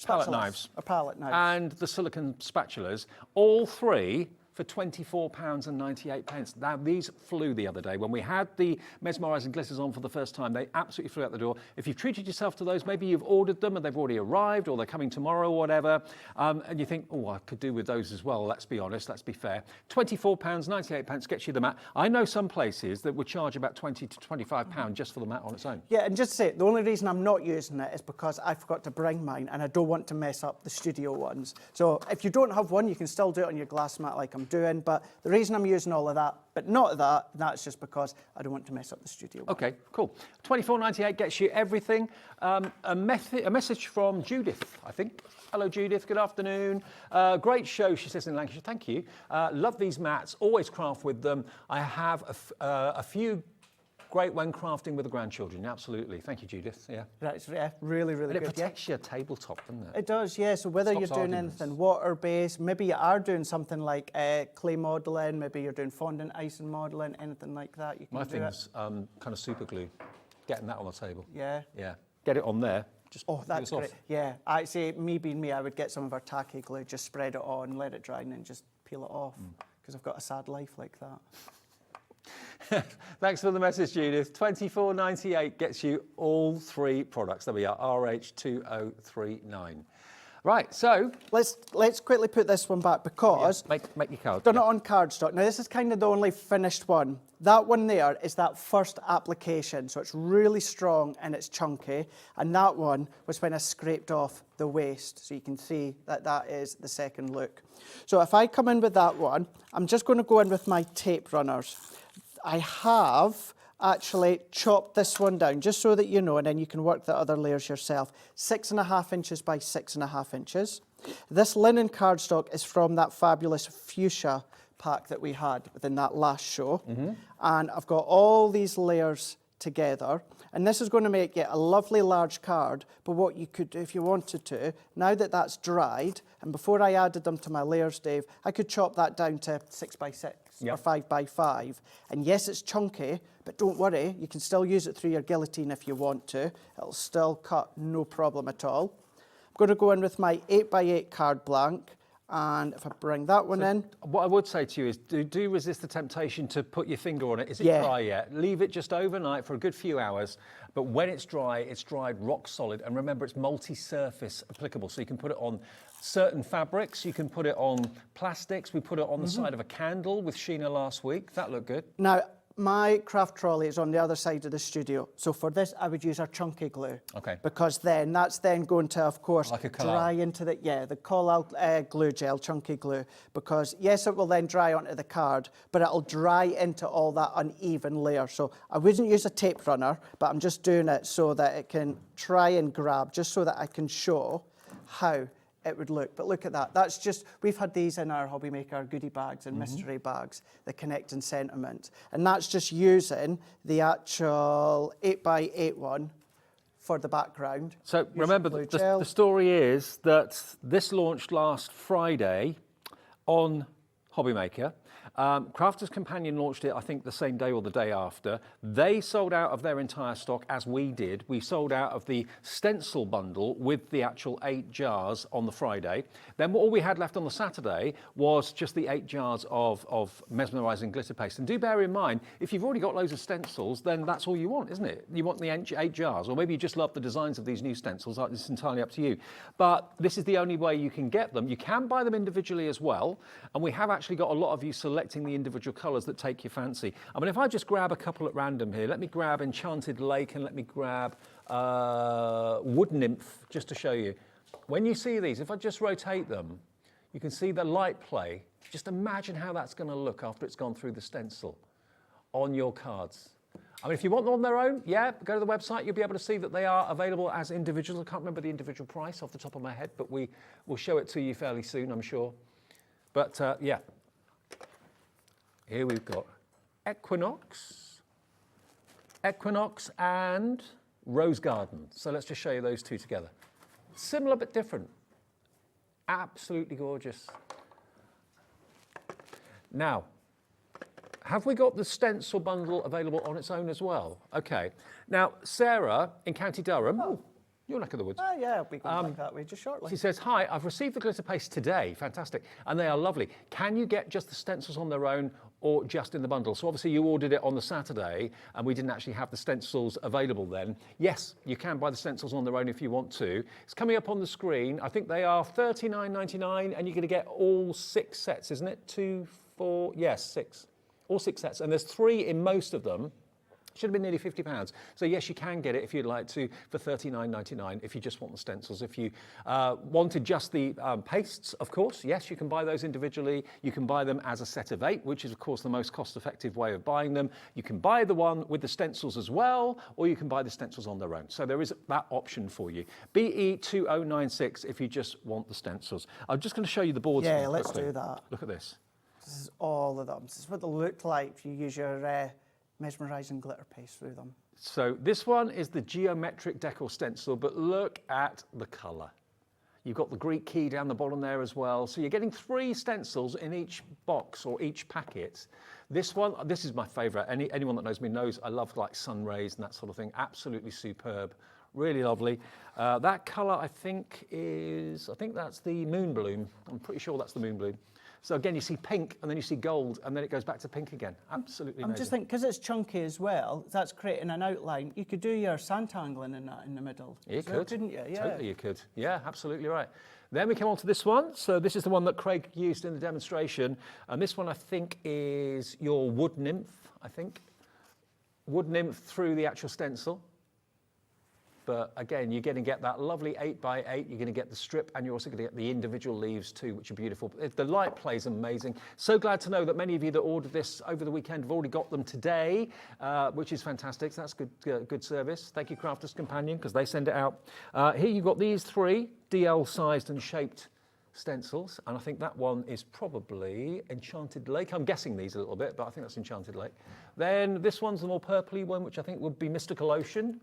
S2: Palette knives.
S6: Or palette knives.
S2: And the silicon spatulas, all three for £24.98. Now, these flew the other day. When we had the Mesmerising glitters on for the first time, they absolutely flew out the door. If you've treated yourself to those, maybe you've ordered them and they've already arrived or they're coming tomorrow or whatever, and you think, oh, I could do with those as well. Let's be honest, let's be fair. £24.98 gets you the mat. I know some places that would charge about £20 to £25 just for the mat on its own.
S6: Yeah, and just to say, the only reason I'm not using it is because I forgot to bring mine and I don't want to mess up the studio ones. So if you don't have one, you can still do it on your glass mat like I'm doing, but the reason I'm using all of that, but not that, that's just because I don't want to mess up the studio one.
S2: Okay, cool. £24.98 gets you everything. A message from Judith, I think. Hello, Judith. Good afternoon. Great show, she says in Lancashire. Thank you. Love these mats. Always craft with them. I have a few great when crafting with the grandchildren. Absolutely. Thank you, Judith. Yeah.
S6: That's really, really
S2: And it
S6: good.
S2: protects your tabletop, doesn't it?
S6: It does, yeah. So whether
S2: Stops
S6: you're doing
S2: arguments.
S6: anything water-based, maybe you are doing something like clay modelling, maybe you're doing fondant icing modelling, anything like that, you can
S2: My
S6: do it.
S2: thing's kind of super glue. Getting that on the table.
S6: Yeah.
S2: Yeah. Get it on there. Just
S6: Oh,
S2: peel
S6: that's
S2: it off.
S6: great. Yeah, I'd say me being me, I would get some of our tacky glue, just spread it on, let it dry, and then just peel it off. Because I've got a sad life like that.
S2: Thanks for the message, Judith. £24.98 gets you all three products. There we are, RH2039. Right, so
S6: Let's quickly put this one back because
S2: make your card.
S6: done it on cardstock. Now this is kind of the only finished one. That one there is that first application, so it's really strong and it's chunky. And that one was when I scraped off the waste, so you can see that that is the second look. So if I come in with that one, I'm just going to go in with my tape runners. I have actually chopped this one down, just so that you know, and then you can work the other layers yourself. 6.5 inches by 6.5 inches. This linen cardstock is from that fabulous fuchsia pack that we had within that last show. And I've got all these layers together. And this is going to make it a lovely large card, but what you could do if you wanted to, now that that's dried, and before I added them to my layers, Dave, I could chop that down to 6 by 6 or 5 by 5. And yes, it's chunky, but don't worry, you can still use it through your guillotine if you want to. It'll still cut, no problem at all. I'm going to go in with my 8 by 8 card blank. And if I bring that one in.
S2: What I would say to you is do resist the temptation to put your finger on it. Is it dry yet? Leave it just overnight for a good few hours. But when it's dry, it's dried rock solid. And remember, it's multi-surface applicable. So you can put it on certain fabrics. You can put it on plastics. We put it on the side of a candle with Sheena last week. That looked good.
S6: Now, my craft trolley is on the other side of the studio. So for this, I would use our chunky glue.
S2: Okay.
S6: Because then that's then going to, of course,
S2: Like a
S6: dry into the, the call-out glue gel, chunky glue. Because, yes, it will then dry onto the card, but it'll dry into all that uneven layer. So I wouldn't use a tape runner, but I'm just doing it so that it can try and grab, just so that I can show how it would look. But look at that. That's just, we've had these in our Hobby Maker goodie bags and mystery bags, the Connecting Sentiment. And that's just using the actual 8 by 8 one for the background.
S2: So remember, the story is that this launched last Friday on Hobby Maker. Crafter's Companion launched it, I think, the same day or the day after. They sold out of their entire stock, as we did. We sold out of the stencil bundle with the actual 8 jars on the Friday. Then all we had left on the Saturday was just the 8 jars of Mesmerising glitter paste. And do bear in mind, if you've already got loads of stencils, then that's all you want, isn't it? You want the 8 jars, or maybe you just love the designs of these new stencils. It's entirely up to you. But this is the only way you can get them. You can buy them individually as well, and we have actually got a lot of you selecting the individual colours that take your fancy. I mean, if I just grab a couple at random here, let me grab Enchanted Lake and let me grab Wood Nymph, just to show you. When you see these, if I just rotate them, you can see the light play. Just imagine how that's going to look after it's gone through the stencil on your cards. I mean, if you want them on their own, yeah, go to the website. You'll be able to see that they are available as individuals. I can't remember the individual price off the top of my head, but we will show it to you fairly soon, I'm sure. But yeah, here we've got Equinox and Rose Garden. So let's just show you those two together. Similar but different. Absolutely gorgeous. Now, have we got the stencil bundle available on its own as well? Okay. Now, Sarah in County Durham, your neck of the woods.
S6: Oh, yeah, I'll be going back that way just shortly.
S2: She says, hi, I've received the glitter paste today. Fantastic. And they are lovely. Can you get just the stencils on their own or just in the bundle? So obviously you ordered it on the Saturday and we didn't actually have the stencils available then. Yes, you can buy the stencils on their own if you want to. It's coming up on the screen. I think they are $39.99 and you're going to get all 6 sets, isn't it? 2, 4, yes, 6. All 6 sets. And there's 3 in most of them. Should have been nearly £50. So yes, you can get it if you'd like to for $39.99 if you just want the stencils. If you wanted just the pastes, of course, yes, you can buy those individually. You can buy them as a set of 8, which is of course the most cost-effective way of buying them. You can buy the one with the stencils as well, or you can buy the stencils on their own. So there is that option for you. BE2096 if you just want the stencils. I'm just going to show you the boards.
S6: Yeah, let's do that.
S2: Look at this.
S6: This is all of them. This is what they look like if you use your Mesmerising glitter paste through them.
S2: So this one is the geometric decor stencil, but look at the colour. You've got the Greek key down the bottom there as well. So you're getting 3 stencils in each box or each packet. This one, this is my favourite. Anyone that knows me knows I love like sun rays and that sort of thing. Absolutely superb. Really lovely. That colour I think that's the Moon Bloom. I'm pretty sure that's the Moon Bloom. So again, you see pink, and then you see gold, and then it goes back to pink again. Absolutely amazing.
S6: I'm just thinking, because it's chunky as well, that's creating an outline. You could do your santangling in that in the middle.
S2: You could.
S6: Couldn't you? Yeah.
S2: Totally you could. Yeah, absolutely right. Then we come on to this one. So this is the one that Craig used in the demonstration. And this one, I think, is your Wood Nymph, I think. Wood Nymph through the actual stencil. But again, you're going to get that lovely 8x8. You're going to get the strip, and you're also going to get the individual leaves too, which are beautiful. The light play is amazing. So glad to know that many of you that ordered this over the weekend have already got them today, which is fantastic. So that's good service. Thank you, Crafter's Companion, because they send it out. Here you've got these 3 DL-sized and shaped stencils, and I think that one is probably Enchanted Lake. I'm guessing these a little bit, but I think that's Enchanted Lake. Then this one's the more purpley one, which I think would be Mystical Ocean.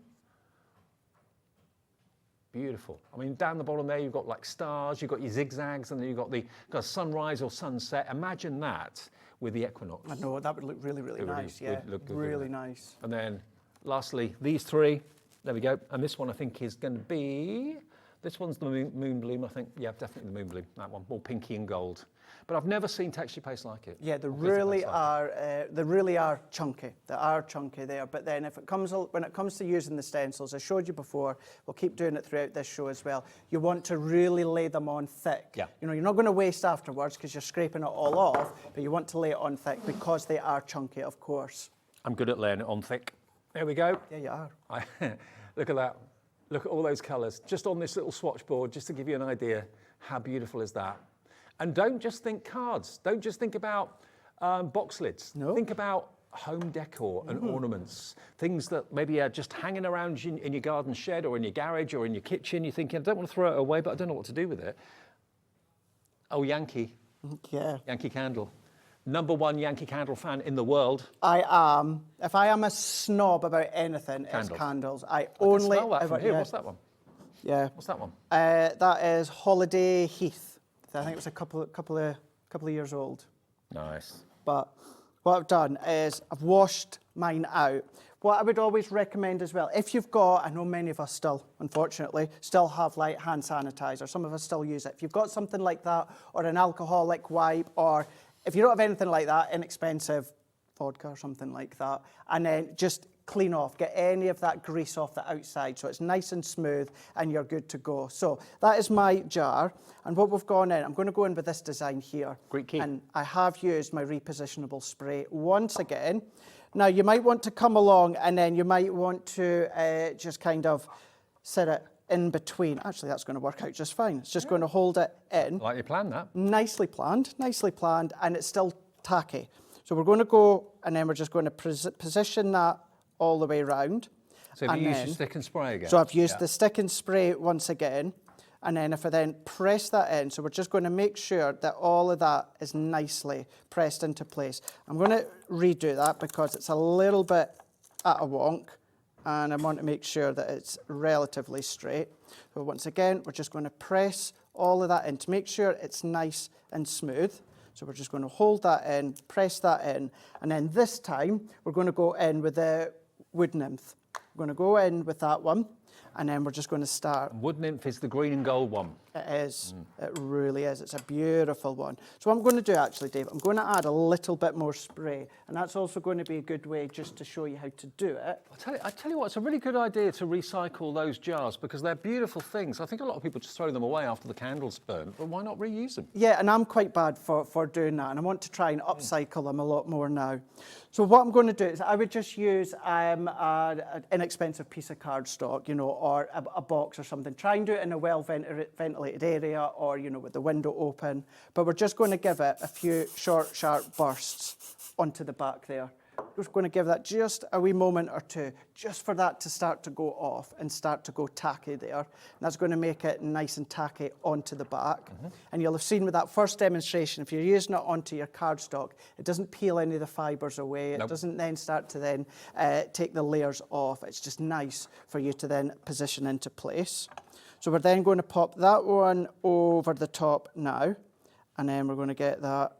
S2: Beautiful. I mean, down the bottom there, you've got like stars, you've got your zigzags, and then you've got the sunrise or sunset. Imagine that with the Equinox.
S6: I know, that would look really, really nice. Yeah,
S2: look good,
S6: really nice.
S2: And then lastly, these 3. There we go. And this one I think is going to be, this one's the Moon Bloom, I think. Yeah, definitely the Moon Bloom, that one, all pinky and gold. But I've never seen texture paste like it.
S6: Yeah, they really are chunky. They are chunky there. But then when it comes to using the stencils, I showed you before, we'll keep doing it throughout this show as well. You want to really lay them on thick.
S2: Yeah.
S6: You know, you're not going to waste afterwards because you're scraping it all off, but you want to lay it on thick because they are chunky, of course.
S2: I'm good at laying it on thick. There we go.
S6: Yeah, you are.
S2: Look at that. Look at all those colours. Just on this little swatch board, just to give you an idea, how beautiful is that? And don't just think cards. Don't just think about box lids.
S6: No.
S2: Think about home decor and ornaments, things that maybe are just hanging around in your garden shed or in your garage or in your kitchen. You're thinking, I don't want to throw it away, but I don't know what to do with it. Oh, Yankee.
S6: Yeah.
S2: Yankee Candle. #1 Yankee Candle fan in the world.
S6: I am. If I am a snob about anything, it's candles. I only
S2: can smell that from here.
S6: Yeah.
S2: What's that one?
S6: Yeah.
S2: What's that one?
S6: That is Holiday Heath. I think it was a couple of years old.
S2: Nice.
S6: But what I've done is I've washed mine out. What I would always recommend as well, if you've got, I know many of us still, unfortunately, still have like hand sanitizer. Some of us still use it. If you've got something like that, or an alcoholic wipe, or if you don't have anything like that, inexpensive vodka or something like that, and then just clean off, get any of that grease off the outside so it's nice and smooth and you're good to go. So that is my jar, and what we've gone in, I'm going to go in with this design here.
S2: Great key.
S6: And I have used my repositionable spray once again. Now you might want to come along and then you might want to just kind of set it in between. Actually, that's going to work out just fine. It's just going to hold it in.
S2: Like you planned that.
S6: Nicely planned, and it's still tacky. So we're going to go, and then we're just going to position that all the way around.
S2: So have you used your stick and spray again?
S6: So I've used the stick and spray once again, and then if I then press that in, so we're just going to make sure that all of that is nicely pressed into place. I'm going to redo that because it's a little bit at a wonk, and I want to make sure that it's relatively straight. So once again, we're just going to press all of that in to make sure it's nice and smooth. So we're just going to hold that in, press that in, and then this time we're going to go in with the Wood Nymph. We're going to go in with that one, and then we're just going to start.
S2: Wood Nymph is the green and gold one.
S6: It is. It really is. It's a beautiful one. So what I'm going to do actually, Dave, I'm going to add a little bit more spray, and that's also going to be a good way just to show you how to do it.
S2: I tell you what, it's a really good idea to recycle those jars because they're beautiful things. I think a lot of people just throw them away after the candles burn, but why not reuse them?
S6: Yeah, and I'm quite bad for doing that, and I want to try and upcycle them a lot more now. So what I'm going to do is I would just use an inexpensive piece of cardstock, you know, or a box or something. Try and do it in a well-ventilated area, or, you know, with the window open. But we're just going to give it a few short, sharp bursts onto the back there. Just going to give that just a wee moment or two, just for that to start to go off and start to go tacky there. And that's going to make it nice and tacky onto the back. And you'll have seen with that first demonstration, if you're using it onto your cardstock, it doesn't peel any of the fibres away. It doesn't then start to then take the layers off. It's just nice for you to then position into place. So we're then going to pop that one over the top now, and then we're going to get that.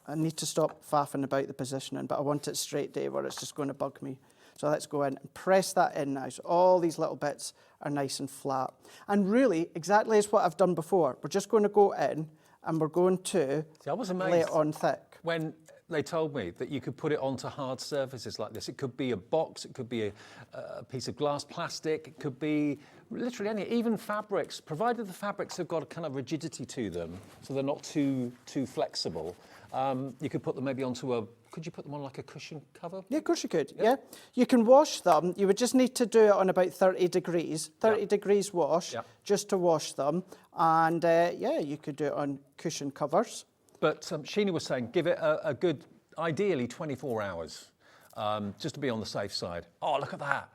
S6: I need to stop faffing about the positioning, but I want it straight, Dave, or it's just going to bug me. So let's go in and press that in now. So all these little bits are nice and flat. And really, exactly as what I've done before, we're just going to go in and we're going to lay it on thick.
S2: When they told me that you could put it onto hard surfaces like this. It could be a box, it could be a piece of glass plastic, it could be literally any, even fabrics, provided the fabrics have got a kind of rigidity to them, so they're not too flexible. You could put them maybe onto could you put them on like a cushion cover?
S6: Yeah, of course you could, yeah. You can wash them. You would just need to do it on about 30 degrees, 30 degrees wash, just to wash them. And yeah, you could do it on cushion covers.
S2: But Sheena was saying, give it a good, ideally 24 hours, just to be on the safe side. Oh, look at that.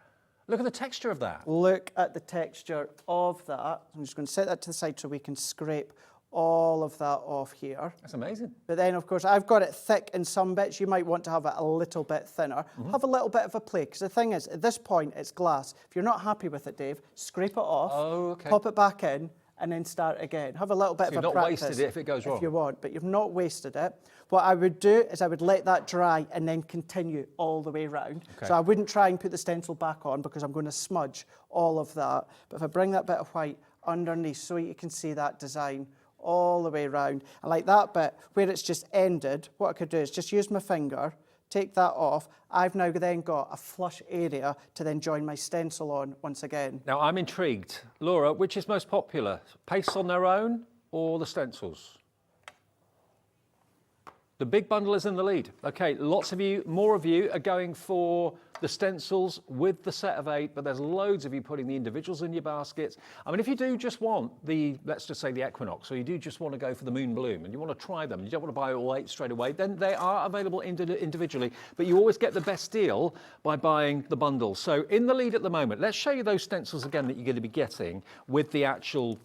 S2: Look at the texture of that.
S6: Look at the texture of that. I'm just going to set that to the side so we can scrape all of that off here.
S2: That's amazing.
S6: But then, of course, I've got it thick in some bits. You might want to have it a little bit thinner. Have a little bit of a play, because the thing is, at this point, it's glass. If you're not happy with it, Dave, scrape it off, pop it back in, and then start again. Have a little bit of a practice.
S2: You've not wasted it if it goes wrong.
S6: If you want, but you've not wasted it. What I would do is I would let that dry and then continue all the way around. Okay. So I wouldn't try and put the stencil back on because I'm going to smudge all of that. But if I bring that bit of white underneath so you can see that design all the way around, and like that bit where it's just ended, what I could do is just use my finger, take that off. I've now then got a flush area to then join my stencil on once again.
S2: Now I'm intrigued. Laura, which is most popular? Pastes on their own or the stencils? The big bundle is in the lead. Okay, lots of you, more of you are going for the stencils with the set of 8, but there's loads of you putting the individuals in your baskets. I mean, if you do just want the, let's just say the Equinox, or you do just want to go for the Moon Bloom and you want to try them, you don't want to buy all 8 straight away, then they are available individually, but you always get the best deal by buying the bundle. So in the lead at the moment, let's show you those stencils again that you're going to be getting with the actual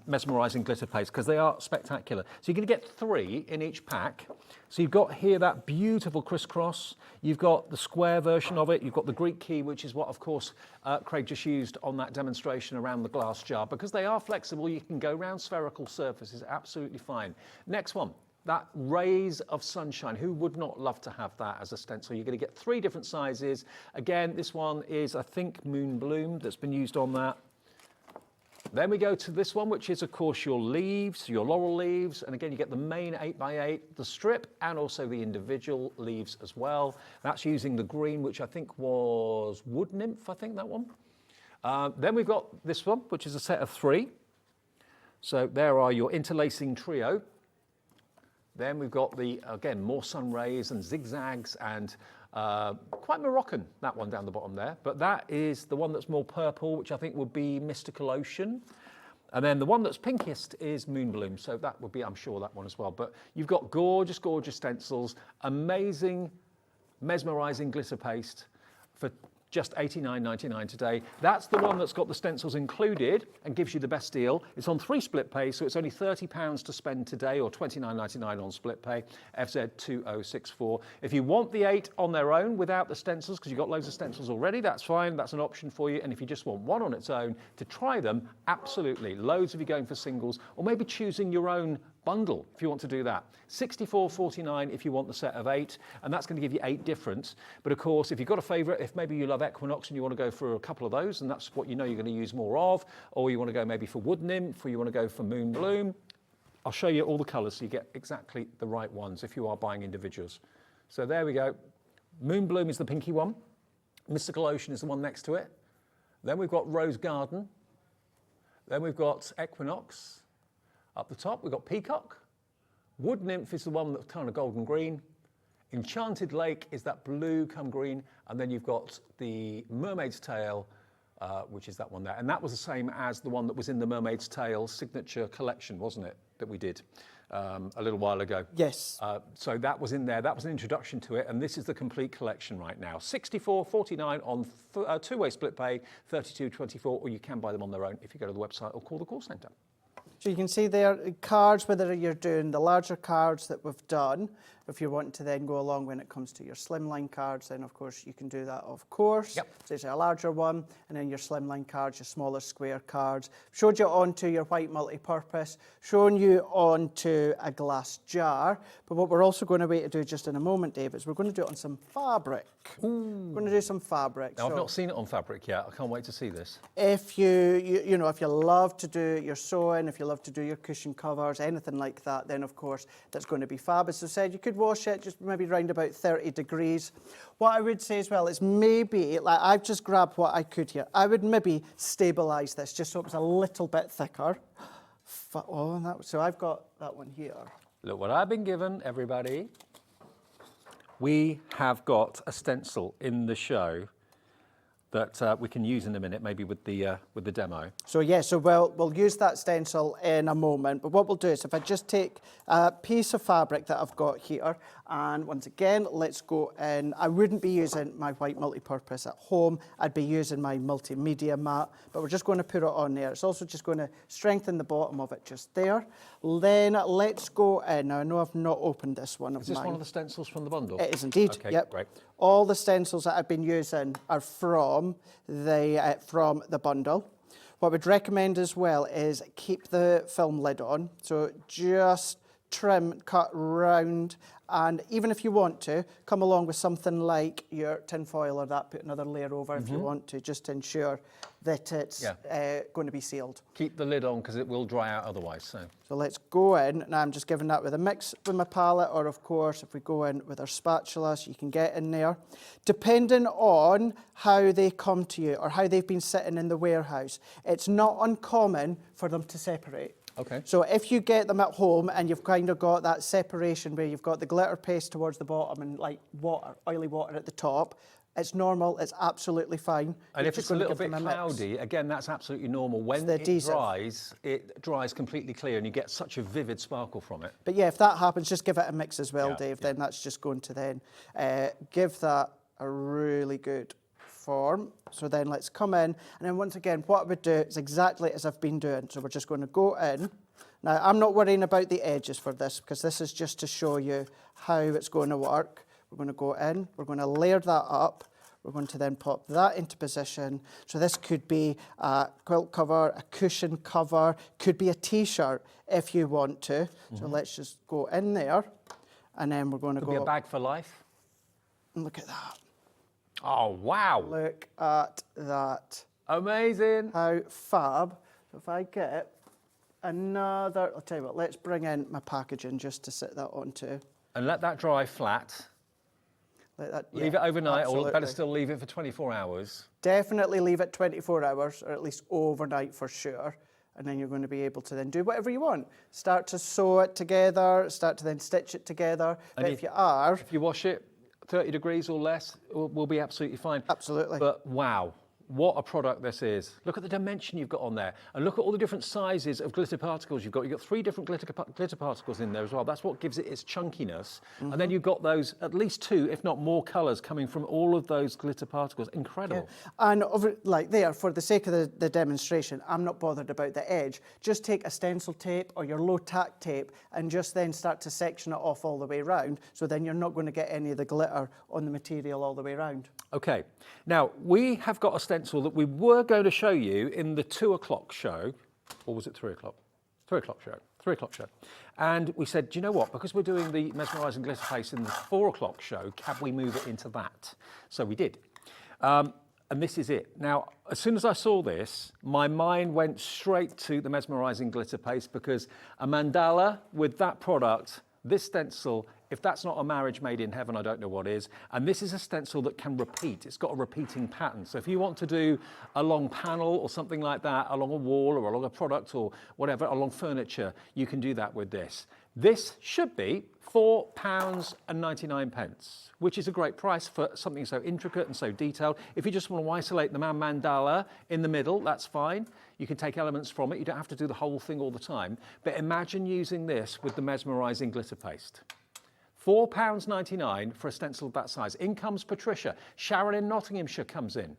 S2: mesmerising glitter paste, because they are spectacular. So you're going to get 3 in each pack. So you've got here that beautiful crisscross, you've got the square version of it, you've got the Greek key, which is what, of course, Craig just used on that demonstration around the glass jar. Because they are flexible, you can go around spherical surfaces absolutely fine. Next one, that rays of sunshine. Who would not love to have that as a stencil? You're going to get 3 different sizes. Again, this one is, I think, Moon Bloom that's been used on that. Then we go to this one, which is, of course, your leaves, your laurel leaves. And again, you get the main 8x8, the strip, and also the individual leaves as well. That's using the green, which I think was Wood Nymph, I think, that one. Then we've got this one, which is a set of 3. So there are your interlacing trio. Then we've got the, again, more sun rays and zigzags and quite Moroccan, that one down the bottom there. But that is the one that's more purple, which I think would be Mystical Ocean. And then the one that's pinkest is Moon Bloom. So that would be, I'm sure, that one as well. But you've got gorgeous, gorgeous stencils, amazing, mesmerising glitter paste for just $89.99 today. That's the one that's got the stencils included and gives you the best deal. It's on 3 split pay, so it's only £30 to spend today, or $29.99 on split pay, FZ2064. If you want the 8 on their own without the stencils, because you've got loads of stencils already, that's fine, that's an option for you. And if you just want one on its own to try them, absolutely. Loads of you going for singles, or maybe choosing your own bundle if you want to do that. $64.49 if you want the set of 8, and that's going to give you 8 different. But of course, if you've got a favourite, if maybe you love Equinox and you want to go for a couple of those, and that's what you know you're going to use more of, or you want to go maybe for Wood Nymph, or you want to go for Moon Bloom, I'll show you all the colours so you get exactly the right ones if you are buying individuals. So there we go. Moon Bloom is the pinky one. Mystical Ocean is the one next to it. Then we've got Rose Garden. Then we've got Equinox. Up the top, we've got Peacock. Wood Nymph is the one that's kind of golden green. Enchanted Lake is that blue come green. And then you've got the Mermaid's Tail, which is that one there. And that was the same as the one that was in the Mermaid's Tail signature collection, wasn't it, that we did a little while ago?
S6: Yes.
S2: So that was in there. That was an introduction to it. And this is the complete collection right now. $64.49 on 2-way split pay, $32.24, or you can buy them on their own if you go to the website or call the call centre.
S6: So you can see there, cards, whether you're doing the larger cards that we've done, if you're wanting to then go along when it comes to your slimline cards, then of course you can do that, of course.
S2: Yep.
S6: So it's a larger one, and then your slimline cards, your smaller square cards. Showed you onto your white multi-purpose, shown you onto a glass jar. But what we're also going to wait to do just in a moment, Dave, is we're going to do it on some fabric. We're going to do some fabric.
S2: Now, I've not seen it on fabric yet. I can't wait to see this.
S6: If you know, if you love to do your sewing, if you love to do your cushion covers, anything like that, then of course that's going to be fab. As I said, you could wash it just maybe around about 30 degrees. What I would say as well is maybe, like I've just grabbed what I could here, I would maybe stabilise this just so it was a little bit thicker. So I've got that one here.
S2: Look what I've been given, everybody. We have got a stencil in the show that we can use in a minute, maybe with the demo.
S6: So yeah, so we'll use that stencil in a moment. But what we'll do is if I just take a piece of fabric that I've got here, and once again, let's go in. I wouldn't be using my white multi-purpose at home. I'd be using my multimedia mat, but we're just going to put it on there. It's also just going to strengthen the bottom of it just there. Then let's go in. Now I know I've not opened this one of
S2: Is this
S6: mine.
S2: one of the stencils from the bundle?
S6: It is indeed.
S2: Okay,
S6: yep.
S2: great.
S6: All the stencils that I've been using are from the bundle. What I would recommend as well is keep the film lid on. So just trim, cut round, and even if you want to, come along with something like your tin foil or that, put another layer over if you want to, just to ensure that it's going to be sealed.
S2: Keep the lid on because it will dry out otherwise.
S6: So let's go in, and I'm just giving that with a mix with my palette, or of course, if we go in with our spatula, so you can get in there. Depending on how they come to you or how they've been sitting in the warehouse, it's not uncommon for them to separate.
S2: Okay.
S6: So if you get them at home and you've kind of got that separation where you've got the glitter paste towards the bottom and like water, oily water at the top, it's normal, it's absolutely fine.
S2: And
S6: You're
S2: if
S6: just
S2: it's a
S6: gonna
S2: little
S6: give
S2: bit
S6: them a mix.
S2: cloudy, again, that's absolutely normal. When
S6: the
S2: it
S6: adhesive.
S2: dries completely clear and you get such a vivid sparkle from it.
S6: But yeah, if that happens, just give it a mix as well,
S2: Yeah,
S6: Dave.
S2: yeah.
S6: Then that's just going to then give that a really good form. So then let's come in. And then once again, what I would do is exactly as I've been doing. So we're just going to go in. Now, I'm not worrying about the edges for this because this is just to show you how it's going to work. We're going to go in. We're going to layer that up. We're going to then pop that into position. So this could be a quilt cover, a cushion cover, could be a t-shirt if you want to. So let's just go in there, and then we're going to
S2: Could be a bag for life.
S6: and look at that.
S2: Oh, wow.
S6: Look at that.
S2: Amazing.
S6: How fab. So if I get another, I'll tell you what, let's bring in my packaging just to sit that onto.
S2: And let that dry flat.
S6: Let that,
S2: Leave it overnight,
S6: absolutely.
S2: or better still, leave it for 24 hours.
S6: Definitely leave it 24 hours, or at least overnight for sure. And then you're going to be able to then do whatever you want. Start to sew it together, start to then stitch it together.
S2: And
S6: But if you are...
S2: If you wash it 30 degrees or less, we'll be absolutely fine.
S6: Absolutely.
S2: But wow, what a product this is. Look at the dimension you've got on there. And look at all the different sizes of glitter particles you've got. You've got 3 different glitter particles in there as well. That's what gives it its chunkiness. And then you've got those, at least 2, if not more colours coming from all of those glitter particles. Incredible.
S6: And over, like there, for the sake of the demonstration, I'm not bothered about the edge. Just take a stencil tape or your low tack tape and just then start to section it off all the way around. So then you're not going to get any of the glitter on the material all the way around.
S2: Okay, now we have got a stencil that we were going to show you in the 2 o'clock show, or was it 3 o'clock? 3 o'clock show, 3 o'clock show. And we said, do you know what, because we're doing the Mesmerising glitter paste in the 4 o'clock show, can we move it into that? So we did. And this is it. Now, as soon as I saw this, my mind went straight to the Mesmerising glitter paste, because a mandala with that product, this stencil, if that's not a marriage made in heaven, I don't know what is. And this is a stencil that can repeat. It's got a repeating pattern. So if you want to do a long panel or something like that, along a wall or along a product or whatever, along furniture, you can do that with this. This should be £4.99, which is a great price for something so intricate and so detailed. If you just want to isolate the mandala in the middle, that's fine. You can take elements from it. You don't have to do the whole thing all the time. But imagine using this with the Mesmerising glitter paste. £4.99 for a stencil of that size. In comes Patricia. Sharon in Nottinghamshire comes in.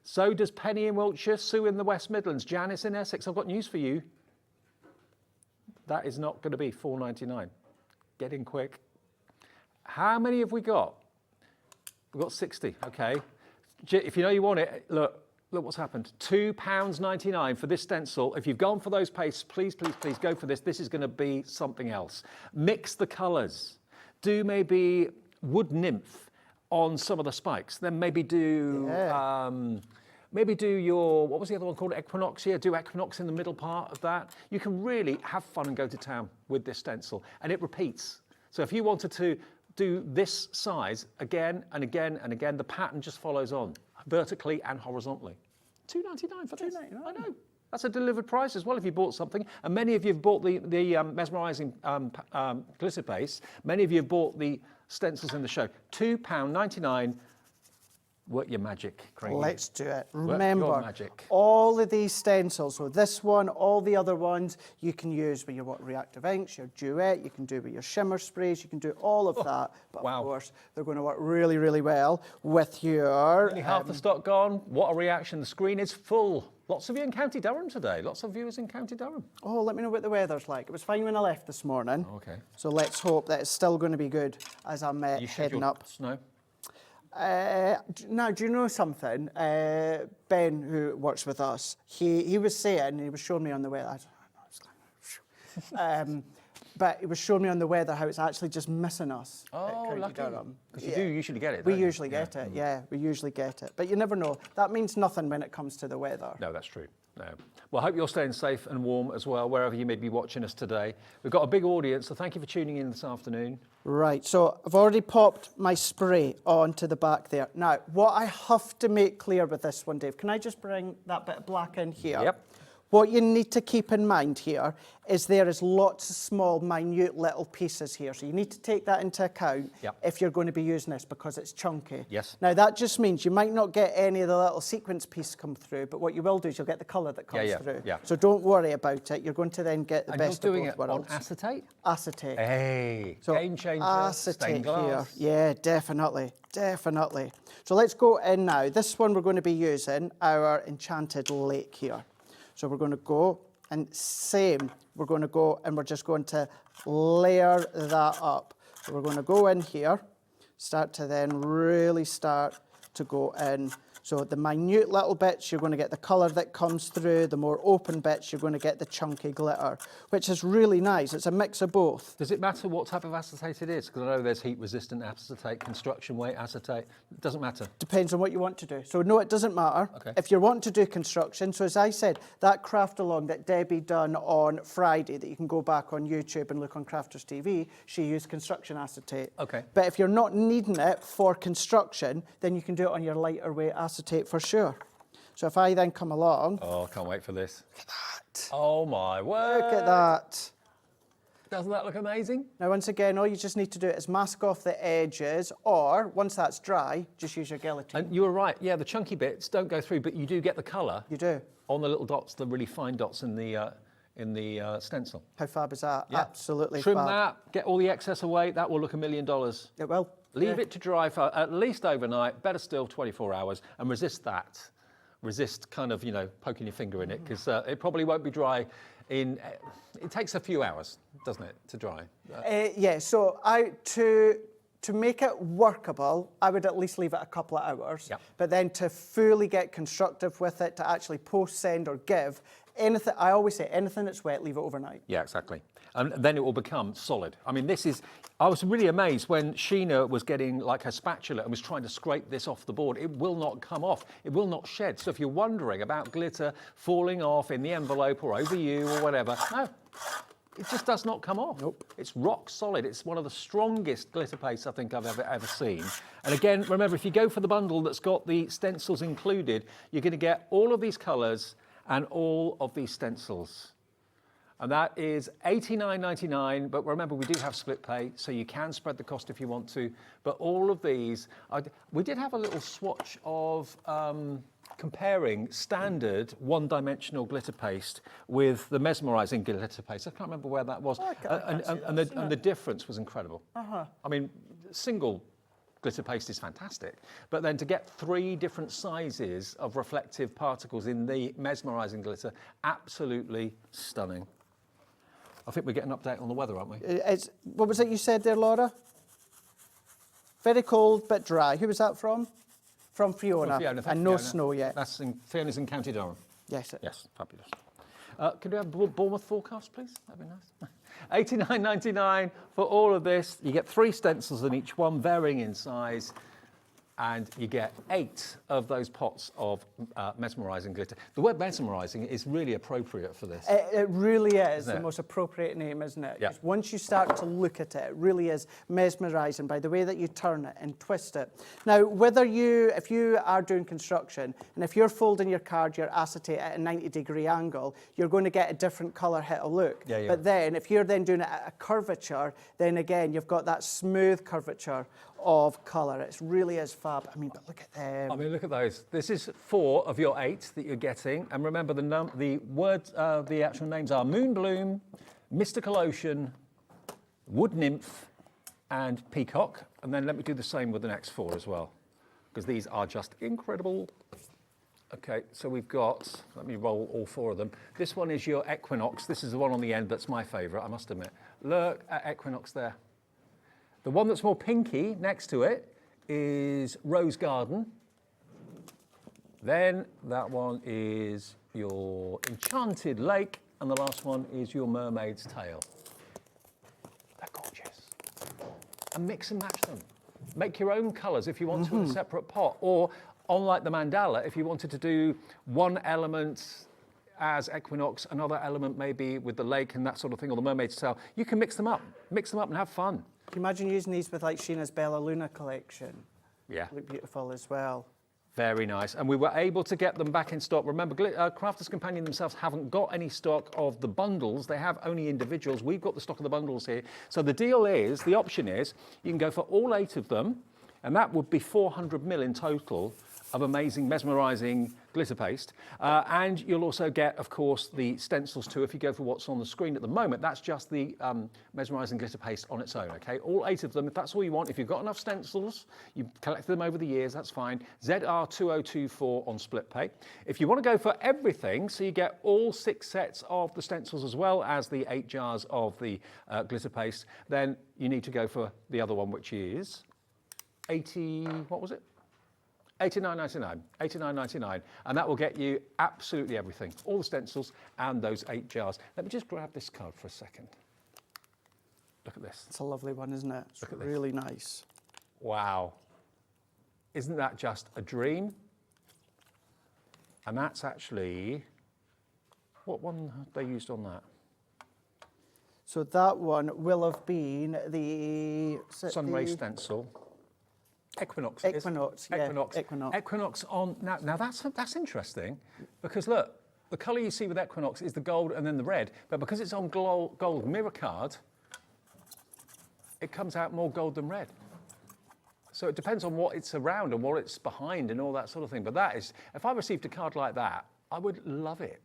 S2: So does Penny in Wiltshire, Sue in the West Midlands, Janice in Essex. I've got news for you. That is not going to be £4.99. Get in quick. How many have we got? We've got 60, okay. If you know you want it, look what's happened. £2.99 for this stencil. If you've gone for those pastes, please, please, please go for this. This is going to be something else. Mix the colours. Do maybe wood nymph on some of the spikes. Then maybe do maybe do your, what was the other one called? Equinox. Yeah, do equinox in the middle part of that. You can really have fun and go to town with this stencil, and it repeats. So if you wanted to do this size again and again and again, the pattern just follows on vertically and horizontally. £2.99 for this. I know. That's a delivered price as well if you bought something. And many of you have bought the Mesmerising glitter paste. Many of you have bought the stencils in the show. £2.99. Work your magic, Craig.
S6: Let's do it.
S2: Work
S6: Remember,
S2: your magic.
S6: all of these stencils, so this one, all the other ones, you can use with your reactive inks, your duet, you can do with your shimmer sprays, you can do all of that. But
S2: wow.
S6: of course, they're going to work really, really well with your...
S2: Only half the stock gone. What a reaction. The screen is full. Lots of you in County Durham today. Lots of viewers in County Durham.
S6: Oh, let me know what the weather's like. It was fine when I left this morning.
S2: Okay.
S6: So let's hope that it's still going to be good as I'm
S2: You
S6: heading up.
S2: Snow?
S6: Now, do you know something? Ben, who works with us, he was saying, he was showing me on the weather, but he was showing me on the weather how it's actually just missing us.
S2: Oh, lucky.
S6: Durham.
S2: Because you do usually get it.
S6: We
S2: don't you?
S6: usually get it, yeah, we usually get it. But you never know. That means nothing when it comes to the weather.
S2: No, that's true. No. Well, I hope you're staying safe and warm as well, wherever you may be watching us today. We've got a big audience, so thank you for tuning in this afternoon.
S6: Right, so I've already popped my spray onto the back there. Now, what I have to make clear with this one, Dave, can I just bring that bit of black in here?
S2: Yep.
S6: What you need to keep in mind here is there is lots of small, minute little pieces here. So you need to take that into account if you're going to be using this because it's chunky.
S2: Yes.
S6: Now, that just means you might not get any of the little sequence piece come through, but what you will do is you'll get the colour that comes through.
S2: Yeah.
S6: So don't worry about it. You're going to then get the best of both
S2: it
S6: worlds.
S2: on acetate?
S6: Acetate.
S2: Hey,
S6: So
S2: game changer,
S6: acetate
S2: stained glass.
S6: here. Yeah, definitely, definitely. So let's go in now. This one we're going to be using our Enchanted Lake here. So we're going to go and same, we're going to go and we're just going to layer that up. So we're going to go in here, start to then really start to go in. So the minute little bits, you're going to get the colour that comes through. The more open bits, you're going to get the chunky glitter, which is really nice. It's a mix of both.
S2: Does it matter what type of acetate it is? Because I know there's heat-resistant acetate, construction weight acetate. It doesn't matter.
S6: Depends on what you want to do. So no, it doesn't matter.
S2: Okay.
S6: If you're wanting to do construction, so as I said, that craft along that Debbie done on Friday, that you can go back on YouTube and look on Crafter's TV, she used construction acetate.
S2: Okay.
S6: But if you're not needing it for construction, then you can do it on your lighter weight acetate for sure. So if I then come along...
S2: Oh, I can't wait for this.
S6: Look at that.
S2: Oh, my word.
S6: Look at that.
S2: Doesn't that look amazing?
S6: Now, once again, all you just need to do is mask off the edges, or once that's dry, just use your guillotine.
S2: And you were right. Yeah, the chunky bits don't go through, but you do get the colour.
S6: You do.
S2: On the little dots, the really fine dots in the stencil.
S6: How fab is that?
S2: Yeah.
S6: Absolutely
S2: Trim
S6: fab.
S2: that, get all the excess away. That will look $1 million.
S6: It will.
S2: Leave it to dry for at least overnight, better still 24 hours, and resist that. Resist kind of, poking your finger in it, because it probably won't be dry in... It takes a few hours, doesn't it, to dry?
S6: Yeah, so to make it workable, I would at least leave it a couple of hours.
S2: Yep.
S6: But then to fully get constructive with it, to actually post, send, or give, anything, I always say, anything that's wet, leave it overnight.
S2: Yeah, exactly. And then it will become solid. I mean, I was really amazed when Sheena was getting like her spatula and was trying to scrape this off the board. It will not come off. It will not shed. So if you're wondering about glitter falling off in the envelope or over you or whatever, no, it just does not come off.
S6: Nope.
S2: It's rock solid. It's one of the strongest glitter pastes I think I've ever seen. And again, remember, if you go for the bundle that's got the stencils included, you're going to get all of these colours and all of these stencils. And that is $89.99, but remember we do have split pay, so you can spread the cost if you want to. But all of these, we did have a little swatch of comparing standard one-dimensional glitter paste with the Mesmerising glitter paste. I can't remember where that was. And the difference was incredible. I mean, single glitter paste is fantastic, but then to get 3 different sizes of reflective particles in the Mesmerising glitter, absolutely stunning. I think we're getting an update on the weather, aren't we?
S6: What was it you said there, Laura? Very cold but dry. Who was that from? From Fiona. And no snow yet.
S2: That's Fiona's in County Durham.
S6: Yes.
S2: Yes, fabulous. Could we have Bournemouth forecast, please? That'd be nice. $89.99 for all of this. You get 3 stencils in each one, varying in size, and you get 8 of those pots of Mesmerising glitter. The word mesmerising is really appropriate for this.
S6: It really is
S2: Isn't
S6: the
S2: it?
S6: most appropriate name, isn't it?
S2: Yeah.
S6: 'Cause once you start to look at it, it really is mesmerising by the way that you turn it and twist it. Now, if you are doing construction, and if you're folding your card, your acetate at a 90-degree angle, you're going to get a different colour hit of look.
S2: Yeah.
S6: But then, if you're then doing it at a curvature, then again, you've got that smooth curvature of colour. It really is fab. I mean, but look at them.
S2: I mean, look at those. This is 4 of your 8 that you're getting. And remember, the actual names are Moon Bloom, Mystical Ocean, Wood Nymph, and Peacock. And then let me do the same with the next 4 as well, because these are just incredible. Okay, so we've got, let me roll all 4 of them. This one is your Equinox. This is the one on the end that's my favourite, I must admit. Look at Equinox there. The one that's more pinky next to it is Rose Garden. Then that one is your Enchanted Lake, and the last one is your Mermaid's Tail. They're gorgeous. And mix and match them. Make your own colours if you want to in a separate pot, or unlike the mandala, if you wanted to do one element as Equinox, another element maybe with the lake and that sort of thing, or the Mermaid's Tail, you can mix them up and have fun.
S6: Can you imagine using these with like Sheena's Bella Luna collection?
S2: Yeah.
S6: Look beautiful as well.
S2: Very nice. And we were able to get them back in stock. Remember, Crafter's Companion themselves haven't got any stock of the bundles. They have only individuals. We've got the stock of the bundles here. So the deal is, the option is, you can go for all 8 of them, and that would be 400 ml in total of amazing, mesmerising glitter paste. And you'll also get, of course, the stencils too. If you go for what's on the screen at the moment, that's just the Mesmerising glitter paste on its own, okay? All 8 of them, if that's all you want. If you've got enough stencils, you've collected them over the years, that's fine. ZR2024 on split pay. If you want to go for everything, so you get all 6 sets of the stencils as well as the 8 jars of the glitter paste, then you need to go for the other one, which is 80, what was it? $89.99, $89.99, and that will get you absolutely everything, all the stencils and those 8 jars. Let me just grab this card for a second. Look at this.
S6: It's a lovely one, isn't it? It's
S2: Look at this.
S6: really nice.
S2: Wow. Isn't that just a dream? And that's actually, what one have they used on that?
S6: So that one will have been the
S2: Sunray stencil. Equinox.
S6: Equinox, yeah,
S2: Equinox.
S6: Equinox.
S2: Equinox on, now that's interesting, because look, the colour you see with Equinox is the gold and then the red, but because it's on gold mirror card, it comes out more gold than red. So it depends on what it's around and what it's behind and all that sort of thing. But that is, if I received a card like that, I would love it.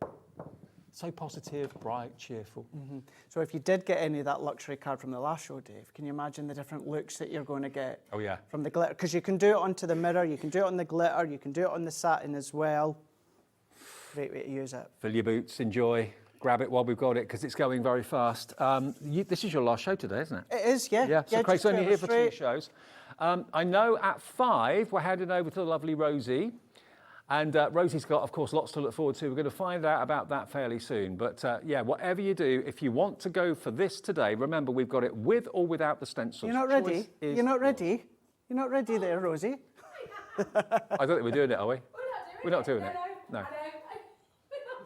S2: So positive, bright, cheerful.
S6: Mm-hmm. So if you did get any of that luxury card from the last show, Dave, can you imagine the different looks that you're going to get?
S2: Oh yeah.
S6: From the glitter, because you can do it onto the mirror, you can do it on the glitter, you can do it on the satin as well. Great way to use it.
S2: Fill your boots, enjoy, grab it while we've got it, because it's going very fast. This is your last show today, isn't it?
S6: It is, yeah.
S2: Yeah, so Craig's
S6: just
S2: only
S6: go
S2: here for 2
S6: straight.
S2: shows. I know at 5, we're heading over to the lovely Rosie. And Rosie's got, of course, lots to look forward to. We're going to find out about that fairly soon. But yeah, whatever you do, if you want to go for this today, remember we've got it with or without the stencils.
S6: You're not ready? You're not ready? You're not ready there, Rosie?
S2: I don't think we're doing it, are we? We're not doing it. No.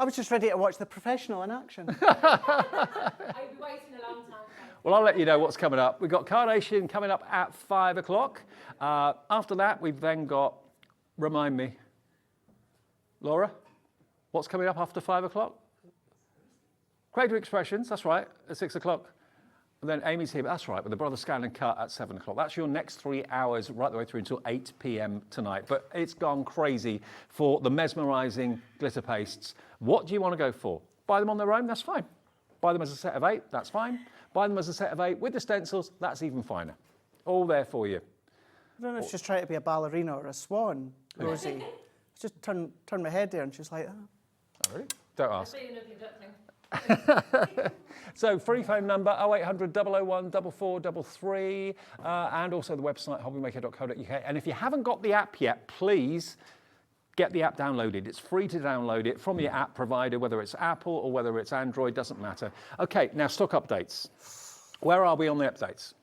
S6: I was just ready to watch the professional in action.
S7: I've been waiting a long time.
S2: Well, I'll let you know what's coming up. We've got Carnation coming up at 5 o'clock. After that, we've then got, remind me, Laura, what's coming up after 5 o'clock? Creative Expressions, that's right, at 6 o'clock. And then Amy's here, that's right, with the Brother SCANNCUT at 7 o'clock. That's your next 3 hours right the way through until 8 p.m. tonight. But it's gone crazy for the mesmerising glitter pastes. What do you want to go for? Buy them on their own, that's fine. Buy them as a set of 8, that's fine. Buy them as a set of 8 with the stencils, that's even finer. All there for you.
S6: I don't know if she's trying to be a ballerina or a swan, Rosie. Just turn my head there and she's like, oh.
S2: Oh, really? Don't ask.
S7: Being an ugly duckling.
S2: So free phone number 0800 001 4433 and also the website hobbymaker.co.uk. And if you haven't got the app yet, please get the app downloaded. It's free to download it from your app provider, whether it's Apple or whether it's Android, doesn't matter. Okay, now stock updates. Where are we on the updates?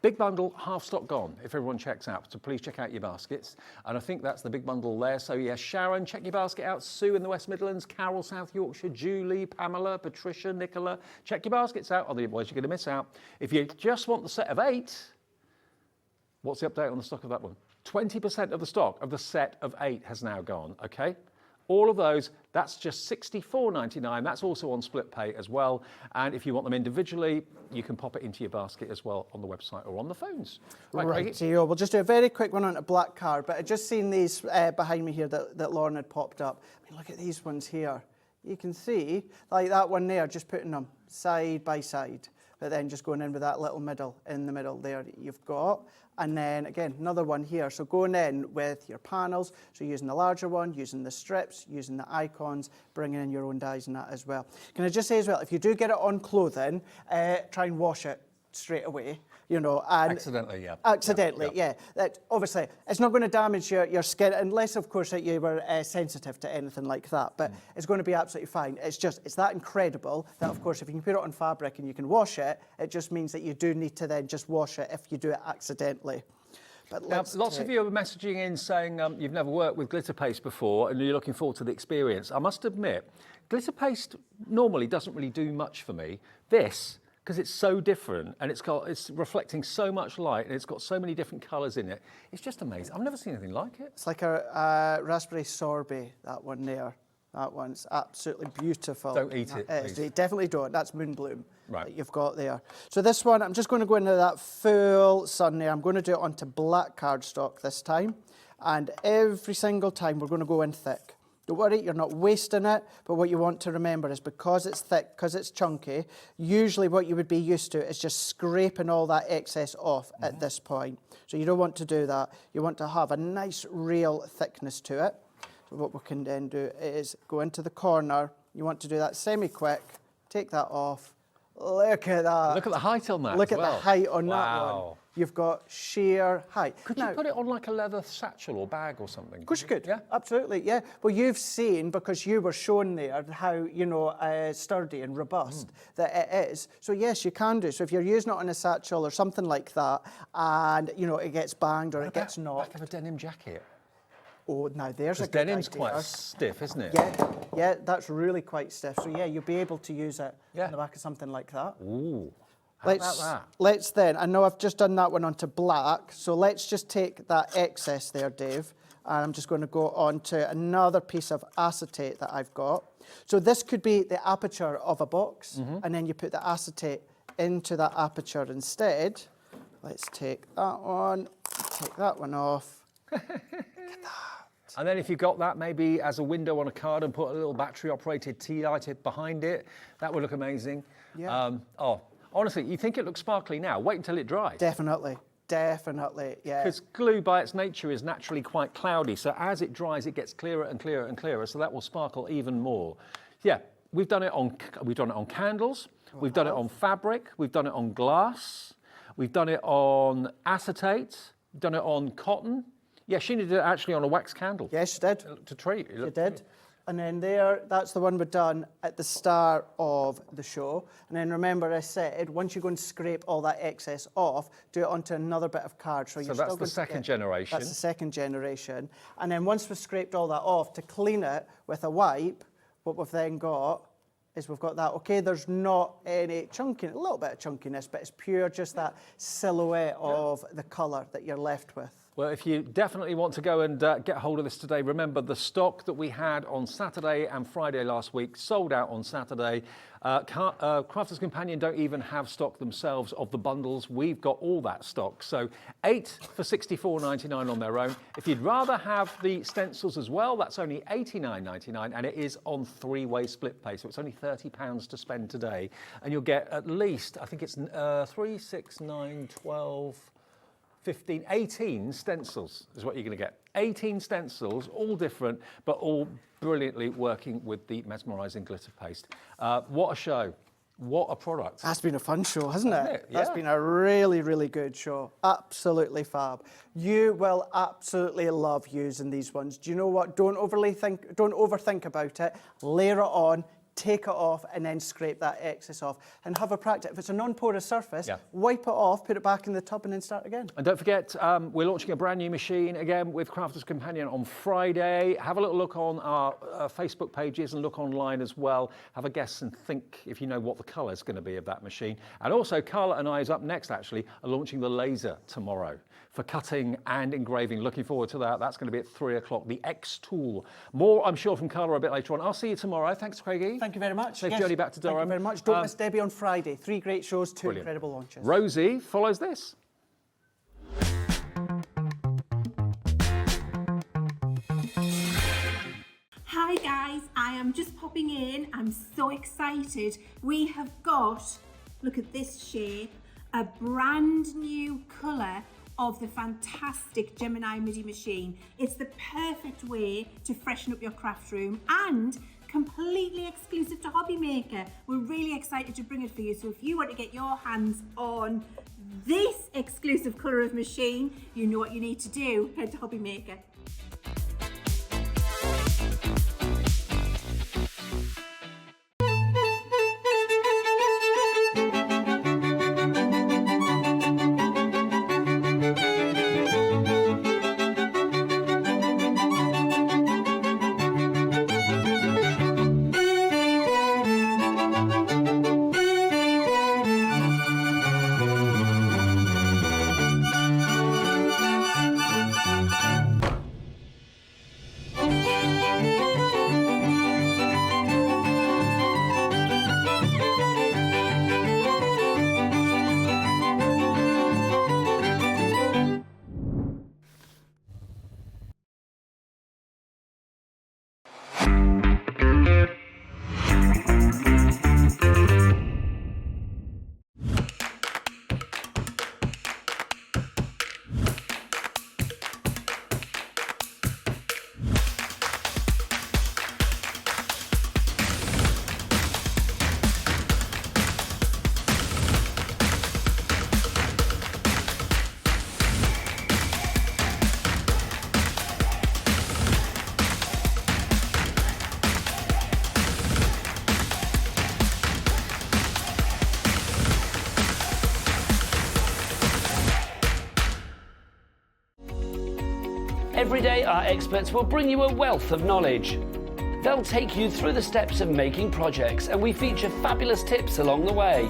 S2: Big bundle, half stock gone, if everyone checks out. So please check out your baskets. And I think that's the big bundle there. So yeah, Sharon, check your basket out. Sue in the West Midlands, Carol, South Yorkshire, Julie, Pamela, Patricia, Nicola. Check your baskets out, otherwise you're going to miss out. If you just want the set of 8, what's the update on the stock of that one? 20% of the stock of the set of 8 has now gone, okay? All of those, that's just $64.99. That's also on split pay as well. And if you want them individually, you can pop it into your basket as well on the website or on the phones.
S6: Right, so we'll just do a very quick one on a black card, but I just seen these behind me here that Lauren had popped up. I mean, look at these ones here. You can see, like that one there, just putting them side by side, but then just going in with that little middle, in the middle there that you've got. And then again, another one here. So going in with your panels, so using the larger one, using the strips, using the icons, bringing in your own dies and that as well. Can I just say as well, if you do get it on clothing, try and wash it straight away, you know. And
S2: accidentally, yeah.
S6: Accidentally, yeah. That, obviously, it's not going to damage your skin, unless, of course, that you were sensitive to anything like that. But it's going to be absolutely fine. It's that incredible that, of course, if you can put it on fabric and you can wash it, it just means that you do need to then just wash it if you do it accidentally. But
S2: now, lots of you are messaging in saying you've never worked with glitter paste before and you're looking forward to the experience. I must admit, glitter paste normally doesn't really do much for me. This, because it's so different and it's reflecting so much light and it's got so many different colours in it, it's just amazing. I've never seen anything like it.
S6: It's like a raspberry sorbet, that one there. That one's absolutely beautiful.
S2: Don't eat it, please.
S6: Definitely don't. That's Moonbloom
S2: right.
S6: that you've got there. So this one, I'm just going to go into that full sun there. I'm going to do it onto black cardstock this time. And every single time we're going to go in thick. Don't worry, you're not wasting it, but what you want to remember is because it's thick, because it's chunky, usually what you would be used to is just scraping all that excess off at this point. So you don't want to do that. You want to have a nice real thickness to it. So what we can then do is go into the corner. You want to do that semi-quick, take that off. Look at that.
S2: Look at the height on that.
S6: Look
S2: as
S6: at
S2: well.
S6: the height on that one.
S2: Wow.
S6: you've got sheer height.
S2: Could you put it on like a leather satchel or bag or something?
S6: Of course you could.
S2: Yeah?
S6: Absolutely, yeah. Well, you've seen, because you were shown there how, you know, sturdy and robust that it is. So yes, you can do. So if you're using it on a satchel or something like that, and, you know, it gets banged or it gets knocked.
S2: Back of a denim jacket.
S6: Oh, now there's a good
S2: Denim's
S6: idea.
S2: quite stiff, isn't it?
S6: Yeah, that's really quite stiff. So yeah, you'll be able to use it
S2: Yeah.
S6: on the back of something like that.
S2: Ooh. How about that?
S6: Let's then, I know I've just done that one onto black, so let's just take that excess there, Dave, and I'm just going to go on to another piece of acetate that I've got. So this could be the aperture of a box, and then you put the acetate into that aperture instead. Let's take that one, take that one off.
S2: And then if you got that maybe as a window on a card and put a little battery-operated tea light behind it, that would look amazing.
S6: Yeah.
S2: Honestly, you think it looks sparkly now? Wait until it dries.
S6: Definitely, yeah.
S2: Because glue by its nature is naturally quite cloudy, so as it dries, it gets clearer and clearer and clearer, so that will sparkle even more. Yeah, we've done it on candles, we've done it on fabric, we've done it on glass, we've done it on acetate, we've done it on cotton. Yeah, Sheena did it actually on a wax candle.
S6: Yes, she did.
S2: To treat.
S6: She did. And then there, that's the one we've done at the start of the show. And then remember I said, once you go and scrape all that excess off, do it onto another bit of card. So
S2: that's the second generation.
S6: That's the second generation. And then once we've scraped all that off, to clean it with a wipe, what we've then got is we've got that, okay, there's not any chunkiness, a little bit of chunkiness, but it's pure just that silhouette of the colour that you're left with.
S2: Well, if you definitely want to go and get hold of this today, remember the stock that we had on Saturday and Friday last week sold out on Saturday. Crafter's Companion don't even have stock themselves of the bundles. We've got all that stock. So 8 for $64.99 on their own. If you'd rather have the stencils as well, that's only $89.99, and it is on three-way split pay. So it's only £30 to spend today. And you'll get at least, I think it's 3, 6, 9, 12... 15, 18 stencils is what you're going to get. 18 stencils, all different, but all brilliantly working with the Mesmerising glitter paste. What a show. What a product.
S6: That's been a fun show, hasn't it?
S2: Yeah.
S6: That's been a really, really good show. Absolutely fab. You will absolutely love using these ones. Do you know what? Don't overthink about it. Layer it on. Take it off and then scrape that excess off and have a practice. If it's a non-porous surface, wipe it off, put it back in the tub and then start again.
S2: And don't forget, we're launching a brand new machine again with Crafter's Companion on Friday. Have a little look on our Facebook pages and look online as well. Have a guess and think if you know what the colour is going to be of that machine. And also, Carla and I is up next actually, are launching the laser tomorrow for cutting and engraving. Looking forward to that. That's going to be at 3 o'clock, the X tool. More, I'm sure, from Carla a bit later on. I'll see you tomorrow. Thanks, Craigie.
S6: Thank you very much.
S2: Safe journey back to Durham.
S6: Thank you very much. Don't miss Debbie on Friday. 3 great shows, 2 incredible launches.
S2: Rosie follows this.
S7: Hi guys, I am just popping in. I'm so excited. We have got, look at this shape, a brand new colour of the fantastic Gemini MIDI machine. It's the perfect way to freshen up your craft room and completely exclusive to Hobby Maker. We're really excited to bring it for you. So if you want to get your hands on this exclusive colour of machine, you know what you need to do. Head to Hobby Maker.
S5: Every day, our experts will bring you a wealth of knowledge. They'll take you through the steps of making projects, and we feature fabulous tips along the way.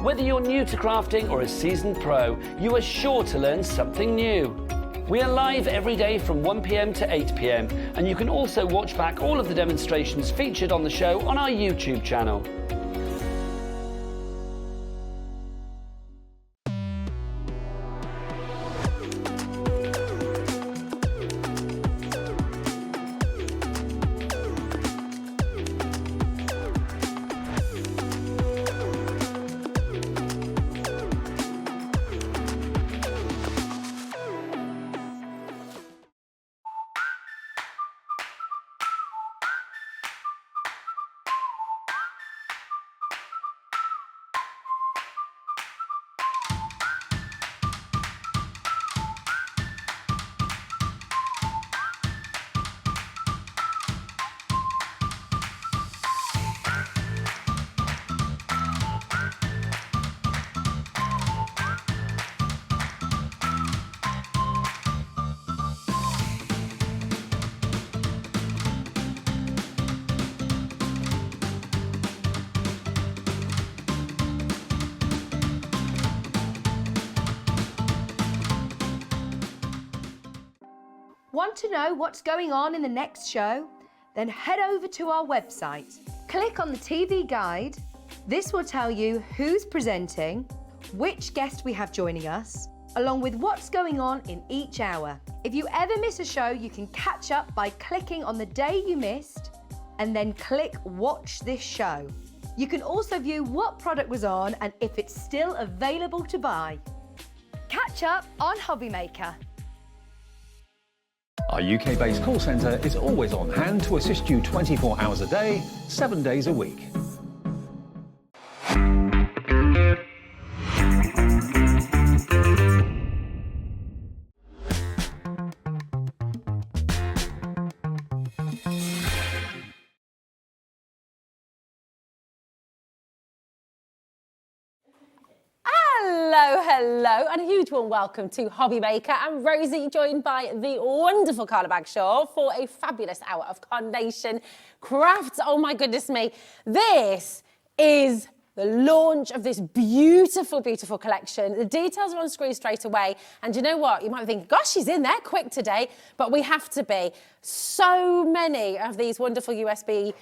S5: Whether you're new to crafting or a seasoned pro, you are sure to learn something new. We are live every day from 1 p.m. to 8 p.m, and you can also watch back all of the demonstrations featured on the show on our YouTube channel.
S1: Want to know what's going on in the next show? Then head over to our website. Click on the TV guide. This will tell you who's presenting, which guest we have joining us, along with what's going on in each hour. If you ever miss a show, you can catch up by clicking on the day you missed and then click Watch This Show. You can also view what product was on and if it's still available to buy. Catch up on Hobby Maker.
S2: Our UK-based call centre is always on hand to assist you 24 hours a day, 7 days a week.
S8: Hello, and a huge warm welcome to Hobby Maker. I'm Rosie, joined by the wonderful Carla Bagshaw for a fabulous hour of Carnation Crafts. Oh my goodness me, this is the launch of this beautiful, beautiful collection. The details are on screen straight away. And you know what? You might think, gosh, she's in there quick today, but we have to be. So many of these wonderful USB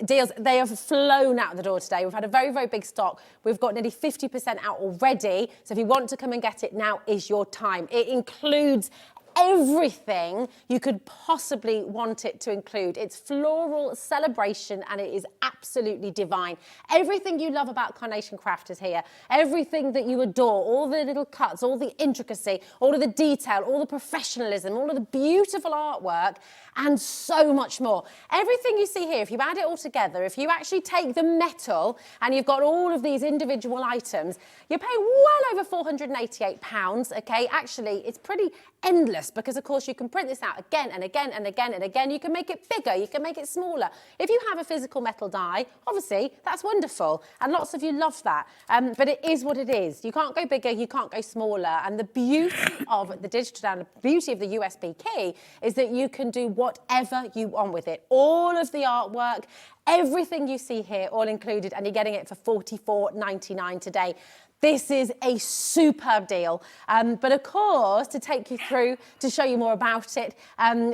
S8: deals, they have flown out the door today. We've had a very, very big stock. We've got nearly 50% out already. So if you want to come and get it, now is your time. It includes everything you could possibly want it to include. It's floral celebration and it is absolutely divine. Everything you love about Carnation Crafts here, everything that you adore, all the little cuts, all the intricacy, all of the detail, all the professionalism, all of the beautiful artwork, and so much more. Everything you see here, if you add it all together, if you actually take the metal and you've got all of these individual items, you're paying well over £488, okay? Actually, it's pretty endless because, of course, you can print this out again and again and again and again. You can make it bigger, you can make it smaller. If you have a physical metal die, obviously, that's wonderful, and lots of you love that. But it is what it is. You can't go bigger, you can't go smaller, and the beauty of the digital down, the beauty of the USB key is that you can do whatever you want with it. All of the artwork, everything you see here, all included, and you're getting it for $44.99 today. This is a superb deal. But of course, to take you through, to show you more about it,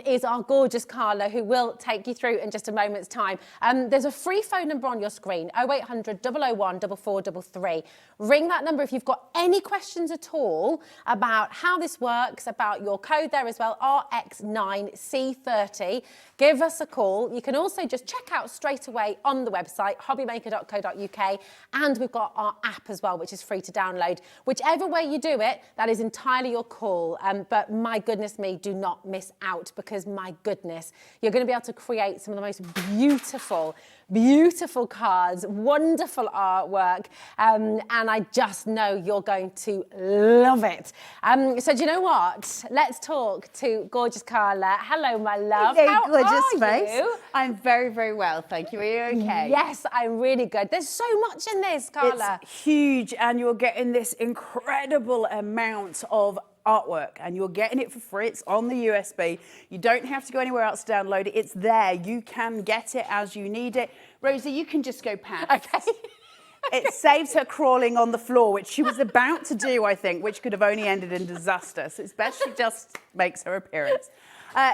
S8: is our gorgeous Carla, who will take you through in just a moment's time. There's a free phone number on your screen, 0800 001 4433. Ring that number if you've got any questions at all about how this works, about your code there as well, RX9C30. Give us a call. You can also just check out straight away on the website, hobbymaker.co.uk, and we've got our app as well, which is free to download. Whichever way you do it, that is entirely your call. But my goodness me, do not miss out, because my goodness, you're going to be able to create some of the most beautiful, beautiful cards, wonderful artwork, and I just know you're going to love it. So do you know what? Let's talk to gorgeous Carla. Hello, my love.
S3: How
S8: gorgeous
S3: are
S8: face.
S3: you? I'm very, very well, thank you. Are you okay?
S8: Yes, I'm really good. There's so much in this, Carla.
S3: It's huge, and you're getting this incredible amount of artwork, and you're getting it for free. It's on the USB. You don't have to go anywhere else to download it. It's there. You can get it as you need it. Rosie, you can just go past.
S8: Okay.
S3: It saves her crawling on the floor, which she was about to do, I think, which could have only ended in disaster. So it's best she just makes her appearance.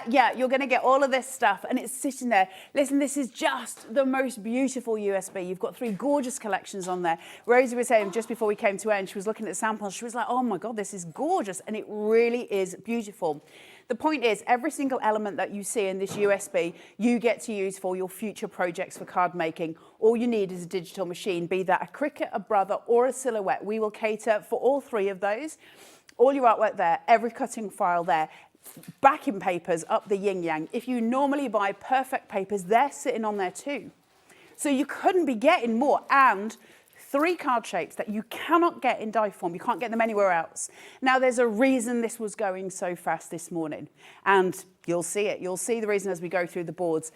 S3: Yeah, you're going to get all of this stuff, and it's sitting there. Listen, this is just the most beautiful USB. You've got 3 gorgeous collections on there. Rosie was saying just before we came to air, and she was looking at samples, she was like, oh my God, this is gorgeous, and it really is beautiful. The point is, every single element that you see in this USB, you get to use for your future projects for card making. All you need is a digital machine, be that a Cricut, a Brother, or a Silhouette. We will cater for all 3 of those. All your artwork there, every cutting file there. Backing papers up the yin yang. If you normally buy perfect papers, they're sitting on there too. So you couldn't be getting more. And 3 card shapes that you cannot get in die form. You can't get them anywhere else. Now, there's a reason this was going so fast this morning, and you'll see it. You'll see the reason as we go through the boards.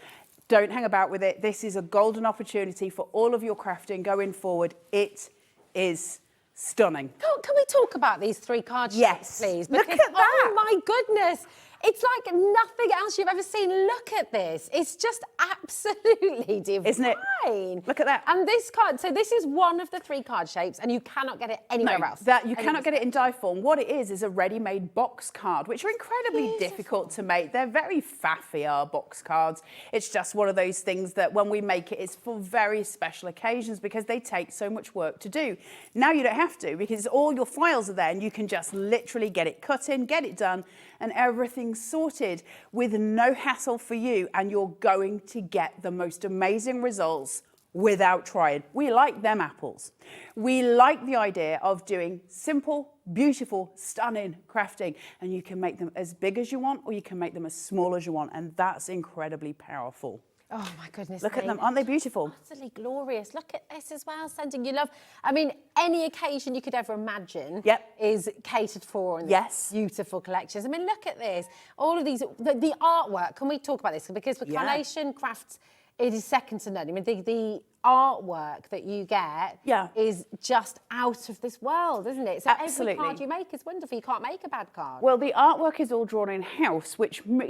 S3: Don't hang about with it. This is a golden opportunity for all of your crafting going forward. It is stunning.
S8: Can we talk about these 3 card shapes,
S3: Yes.
S8: please?
S3: Look at that.
S8: Oh my goodness. It's like nothing else you've ever seen. Look at this. It's just absolutely divine.
S3: Isn't it? Look at that.
S8: And this card, so this is one of the 3 card shapes, and you cannot get it anywhere else.
S3: That you cannot get it in die form. What it is a ready-made box card, which are incredibly difficult to make. They're very faffy, our box cards. It's just one of those things that when we make it, it's for very special occasions because they take so much work to do. Now you don't have to, because all your files are there and you can just literally get it cut in, get it done, and everything's sorted with no hassle for you, and you're going to get the most amazing results without trying. We like them apples. We like the idea of doing simple, beautiful, stunning crafting, and you can make them as big as you want or you can make them as small as you want, and that's incredibly powerful.
S8: Oh my goodness.
S3: Look at them, aren't they beautiful?
S8: Utterly glorious. Look at this as well, sending you love. I mean, any occasion you could ever imagine is catered for in these beautiful collections. I mean, look at this. All of these, the artwork, can we talk about this? Because for Carnation Crafts, it is second to none. I mean, the artwork that you get is just out of this world, isn't it? So every card you make is wonderful. You can't make a bad card.
S3: Well, the artwork is all drawn in-house,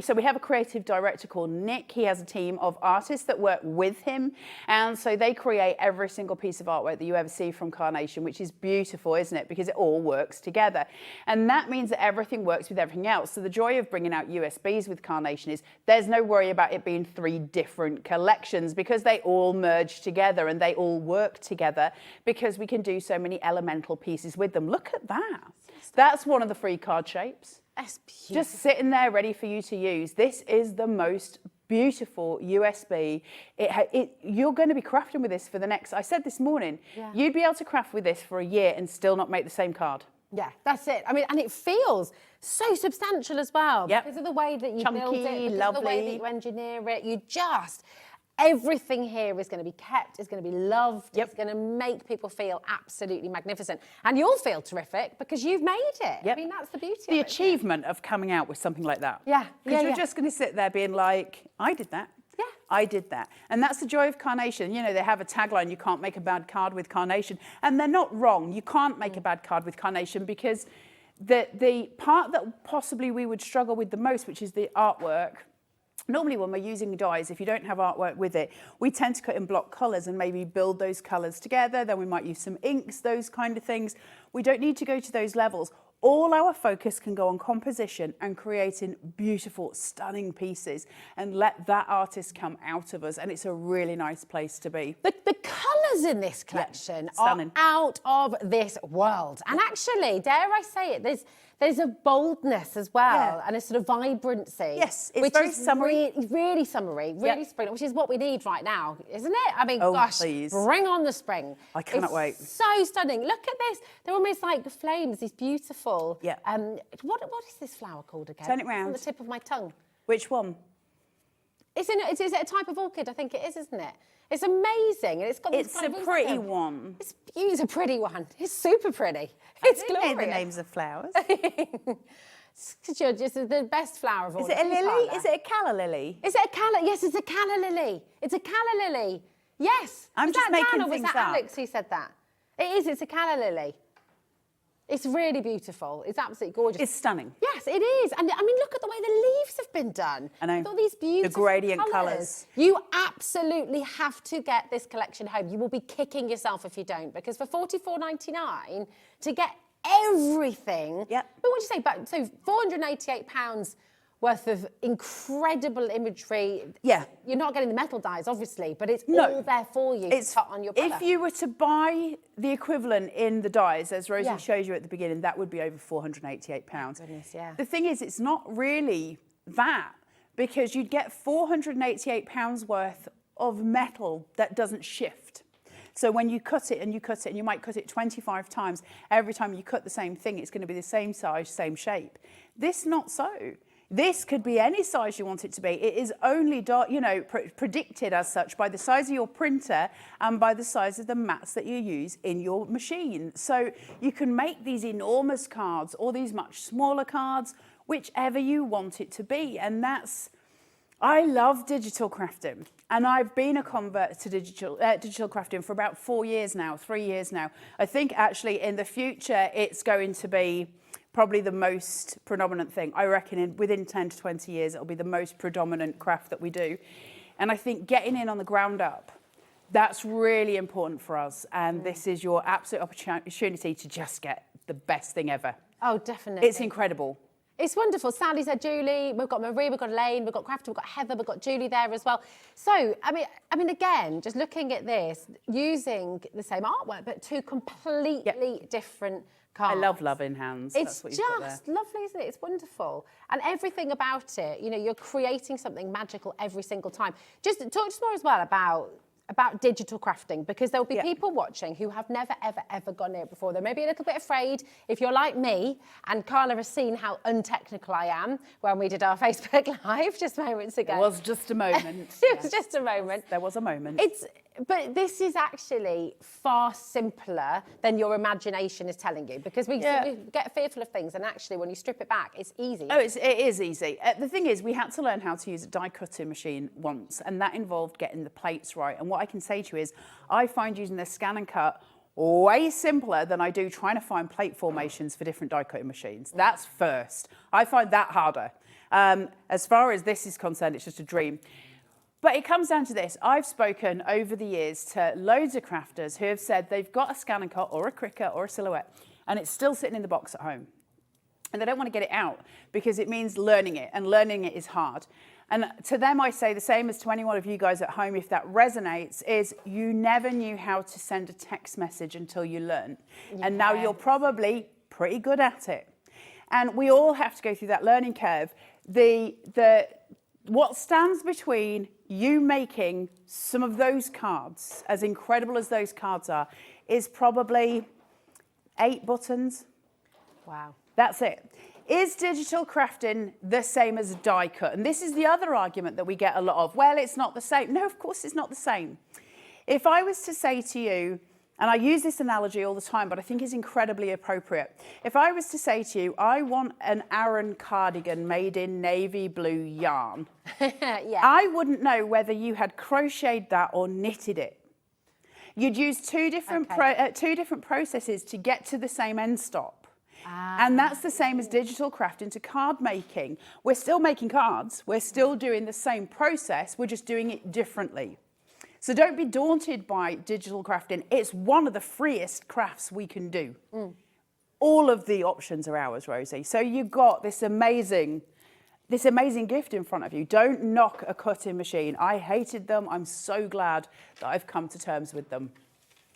S3: so we have a creative director called Nick. He has a team of artists that work with him, and so they create every single piece of artwork that you ever see from Carnation, which is beautiful, isn't it? Because it all works together. And that means that everything works with everything else. So the joy of bringing out USBs with Carnation is there's no worry about it being 3 different collections, because they all merge together and they all work together, because we can do so many elemental pieces with them. Look at that. That's one of the 3 card shapes.
S8: That's beautiful.
S3: Just sitting there ready for you to use. This is the most beautiful USB. You're going to be crafting with this for the next, I said this morning, you'd be able to craft with this for a year and still not make the same card.
S8: Yeah, that's it. I mean, and it feels so substantial as well.
S3: Yep.
S8: Because of the way that you
S3: Chunky,
S8: build it, because
S3: lovely.
S8: of the way that you engineer it, everything here is going to be kept, is going to be loved, it's going to make people feel absolutely magnificent. And you'll feel terrific because you've made it. I mean, that's the beauty of it.
S3: The achievement of coming out with something like that.
S8: Yeah.
S3: Because you're just going to sit there being like, I did that.
S8: Yeah.
S3: I did that. And that's the joy of Carnation. You know, they have a tagline, you can't make a bad card with Carnation. And they're not wrong. You can't make a bad card with Carnation, because the part that possibly we would struggle with the most, which is the artwork, normally when we're using dyes, if you don't have artwork with it, we tend to cut in block colours and maybe build those colours together. Then we might use some inks, those kind of things. We don't need to go to those levels. All our focus can go on composition and creating beautiful, stunning pieces, and let that artist come out of us. And it's a really nice place to be.
S8: The colours in this collection are out of this world. And actually, dare I say it, there's a boldness as well, and a sort of vibrancy.
S3: Yes, it's very summery.
S8: Really summery, really spring, which is what we need right now, isn't it? I mean, gosh, bring on the spring.
S3: I cannot wait.
S8: So stunning. Look at this. They're almost like flames, these beautiful.
S3: Yeah.
S8: What is this flower called again?
S3: Turn it round.
S8: It's on the tip of my tongue.
S3: Which one?
S8: Is it a type of orchid? I think it is, isn't it? It's amazing, and it's got.
S3: It's a pretty one.
S8: It's a pretty one. It's super pretty.
S3: It's glorious. Know the names of flowers.
S8: It's the best flower of all.
S3: Is it a lily? Is it a calla lily?
S8: Is it a calla? Yes, it's a calla lily. It's a calla lily. Yes.
S3: I'm just making
S8: Dan, or was
S3: things
S8: that
S3: up.
S8: Alex who said that? It is. It's a calla lily. It's really beautiful. It's absolutely gorgeous.
S3: It's stunning.
S8: Yes, it is. And I mean, look at the way the leaves have been done.
S3: I know.
S8: With all these beautiful
S3: The gradient colours.
S8: You absolutely have to get this collection home. You will be kicking yourself if you don't, because for $44.99 to get everything.
S3: Yep.
S8: But what do you say? But so £488 worth of incredible imagery.
S3: Yeah.
S8: You're not getting the metal dyes, obviously, but it's
S3: No.
S8: all there for you to put on your product.
S3: If you were to buy the equivalent in the dyes, as Rosie
S8: Yeah.
S3: showed you at the beginning, that would be over £488.
S8: Goodness, yeah.
S3: The thing is, it's not really that, because you'd get £488 worth of metal that doesn't shift. So when you cut it and you cut it, and you might cut it 25 times, every time you cut the same thing, it's going to be the same size, same shape. This, not so. This could be any size you want it to be. It is only, predicted as such by the size of your printer and by the size of the mats that you use in your machine. So you can make these enormous cards or these much smaller cards, whichever you want it to be. And that's, I love digital crafting. And I've been a convert to digital crafting for about 4 years now, 3 years now. I think actually in the future, it's going to be probably the most predominant thing. I reckon within 10 to 20 years, it'll be the most predominant craft that we do. And I think getting in on the ground up, that's really important for us. And this is your absolute opportunity to just get the best thing ever.
S8: Oh, definitely.
S3: It's incredible.
S8: It's wonderful. Sally said Julie, we've got Marie, we've got Elaine, we've got Crafter, we've got Heather, we've got Julie there as well. So, I mean, again, just looking at this, using the same artwork, but two completely different cards.
S3: I love in hands.
S8: It's
S3: That's what you've got
S8: just
S3: there.
S8: lovely, isn't it? It's wonderful. And everything about it, you're creating something magical every single time. Just talk to us more as well about digital crafting, because there'll be people watching who have never, ever gone near it before. They may be a little bit afraid. If you're like me, and Carla has seen how untechnical I am when we did our Facebook Live just moments ago.
S3: It was just a moment.
S8: It was just a moment.
S3: There was a moment.
S8: But this is actually far simpler than your imagination is telling you, because we get fearful of things, and actually when you strip it back, it's easy.
S3: Oh, it is easy. The thing is, we had to learn how to use a die cutting machine once, and that involved getting the plates right. And what I can say to you is, I find using the SCANNCUT way simpler than I do trying to find plate formations for different die cutting machines. That's first. I find that harder. As far as this is concerned, it's just a dream. But it comes down to this. I've spoken over the years to loads of crafters who have said they've got a SCANNCUT or a Cricut or a Silhouette, and it's still sitting in the box at home. And they don't want to get it out because it means learning it, and learning it is hard. And to them, I say the same as to any one of you guys at home, if that resonates, is you never knew how to send a text message until you learned. Yeah. And now you're probably pretty good at it. And we all have to go through that learning curve. What stands between you making some of those cards, as incredible as those cards are, is probably 8 buttons.
S8: Wow.
S3: That's it. Is digital crafting the same as die cut? And this is the other argument that we get a lot of. Well, it's not the same. No, of course it's not the same. If I was to say to you, and I use this analogy all the time, but I think it's incredibly appropriate. If I was to say to you, I want an Aran cardigan made in navy blue yarn, I wouldn't know whether you had crocheted that or knitted it. You'd use two different processes to get to the same end stop. And that's the same as digital crafting to card making. We're still making cards. We're still doing the same process. We're just doing it differently. So don't be daunted by digital crafting. It's one of the freest crafts we can do. All of the options are ours, Rosie. So you've got this amazing gift in front of you. Don't knock a cutting machine. I hated them. I'm so glad that I've come to terms with them.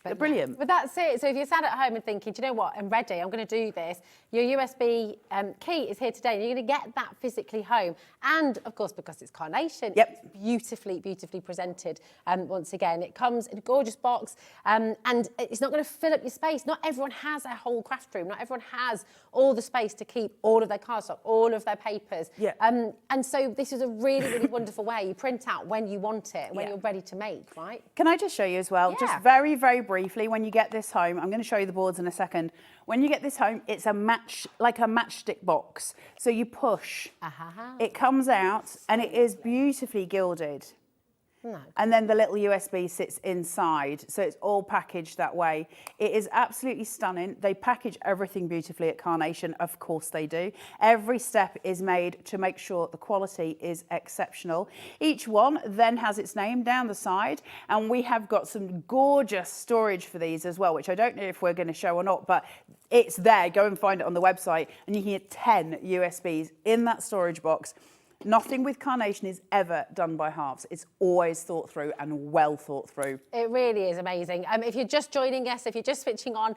S3: They're brilliant.
S8: But that's it. So if you're sat at home and thinking, do you know what, I'm ready, I'm going to do this, your USB key is here today, and you're going to get that physically home. And, of course, because it's Carnation, it's beautifully, beautifully presented. Once again, it comes in a gorgeous box, and it's not going to fill up your space. Not everyone has a whole craft room. Not everyone has all the space to keep all of their cardstock, all of their papers. And so this is a really, really wonderful way. You print out when you want it, when you're ready to make, right?
S3: Can I just show you as well? Just very, very briefly, when you get this home, I'm going to show you the boards in a second. When you get this home, it's like a matchstick box. So you push, it comes out, and it is beautifully gilded. And then the little USB sits inside, so it's all packaged that way. It is absolutely stunning. They package everything beautifully at Carnation, of course they do. Every step is made to make sure the quality is exceptional. Each one then has its name down the side, and we have got some gorgeous storage for these as well, which I don't know if we're going to show or not, but it's there. Go and find it on the website, and you can get 10 USBs in that storage box. Nothing with Carnation is ever done by halves. It's always thought through and well thought through.
S8: It really is amazing. If you're just joining us, if you're just switching on,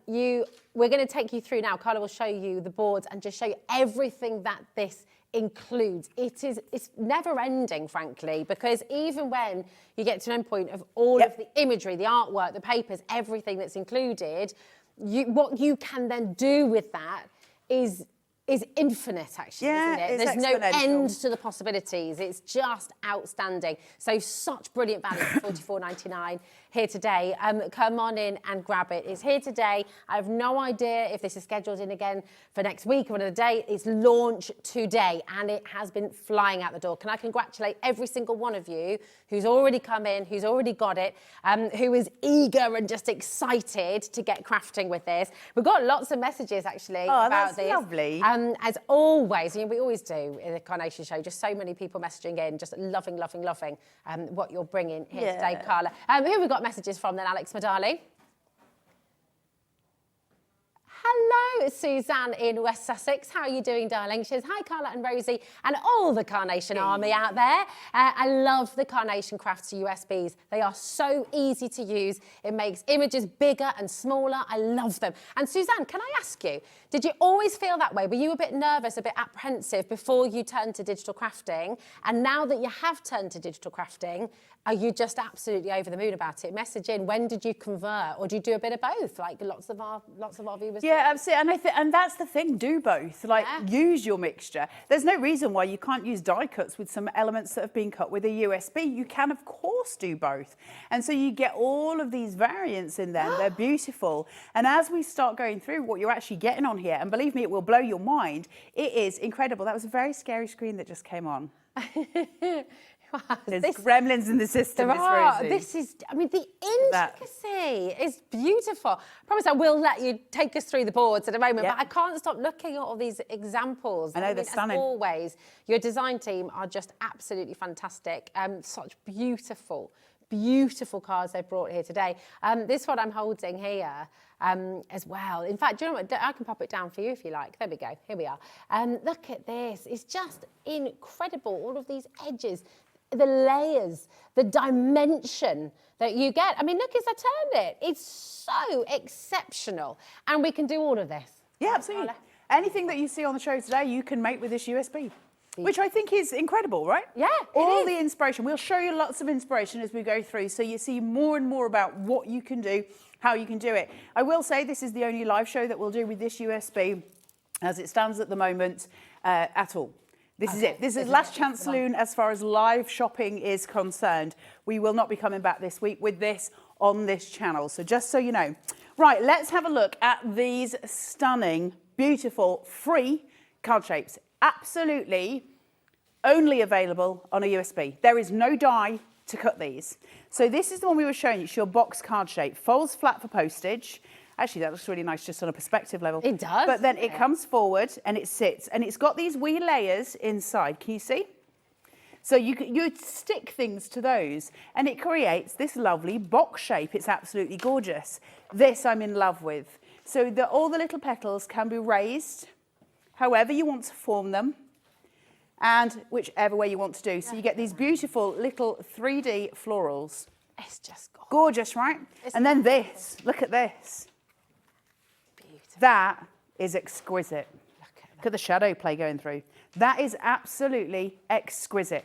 S8: we're going to take you through now. Carla will show you the boards and just show you everything that this includes. It's never ending, frankly, because even when you get to an end point of all of the imagery, the artwork, the papers, everything that's included, what you can then do with that is infinite, actually, isn't it? There's no end to the possibilities. It's just outstanding. So such brilliant value for $44.99 here today. Come on in and grab it. It's here today. I have no idea if this is scheduled in again for next week or another day. It's launch today, and it has been flying out the door. Can I congratulate every single one of you who's already come in, who's already got it, who is eager and just excited to get crafting with this. We've got lots of messages, actually, about this.
S3: Lovely.
S8: As always, we always do in the Carnation Show, just so many people messaging in, just loving what you're bringing here today, Carla. Who have we got messages from then, Alex Madali? Hello, Suzanne in West Sussex. How are you doing, darling? She says, hi, Carla and Rosie and all the Carnation Army out there. I love the Carnation Crafts USBs. They are so easy to use. It makes images bigger and smaller. I love them. And Suzanne, can I ask you, did you always feel that way? Were you a bit nervous, a bit apprehensive before you turned to digital crafting? And now that you have turned to digital crafting, are you just absolutely over the moon about it? Message in, when did you convert? Or do you do a bit of both, like lots of our viewers do?
S3: Yeah, absolutely. And that's the thing, do both. Like, use your mixture. There's no reason why you can't use die cuts with some elements that have been cut with a USB. You can, of course, do both. And so you get all of these variants in there. They're beautiful. And as we start going through what you're actually getting on here, and believe me, it will blow your mind, it is incredible. That was a very scary screen that just came on. There's gremlins in the system.
S8: There are. This is, I mean, the intricacy is beautiful. I promise I will let you take us through the boards in a moment, but I can't stop looking at all these examples.
S3: I know, they're stunning.
S8: As always, your design team are just absolutely fantastic. Such beautiful cards they've brought here today. This one I'm holding here as well. In fact, do you know what? I can pop it down for you if you like. There we go. Here we are. Look at this. It's just incredible. All of these edges, the layers, the dimension that you get. I mean, look as I turned it. It's so exceptional. And we can do all of this.
S3: Yeah, absolutely. Anything that you see on the show today, you can make with this USB. Which I think is incredible, right?
S8: Yeah,
S3: all the inspiration. We'll show you lots of inspiration as we go through, so you see more and more about what you can do, how you can do it. I will say this is the only live show that we'll do with this USB, as it stands at the moment, at all. This is it. This is last chance saloon as far as live shopping is concerned. We will not be coming back this week with this on this channel. So just so you know. Right, let's have a look at these stunning, beautiful, free card shapes. Absolutely only available on a USB. There is no die to cut these. So this is the one we were showing you. It's your box card shape. Folds flat for postage. Actually, that looks really nice just on a perspective level.
S8: It does.
S3: But then it comes forward and it sits. And it's got these wee layers inside. Can you see? So you stick things to those. And it creates this lovely box shape. It's absolutely gorgeous. This I'm in love with. So all the little petals can be raised however you want to form them, and whichever way you want to do. So you get these beautiful little 3D florals.
S8: It's just gorgeous.
S3: Gorgeous, right? And then this, look at this. Beautiful. That is exquisite. Look at the shadow play going through. That is absolutely exquisite.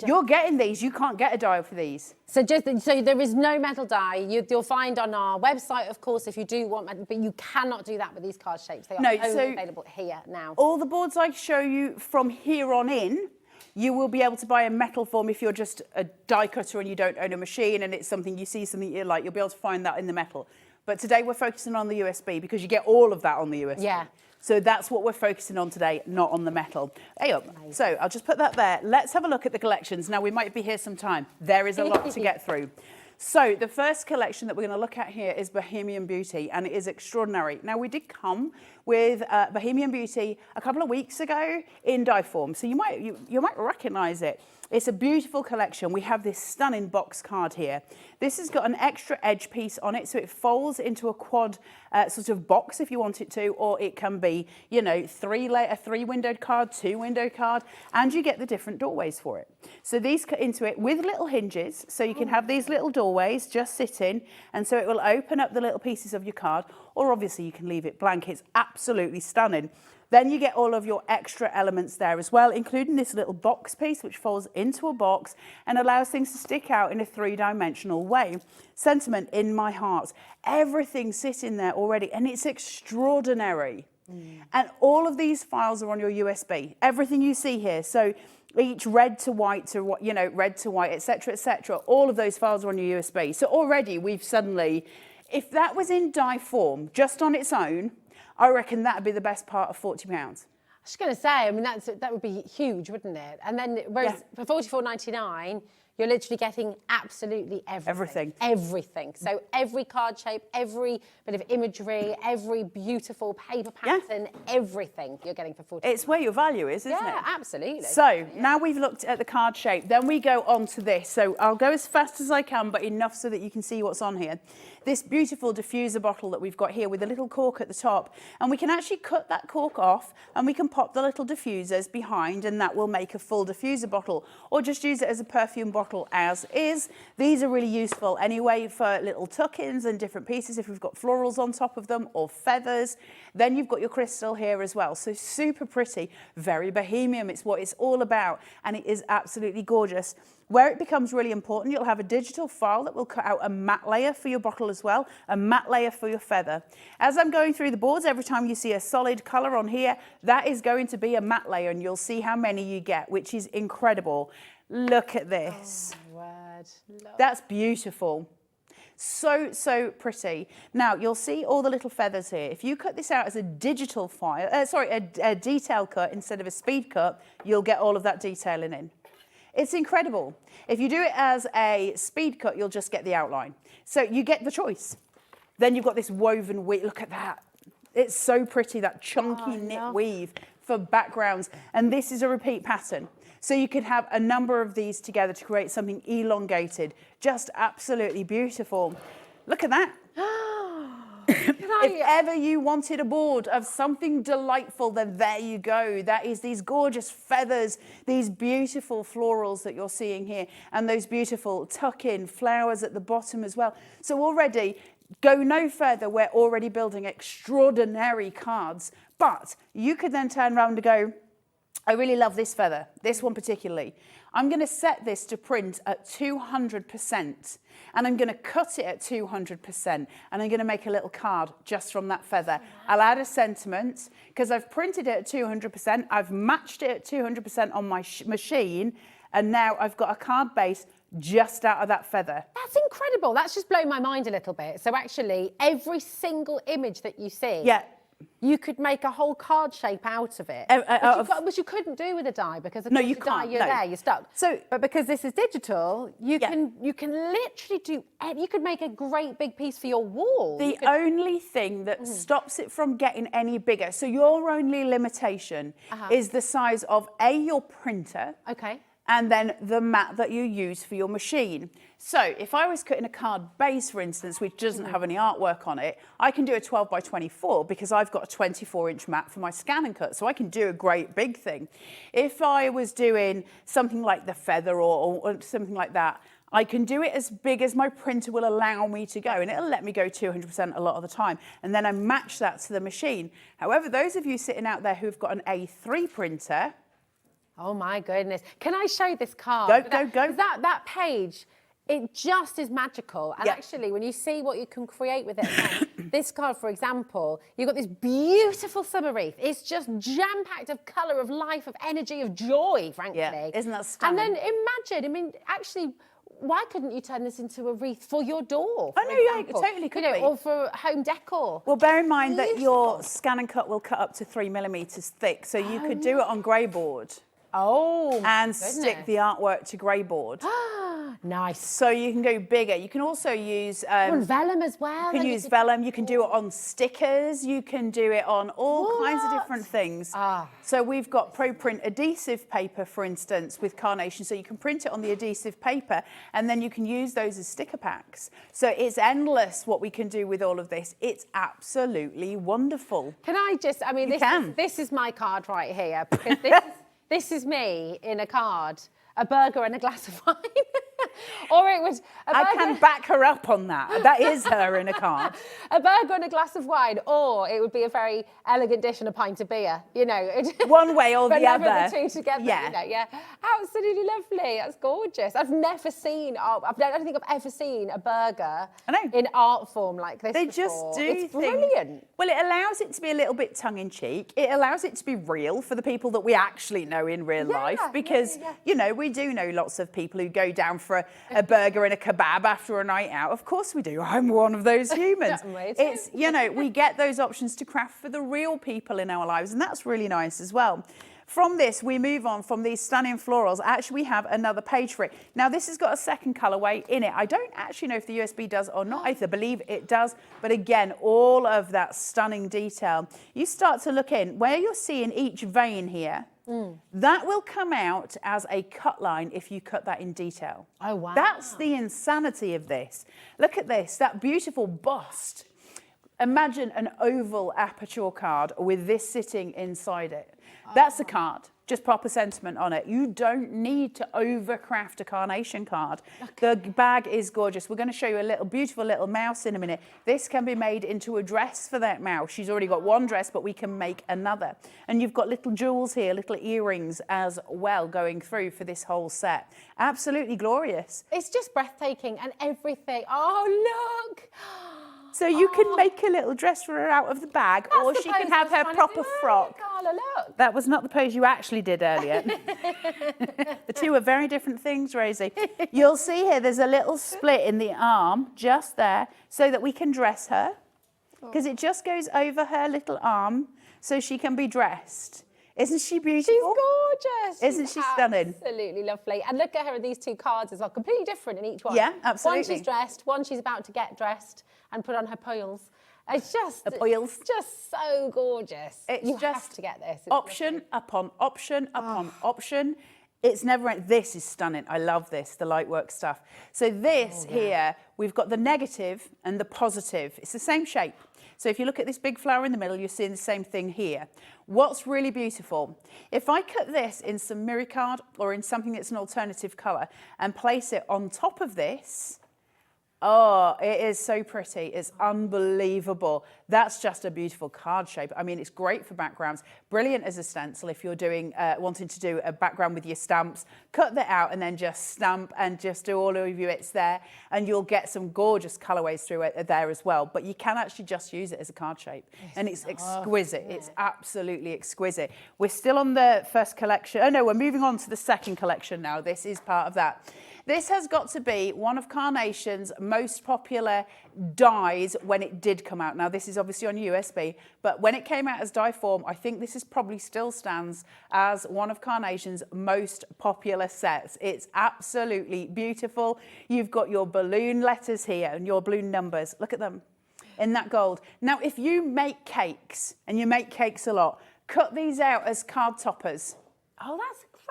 S3: You're getting these, you can't get a die for these.
S8: So there is no metal die. You'll find on our website, of course, if you do want metal, but you cannot do that with these card shapes. They are only available here now.
S3: All the boards I show you from here on in, you will be able to buy a metal form if you're just a die cutter and you don't own a machine and it's something you see something you like, you'll be able to find that in the metal. But today we're focusing on the USB because you get all of that on the USB.
S8: Yeah.
S3: So that's what we're focusing on today, not on the metal. Hey up. So I'll just put that there. Let's have a look at the collections. Now, we might be here some time. There is a lot to get through. So the first collection that we're going to look at here is Bohemian Beauty, and it is extraordinary. Now, we did come with Bohemian Beauty a couple of weeks ago in die form, so you might recognise it. It's a beautiful collection. We have this stunning box card here. This has got an extra edge piece on it, so it folds into a quad sort of box if you want it to, or it can be, you know, a 3-windowed card, 2-windowed card, and you get the different doorways for it. So these cut into it with little hinges, so you can have these little doorways just sit in, and so it will open up the little pieces of your card, or obviously you can leave it blank. It's absolutely stunning. Then you get all of your extra elements there as well, including this little box piece, which folds into a box and allows things to stick out in a 3-dimensional way. Sentiment in my heart. Everything's sitting there already, and it's extraordinary. And all of these files are on your USB. Everything you see here. So each red to white, red to white, etc., all of those files are on your USB. So already we've suddenly, if that was in die form, just on its own, I reckon that would be the best part of £40.
S8: I was going to say, I mean, that would be huge, wouldn't it? And then, whereas for £44.99, you're literally getting absolutely everything. Everything. So every card shape, every bit of imagery, every beautiful paper pattern, everything you're getting for £40.
S3: It's where your value is, isn't it?
S8: Yeah, absolutely.
S3: So now we've looked at the card shape, then we go on to this. So I'll go as fast as I can, but enough so that you can see what's on here. This beautiful diffuser bottle that we've got here with a little cork at the top, and we can actually cut that cork off and we can pop the little diffusers behind, and that will make a full diffuser bottle, or just use it as a perfume bottle as is. These are really useful anyway for little tuck-ins and different pieces if we've got florals on top of them or feathers. Then you've got your crystal here as well. So super pretty, very bohemian. It's what it's all about, and it is absolutely gorgeous. Where it becomes really important, you'll have a digital file that will cut out a matte layer for your bottle as well, a matte layer for your feather. As I'm going through the boards, every time you see a solid colour on here, that is going to be a matte layer, and you'll see how many you get, which is incredible. Look at this.
S8: Oh, my word.
S3: That's beautiful. So pretty. Now, you'll see all the little feathers here. If you cut this out as a digital file, a detail cut instead of a speed cut, you'll get all of that detailing in. It's incredible. If you do it as a speed cut, you'll just get the outline. So you get the choice. Then you've got this woven weave. Look at that. It's so pretty, that chunky knit weave for backgrounds. And this is a repeat pattern. So you could have a number of these together to create something elongated. Just absolutely beautiful. Look at that. If ever you wanted a board of something delightful, then there you go. That is these gorgeous feathers, these beautiful florals that you're seeing here, and those beautiful tuck-in flowers at the bottom as well. So already, go no further, we're already building extraordinary cards, but you could then turn around and go, I really love this feather, this one particularly. I'm going to set this to print at 200%, and I'm going to cut it at 200%, and I'm going to make a little card just from that feather. I'll add a sentiment, because I've printed it at 200%, I've matched it at 200% on my machine, and now I've got a card base just out of that feather.
S8: That's incredible. That's just blown my mind a little bit. So actually, every single image that you see, you could make a whole card shape out of it, which you couldn't do with a die, because of course you can't. You're there, you're stuck.
S3: So,
S8: but because this is digital, you can literally do. You could make a great big piece for your wall.
S3: The only thing that stops it from getting any bigger, so your only limitation is the size of your printer.
S8: Okay.
S3: And then the mat that you use for your machine. So if I was cutting a card base, for instance, which doesn't have any artwork on it, I can do a 12 by 24 because I've got a 24-inch mat for my SCANNCUT, so I can do a great big thing. If I was doing something like the feather or something like that, I can do it as big as my printer will allow me to go, and it'll let me go 200% a lot of the time. And then I match that to the machine. However, those of you sitting out there who've got an A3 printer,
S8: oh my goodness. Can I show this card?
S3: Go.
S8: That page, it just is magical. And actually, when you see what you can create with it, this card, for example, you've got this beautiful summer wreath. It's just jam-packed of colour, of life, of energy, of joy, frankly.
S3: Yeah, isn't that stunning?
S8: And then imagine, I mean, actually, why couldn't you turn this into a wreath for your door?
S3: Oh, no, yeah, it totally could be.
S8: Or for home decor.
S3: Well, bear in mind that your Scan and Cut will cut up to 3mm thick, so you could do it on grey board.
S8: Oh,
S3: and stick the artwork to grey board.
S8: Nice.
S3: So you can go bigger. You can also use
S8: vellum as well.
S3: You can use vellum. You can do it on stickers. You can do it on all kinds of different things. So we've got Pro Print adhesive paper, for instance, with Carnation. So you can print it on the adhesive paper, and then you can use those as sticker packs. So it's endless what we can do with all of this. It's absolutely wonderful.
S8: Can I just? I mean, this is my card right here. Because this is me in a card, a burger and a glass of wine. Or it would.
S3: I can back her up on that. That is her in a card.
S8: A burger and a glass of wine, or it would be a very elegant dish and a pint of beer. You know,
S3: one way or the other.
S8: But never the two together.
S3: Yeah,
S8: you know, yeah. Absolutely lovely. That's gorgeous. I've never seen. I don't think I've ever seen a burger in art form like this.
S3: They
S8: before.
S3: just do.
S8: It's brilliant.
S3: Well, it allows it to be a little bit tongue in cheek. It allows it to be real for the people that we actually know in real life, because you know, we do know lots of people who go down for a burger and a kebab after a night out. Of course we do. I'm one of those humans. It's, you know, we get those options to craft for the real people in our lives, and that's really nice as well. From this, we move on from these stunning florals. Actually, we have another page for it. Now, this has got a second colourway in it. I don't actually know if the USB does or not. I believe it does. But again, all of that stunning detail. You start to look in where you're seeing each vein here. That will come out as a cut line if you cut that in detail.
S8: Oh, wow.
S3: That's the insanity of this. Look at this, that beautiful bust. Imagine an oval aperture card with this sitting inside it. That's a card. Just pop a sentiment on it. You don't need to overcraft a Carnation card. The bag is gorgeous. We're going to show you a little beautiful little mouse in a minute. This can be made into a dress for that mouse. She's already got one dress, but we can make another. And you've got little jewels here, little earrings as well going through for this whole set. Absolutely glorious.
S8: It's just breathtaking and everything. Oh, look.
S3: So you can make a little dress for her out of the bag, or she can have her proper frock.
S8: Carla, look.
S3: That was not the pose you actually did earlier. The two are very different things, Rosie. You'll see here there's a little split in the arm just there so that we can dress her, because it just goes over her little arm so she can be dressed. Isn't she beautiful?
S8: She's gorgeous.
S3: Isn't she stunning?
S8: Absolutely lovely. And look at her, these two cards as well, completely different in each one.
S3: Yeah, absolutely.
S8: One she's dressed, one she's about to get dressed and put on her pearls. It's just, just so gorgeous.
S3: You
S8: have to get this. It's
S3: option upon option upon option. It's never, this is stunning. I love this, the lightwork stuff. So this here, we've got the negative and the positive. It's the same shape. So if you look at this big flower in the middle, you're seeing the same thing here. What's really beautiful, if I cut this in some mirror card or in something that's an alternative colour and place it on top of this, oh, it is so pretty. It's unbelievable. That's just a beautiful card shape. I mean, it's great for backgrounds. Brilliant as a stencil if you're doing, wanting to do a background with your stamps. Cut that out and then just stamp and just do all of your bits there, and you'll get some gorgeous colorways through it there as well. But you can actually just use it as a card shape. And it's exquisite. It's absolutely exquisite. We're still on the first collection. Oh no, we're moving on to the second collection now. This is part of that. This has got to be one of Carnation's most popular dies when it did come out. Now, this is obviously on USB, but when it came out as die form, I think this is probably still stands as one of Carnation's most popular sets. It's absolutely beautiful. You've got your balloon letters here and your balloon numbers. Look at them in that gold. Now, if you make cakes, and you make cakes a lot, cut these out as card toppers.
S8: Oh, that's a great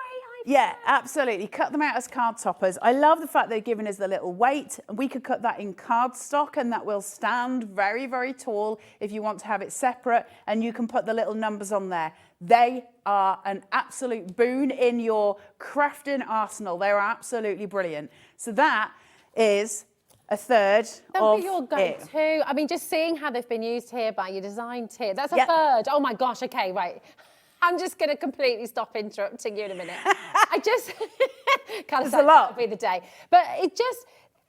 S8: idea.
S3: Yeah, absolutely. Cut them out as card toppers. I love the fact they're giving us the little weight. We could cut that in cardstock and that will stand very, very tall if you want to have it separate, and you can put the little numbers on there. They are an absolute boon in your crafting arsenal. They are absolutely brilliant. So that is a third of
S8: your go-to. I mean, just seeing how they've been used here by your design team. That's a third. Oh my gosh, okay, right. I'm just going to completely stop interrupting you in a minute. I just kind of
S3: a lot.
S8: That'll be the day. But it just,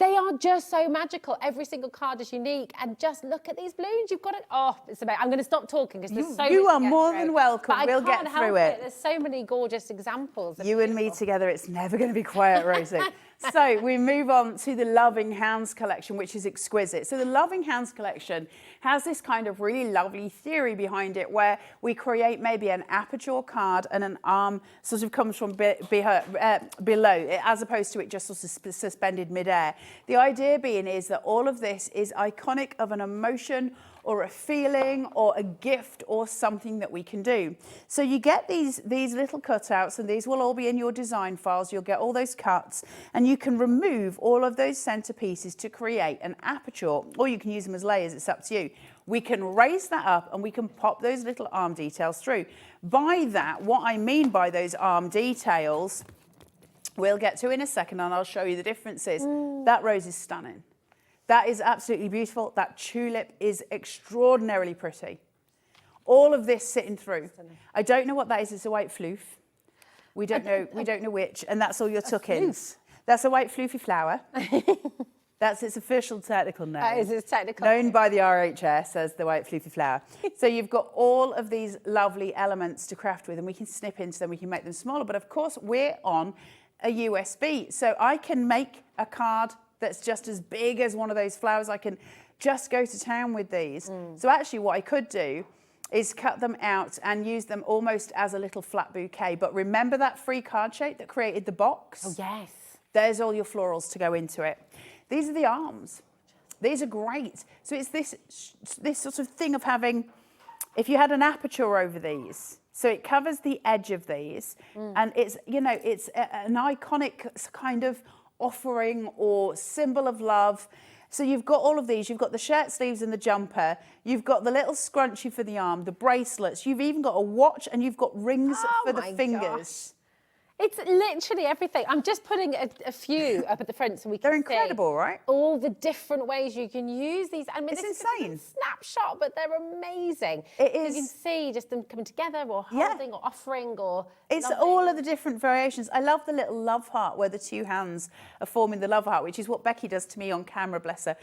S8: they are just so magical. Every single card is unique. And just look at these balloons. You've got it. Oh, it's amazing. I'm going to stop talking because there's so
S3: You
S8: much
S3: are
S8: to get
S3: more
S8: through.
S3: than welcome.
S8: But
S3: We'll
S8: I can't
S3: get
S8: help
S3: through it.
S8: There's so many gorgeous examples.
S3: You and me together, it's never going to be quiet, Rosie. So we move on to the Loving Hands collection, which is exquisite. So the Loving Hands collection has this kind of really lovely theory behind it where we create maybe an aperture card and an arm sort of comes from below, as opposed to it just sort of suspended midair. The idea being is that all of this is iconic of an emotion or a feeling or a gift or something that we can do. So you get these little cutouts, and these will all be in your design files. You'll get all those cuts, and you can remove all of those centerpieces to create an aperture, or you can use them as layers. It's up to you. We can raise that up and we can pop those little arm details through. By that, what I mean by those arm details, we'll get to in a second, and I'll show you the differences. That rose is stunning. That is absolutely beautiful. That tulip is extraordinarily pretty. All of this sitting through. I don't know what that is. It's a white floof. We don't know which, and that's all your tuck-ins. That's a white floofy flower. That's its official technical name.
S8: That is its technical
S3: known
S8: name.
S3: by the RHS as the white floofy flower. So you've got all of these lovely elements to craft with, and we can snip into them, we can make them smaller, but of course we're on a USB. So I can make a card that's just as big as one of those flowers. I can just go to town with these. So actually what I could do is cut them out and use them almost as a little flat bouquet. But remember that free card shape that created the box?
S8: Oh, yes.
S3: There's all your florals to go into it. These are the arms. These are great. So it's this sort of thing of having, if you had an aperture over these, so it covers the edge of these, and it's, you know, it's an iconic kind of offering or symbol of love. So you've got all of these. You've got the shirt sleeves and the jumper. You've got the little scrunchie for the arm, the bracelets. You've even got a watch, and you've got rings for the fingers.
S8: It's literally everything. I'm just putting a few up at the front so we can
S3: They're incredible,
S8: see
S3: right?
S8: all the different ways you can use these. I mean,
S3: It's
S8: this
S3: insane.
S8: is a snapshot, but they're amazing.
S3: It
S8: You
S3: is.
S8: can see just them coming together or
S3: Yeah.
S8: holding or offering or
S3: It's
S8: loving.
S3: all of the different variations. I love the little love heart where the two hands are forming the love heart, which is what Becky does to me on camera, bless her,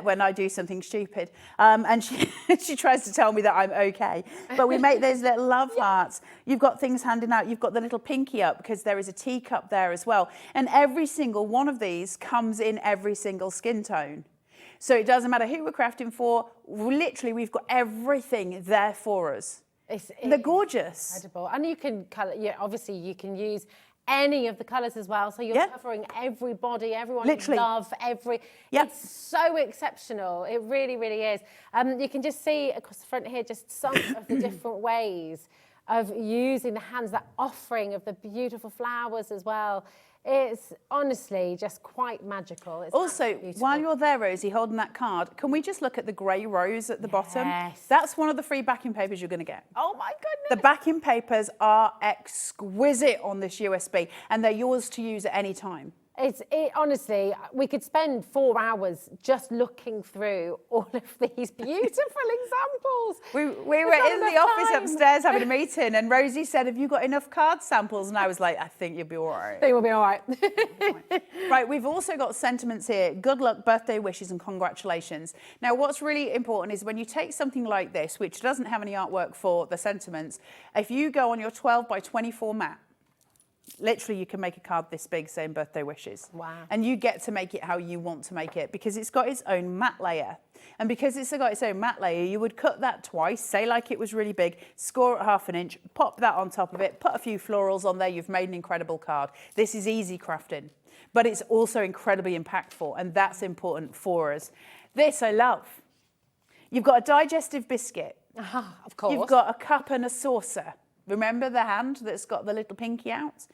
S3: when I do something stupid. And she tries to tell me that I'm okay. But we make those little love hearts. You've got things handing out. You've got the little pinky up because there is a teacup there as well. And every single one of these comes in every single skin tone. So it doesn't matter who we're crafting for. Literally, we've got everything there for us. They're gorgeous.
S8: Incredible. And you can colour, yeah, obviously you can use any of the colours as well. So you're covering everybody, everyone
S3: Literally.
S8: you love, it's so exceptional. It really, really is. You can just see across the front here just some of the different ways of using the hands, that offering of the beautiful flowers as well. It's honestly just quite magical. It's
S3: Also,
S8: beautiful.
S3: while you're there, Rosie, holding that card, can we just look at the grey rose at the bottom?
S8: Yes.
S3: That's one of the free backing papers you're going to get.
S8: Oh my goodness.
S3: The backing papers are exquisite on this USB, and they're yours to use at any time.
S8: Honestly, we could spend 4 hours just looking through all of these beautiful examples.
S3: We were in the office upstairs having a meeting, and Rosie said, "Have you got enough card samples?" And I was like, "I think you'll be all right."
S8: They will be all right.
S3: Right, we've also got sentiments here. Good luck, birthday wishes, and congratulations. Now, what's really important is when you take something like this, which doesn't have any artwork for the sentiments, if you go on your 12 by 24 mat, literally you can make a card this big saying birthday wishes.
S8: Wow.
S3: And you get to make it how you want to make it because it's got its own matte layer. And because it's got its own matte layer, you would cut that twice, say like it was really big, score at 1/2 inch, pop that on top of it, put a few florals on there, you've made an incredible card. This is easy crafting, but it's also incredibly impactful, and that's important for us. This I love. You've got a digestive biscuit.
S8: Of course.
S3: You've got a cup and a saucer. Remember the hand that's got the little pinky out?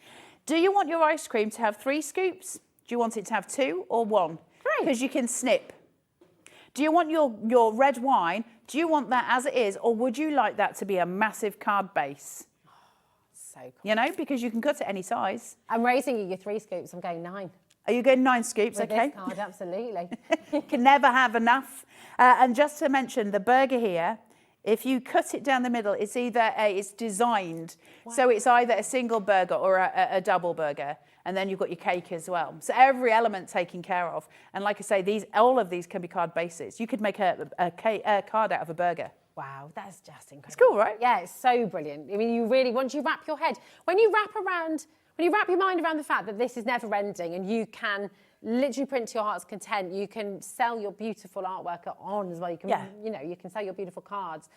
S3: Do you want your ice cream to have 3 scoops? Do you want it to have 2 or 1?
S8: 3.
S3: Because you can snip. Do you want your red wine? Do you want that as it is, or would you like that to be a massive card base?
S8: So cool.
S3: You know, because you can cut it any size.
S8: I'm raising you your 3 scoops. I'm going 9.
S3: Are you going 9 scoops?
S8: With
S3: Okay.
S8: this card, absolutely.
S3: Can never have enough. And just to mention, the burger here, if you cut it down the middle, it's either it's designed, so it's either a single burger or a double burger, and then you've got your cake as well. So every element taken care of. And like I say, all of these can be card bases. You could make a card out of a burger.
S8: Wow, that's just incredible.
S3: It's cool, right?
S8: Yeah, it's so brilliant. I mean, you really, once you wrap your head, when you wrap around when you wrap your mind around the fact that this is never ending and you can literally print to your heart's content, you can sell your beautiful artwork on as well. You can, you know, you can sell your beautiful cards.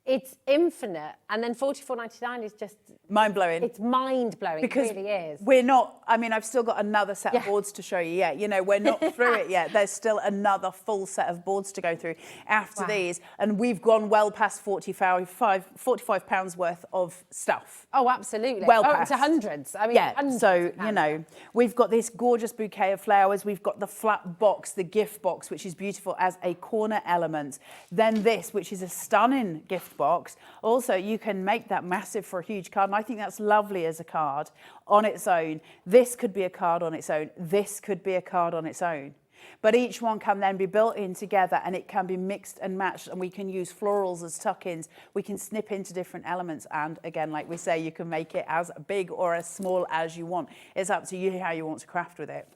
S8: It's infinite, and then $44.99 is just
S3: mind-blowing.
S8: It's mind-blowing,
S3: because
S8: it really is.
S3: We're not, I mean, I've still got another set of boards to show you yet. You know, we're not through it yet. There's still another full set of boards to go through after these, and we've gone well past £45 worth of stuff.
S8: Oh, absolutely.
S3: Well
S8: up
S3: past.
S8: to hundreds. I mean, hundreds
S3: so,
S8: of
S3: you know, we've got this gorgeous bouquet of flowers. We've got the flat box, the gift box, which is beautiful as a corner element. Then this, which is a stunning gift box. Also, you can make that massive for a huge card, and I think that's lovely as a card on its own. This could be a card on its own. This could be a card on its own. But each one can then be built in together, and it can be mixed and matched, and we can use florals as tuck-ins. We can snip into different elements, and again, like we say, you can make it as big or as small as you want. It's up to you how you want to craft with it.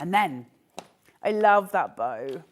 S3: And then, I love that bow.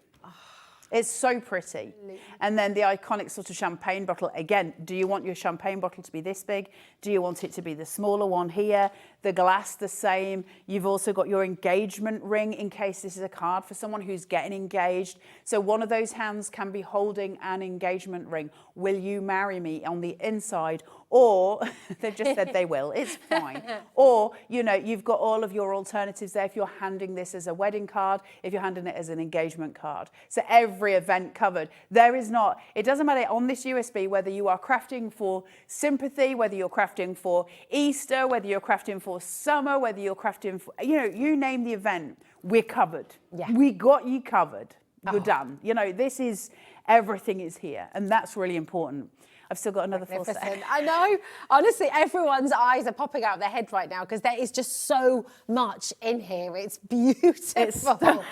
S3: It's so pretty. And then the iconic sort of champagne bottle. Again, do you want your champagne bottle to be this big? Do you want it to be the smaller one here? The glass the same. You've also got your engagement ring in case this is a card for someone who's getting engaged. So one of those hands can be holding an engagement ring. Will you marry me on the inside? Or they've just said they will, it's fine. Or, you know, you've got all of your alternatives there if you're handing this as a wedding card, if you're handing it as an engagement card. So every event covered. There is not, it doesn't matter on this USB whether you are crafting for sympathy, whether you're crafting for Easter, whether you're crafting for summer, whether you're crafting for, you know, you name the event, we're covered.
S8: Yeah.
S3: We got you covered. You're done. You know, this is, everything is here, and that's really important. I've still got another full set.
S8: I know. Honestly, everyone's eyes are popping out of their head right now because there is just so much in here. It's beautiful.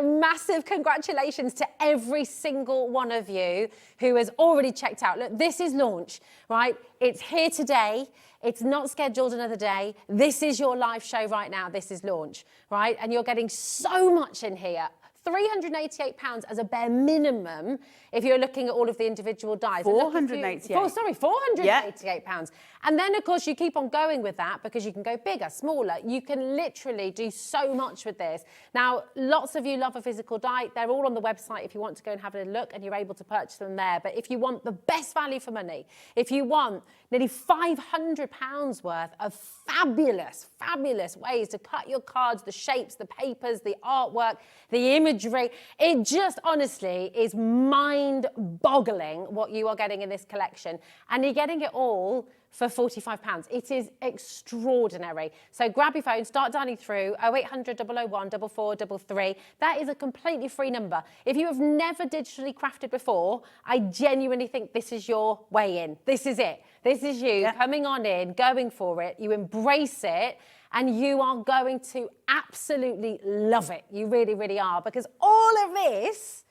S8: Massive congratulations to every single one of you who has already checked out. Look, this is launch, right? It's here today. It's not scheduled another day. This is your live show right now. This is launch, right? And you're getting so much in here. £388 as a bare minimum if you're looking at all of the individual dies. £488. Sorry, £488. And then, of course, you keep on going with that because you can go bigger, smaller. You can literally do so much with this. Now, lots of you love a physical die. They're all on the website if you want to go and have a look, and you're able to purchase them there. But if you want the best value for money, if you want nearly £500 worth of fabulous, fabulous ways to cut your cards, the shapes, the papers, the artwork, the imagery, it just honestly is mind-boggling what you are getting in this collection. And you're getting it all for £45. It is extraordinary. So grab your phone, start dialing through 0800 001 4433. That is a completely free number. If you have never digitally crafted before, I genuinely think this is your way in. This is it. This is you coming on in, going for it. You embrace it, and you are going to absolutely love it. You really, really are, because all of this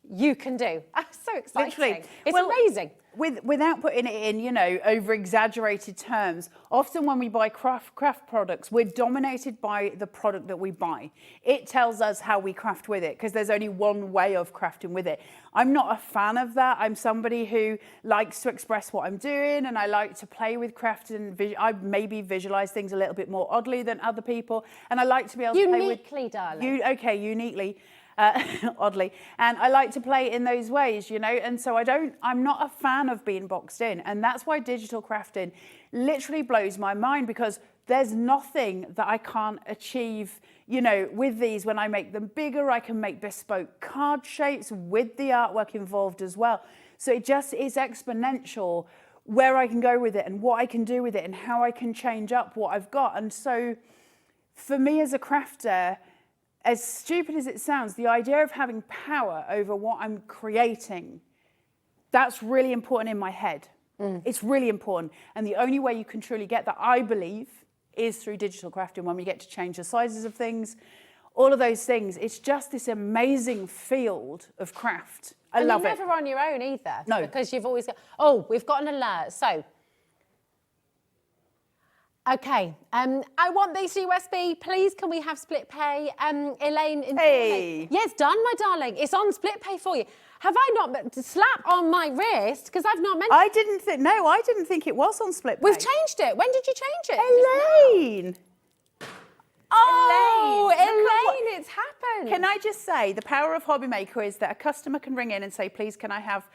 S8: you can do. So exciting.
S3: Literally.
S8: It's amazing.
S3: Without putting it in, you know, over-exaggerated terms, often when we buy craft products, we're dominated by the product that we buy. It tells us how we craft with it, because there's only one way of crafting with it. I'm not a fan of that. I'm somebody who likes to express what I'm doing, and I like to play with craft, and I maybe visualize things a little bit more oddly than other people, and I like to be able to play with...
S8: Uniquely, darling.
S3: Uniquely. Oddly, and I like to play in those ways, you know, and so I'm not a fan of being boxed in, and that's why digital crafting literally blows my mind, because there's nothing that I can't achieve, you know, with these. When I make them bigger, I can make bespoke card shapes with the artwork involved as well. So it just is exponential where I can go with it and what I can do with it and how I can change up what I've got. And so for me as a crafter, as stupid as it sounds, the idea of having power over what I'm creating, that's really important in my head. It's really important. And the only way you can truly get that, I believe, is through digital crafting, when we get to change the sizes of things, all of those things. It's just this amazing field of craft. I love it.
S8: And you're never on your own either.
S3: No.
S8: Because you've always got, oh, we've got an alert. So, okay, I want this USB. Please, can we have split pay? Elaine.
S3: Hey.
S8: Yes, done, my darling. It's on split pay for you. Have I not slap on my wrist? Because I've not mentioned.
S3: I didn't think it was on split pay.
S8: We've changed it. When did you change it?
S3: Elaine.
S8: Oh,
S3: Elaine,
S8: Elaine, it's happened.
S3: Can I just say, the power of Hobby Maker is that a customer can ring in and say, please, can I have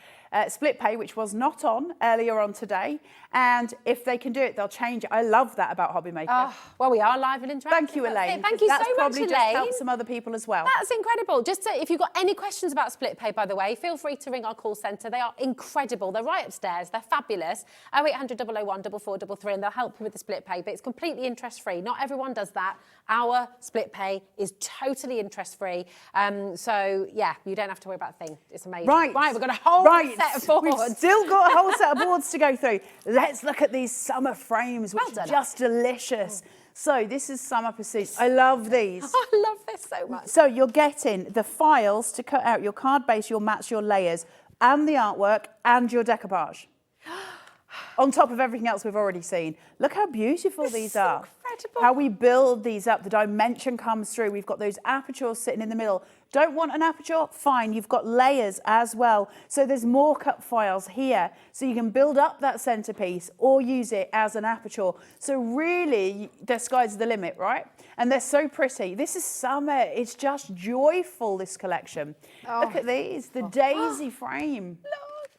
S3: split pay, which was not on earlier on today. And if they can do it, they'll change it. I love that about Hobby Maker.
S8: Oh, well, we are live and interactive.
S3: Thank you,
S8: That's
S3: Elaine.
S8: it. Thank you so much,
S3: That's probably
S8: Elaine.
S3: just helped some other people as well.
S8: That's incredible. Just to, if you've got any questions about split pay, by the way, feel free to ring our call centre. They are incredible. They're right upstairs. They're fabulous. 0800 001 4433, and they'll help you with the split pay. But it's completely interest-free. Not everyone does that. Our split pay is totally interest-free. So, yeah, you don't have to worry about a thing. It's amazing.
S3: Right.
S8: We've got a whole set of boards.
S3: We've still got a whole set of boards to go through. Let's look at these summer frames, which are just delicious. So this is Summer Pursuits. I love these.
S8: I love this so much.
S3: So you're getting the files to cut out your card base, your mats, your layers, and the artwork, and your decoupage. On top of everything else we've already seen. Look how beautiful these are.
S8: Incredible.
S3: How we build these up, the dimension comes through. We've got those apertures sitting in the middle. Don't want an aperture? Fine, you've got layers as well. So there's more cut files here. So you can build up that centerpiece or use it as an aperture. So really, the sky's the limit, right? And they're so pretty. This is summer. It's just joyful, this collection. Look at these, the daisy frame. Look.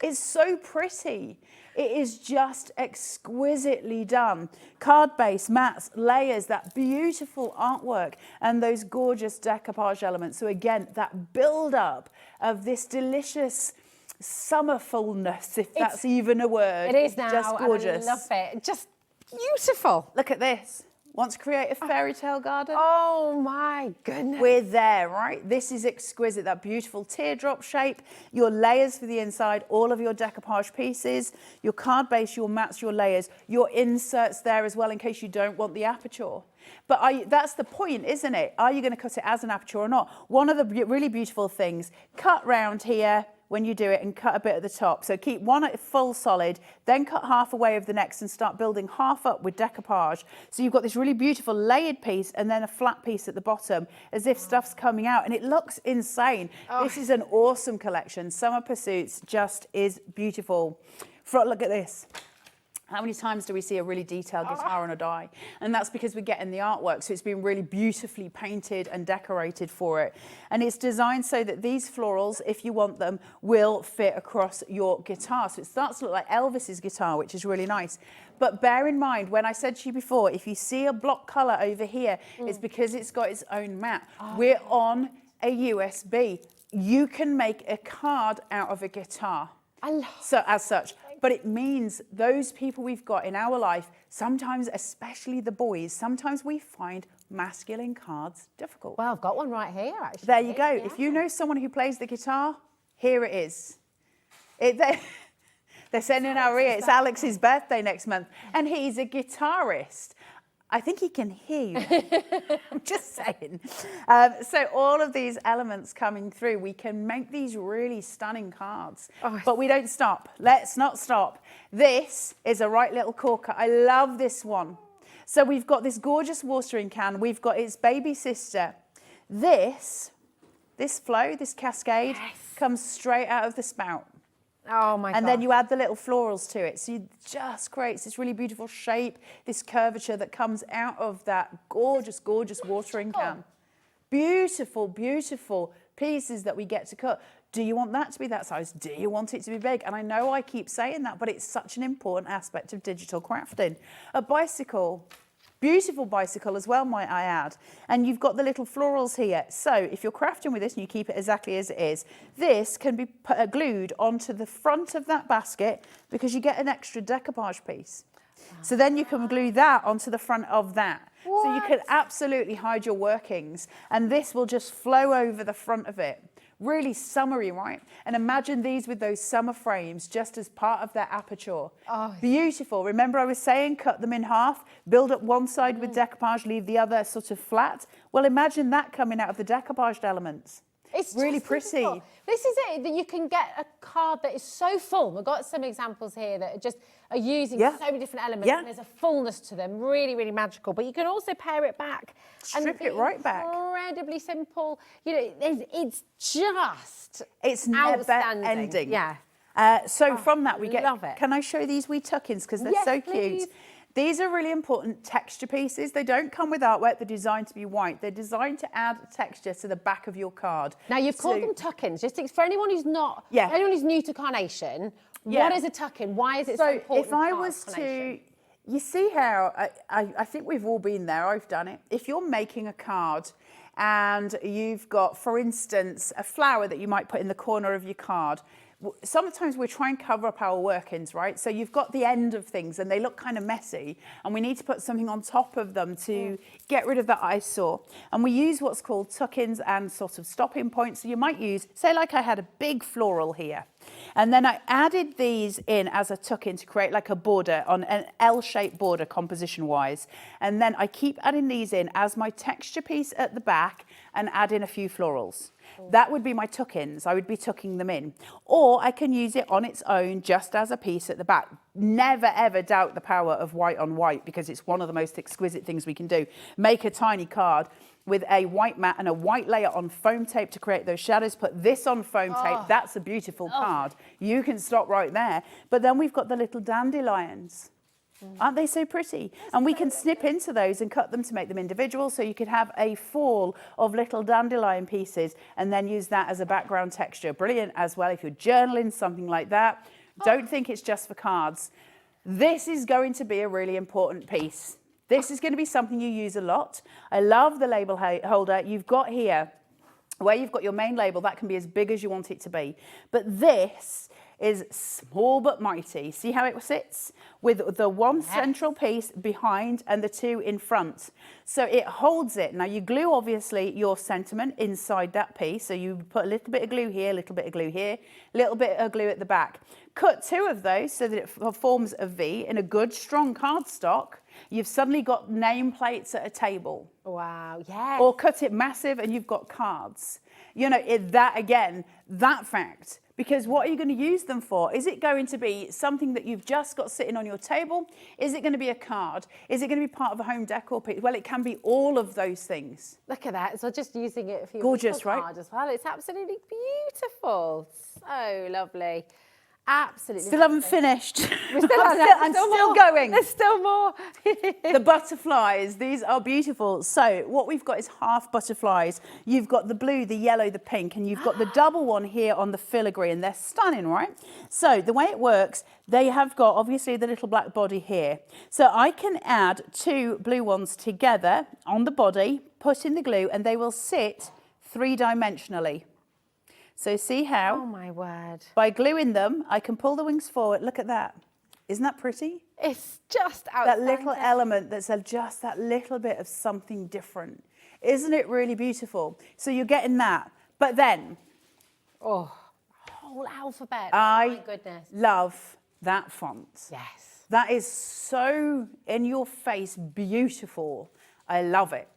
S3: It's so pretty. It is just exquisitely done. Card base, mats, layers, that beautiful artwork, and those gorgeous decoupage elements. So again, that build-up of this delicious summerfulness, if that's even a word.
S8: It is now.
S3: Just gorgeous.
S8: I love it. Just beautiful.
S3: Look at this. Want to create a fairy tale garden?
S8: Oh my goodness.
S3: We're there, right? This is exquisite, that beautiful teardrop shape, your layers for the inside, all of your decoupage pieces, your card base, your mats, your layers, your inserts there as well in case you don't want the aperture. But that's the point, isn't it? Are you going to cut it as an aperture or not? One of the really beautiful things, cut round here when you do it and cut a bit at the top. So keep one at full solid, then cut half away of the next and start building half up with decoupage. So you've got this really beautiful layered piece and then a flat piece at the bottom as if stuff's coming out, and it looks insane. This is an awesome collection. Summer Pursuits just is beautiful. Look at this. How many times do we see a really detailed guitar on a die? And that's because we're getting the artwork. So it's been really beautifully painted and decorated for it. And it's designed so that these florals, if you want them, will fit across your guitar. So it starts to look like Elvis's guitar, which is really nice. But bear in mind, when I said to you before, if you see a block color over here, it's because it's got its own mat. We're on a USB. You can make a card out of a guitar. So as such. But it means those people we've got in our life, sometimes, especially the boys, sometimes we find masculine cards difficult.
S8: Well, I've got one right here, actually.
S3: There you go.
S8: Yeah.
S3: If you know someone who plays the guitar, here it is. They're sending our ear. It's Alex's birthday next month, and he's a guitarist. I think he can hear you. I'm just saying. So all of these elements coming through, we can make these really stunning cards. But we don't stop. Let's not stop. This is a right little corker. I love this one. So we've got this gorgeous watering can. We've got its baby sister. This flow, this cascade, comes straight out of the spout.
S8: Oh my God.
S3: And then you add the little florals to it. So it just creates this really beautiful shape, this curvature that comes out of that gorgeous, gorgeous watering can. Beautiful, beautiful pieces that we get to cut. Do you want that to be that size? Do you want it to be big? And I know I keep saying that, but it's such an important aspect of digital crafting. A bicycle. Beautiful bicycle as well, might I add. And you've got the little florals here. So if you're crafting with this and you keep it exactly as it is, this can be glued onto the front of that basket because you get an extra decoupage piece. So then you can glue that onto the front of that. What? So you can absolutely hide your workings. And this will just flow over the front of it. Really summery, right? And imagine these with those summer frames just as part of their aperture. Beautiful. Remember I was saying cut them in half, build up one side with decoupage, leave the other sort of flat. Well, imagine that coming out of the decoupaged elements.
S8: It's
S3: really
S8: just
S3: pretty.
S8: beautiful. This is it, that you can get a card that is so full. We've got some examples here that are using so many different elements, and there's a fullness to them, really, really magical. But you can also pare it back.
S3: Strip it right back.
S8: Incredibly simple. You know, it's just
S3: It's never
S8: outstanding.
S3: ending.
S8: Yeah.
S3: So from that we get,
S8: love it.
S3: can I show these wee tuck-ins because they're so cute.
S8: Please.
S3: These are really important texture pieces. They don't come with artwork. They're designed to be white. They're designed to add texture to the back of your card.
S8: Now, you've called them tuck-ins. Just for anyone who's not,
S3: Yeah.
S8: anyone who's new to Carnation, what is a tuck-in? Why is it so important?
S3: If I
S8: for
S3: was
S8: Carnation?
S3: to, you see how, I think we've all been there, I've done it. If you're making a card and you've got, for instance, a flower that you might put in the corner of your card, sometimes we try and cover up our workings, right? So you've got the end of things and they look kind of messy and we need to put something on top of them to get rid of that eyesore. And we use what's called tuck-ins and sort of stopping points. So you might use, say like I had a big floral here and then I added these in as a tuck-in to create like a border on an L-shaped border composition wise. And then I keep adding these in as my texture piece at the back and add in a few florals. That would be my tuck-ins. I would be tucking them in. Or I can use it on its own just as a piece at the back. Never ever doubt the power of white on white because it's one of the most exquisite things we can do. Make a tiny card with a white mat and a white layer on foam tape to create those shadows. Put this on foam tape. That's a beautiful card. You can stop right there. But then we've got the little dandelions. Aren't they so pretty? And we can snip into those and cut them to make them individual. So you could have a fall of little dandelion pieces and then use that as a background texture. Brilliant as well if you're journaling, something like that. Don't think it's just for cards. This is going to be a really important piece. This is going to be something you use a lot. I love the label holder you've got here. Where you've got your main label, that can be as big as you want it to be. But this is small but mighty. See how it sits? With the one central piece behind and the two in front. So it holds it. Now you glue, obviously, your sentiment inside that piece. So you put a little bit of glue here, a little bit of glue here, a little bit of glue at the back. Cut two of those so that it forms a V in a good, strong cardstock. You've suddenly got nameplates at a table.
S8: Wow, yeah.
S3: Or cut it massive and you've got cards. You know, that fact. Because what are you going to use them for? Is it going to be something that you've just got sitting on your table? Is it going to be a card? Is it going to be part of a home decor piece? Well, it can be all of those things.
S8: Look at that. So just using it for your
S3: gorgeous, right?
S8: card as well. It's absolutely beautiful. So lovely. Absolutely.
S3: Still haven't finished.
S8: We're still
S3: I'm still going.
S8: There's still more.
S3: The butterflies, these are beautiful. So what we've got is half butterflies. You've got the blue, the yellow, the pink, and you've got the double one here on the filigree, and they're stunning, right? So the way it works, they have got obviously the little black body here. So I can add two blue ones together on the body, put in the glue, and they will sit three-dimensionally. So see how?
S8: Oh my word.
S3: By gluing them, I can pull the wings forward. Look at that. Isn't that pretty?
S8: It's just outstanding.
S3: That little element that's just that little bit of something different. Isn't it really beautiful? So you're getting that. But then,
S8: whole alphabet.
S3: I
S8: oh my goodness.
S3: love that font.
S8: Yes.
S3: That is so in your face beautiful. I love it.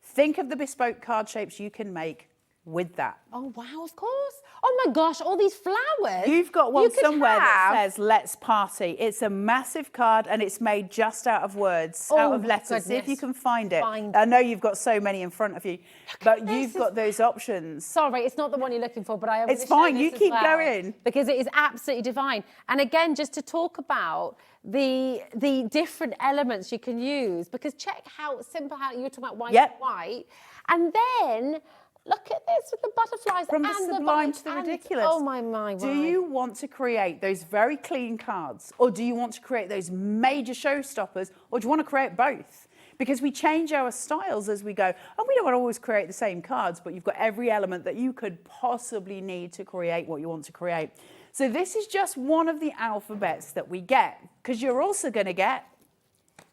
S3: Think of the bespoke card shapes you can make with that.
S8: Oh, wow, of course. Oh my gosh, all these flowers.
S3: You've got one somewhere that says, let's party. It's a massive card and it's made just out of words, out of letters. See if you can find it. I know you've got so many in front of you, but you've got those options.
S8: Sorry, it's not the one you're looking for, but I am.
S3: It's fine, you keep going.
S8: Because it is absolutely divine. And again, just to talk about the different elements you can use, because check how simple, how you're talking about white and white. And then, look at this with the butterflies.
S3: From the
S8: and
S3: sublime to the ridiculous.
S8: Oh my word.
S3: Do you want to create those very clean cards, or do you want to create those major showstoppers, or do you want to create both? Because we change our styles as we go. And we don't always create the same cards, but you've got every element that you could possibly need to create what you want to create. So this is just one of the alphabets that we get, because you're also going to get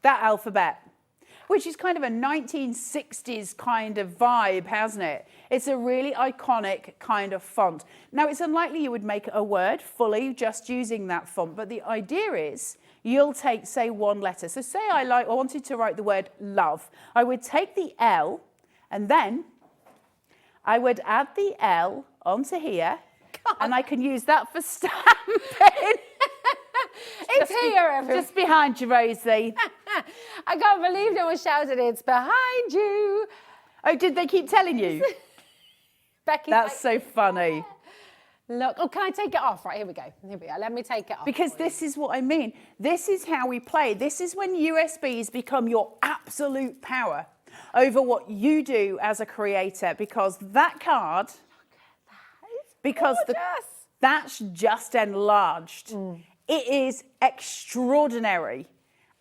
S3: that alphabet, which is kind of a 1960s kind of vibe, hasn't it? It's a really iconic kind of font. Now, it's unlikely you would make a word fully just using that font, but the idea is you'll take, say, one letter. So say I wanted to write the word love. I would take the L, and then I would add the L onto here, and I can use that for stamping.
S8: It's here, everyone.
S3: Just behind you, Rosie.
S8: I can't believe no one shouted, it's behind you.
S3: Oh, did they keep telling you?
S8: Becky's
S3: That's so funny.
S8: Look, oh, can I take it off? Right, here we go. Here we go. Let me take it off.
S3: Because this is what I mean. This is how we play. This is when USBs become your absolute power over what you do as a creator, because that card, that's just enlarged. It is extraordinary.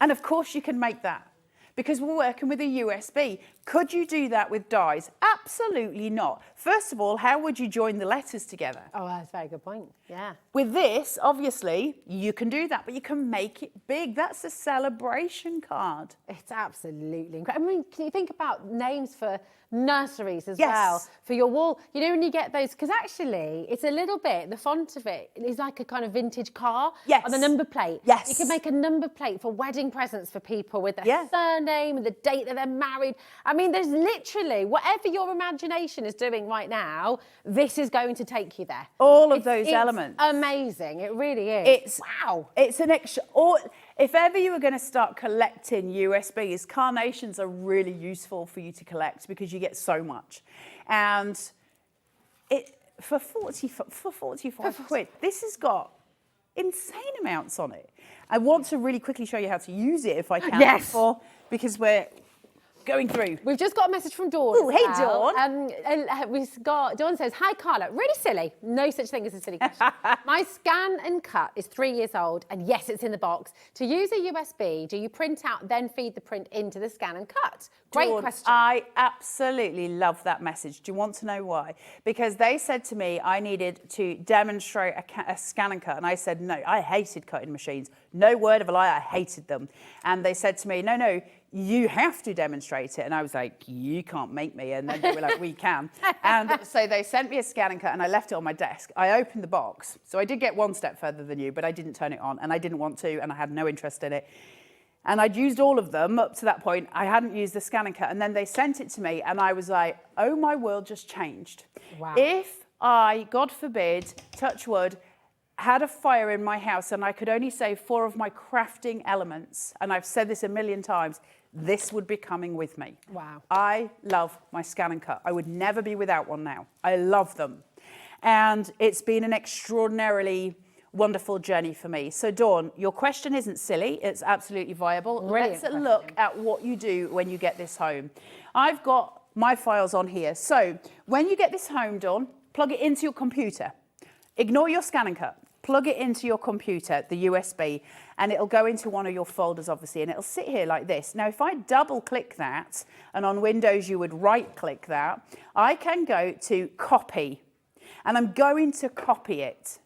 S3: And of course you can make that because we're working with a USB. Could you do that with dies? Absolutely not. First of all, how would you join the letters together?
S8: Oh, that's a very good point. Yeah.
S3: With this, obviously, you can do that, but you can make it big. That's a celebration card.
S8: It's absolutely incredible. I mean, can you think about names for nurseries as
S3: Yes.
S8: well, for your wall? You know, when you get those, because actually it's a little bit, the font of it is like a kind of vintage car.
S3: Yes.
S8: On the number plate.
S3: Yes.
S8: You can make a number plate for wedding presents for people with their surname and the date that they're married. I mean, there's literally, whatever your imagination is doing right now, this is going to take you there.
S3: All of those elements.
S8: Amazing. It really is.
S3: It's
S8: wow.
S3: It's an extra. Or if ever you were going to start collecting USBs, carnations are really useful for you to collect because you get so much, and it for 45 quid. This has got insane amounts on it. I want to really quickly show you how to use it if I can.
S8: Yes.
S3: Because we're going through.
S8: We've just got a message from Dawn.
S3: Oh, hey, Dawn.
S8: We've got, Dawn says, hi, Carla. Really silly. No such thing as a silly question. My Scan and Cut is 3 years old, and yes, it's in the box. To use a USB, do you print out, then feed the print into the Scan and Cut? Great
S3: Dawn,
S8: question.
S3: I absolutely love that message. Do you want to know why? Because they said to me I needed to demonstrate a scan and cut, and I said no. I hated cutting machines. No word of a lie, I hated them. And they said to me, no, you have to demonstrate it. And I was like, you can't make me. And then they were like, we can. And so they sent me a scan and cut, and I left it on my desk. I opened the box. So I did get one step further than you, but I didn't turn it on, and I didn't want to, and I had no interest in it. And I'd used all of them up to that point. I hadn't used the scan and cut. And then they sent it to me, and I was like, oh, my world just changed.
S8: Wow.
S3: If I, God forbid, touch wood, had a fire in my house and I could only save 4 of my crafting elements, and I've said this a million times, this would be coming with me.
S8: Wow.
S3: I love my scan and cut. I would never be without one now. I love them. And it's been an extraordinarily wonderful journey for me. So Dawn, your question isn't silly. It's absolutely viable.
S8: Brilliant
S3: Let's look at what you do when you get this home. I've got my files on here. So when you get this home, Dawn, plug it into your computer. Ignore your scan and cut. Plug it into your computer, the USB, and it'll go into one of your folders, obviously, and it'll sit here like this. Now, if I double click that, and on Windows you would right click that, I can go to copy, and I'm going to copy it.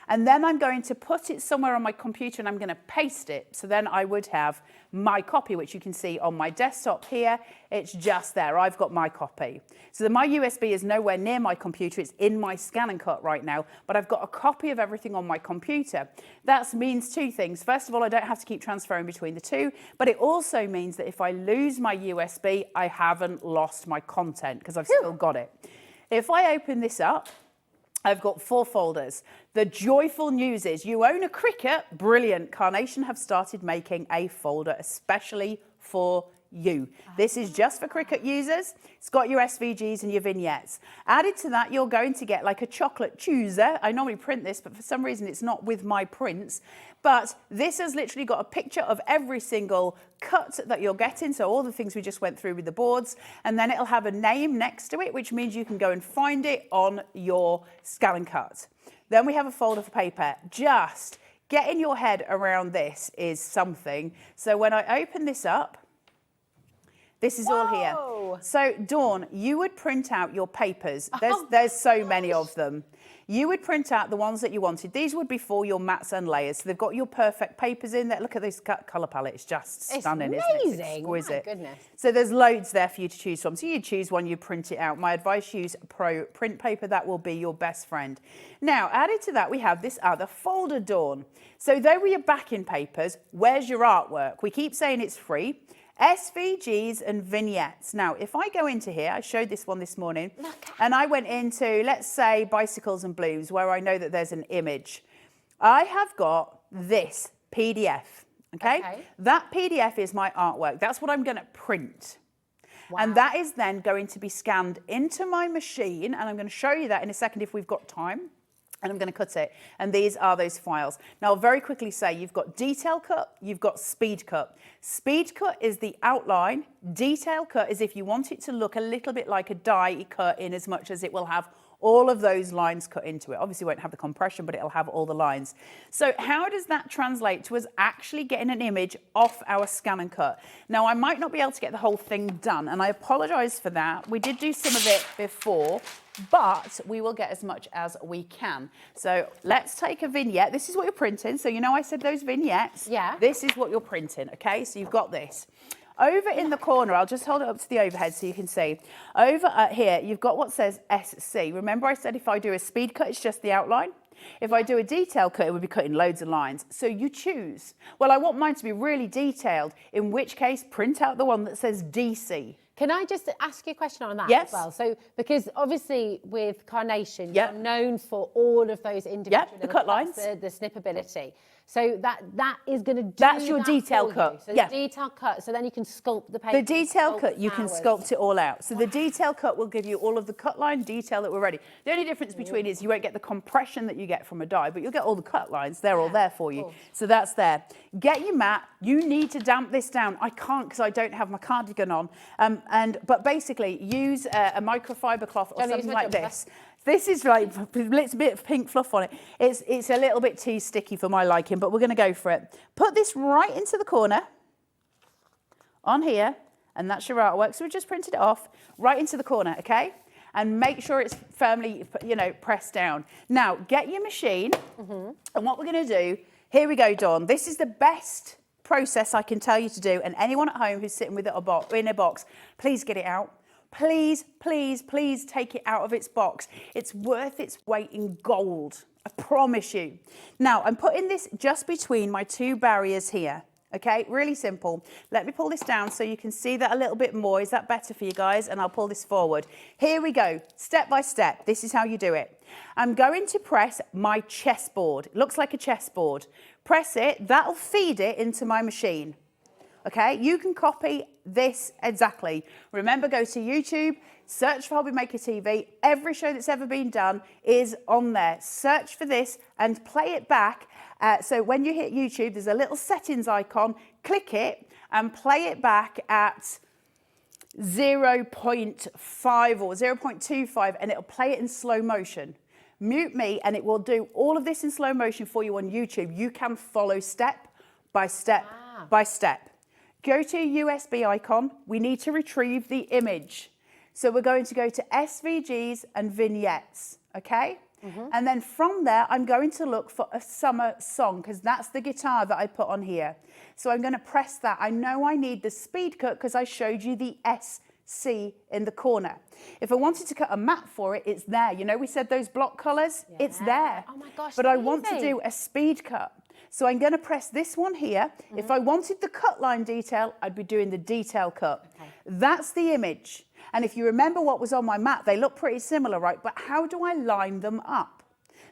S3: And then I'm going to put it somewhere on my computer, and I'm going to paste it. So then I would have my copy, which you can see on my desktop here. It's just there. I've got my copy. So my USB is nowhere near my computer. It's in my scan and cut right now, but I've got a copy of everything on my computer. That means 2 things. First of all, I don't have to keep transferring between the 2, but it also means that if I lose my USB, I haven't lost my content because I've still got it. If I open this up, I've got 4 folders. The joyful news is you own a Cricut. Brilliant. Carnation have started making a folder especially for you. This is just for Cricut users. It's got your SVGs and your vignettes. Added to that, you're going to get like a chocolate chooser. I normally print this, but for some reason it's not with my prints. But this has literally got a picture of every single cut that you're getting, so all the things we just went through with the boards, and then it'll have a name next to it, which means you can go and find it on your scan and cut. Then we have a folder for paper. Just getting your head around this is something. So when I open this up, this is all here. So Dawn, you would print out your papers. There's so many of them. You would print out the ones that you wanted. These would be for your mats and layers. So they've got your perfect papers in there. Look at this colour palette. It's just stunning, isn't it? It's exquisite.
S8: My goodness.
S3: So there's loads there for you to choose from. So you choose one, you print it out. My advice, use Pro print paper. That will be your best friend. Now, added to that, we have this other folder, Dawn. So though we are back in papers, where's your artwork? We keep saying it's free. SVGs and vignettes. Now, if I go into here, I showed this one this morning, and I went into, let's say, bicycles and blooms, where I know that there's an image. I have got this PDF, okay? That PDF is my artwork. That's what I'm going to print. Wow. And that is then going to be scanned into my machine, and I'm going to show you that in a second if we've got time. and I'm going to cut it. And these are those files. Now, I'll very quickly say you've got detail cut, you've got speed cut. Speed cut is the outline. Detail cut is if you want it to look a little bit like a die cut, in as much as it will have all of those lines cut into it. Obviously, it won't have the compression, but it'll have all the lines. So how does that translate to us actually getting an image off our scan and cut? Now, I might not be able to get the whole thing done, and I apologize for that. We did do some of it before, but we will get as much as we can. So let's take a vignette. This is what you're printing. So you know I said those vignettes?
S8: Yeah.
S3: This is what you're printing, okay? So you've got this. Over in the corner, I'll just hold it up to the overhead so you can see. Over here, you've got what says SC. Remember I said if I do a speed cut, it's just the outline? If I do a detail cut, it would be cutting loads of lines. So you choose. Well, I want mine to be really detailed, in which case, print out the one that says DC.
S8: Can I just ask you a question on that
S3: Yes.
S8: as well? So, because obviously with Carnation,
S3: Yep.
S8: you're known for all of those individual
S3: Yep, the
S8: little
S3: cut
S8: cuts,
S3: lines.
S8: the snippability. So that is going to do
S3: That's your
S8: that
S3: detail
S8: for
S3: cut,
S8: you. So
S3: yeah.
S8: the detail cut, so then you can sculpt the paper.
S3: The detail cut, you can
S8: flowers.
S3: sculpt it all out. So the detail cut will give you all of the cut line detail that we're ready. The only difference between is you won't get the compression that you get from a die, but you'll get all the cut lines. They're all there for you. So that's there. Get your mat. You need to damp this down. I can't because I don't have my cardigan on. But basically, use a microfiber cloth or
S8: Don't use
S3: something
S8: my
S3: like
S8: jumper.
S3: this. This is like a little bit of pink fluff on it. It's a little bit too sticky for my liking, but we're going to go for it. Put this right into the corner on here, and that's your artwork. So we just printed it off right into the corner, okay? And make sure it's firmly, pressed down. Now, get your machine, and what we're going to do, here we go, Dawn. This is the best process I can tell you to do, and anyone at home who's sitting with it in a box, please get it out. Please, please, please take it out of its box. It's worth its weight in gold. I promise you. Now, I'm putting this just between my two barriers here. Okay, really simple. Let me pull this down so you can see that a little bit more. Is that better for you guys? And I'll pull this forward. Here we go, step by step. This is how you do it. I'm going to press my chessboard. It looks like a chessboard. Press it, that'll feed it into my machine. Okay, you can copy this exactly. Remember, go to YouTube, search for Hobby Maker TV. Every show that's ever been done is on there. Search for this and play it back. So when you hit YouTube, there's a little settings icon. Click it and play it back at 0.5 or 0.25, and it'll play it in slow motion. Mute me and it will do all of this in slow motion for you on YouTube. You can follow step by step by step. Go to a USB icon. We need to retrieve the image. So we're going to go to SVGs and vignettes, okay? And then from there, I'm going to look for a summer song because that's the guitar that I put on here. So I'm going to press that. I know I need the speed cut because I showed you the SC in the corner. If I wanted to cut a mat for it, it's there. You know, we said those block colors, it's there.
S8: Oh my gosh,
S3: but I want to
S8: amazing.
S3: do a speed cut. So I'm going to press this one here. If I wanted the cut line detail, I'd be doing the detail cut. Okay. That's the image. And if you remember what was on my mat, they look pretty similar, right? But how do I line them up?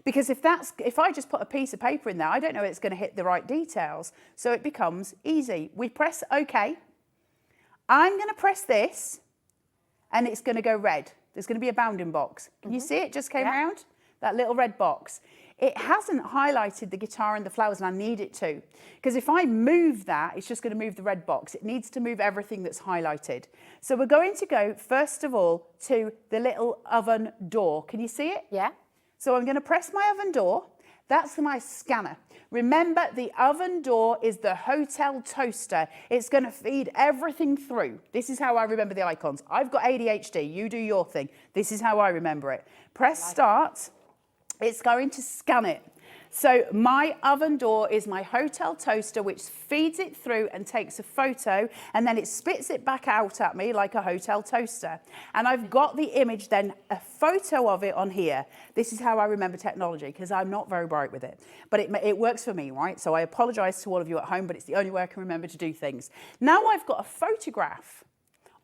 S3: Because if I just put a piece of paper in there, I don't know it's going to hit the right details. So it becomes easy. We press OK. I'm going to press this, and it's going to go red. There's going to be a bounding box. Can you see it just came around? That little red box. It hasn't highlighted the guitar and the flowers, and I need it to. Because if I move that, it's just going to move the red box. It needs to move everything that's highlighted. So we're going to go, first of all, to the little oven door. Can you see it?
S8: Yeah.
S3: So I'm going to press my oven door. That's my scanner. Remember, the oven door is the hotel toaster. It's going to feed everything through. This is how I remember the icons. I've got ADHD. You do your thing. This is how I remember it. Press start. It's going to scan it. So my oven door is my hotel toaster, which feeds it through and takes a photo, and then it spits it back out at me like a hotel toaster. And I've got the image, then a photo of it on here. This is how I remember technology, because I'm not very bright with it. But it works for me, right? So I apologize to all of you at home, but it's the only way I can remember to do things. Now I've got a photograph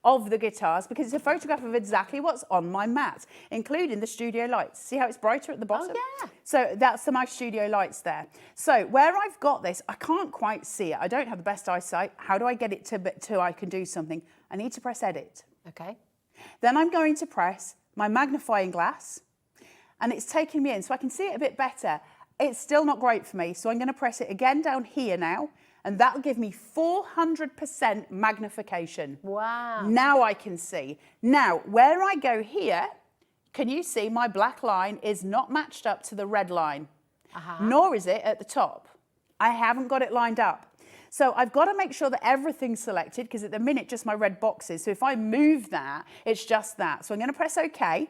S3: of the guitars, because it's a photograph of exactly what's on my mat, including the studio lights. See how it's brighter at the bottom?
S8: Oh, yeah.
S3: So that's my studio lights there. So where I've got this, I can't quite see it. I don't have the best eyesight. How do I get it to I can do something? I need to press edit.
S8: Okay.
S3: Then I'm going to press my magnifying glass, and it's taking me in, so I can see it a bit better. It's still not great for me, so I'm going to press it again down here now, and that'll give me 400% magnification.
S8: Wow.
S3: Now I can see. Now, where I go here, can you see my black line is not matched up to the red line, nor is it at the top. I haven't got it lined up. So I've got to make sure that everything's selected, because at the minute, just my red boxes. So if I move that, it's just that. So I'm going to press OK.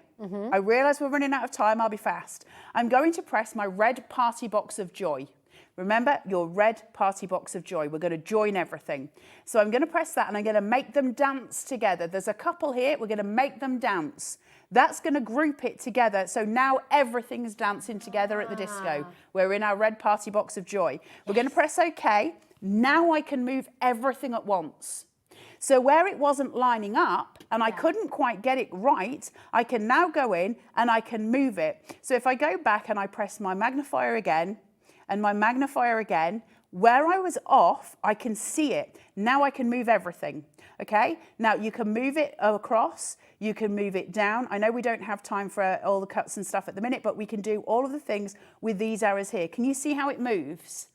S3: I realise we're running out of time. I'll be fast. I'm going to press my red party box of joy. Remember, your red party box of joy. We're going to join everything. So I'm going to press that, and I'm going to make them dance together. There's a couple here. We're going to make them dance. That's going to group it together. So now everything's dancing together at the disco. We're in our red party box of joy. We're going to press OK. Now I can move everything at once. So where it wasn't lining up and I couldn't quite get it right, I can now go in and I can move it. So if I go back and I press my magnifier again and my magnifier again, where I was off, I can see it. Now I can move everything. Okay, now you can move it across, you can move it down. I know we don't have time for all the cuts and stuff at the minute, but we can do all of the things with these arrows here. Can you see how it moves?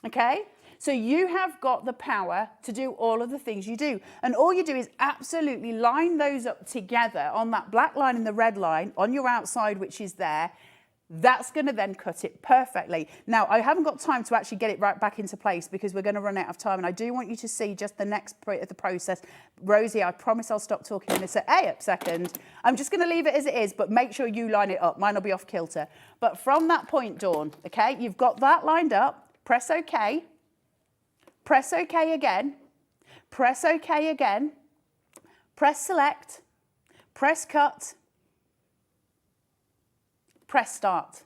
S3: Okay, so you have got the power to do all of the things you do. And all you do is absolutely line those up together on that black line and the red line on your outside, which is there. That's going to then cut it perfectly. Now, I haven't got time to actually get it right back into place because we're going to run out of time. And I do want you to see just the next bit of the process. Rosie, I promise I'll stop talking in a second. I'm just going to leave it as it is, but make sure you line it up. Mine will be off kilter. But from that point, Dawn, okay, you've got that lined up. Press OK. Press OK again. Press OK again. Press select. Press cut. Press start.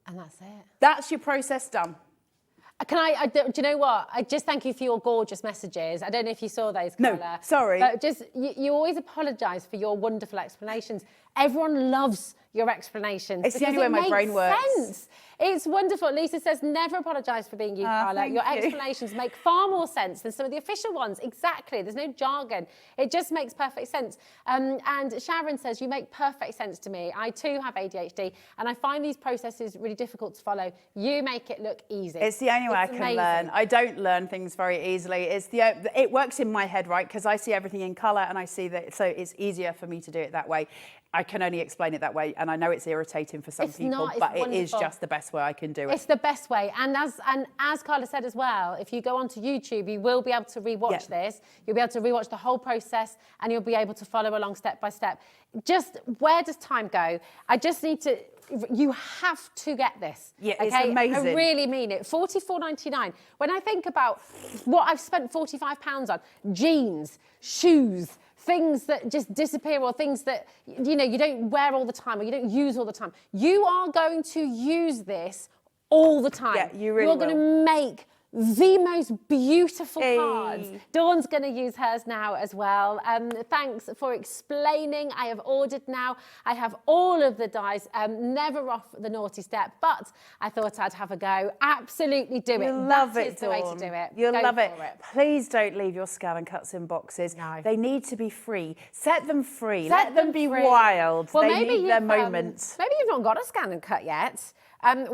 S8: And that's it.
S3: That's your process done.
S8: Do you know what? I just thank you for your gorgeous messages. I don't know if you saw those, Carla.
S3: No, sorry.
S8: But just, you always apologise for your wonderful explanations. Everyone loves your explanations.
S3: It's the only way my brain works.
S8: Sense. It's wonderful. Lisa says, never apologise for being you, Carla. Your explanations make far more sense than some of the official ones. Exactly. There's no jargon. It just makes perfect sense. And Sharon says, you make perfect sense to me. I too have ADHD, and I find these processes really difficult to follow. You make it look easy.
S3: It's the only way I can learn. I don't learn things very easily. It works in my head, right? Because I see everything in colour, and I see that, so it's easier for me to do it that way. I can only explain it that way, and I know it's irritating for some people, but it is just the best way I can do it.
S8: It's the best way, and as Carla said as well, if you go onto YouTube, you will be able to rewatch this. You'll be able to rewatch the whole process, and you'll be able to follow along step by step. Just where does time go? I just need to. You have to get this.
S3: Yeah, it's amazing.
S8: I really mean it. $44.99. When I think about what I've spent £45 on, jeans, shoes, things that just disappear, or things that, you know, you don't wear all the time or you don't use all the time. You are going to use this all the time.
S3: Yeah, you really
S8: You're going to make the most beautiful cards. Dawn's going to use hers now as well. Thanks for explaining. I have ordered now. I have all of the dies, never off the naughty step, but I thought I'd have a go. Absolutely do it.
S3: You'll love
S8: that
S3: it,
S8: is the way to do it.
S3: You'll love it.
S8: For it.
S3: Please don't leave your SCANNCUTs in boxes.
S8: No.
S3: They need to be free. Set them free.
S8: Set
S3: Let them be
S8: free.
S3: wild.
S8: Well,
S3: they need their moments.
S8: Maybe you've not got a SCANNCUT yet.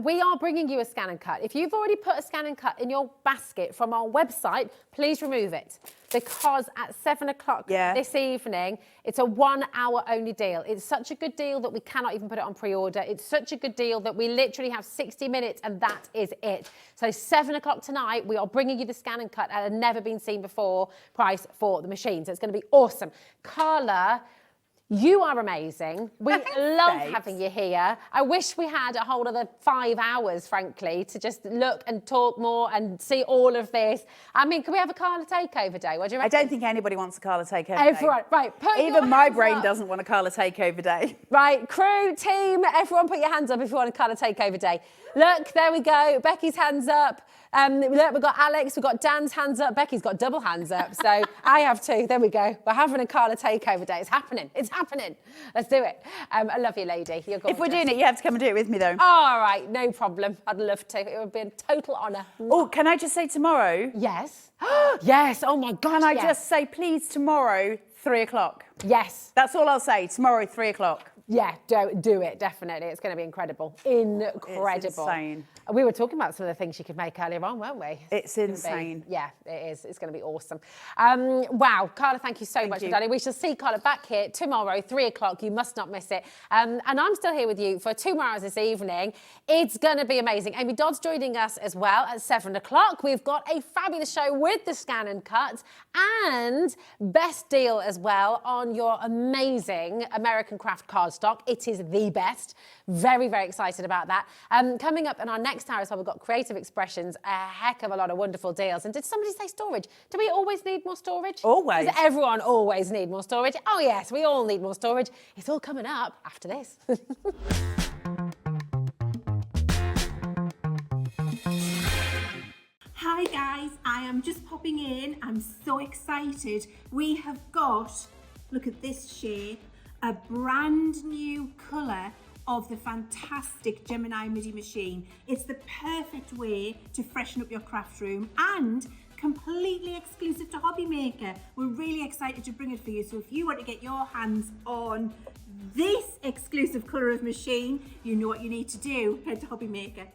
S8: We are bringing you a SCANNCUT. If you've already put a SCANNCUT in your basket from our website, please remove it, because at 7 o'clock this evening, it's a 1 hour only deal. It's such a good deal that we cannot even put it on pre-order. It's such a good deal that we literally have 60 minutes and that is it. So 7 o'clock tonight, we are bringing you the SCANNCUT at a never been seen before price for the machine. So it's going to be awesome. Carla, you are amazing. We love having you here. I wish we had a whole other 5 hours, frankly, to just look and talk more and see all of this. I mean, can we have a Carla takeover day? What do you reckon?
S3: I don't think anybody wants a Carla takeover day.
S8: Everyone, right.
S3: Even my brain doesn't want a Carla takeover day.
S8: Right, crew, team, everyone put your hands up if you want a Carla takeover day. Look, there we go. Becky's hands up. Look, we've got Alex, we've got Dan's hands up. Becky's got double hands up, so I have two. There we go. We're having a Carla takeover day. It's happening. It's happening. Let's do it. I love you, lady. You're gorgeous.
S3: If we're doing it, you have to come and do it with me, though.
S8: All right, no problem. I'd love to. It would be a total honour.
S3: Oh, can I just say tomorrow?
S8: Yes. Yes. Oh, my God.
S3: Can I just say, please, tomorrow, 3 o'clock?
S8: Yes.
S3: That's all I'll say. Tomorrow, 3 o'clock.
S8: Yeah, do it, definitely. It's going to be incredible. Incredible.
S3: It's insane.
S8: We were talking about some of the things you could make earlier on, weren't we?
S3: It's insane.
S8: Yeah, it is. It's going to be awesome. Wow, Carla, thank you so much for that. We shall see Carla back here tomorrow, 3 o'clock. You must not miss it. And I'm still here with you for 2 more hours this evening. It's going to be amazing. Amy Dodd's joining us as well at 7 o'clock. We've got a fabulous show with the SCANNCUT and best deal as well on your amazing American craft cardstock. It is the best. Very, very excited about that. Coming up in our next hour as well, we've got creative expressions, a heck of a lot of wonderful deals. And did somebody say storage? Do we always need more storage?
S3: Always.
S8: Does everyone always need more storage? Oh yes, we all need more storage. It's all coming up after this.
S7: Hi guys, I am just popping in. I'm so excited. We have got, look at this shape, a brand new colour of the fantastic Gemini MIDI machine. It's the perfect way to freshen up your craft room and completely exclusive to Hobby Maker. We're really excited to bring it for you. So if you want to get your hands on this exclusive colour of machine, you know what you need to do. Head to Hobby Maker.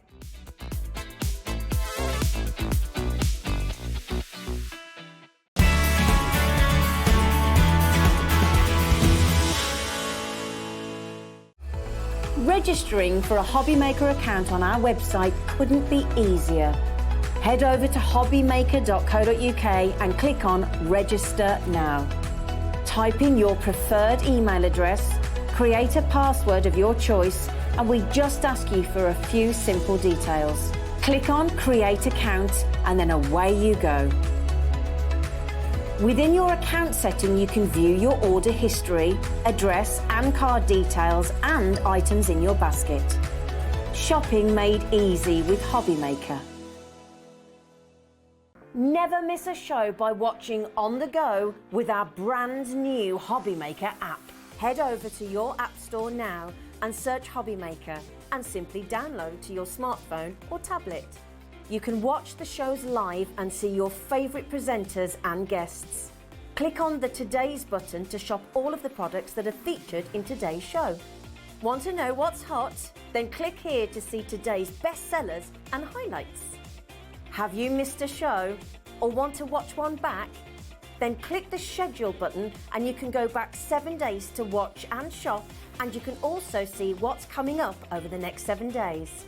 S4: Registering for a Hobby Maker account on our website couldn't be easier. Head over to hobbymaker.co.uk and click on Register Now. Type in your preferred email address, create a password of your choice, and we just ask you for a few simple details. Click on Create Account and then away you go. Within your account setting, you can view your order history, address and card details and items in your basket. Shopping made easy with Hobby Maker. Never miss a show by watching on the go with our brand new Hobby Maker app. Head over to your app store now and search Hobby Maker and simply download to your smartphone or tablet. You can watch the shows live and see your favourite presenters and guests. Click on the Today's button to shop all of the products that are featured in today's show. Want to know what's hot? Then click here to see today's bestsellers and highlights. Have you missed a show or want to watch one back? Then click the Schedule button and you can go back 7 days to watch and shop, and you can also see what's coming up over the next 7 days.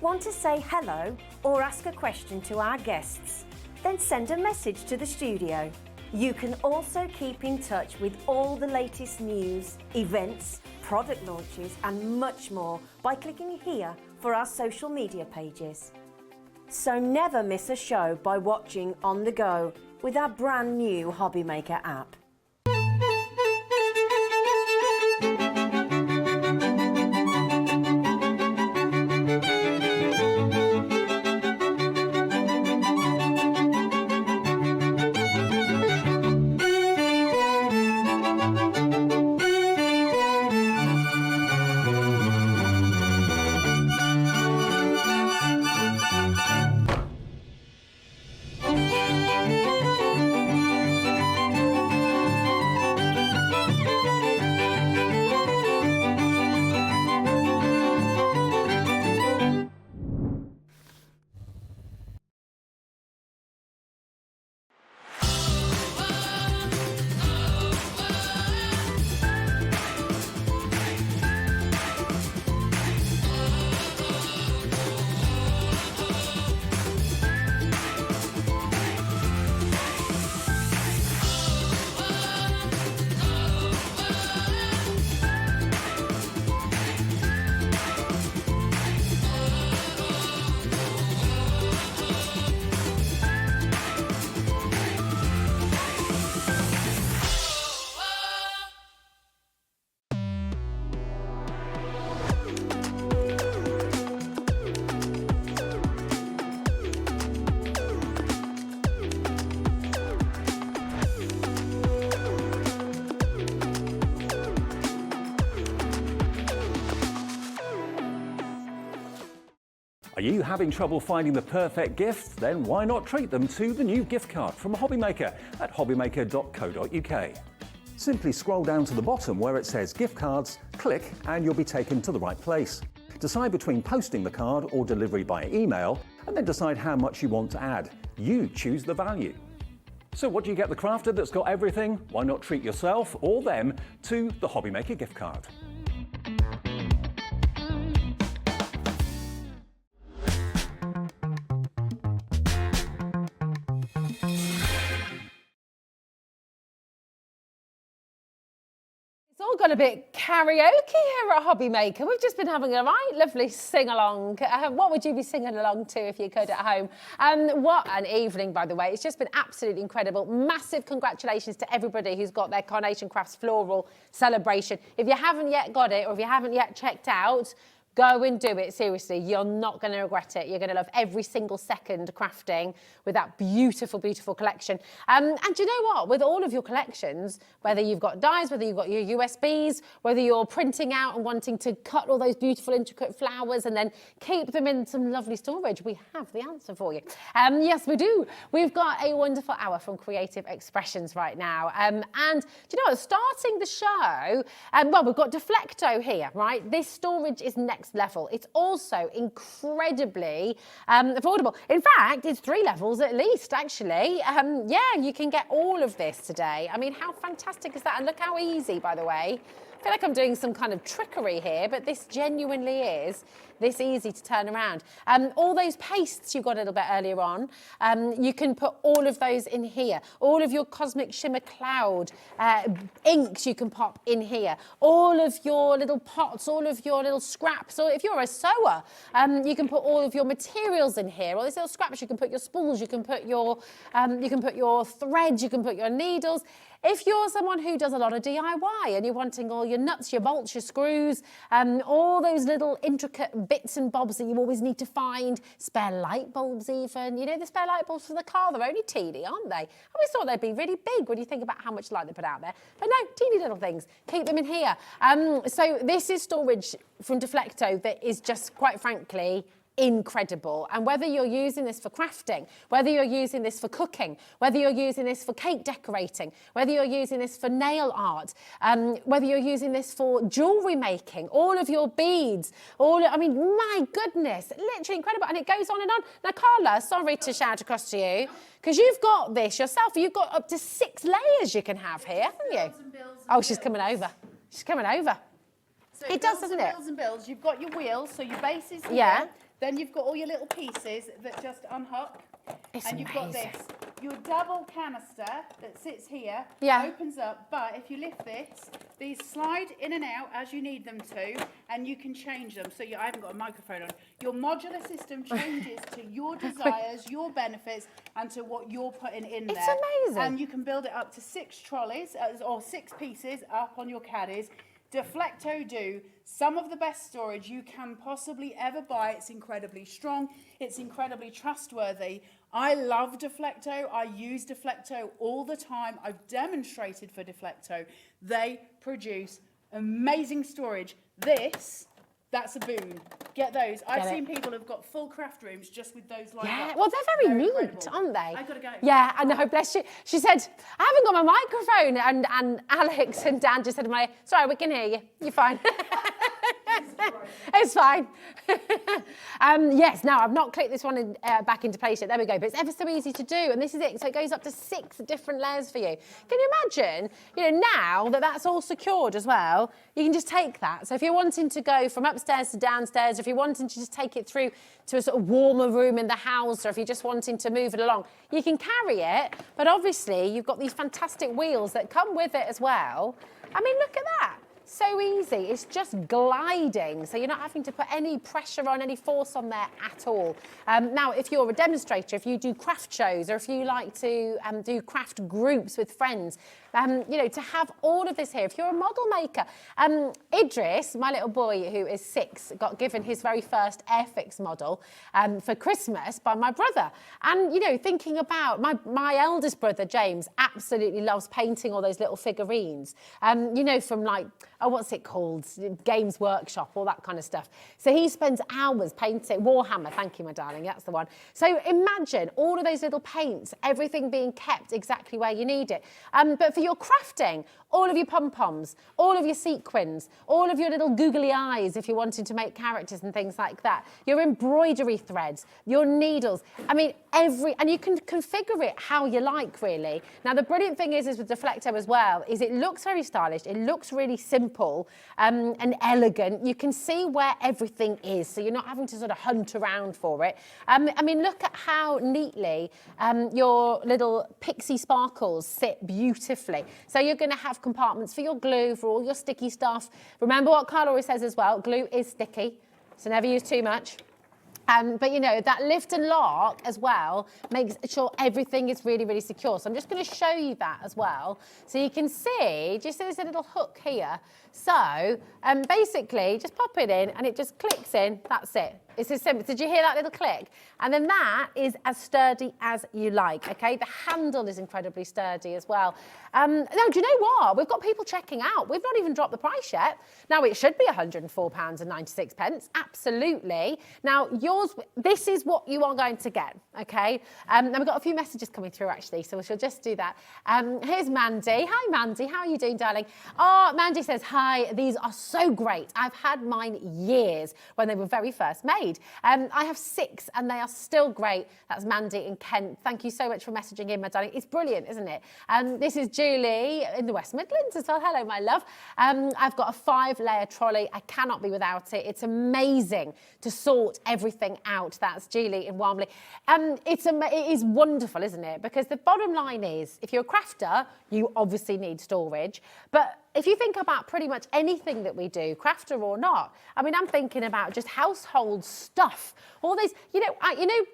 S4: Want to say hello or ask a question to our guests? Then send a message to the studio. You can also keep in touch with all the latest news, events, product launches and much more by clicking here for our social media pages. So never miss a show by watching on the go with our brand new Hobby Maker app.
S2: Are you having trouble finding the perfect gift? Then why not treat them to the new gift card from Hobby Maker at hobbymaker.co.uk. Simply scroll down to the bottom where it says gift cards, click and you'll be taken to the right place. Decide between posting the card or delivery by email, and then decide how much you want to add. You choose the value. So what do you get the crafter that's got everything? Why not treat yourself or them to the Hobby Maker gift card?
S8: It's all got a bit karaoke here at Hobby Maker. We've just been having a right lovely sing-along. What would you be singing along to if you could at home? What an evening, by the way. It's just been absolutely incredible. Massive congratulations to everybody who's got their Carnation Crafts Floral Celebration. If you haven't yet got it or if you haven't yet checked out, go and do it, seriously. You're not going to regret it. You're going to love every single second crafting with that beautiful, beautiful collection. And you know what? With all of your collections, whether you've got dies, whether you've got your USBs, whether you're printing out and wanting to cut all those beautiful, intricate flowers and then keep them in some lovely storage, we have the answer for you. Yes, we do. We've got a wonderful hour from Creative Expressions right now. And do you know what? Starting the show, well, we've got Deflecto here, right? This storage is next level. It's also incredibly affordable. In fact, it's 3 levels at least, actually. Yeah, you can get all of this today. I mean, how fantastic is that? And look how easy, by the way. I feel like I'm doing some kind of trickery here, but this genuinely is this easy to turn around. All those pastes you got a little bit earlier on, you can put all of those in here. All of your Cosmic Shimmer Cloud inks you can pop in here. All of your little pots, all of your little scraps, or if you're a sewer, you can put all of your materials in here. All these little scraps, you can put your spools, you can put your threads, you can put your needles. If you're someone who does a lot of DIY and you're wanting all your nuts, your bolts, your screws, all those little intricate bits and bobs that you always need to find, spare light bulbs even, you know, the spare light bulbs for the car, they're only teeny, aren't they? I always thought they'd be really big when you think about how much light they put out there. But no, teeny little things. Keep them in here. So this is storage from Deflecto that is just, quite frankly, incredible. And whether you're using this for crafting, whether you're using this for cooking, whether you're using this for cake decorating, whether you're using this for nail art, whether you're using this for jewellery making, all of your beads, I mean, my goodness, literally incredible. And it goes on and on. Now, Carla, sorry to shout across to you, because you've got this yourself. You've got up to 6 layers you can have here, haven't you? Oh, she's coming over. She's coming over.
S3: So
S8: it does, doesn't it?
S3: Builds and builds. You've got your wheels, so your base is here.
S8: Yeah.
S3: Then you've got all your little pieces that just unhook.
S8: It's
S3: and you've got this. Your double canister that sits here opens up, but if you lift this, these slide in and out as you need them to, and you can change them. So I haven't got a microphone on. Your modular system changes to your desires, your benefits, and to what you're putting in there.
S8: It's amazing.
S3: And you can build it up to 6 trolleys or 6 pieces up on your caddies. Deflecto do some of the best storage you can possibly ever buy. It's incredibly strong. It's incredibly trustworthy. I love Deflecto. I use Deflecto all the time. I've demonstrated for Deflecto. They produce amazing storage. That's a boon. Get those. I've seen people who've got full craft rooms just with those lined up.
S8: Well, they're very neat,
S3: incredible.
S8: aren't they?
S3: I've got to go.
S8: Yeah, I know, bless you. She said, I haven't got my microphone. And Alex and Dan just said to me, sorry, we can hear you. You're fine. It's fine. Yes, now I've not clicked this one back into place yet. There we go. But it's ever so easy to do. And this is it. So it goes up to 6 different layers for you. Can you imagine, now that that's all secured as well, you can just take that. So if you're wanting to go from upstairs to downstairs, or if you're wanting to just take it through to a sort of warmer room in the house, or if you're just wanting to move it along, you can carry it. But obviously, you've got these fantastic wheels that come with it as well. I mean, look at that. So easy. It's just gliding, so you're not having to put any pressure on, any force on there at all. Now, if you're a demonstrator, if you do craft shows, or if you like to do craft groups with friends, to have all of this here. If you're a model maker, Idris, my little boy who is 6, got given his very first Airfix model for Christmas by my brother. And, thinking about my eldest brother, James, absolutely loves painting all those little figurines, from like what's it called? Games Workshop, all that kind of stuff. So he spends hours painting. Warhammer, thank you, my darling, that's the one. So imagine all of those little paints, everything being kept exactly where you need it. But for your crafting, all of your pom-poms, all of your sequins, all of your little googly eyes if you're wanting to make characters and things like that, your embroidery threads, your needles, I mean, and you can configure it how you like, really. Now, the brilliant thing is with Deflecto as well, is it looks very stylish, it looks really simple and elegant. You can see where everything is, so you're not having to sort of hunt around for it. I mean, look at how neatly your little pixie sparkles sit beautifully. So you're going to have compartments for your glue, for all your sticky stuff. Remember what Carl always says as well, glue is sticky, so never use too much. But, you know, that lift and lock as well makes sure everything is really, really secure. So I'm just going to show you that as well. So you can see, do you see there's a little hook here? So basically, just pop it in and it just clicks in. That's it. It's as simple. Did you hear that little click? And then that is as sturdy as you like, okay? The handle is incredibly sturdy as well. Now, do you know what? We've got people checking out. We've not even dropped the price yet. Now, it should be £104.96, absolutely. Now, this is what you are going to get, okay? And we've got a few messages coming through, actually, so we shall just do that. Here's Mandy. Hi, Mandy. How are you doing, darling? Oh, Mandy says, hi, these are so great. I've had mine years when they were very first made. I have 6 and they are still great. That's Mandy in Kent. Thank you so much for messaging in, my darling. It's brilliant, isn't it? This is Julie in the West Midlands as well. Hello, my love. I've got a 5-layer trolley. I cannot be without it. It's amazing to sort everything out. That's Julie in Walmley. It is wonderful, isn't it? Because the bottom line is, if you're a crafter, you obviously need storage. But if you think about pretty much anything that we do, crafter or not, I mean, I'm thinking about just household stuff. All these, you know,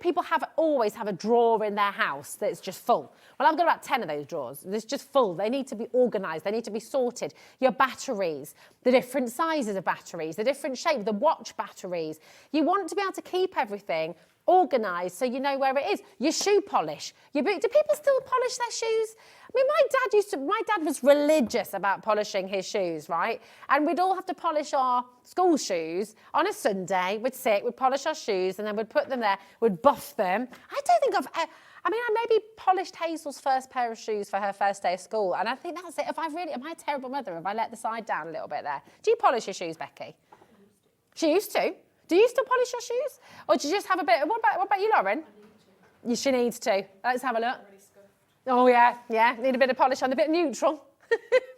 S8: people always have a drawer in their house that's just full. Well, I've got about 10 of those drawers. It's just full. They need to be organised. They need to be sorted. Your batteries, the different sizes of batteries, the different shape, the watch batteries. You want to be able to keep everything organised so you know where it is. Your shoe polish. Do people still polish their shoes? I mean, my dad was religious about polishing his shoes, right? And we'd all have to polish our school shoes on a Sunday. We'd polish our shoes and then we'd put them there, we'd buff them. I don't think I maybe polished Hazel's first pair of shoes for her first day of school. And I think that's it. Am I a terrible mother if I let the side down a little bit there? Do you polish your shoes, Becky? She used to. Do you still polish your shoes? Or do you just have a bit, what about you, Lauren? She needs to. Let's have a look. Oh, yeah, need a bit of polish on, a bit neutral.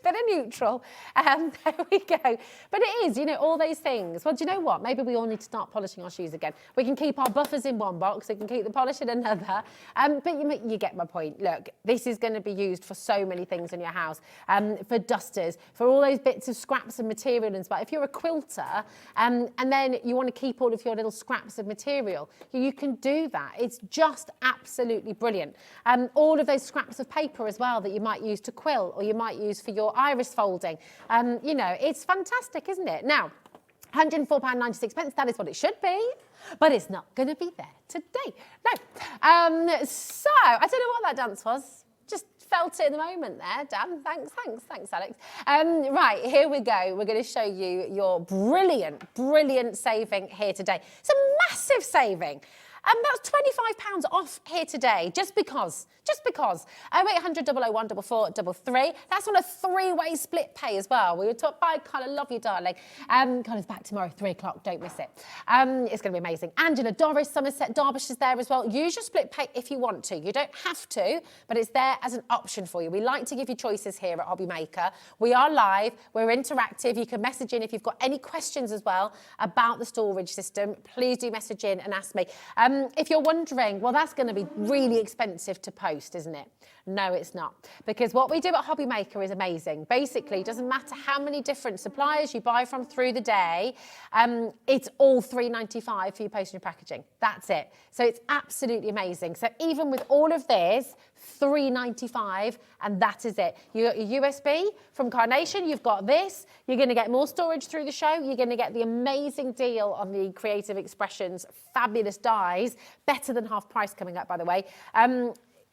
S8: Bit of neutral. There we go. But it is, you know, all those things. Well, do you know what? Maybe we all need to start polishing our shoes again. We can keep our buffers in one box. We can keep the polish in another. But you get my point. Look, this is going to be used for so many things in your house. For dusters, for all those bits of scraps of material and stuff. If you're a quilter and then you want to keep all of your little scraps of material, you can do that. It's just absolutely brilliant. All of those scraps of paper as well that you might use to quilt or you might use for your iris folding. You know, it's fantastic, isn't it? Now, £104.96, that is what it should be, but it's not going to be there today. No. So, I don't know what that dance was. Just felt it in the moment there, Dan. Thanks, Alex. Right, here we go. We're going to show you your brilliant saving here today. It's a massive saving. That's £25 off here today, just because. 0800 001 4433. That's on a 3-way split pay as well. We were taught by Carla, love you, darling. Carla's back tomorrow, 3 o'clock, don't miss it. It's going to be amazing. Angela, Doris, Somerset, Derbyshire's there as well. Use your split pay if you want to. You don't have to, but it's there as an option for you. We like to give you choices here at Hobby Maker. We are live, we're interactive. You can message in if you've got any questions as well about the storage system. Please do message in and ask me. If you're wondering, well, that's going to be really expensive to post, isn't it? No, it's not. Because what we do at Hobby Maker is amazing. Basically, it doesn't matter how many different suppliers you buy from through the day, it's all £3.95 for your postage and packaging. That's it. So it's absolutely amazing. So even with all of this, £3.95, and that is it. You got your USB from Carnation, you've got this, you're going to get more storage through the show, you're going to get the amazing deal on the Creative Expressions fabulous dies, better than half price coming up, by the way.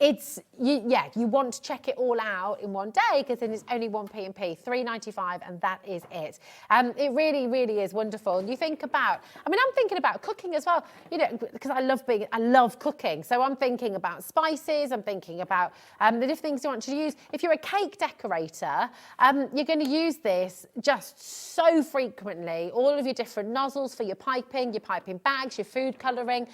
S8: you want to check it all out in one day because then it's only one P&P, £3.95, and that is it. It really, really is wonderful. And you think about, I mean, I'm thinking about cooking as well, you know, because I love cooking. So I'm thinking about spices, I'm thinking about the different things you want to use. If you're a cake decorator, you're going to use this just so frequently. All of your different nozzles for your piping bags, your food colouring,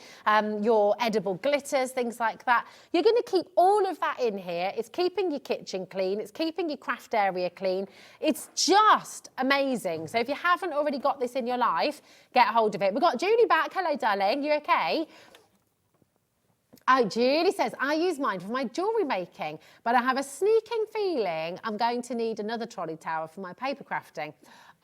S8: your edible glitters, things like that. You're going to keep all of that in here. It's keeping your kitchen clean. It's keeping your craft area clean. It's just amazing. So if you haven't already got this in your life, get a hold of it. We've got Julie back. Hello, darling. You okay? Julie says, I use mine for my jewellery making, but I have a sneaking feeling I'm going to need another trolley tower for my paper crafting.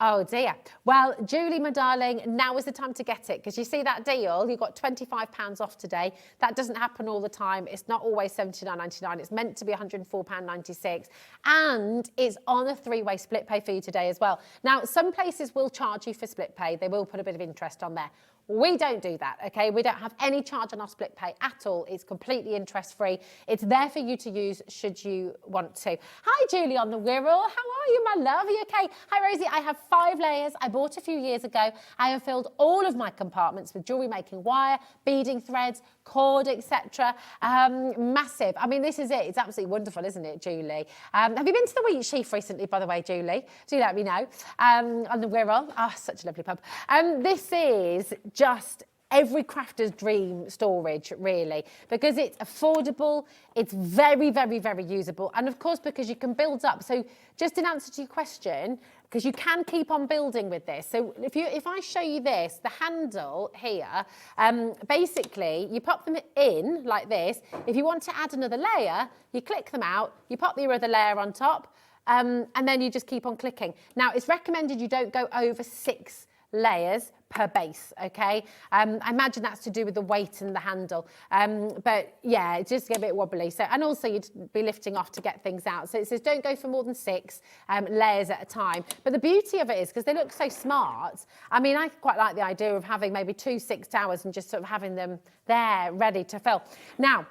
S8: Oh dear. Well, Julie, my darling, now is the time to get it, because you see that deal, you got £25 off today. That doesn't happen all the time. It's not always £79.99. It's meant to be £104.96. And it's on a 3-way split pay for you today as well. Now, some places will charge you for split pay. They will put a bit of interest on there. We don't do that, okay? We don't have any charge on our split pay at all. It's completely interest-free. It's there for you to use should you want to. Hi, Julie on the Wirral. How are you, my love? Are you okay? Hi, Rosie. I have 5 layers I bought a few years ago. I have filled all of my compartments with jewellery making wire, beading threads, cord, etc. Massive. I mean, this is it. It's absolutely wonderful, isn't it, Julie? Have you been to the Wheat Sheaf recently, by the way, Julie? Do let me know. On the Wirral. Oh, such a lovely pub. This is just every crafter's dream storage, really, because it's affordable, it's very, very, very usable, and of course because you can build up. So just in answer to your question, because you can keep on building with this. So if I show you this, the handle here, basically you pop them in like this. If you want to add another layer, you click them out, you pop your other layer on top, and then you just keep on clicking. Now it's recommended you don't go over 6 layers per base, okay? I imagine that's to do with the weight and the handle. But yeah, it just get a bit wobbly. So, and also you'd be lifting off to get things out. So it says don't go for more than 6 layers at a time. But the beauty of it is, because they look so smart, I mean, I quite like the idea of having maybe 2 6 towers and just sort of having them there ready to fill. Now,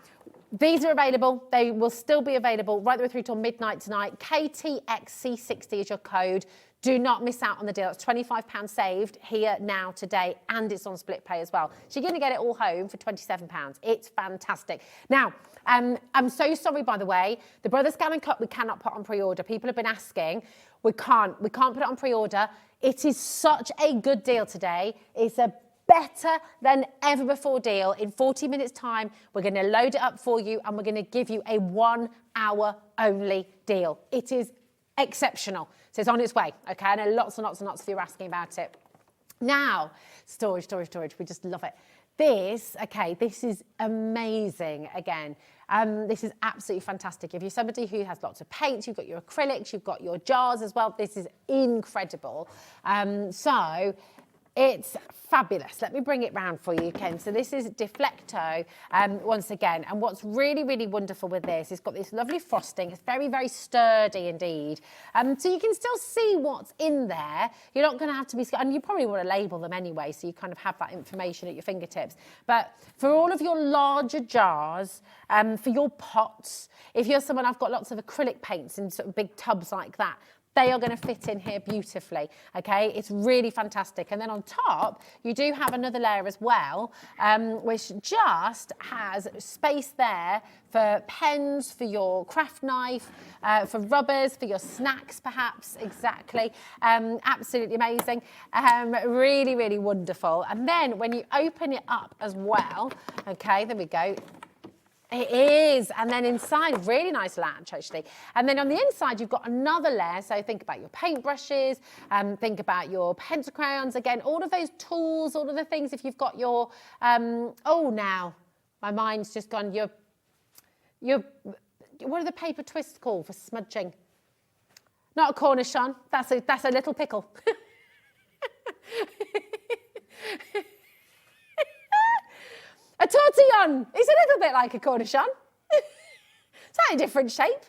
S8: these are available. They will still be available right the way through till midnight tonight. KTXC60 is your code. Do not miss out on the deal. It's £25 saved here now today, and it's on split pay as well. So you're going to get it all home for £27. It's fantastic. Now, I'm so sorry, by the way, the Brother SCANNCUT we cannot put on pre-order. People have been asking. We can't put it on pre-order. It is such a good deal today. It's a better than ever before deal. In 40 minutes time, we're going to load it up for you, and we're going to give you a 1-hour only deal. It is exceptional. So it's on its way, okay? I know lots and lots and lots of you are asking about it. Now, storage. We just love it. This is amazing again. This is absolutely fantastic. If you're somebody who has lots of paints, you've got your acrylics, you've got your jars as well, this is incredible. So it's fabulous. Let me bring it round for you, Ken. So this is Deflecto once again. And what's really, really wonderful with this, it's got this lovely frosting. It's very, very sturdy indeed. So you can still see what's in there. You're not going to have to be, and you probably want to label them anyway, so you kind of have that information at your fingertips. But for all of your larger jars, for your pots, if you're someone, I've got lots of acrylic paints in sort of big tubs like that, they are going to fit in here beautifully, okay? It's really fantastic. And then on top, you do have another layer as well, which just has space there for pens, for your craft knife, for rubbers, for your snacks perhaps, exactly. Absolutely amazing. Really, really wonderful. And then when you open it up as well, okay, there we go. It is, and then inside, really nice latch actually. And then on the inside, you've got another layer. So think about your paintbrushes, think about your pencil crayons. Again, all of those tools, all of the things. If you've got your, oh, now my mind's just gone. Your, what are the paper twists called for smudging? Not a cornichon. That's a little pickle. A tortillon. It's a little bit like a cornichon. Slightly different shape.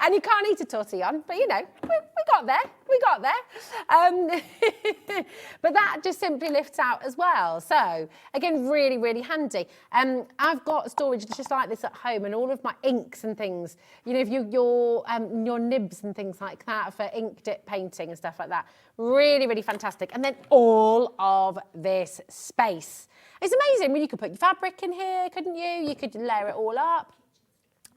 S8: And you can't eat a tortillon, but you know, we got there, we got there. But that just simply lifts out as well. So again, really, really handy. I've got storage just like this at home, and all of my inks and things, you know, if your nibs and things like that for ink dip painting and stuff like that. Really, really fantastic. And then all of this space. It's amazing. Well, you could put your fabric in here, couldn't you? You could layer it all up.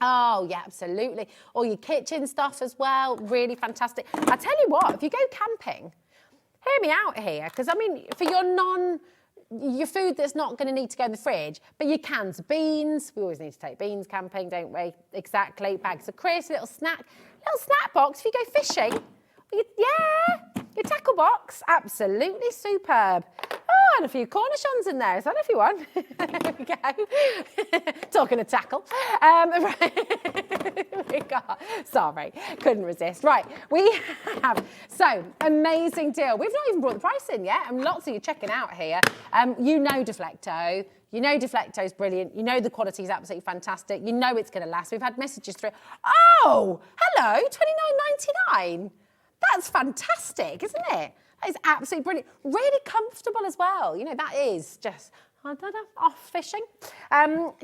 S8: Oh, yeah, absolutely. All your kitchen stuff as well. Really fantastic. I tell you what, if you go camping, hear me out here, because I mean, for your food that's not going to need to go in the fridge, but your cans of beans, we always need to take beans camping, don't we? Exactly. Bags of crisps, little snack box. If you go fishing, your tackle box, absolutely superb. Oh, and a few cornichons in there. Is that if you want? There we go. Talking of tackle. Sorry, couldn't resist. Right, we have, so, amazing deal. We've not even brought the price in yet, and lots of you checking out here. You know Deflecto. You know Deflecto's brilliant. You know the quality is absolutely fantastic. You know it's going to last. We've had messages through. Oh, hello, $29.99. That's fantastic, isn't it? That is absolutely brilliant. Really comfortable as well. You know, that is just, I don't know, off fishing.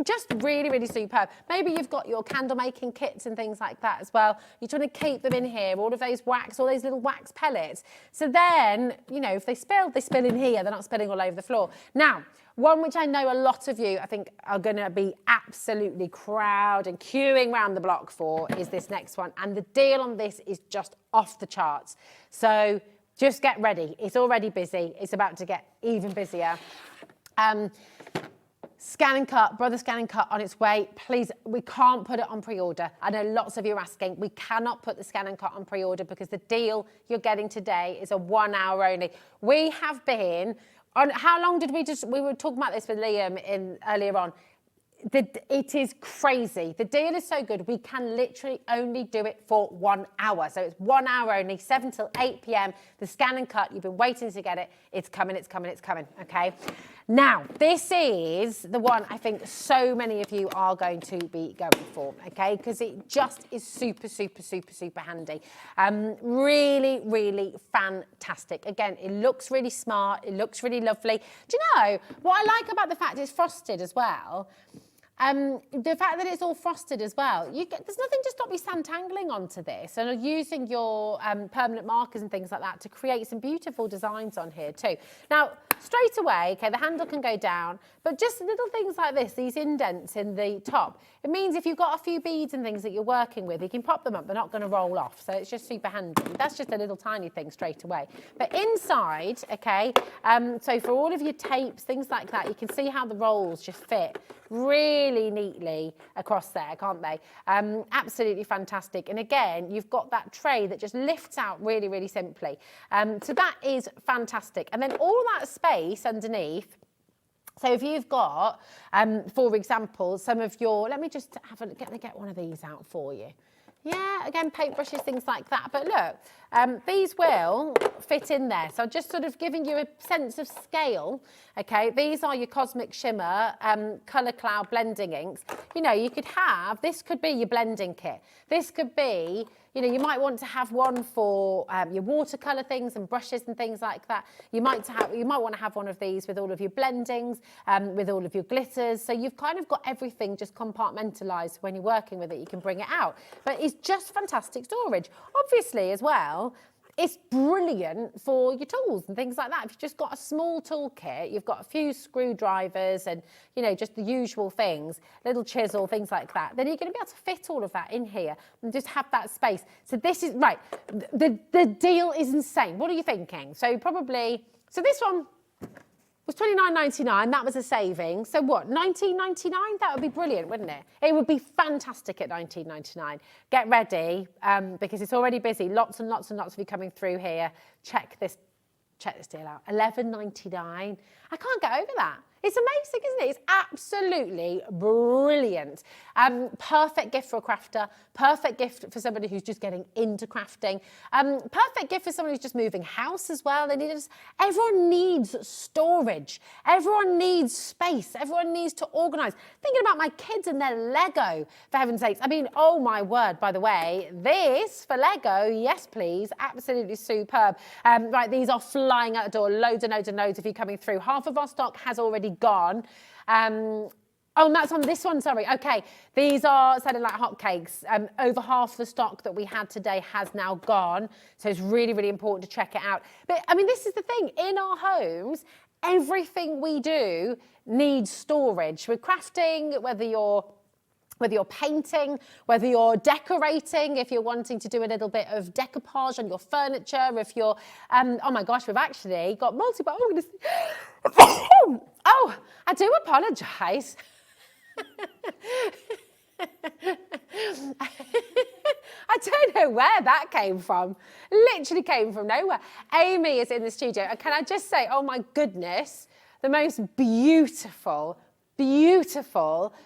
S8: Just really, really superb. Maybe you've got your candle making kits and things like that as well. You're trying to keep them in here, all of those wax, all those little wax pellets. So then, you know, if they spill in here. They're not spilling all over the floor. Now, one which I know a lot of you, I think, are going to be absolutely crowd and queuing around the block for is this next one. And the deal on this is just off the charts. So just get ready. It's already busy. It's about to get even busier. SCANNCUT, Brother SCANNCUT on its way. Please, we can't put it on pre-order. I know lots of you are asking. We cannot put the SCANNCUT on pre-order because the deal you're getting today is a 1 hour only. We have been on, how long did we were talking about this with Liam earlier on. It is crazy. The deal is so good. We can literally only do it for 1 hour. So it's 1 hour only, 7 till 8 p.m. The SCANNCUT, you've been waiting to get it. It's coming, it's coming, it's coming, okay? Now, this is the one I think so many of you are going to be going for, okay? Because it just is super, super, super, super handy. Really, really fantastic. Again, it looks really smart. It looks really lovely. Do you know, what I like about the fact it's frosted as well, the fact that it's all frosted as well, there's nothing to stop you santangling onto this and using your permanent markers and things like that to create some beautiful designs on here too. Now, straight away, okay, the handle can go down, but just little things like this, these indents in the top, it means if you've got a few beads and things that you're working with, you can pop them up, they're not going to roll off, so it's just super handy. That's just a little tiny thing straight away. But inside, okay, so for all of your tapes, things like that, you can see how the rolls just fit really neatly across there, can't they? Absolutely fantastic. And again, you've got that tray that just lifts out really, really simply. So that is fantastic. And then all that space underneath, so if you've got, for example, some of your, let me just have a get one of these out for you. Yeah, again, paintbrushes, things like that. But look, these will fit in there. So just sort of giving you a sense of scale, okay? These are your Cosmic Shimmer Colour Cloud blending inks. You know, you could have, this could be your blending kit. This could be, you know, you might want to have one for your watercolour things and brushes and things like that. You might want to have one of these with all of your blendings, with all of your glitters. So you've kind of got everything just compartmentalised. When you're working with it, you can bring it out. But it's just fantastic storage. Obviously, as well, it's brilliant for your tools and things like that. If you've just got a small toolkit, you've got a few screwdrivers and, you know, just the usual things, little chisel, things like that, then you're going to be able to fit all of that in here and just have that space. So this is, right, the deal is insane. What are you thinking? So probably, so this one was $29.99, that was a saving. So what, $19.99? That would be brilliant, wouldn't it? It would be fantastic at $19.99. Get ready, because it's already busy. Lots and lots and lots of you coming through here. Check this deal out. $11.99. I can't get over that. It's amazing, isn't it? It's absolutely brilliant. Perfect gift for a crafter, perfect gift for somebody who's just getting into crafting, perfect gift for someone who's just moving house as well. Everyone needs storage, everyone needs space, everyone needs to organise. Thinking about my kids and their Lego, for heaven's sakes. I mean, oh my word, by the way, this for Lego, yes please, absolutely superb. Right, these are flying out the door, loads and loads and loads of you coming through. Half of our stock has already gone. Oh, and that's on this one, sorry. Okay, these are selling like hotcakes. Over half the stock that we had today has now gone. So it's really, really important to check it out. But I mean, this is the thing, in our homes, everything we do needs storage. With crafting, whether you're painting, whether you're decorating, if you're wanting to do a little bit of decoupage on your furniture, if you're, oh my gosh, we've actually got multiple, oh, I do apologise. I don't know where that came from. Literally came from nowhere. Amy is in the studio. And can I just say, oh my goodness, the most beautiful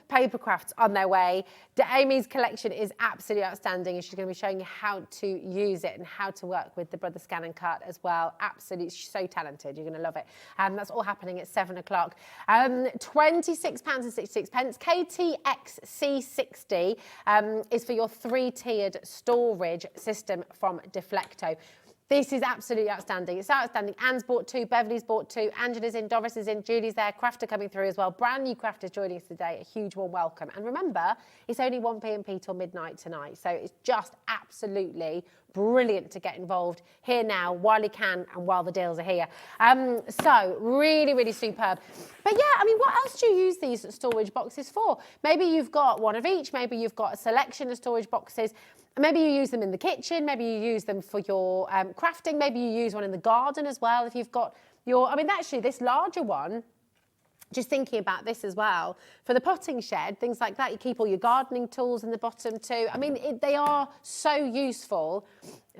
S8: paper crafts on their way. Amy's collection is absolutely outstanding, and she's going to be showing you how to use it and how to work with the brother SCANNCUT as well. Absolutely, she's so talented. You're going to love it. That's all happening at 7 o'clock. £26.66. KTXC60 is for your 3-tiered storage system from Deflecto. This is absolutely outstanding. It's outstanding. Anne's bought 2, Beverly's bought 2, Angela's in, Doris is in, Julie's there, Crafter coming through as well. Brand new Crafters joining us today. A huge warm welcome. And remember, it's only 1 p.m. till midnight tonight. So it's just absolutely brilliant to get involved here now while you can and while the deals are here. So really, really superb. But yeah, I mean, what else do you use these storage boxes for? Maybe you've got one of each. Maybe you've got a selection of storage boxes. Maybe you use them in the kitchen. Maybe you use them for your crafting. Maybe you use one in the garden as well. If you've got your, I mean, actually this larger one, just thinking about this as well, for the potting shed, things like that, you keep all your gardening tools in the bottom too. I mean, they are so useful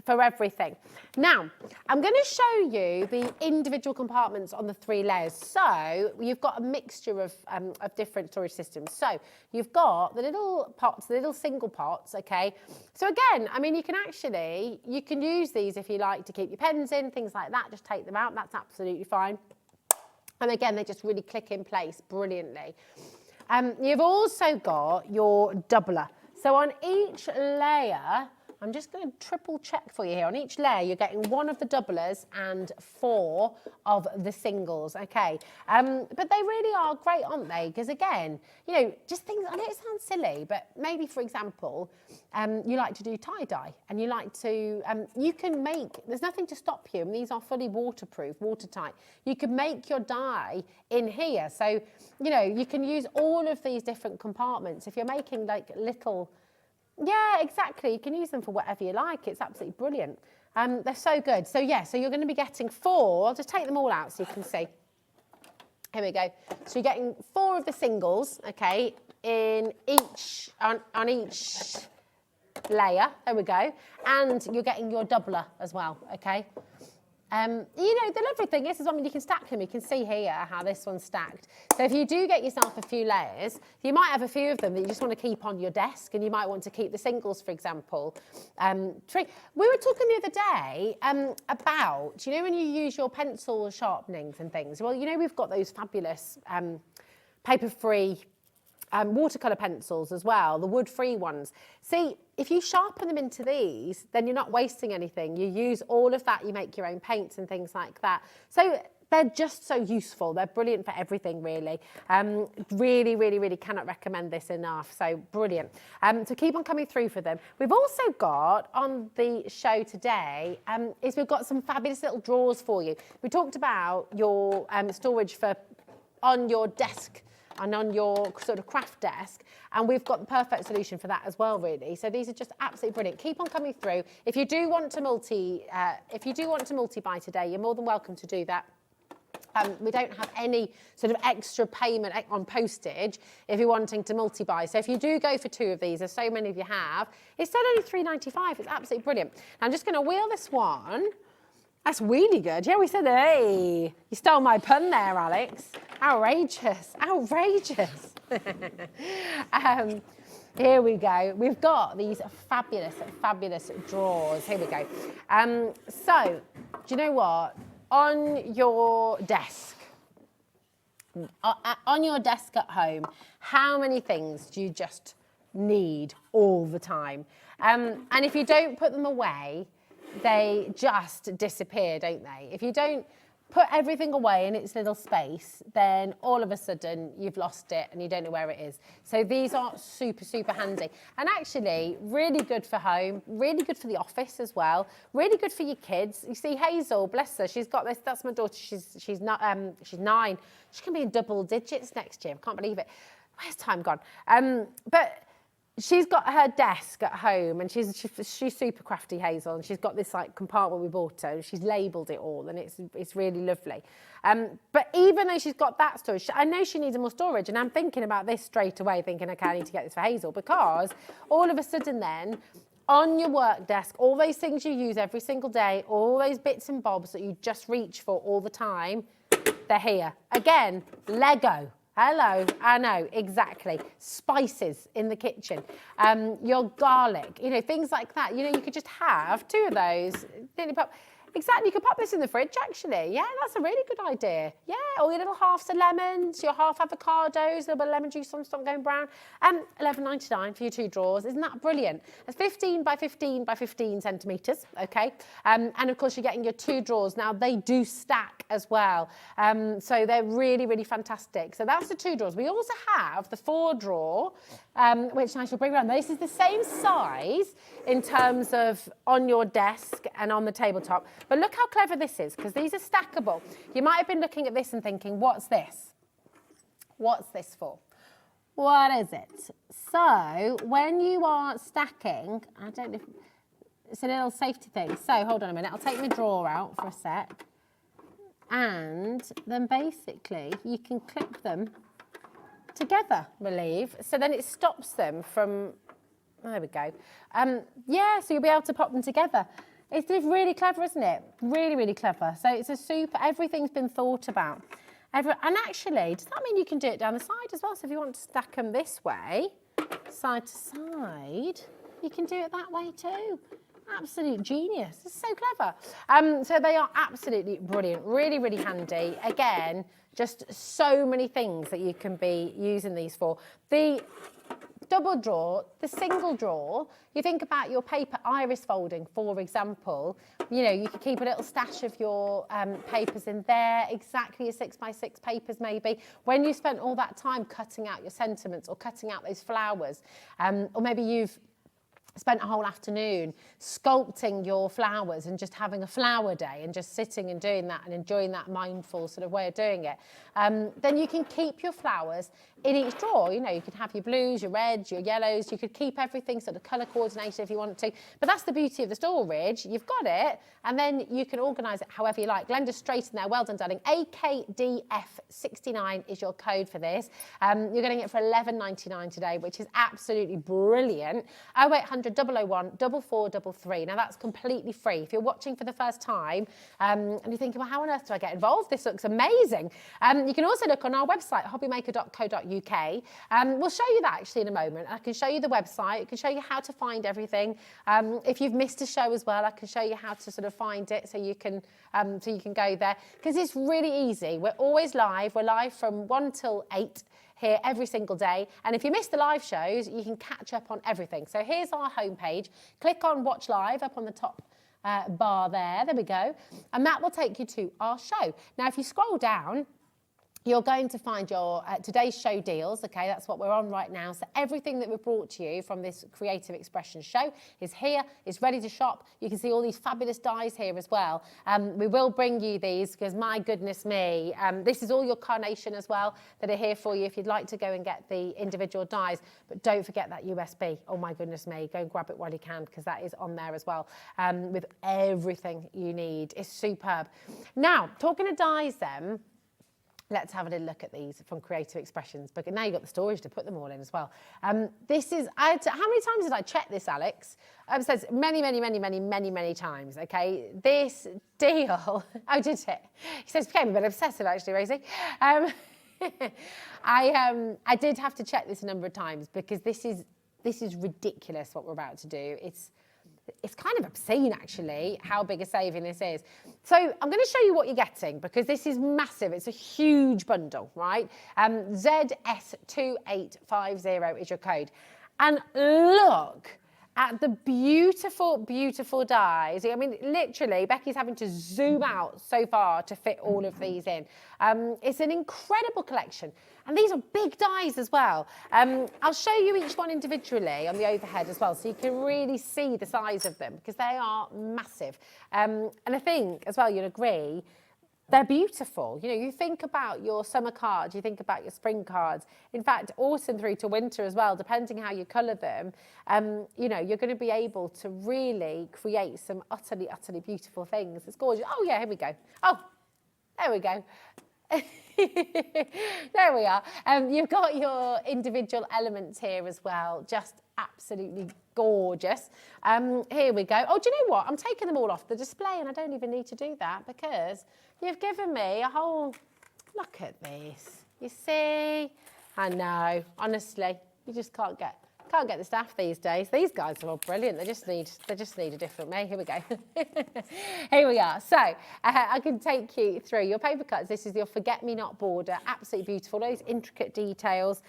S8: for everything. Now, I'm going to show you the individual compartments on the 3 layers. So you've got a mixture of different storage systems. So you've got the little pots, the little single pots, okay? So again, I mean, you can use these if you like to keep your pens in, things like that, just take them out, that's absolutely fine. And again, they just really click in place brilliantly. You've also got your doubler. So on each layer, I'm just going to triple check for you here. On each layer, you're getting 1 of the doublers and 4 of the singles, okay? But they really are great, aren't they? Because again, you know, just things, I know it sounds silly, but maybe, for example, you like to do tie-dye and you like to, you can make, there's nothing to stop you, and these are fully waterproof, watertight. You can make your dye in here. So, you know, you can use all of these different compartments. If you're making like little, yeah, exactly. You can use them for whatever you like. It's absolutely brilliant. They're so good. So yeah, so you're going to be getting 4. I'll just take them all out so you can see. Here we go. So you're getting 4 of the singles, okay, in each, on each layer. There we go. And you're getting your doubler as well, okay. You know, the lovely thing is, I mean, you can stack them. You can see here how this one's stacked. So if you do get yourself a few layers, you might have a few of them that you just want to keep on your desk, and you might want to keep the singles, for example. We were talking the other day about, you know, when you use your pencil sharpenings and things. Well, you know, we've got those fabulous paper-free watercolour pencils as well, the wood-free ones. See, if you sharpen them into these, then you're not wasting anything. You use all of that, you make your own paints and things like that. So they're just so useful. They're brilliant for everything, really. Really, really, really cannot recommend this enough. So brilliant. So keep on coming through for them. We've also got on the show today, is we've got some fabulous little drawers for you. We talked about your storage for on your desk and on your sort of craft desk, and we've got the perfect solution for that as well, really. So these are just absolutely brilliant. Keep on coming through. If you do want to multi-buy today, you're more than welcome to do that. We don't have any sort of extra payment on postage if you're wanting to multi-buy. So if you do go for 2 of these, as so many of you have, it's still only £3.95. It's absolutely brilliant. Now I'm just going to wheel this one That's really good. Yeah, we said, hey, you stole my pun there, Alex. Outrageous, outrageous. Here we go. We've got these fabulous, fabulous drawers. Here we go. So, do you know what? On your desk at home, how many things do you just need all the time? And if you don't put them away, they just disappear, don't they? If you don't put everything away in its little space, then all of a sudden you've lost it and you don't know where it is. So these are super, super handy. And actually really good for home, really good for the office as well, really good for your kids. You see Hazel, bless her, she's got this, that's my daughter, she's 9. She's going to be in double digits next year, I can't believe it. Where's time gone? But she's got her desk at home and she's super crafty, Hazel, and she's got this like compartment we bought her and she's labelled it all and it's really lovely. But even though she's got that storage, I know she needs more storage, and I'm thinking about this straight away, thinking, okay, I need to get this for Hazel, because all of a sudden then, on your work desk, all those things you use every single day, all those bits and bobs that you just reach for all the time, they're here. Again, Lego. Hello, I know, exactly. Spices in the kitchen, your garlic, you know, things like that. You know, you could just have 2 of those. Exactly, you could pop this in the fridge, actually. Yeah, that's a really good idea. Yeah, all your little halves of lemons, your half avocados, a little bit of lemon juice on stop going brown. $11.99 for your 2 drawers. Isn't that brilliant? It's 15 by 15 by 15 centimetres, okay? And of course, you're getting your 2 drawers. Now, they do stack as well. So they're really, really fantastic. So that's the 2 drawers. We also have the 4 drawer, which I shall bring around. This is the same size in terms of on your desk and on the tabletop. But look how clever this is, because these are stackable. You might have been looking at this and thinking, what's this? What's this for? What is it? So when you are stacking, I don't know if it's a little safety thing. So hold on a minute, I'll take my drawer out for a sec. And then basically you can clip them together, I believe. So then it stops them from, there we go. Yeah, so you'll be able to pop them together. It's really clever, isn't it? Really, really clever. So it's a super, everything's been thought about. And actually, does that mean you can do it down the side as well? So if you want to stack them this way, side to side, you can do it that way too. Absolute genius. It's so clever. So they are absolutely brilliant. Really, really handy. Again, just so many things that you can be using these for. The double drawer, the single drawer, you think about your paper iris folding, for example, you know, you could keep a little stash of your papers in there, exactly your 6x6 papers maybe, when you spent all that time cutting out your sentiments or cutting out those flowers, or maybe you've spent a whole afternoon sculpting your flowers and just having a flower day and just sitting and doing that and enjoying that mindful sort of way of doing it, then you can keep your flowers in each drawer. You know, you could have your blues, your reds, your yellows. You could keep everything sort of colour coordinated if you want to. But that's the beauty of the storage. You've got it, and then you can organise it however you like. Glenda's straight in there. Well done, darling. AKDF69 is your code for this. You're getting it for $11.99 today, which is absolutely brilliant. 0800 001 4433. Now, that's completely free. If you're watching for the first time and you're thinking, well, how on earth do I get involved? This looks amazing. You can also look on our website, hobbymaker.co.uk. We'll show you that actually in a moment. I can show you the website. I can show you how to find everything. If you've missed a show as well, I can show you how to sort of find it so you can go there, because it's really easy. We're always live. We're live from 1 till 8 here every single day. And if you miss the live shows, you can catch up on everything. So here's our homepage. Click on Watch Live up on the top bar there. There we go. And that will take you to our show. Now, if you scroll down, you're going to find your today's show deals, okay? That's what we're on right now. So everything that we've brought to you from this Creative Expression show is here, is ready to shop. You can see all these fabulous dies here as well. We will bring you these because, my goodness me, this is all your carnation as well that are here for you if you'd like to go and get the individual dies. But don't forget that USB. Oh, my goodness me. Go and grab it while you can, because that is on there as well with everything you need. It's superb. Now, talking of dies then, Let's have a little look at these from Creative Expressions. But now you've got the storage to put them all in as well. This is, how many times did I check this, Alex? It says many, many, many, many, many, many times, okay? This deal, oh, did it? He says, became a bit obsessive actually, Rosie. I did have to check this a number of times because this is ridiculous what we're about to do. It's kind of obscene, actually, how big a saving this is. So I'm going to show you what you're getting because this is massive. It's a huge bundle, right? ZS2850 is your code. And look at the beautiful, beautiful dies. I mean, literally, Becky's having to zoom out so far to fit all of these in. It's an incredible collection. And these are big dies as well. I'll show you each one individually on the overhead as well, so you can really see the size of them because they are massive. And I think, as well, you'll agree, they're beautiful. You know, you think about your summer cards, you think about your spring cards. In fact, autumn through to winter as well, depending how you colour them, you know, you're going to be able to really create some utterly, utterly beautiful things. It's gorgeous. Oh, yeah, here we go. Oh, there we go. There we are. You've got your individual elements here as well. Just absolutely gorgeous. Here we go. Oh, do you know what? I'm taking them all off the display and I don't even need to do that because you've given me a whole... Look at this. You see? I know. Honestly, you just can't get the staff these days. These guys are all brilliant. They just need a different me. Here we go. Here we are. So I can take you through your paper cuts. This is your forget-me-not border. Absolutely beautiful. Those intricate details.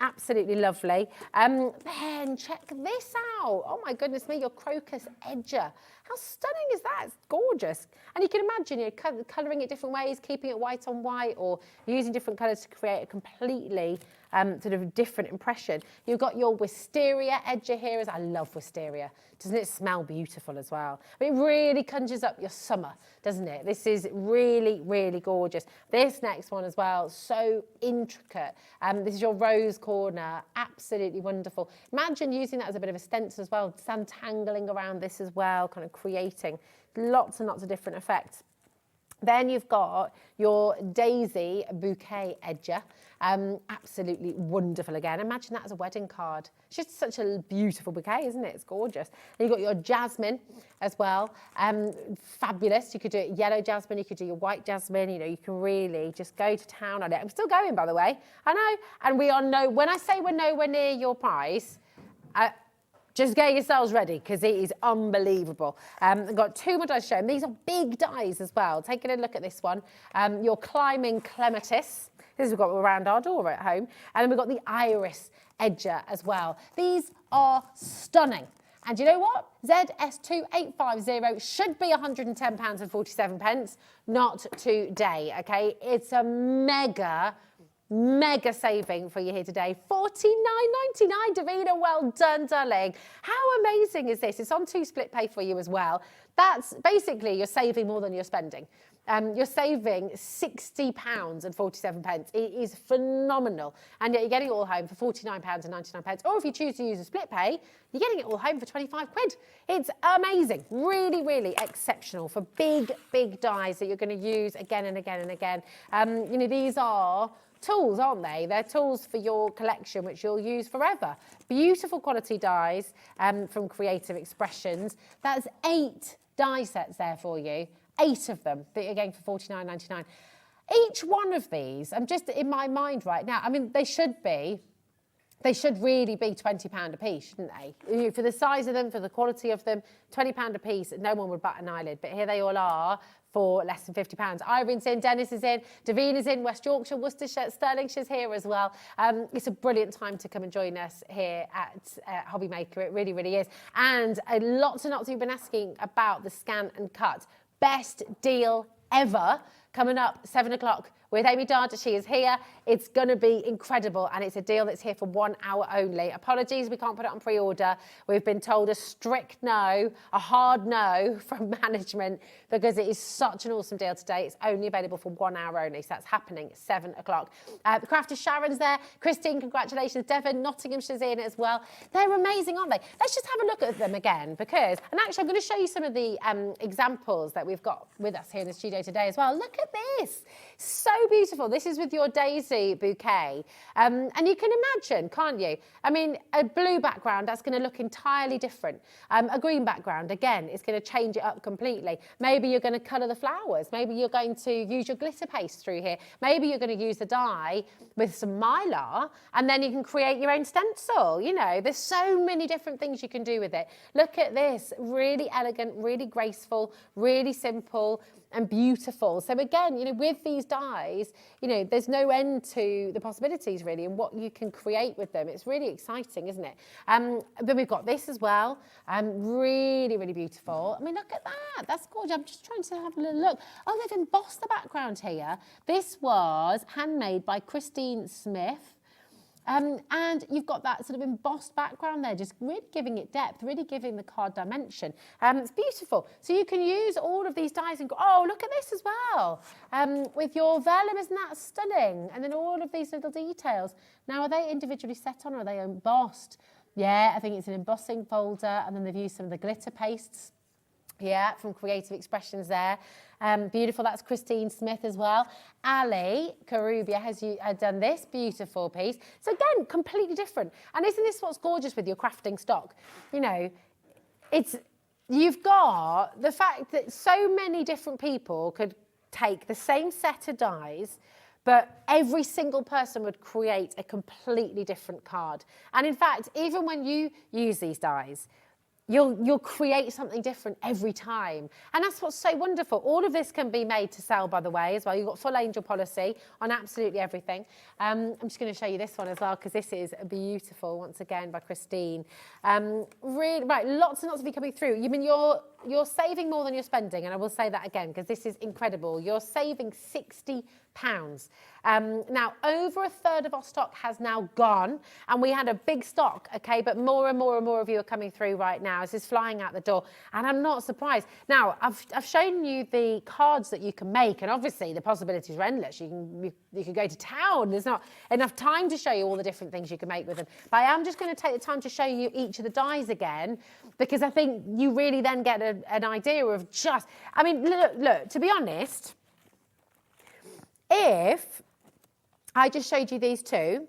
S8: Absolutely lovely. Then check this out. Oh my goodness me, your crocus edger. How stunning is that? It's gorgeous. And you can imagine you're colouring it different ways, keeping it white on white or using different colours to create a completely sort of different impression. You've got your wisteria edger here. I love wisteria. Doesn't it smell beautiful as well? I mean, it really conjures up your summer, doesn't it? This is really, really gorgeous. This next one as well, so intricate. This is your rose corner, absolutely wonderful. Imagine using that as a bit of a stencil as well, tangling around this as well, kind of creating lots and lots of different effects. Then you've got your daisy bouquet edger. Absolutely wonderful again. Imagine that as a wedding card. It's just such a beautiful bouquet, isn't it? It's gorgeous. And you've got your jasmine as well. Fabulous. You could do it yellow jasmine. You could do your white jasmine. You know, you can really just go to town on it. I'm still going, by the way. I know. And we are when I say we're nowhere near your price, just get yourselves ready because it is unbelievable. I've got two more dies to show. And these are big dies as well. Taking a look at this one. Your climbing clematis. This we've got around our door at home. And then we've got the iris edger as well. These are stunning. And you know what? ZS2850 should be £110.47, not today, okay? It's a mega saving for you here today. $49.99, Davina, well done, darling. How amazing is this? It's on 2 split pay for you as well. That's basically, you're saving more than you're spending. You're saving £60.47. It is phenomenal. And yet you're getting it all home for £49.99. Or if you choose to use a split pay, you're getting it all home for 25 quid. It's amazing. Really, really exceptional for big, big dies that you're going to use again and again and again. You know, these are tools, aren't they? They're tools for your collection, which you'll use forever. Beautiful quality dies from Creative Expressions. That's 8 die sets there for you. 8 of them that you're getting for £49.99. Each one of these, I'm just in my mind right now, I mean, they should really be £20 a piece, shouldn't they? For the size of them, for the quality of them, £20 a piece, no one would bat an eyelid. But here they all are for less than £50. Irene's in, Dennis is in, Davina's in, West Yorkshire, Worcestershire, Stirlingshire's here as well. It's a brilliant time to come and join us here at Hobby Maker. It really, really is. And lots and lots of you have been asking about the Scan and Cut. Best deal ever coming up 7 o'clock with Amy Dard. She is here. It's going to be incredible, and it's a deal that's here for 1 hour only. Apologies, we can't put it on pre-order. We've been told a strict no, a hard no from management because it is such an awesome deal today. It's only available for 1 hour only, so that's happening at 7 o'clock. The Crafter'S Sharon's there. Christine, congratulations. Devon, Nottinghamshire's in as well. They're amazing, aren't they? Let's just have a look at them again because, and actually I'm going to show you some of the examples that we've got with us here in the studio today as well. Look at this. So beautiful. This is with your daisy bouquet. And you can imagine, can't you? I mean, a blue background, that's going to look entirely different. A green background, again, is going to change it up completely. Maybe you're going to colour the flowers. Maybe you're going to use your glitter paste through here. Maybe you're going to use the dye with some mylar, and then you can create your own stencil. You know, there's so many different things you can do with it. Look at this, really elegant, really graceful, really simple and beautiful. So again, you know, with these dyes, you know, there's no end to the possibilities really and what you can create with them. It's really exciting, isn't it? Then we've got this as well. Really, really beautiful. I mean, look at that. That's gorgeous. I'm just trying to have a little look. Oh, they've embossed the background here. This was handmade by Christine Smith. And you've got that sort of embossed background there, just really giving it depth, really giving the card dimension. It's beautiful. So you can use all of these dies and go, oh, look at this as well. With your vellum, isn't that stunning? And then all of these little details. Now, are they individually set on or are they embossed? Yeah, I think it's an embossing folder. And then they've used some of the glitter pastes. Yeah, from Creative Expressions there. Beautiful, that's Christine Smith as well. Ali Karubia has done this beautiful piece. So again, completely different. And isn't this what's gorgeous with your crafting stock? You know, you've got the fact that so many different people could take the same set of dies, but every single person would create a completely different card. And in fact, even when you use these dies, You'll create something different every time. And that's what's so wonderful. All of this can be made to sell, by the way, as well. You've got full angel policy on absolutely everything. I'm just going to show you this one as well, because this is beautiful, once again, by Christine. Really, right, lots and lots of you coming through. You mean you're saving more than you're spending, and I will say that again, because this is incredible. You're saving £60. Now, over a third of our stock has now gone, and we had a big stock, okay, but more and more and more of you are coming through right now. This is flying out the door, and I'm not surprised. Now, I've shown you the cards that you can make, and obviously the possibilities are endless. You can go to town. There's not enough time to show you all the different things you can make with them. But I am just going to take the time to show you each of the dies again, because I think you really then get an idea of just, I mean, look, to be honest, if I just showed you these two,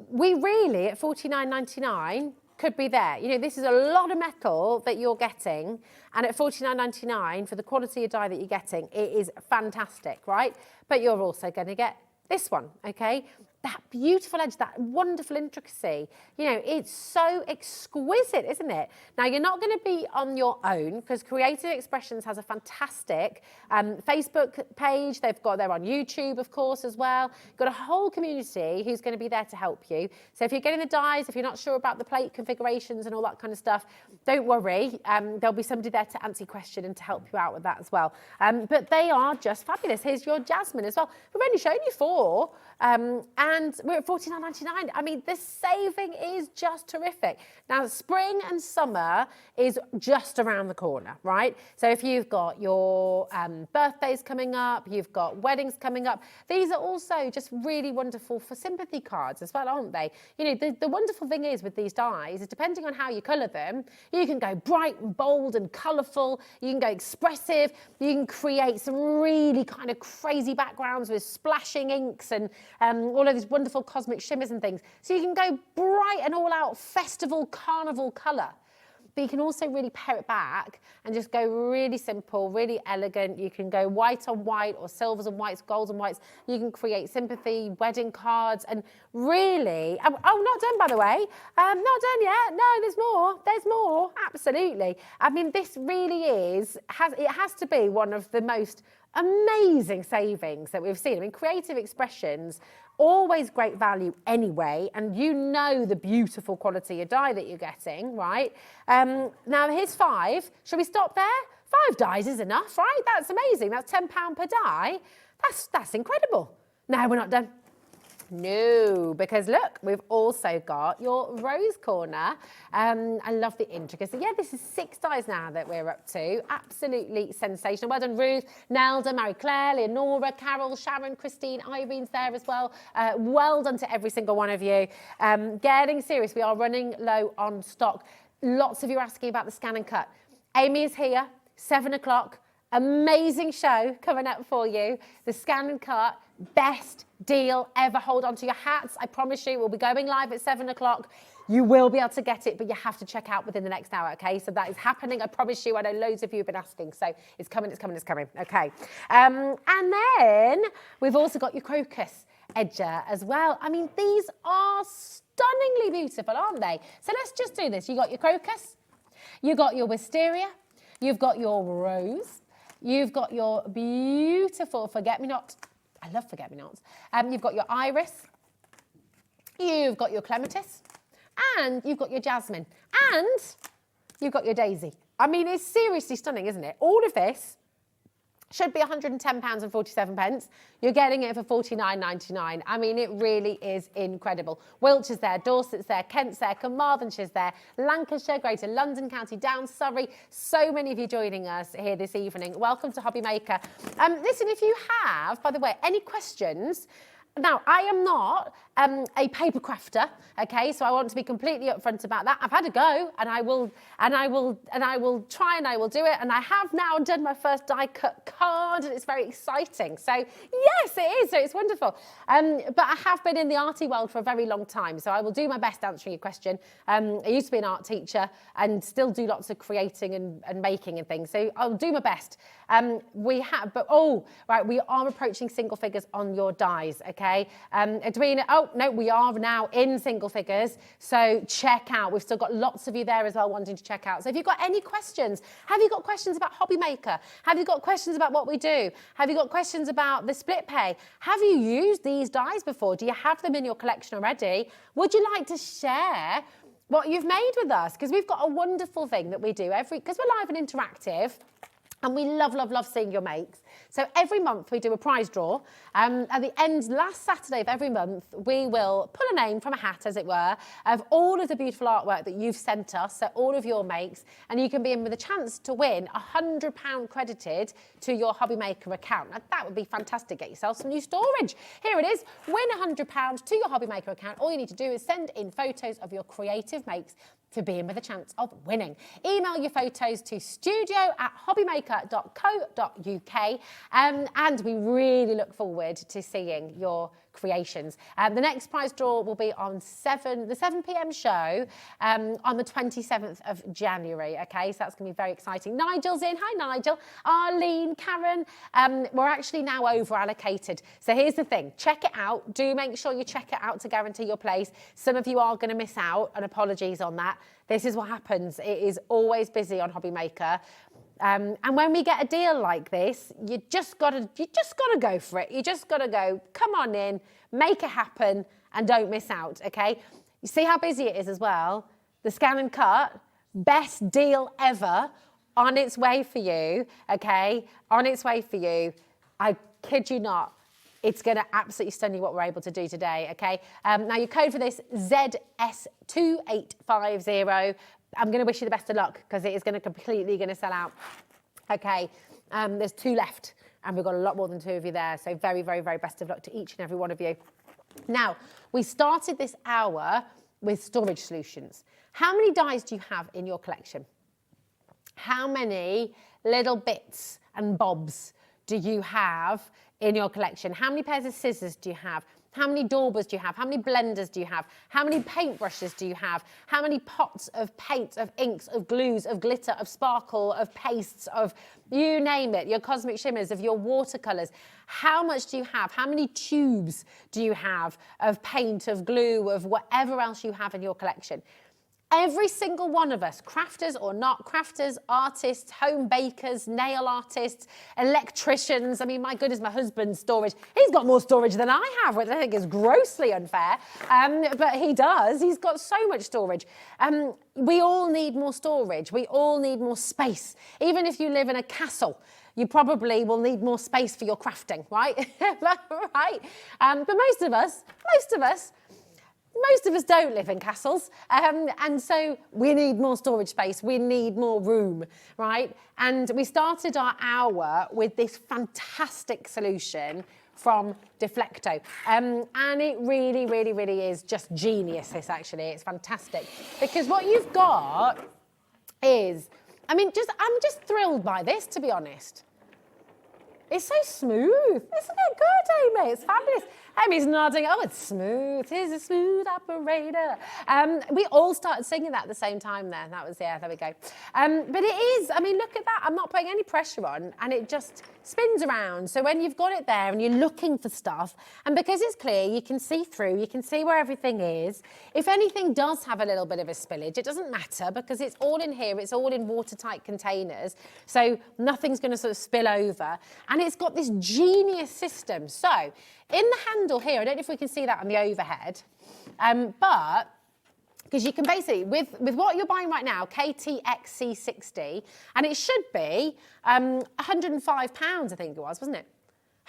S8: we really, at $49.99, could be there. You know, this is a lot of metal that you're getting, and at $49.99, for the quality of dye that you're getting, it is fantastic, right? But you're also going to get this one, okay? That beautiful edge, that wonderful intricacy. You know, it's so exquisite, isn't it? Now, you're not going to be on your own, because Creative Expressions has a fantastic Facebook page. They're on YouTube, of course, as well. Got a whole community who's going to be there to help you. So if you're getting the dies, if you're not sure about the plate configurations and all that kind of stuff, don't worry. There'll be somebody there to answer your question and to help you out with that as well. But they are just fabulous. Here's your jasmine as well. We've only shown you 4. And we're at $49.99. I mean, the saving is just terrific. Now, spring and summer is just around the corner, right? So if you've got your birthdays coming up, you've got weddings coming up, these are also just really wonderful for sympathy cards as well, aren't they? You know, the wonderful thing is with these dies is depending on how you colour them, you can go bright and bold and colourful, you can go expressive, you can create some really kind of crazy backgrounds with splashing inks and all of these wonderful cosmic shimmers and things. So you can go bright and all out festival carnival colour. But you can also really pare it back and just go really simple, really elegant. You can go white on white or silvers and whites, golds and whites. You can create sympathy, wedding cards, and really, oh, not done, by the way. Not done yet. No, there's more. There's more. Absolutely. I mean, this really is, it has to be one of the most amazing savings that we've seen. I mean, Creative Expressions, always great value anyway, and you know the beautiful quality of dye that you're getting, right? Now, here's 5. Shall we stop there? 5 dies is enough, right? That's amazing. That's £10 per die. That's incredible. No, we're not done. No, because look, we've also got your rose corner. I love the intricacy. Yeah, this is 6 dies now that we're up to. Absolutely sensational. Well done, Ruth, Nelda, Marie-Claire, Leonora, Carol, Sharon, Christine, Irene's there as well. Well done to every single one of you. Getting serious, we are running low on stock. Lots of you are asking about the Scan and Cut. Amy is here, 7 o'clock. Amazing show coming up for you. The Scan and Cut, Best deal ever. Hold on to your hats. I promise you, we'll be going live at 7 o'clock. You will be able to get it, but you have to check out within the next hour, okay? So that is happening, I promise you. I know loads of you have been asking, so it's coming, it's coming, it's coming, okay? And then we've also got your crocus edger as well. I mean, these are stunningly beautiful, aren't they? So let's just do this. You got your crocus, you got your wisteria, you've got your rose, you've got your beautiful forget-me-not. I love forget-me-nots. You've got your iris, you've got your clematis, and you've got your jasmine, and you've got your daisy. I mean, it's seriously stunning, isn't it? All of this should be £110.47. You're getting it for £49.99. I mean, it really is incredible. Wiltshire's there, Dorset's there, Kent's there, Carmarthanshire's there, Lancashire, Greater London, County Down, Surrey. So many of you joining us here this evening. Welcome to Hobby Maker. Listen, if you have, by the way, any questions, now, I am not a paper crafter, okay? So I want to be completely upfront about that. I've had a go, and I will try and I will do it. And I have now done my first die cut card, and it's very exciting. So yes, it is. So it's wonderful. But I have been in the arty world for a very long time, so I will do my best answering your question. I used to be an art teacher and still do lots of creating and making and things. So I'll do my best. We are approaching single figures on your dies, okay? Edwina, we are now in single figures, so check out. We've still got lots of you there as well wanting to check out. So if you've got any questions, have you got questions about Hobby Maker? Have you got questions about what we do? Have you got questions about the split pay? Have you used these dies before? Do you have them in your collection already? Would you like to share what you've made with us? Because we've got a wonderful thing that we do because we're live and interactive. And we love, love, love seeing your makes. So every month we do a prize draw. At the end, last Saturday of every month, we will pull a name from a hat, as it were, of all of the beautiful artwork that you've sent us, so all of your makes, and you can be in with a chance to win £100 credited to your Hobby Maker account. Now, that would be fantastic. Get yourself some new storage. Here it is. Win £100 to your Hobby Maker account. All you need to do is send in photos of your creative makes to be in with a chance of winning. Email your photos to studio@hobbymaker.co.uk and we really look forward to seeing your creations. The next prize draw will be on the 7 p.m. show on the 27th of January, okay? So that's going to be very exciting. Nigel's in. Hi, Nigel. Arlene, Karen. We're actually now over allocated. So here's the thing. Check it out. Do make sure you check it out to guarantee your place. Some of you are going to miss out, and apologies on that. This is what happens. It is always busy on Hobby Maker. And when we get a deal like this, you just gotta go for it. You just gotta go, come on in, make it happen, and don't miss out, okay? You see how busy it is as well? The Scan and Cut, best deal ever, on its way for you, okay? On its way for you. I kid you not. It's going to absolutely stun you what we're able to do today, okay? Now, your code for this, ZS2850. I'm going to wish you the best of luck because it is going to completely sell out. Okay, there's 2 left and we've got a lot more than 2 of you there. So very, very, very best of luck to each and every one of you. Now, we started this hour with storage solutions. How many dies do you have in your collection? How many little bits and bobs do you have in your collection? How many pairs of scissors do you have? How many daubers do you have? How many blenders do you have? How many paintbrushes do you have? How many pots of paint, of inks, of glues, of glitter, of sparkle, of pastes, of you name it, your cosmic shimmers, of your watercolours? How much do you have? How many tubes do you have of paint, of glue, of whatever else you have in your collection? Every single one of us, crafters or not crafters, artists, home bakers, nail artists, electricians. I mean, my goodness, my husband's storage. He's got more storage than I have, which I think is grossly unfair. But he does. He's got so much storage. We all need more storage. We all need more space. Even if you live in a castle, you probably will need more space for your crafting, right? Right? But most of us don't live in castles, and so we need more storage space, we need more room, right? And we started our hour with this fantastic solution from Deflecto, and it really, really, really is just genius, this actually, it's fantastic. Because what you've got is, I'm just thrilled by this, to be honest. It's so smooth. Isn't it good, Amy? It's fabulous. Amy's nodding. Oh, it's smooth. He's a smooth operator. We all started singing that at the same time there. That was, yeah, there we go. But it is, I mean, look at that. I'm not putting any pressure on, and it just spins around. So when you've got it there and you're looking for stuff, and because it's clear, you can see through, you can see where everything is. If anything does have a little bit of a spillage, it doesn't matter because it's all in here. It's all in watertight containers. So nothing's going to sort of spill over. And it's got this genius system. So in the handle here, I don't know if we can see that on the overhead, but because you can basically, with what you're buying right now, KTXC60, and it should be £105, I think it was, wasn't it?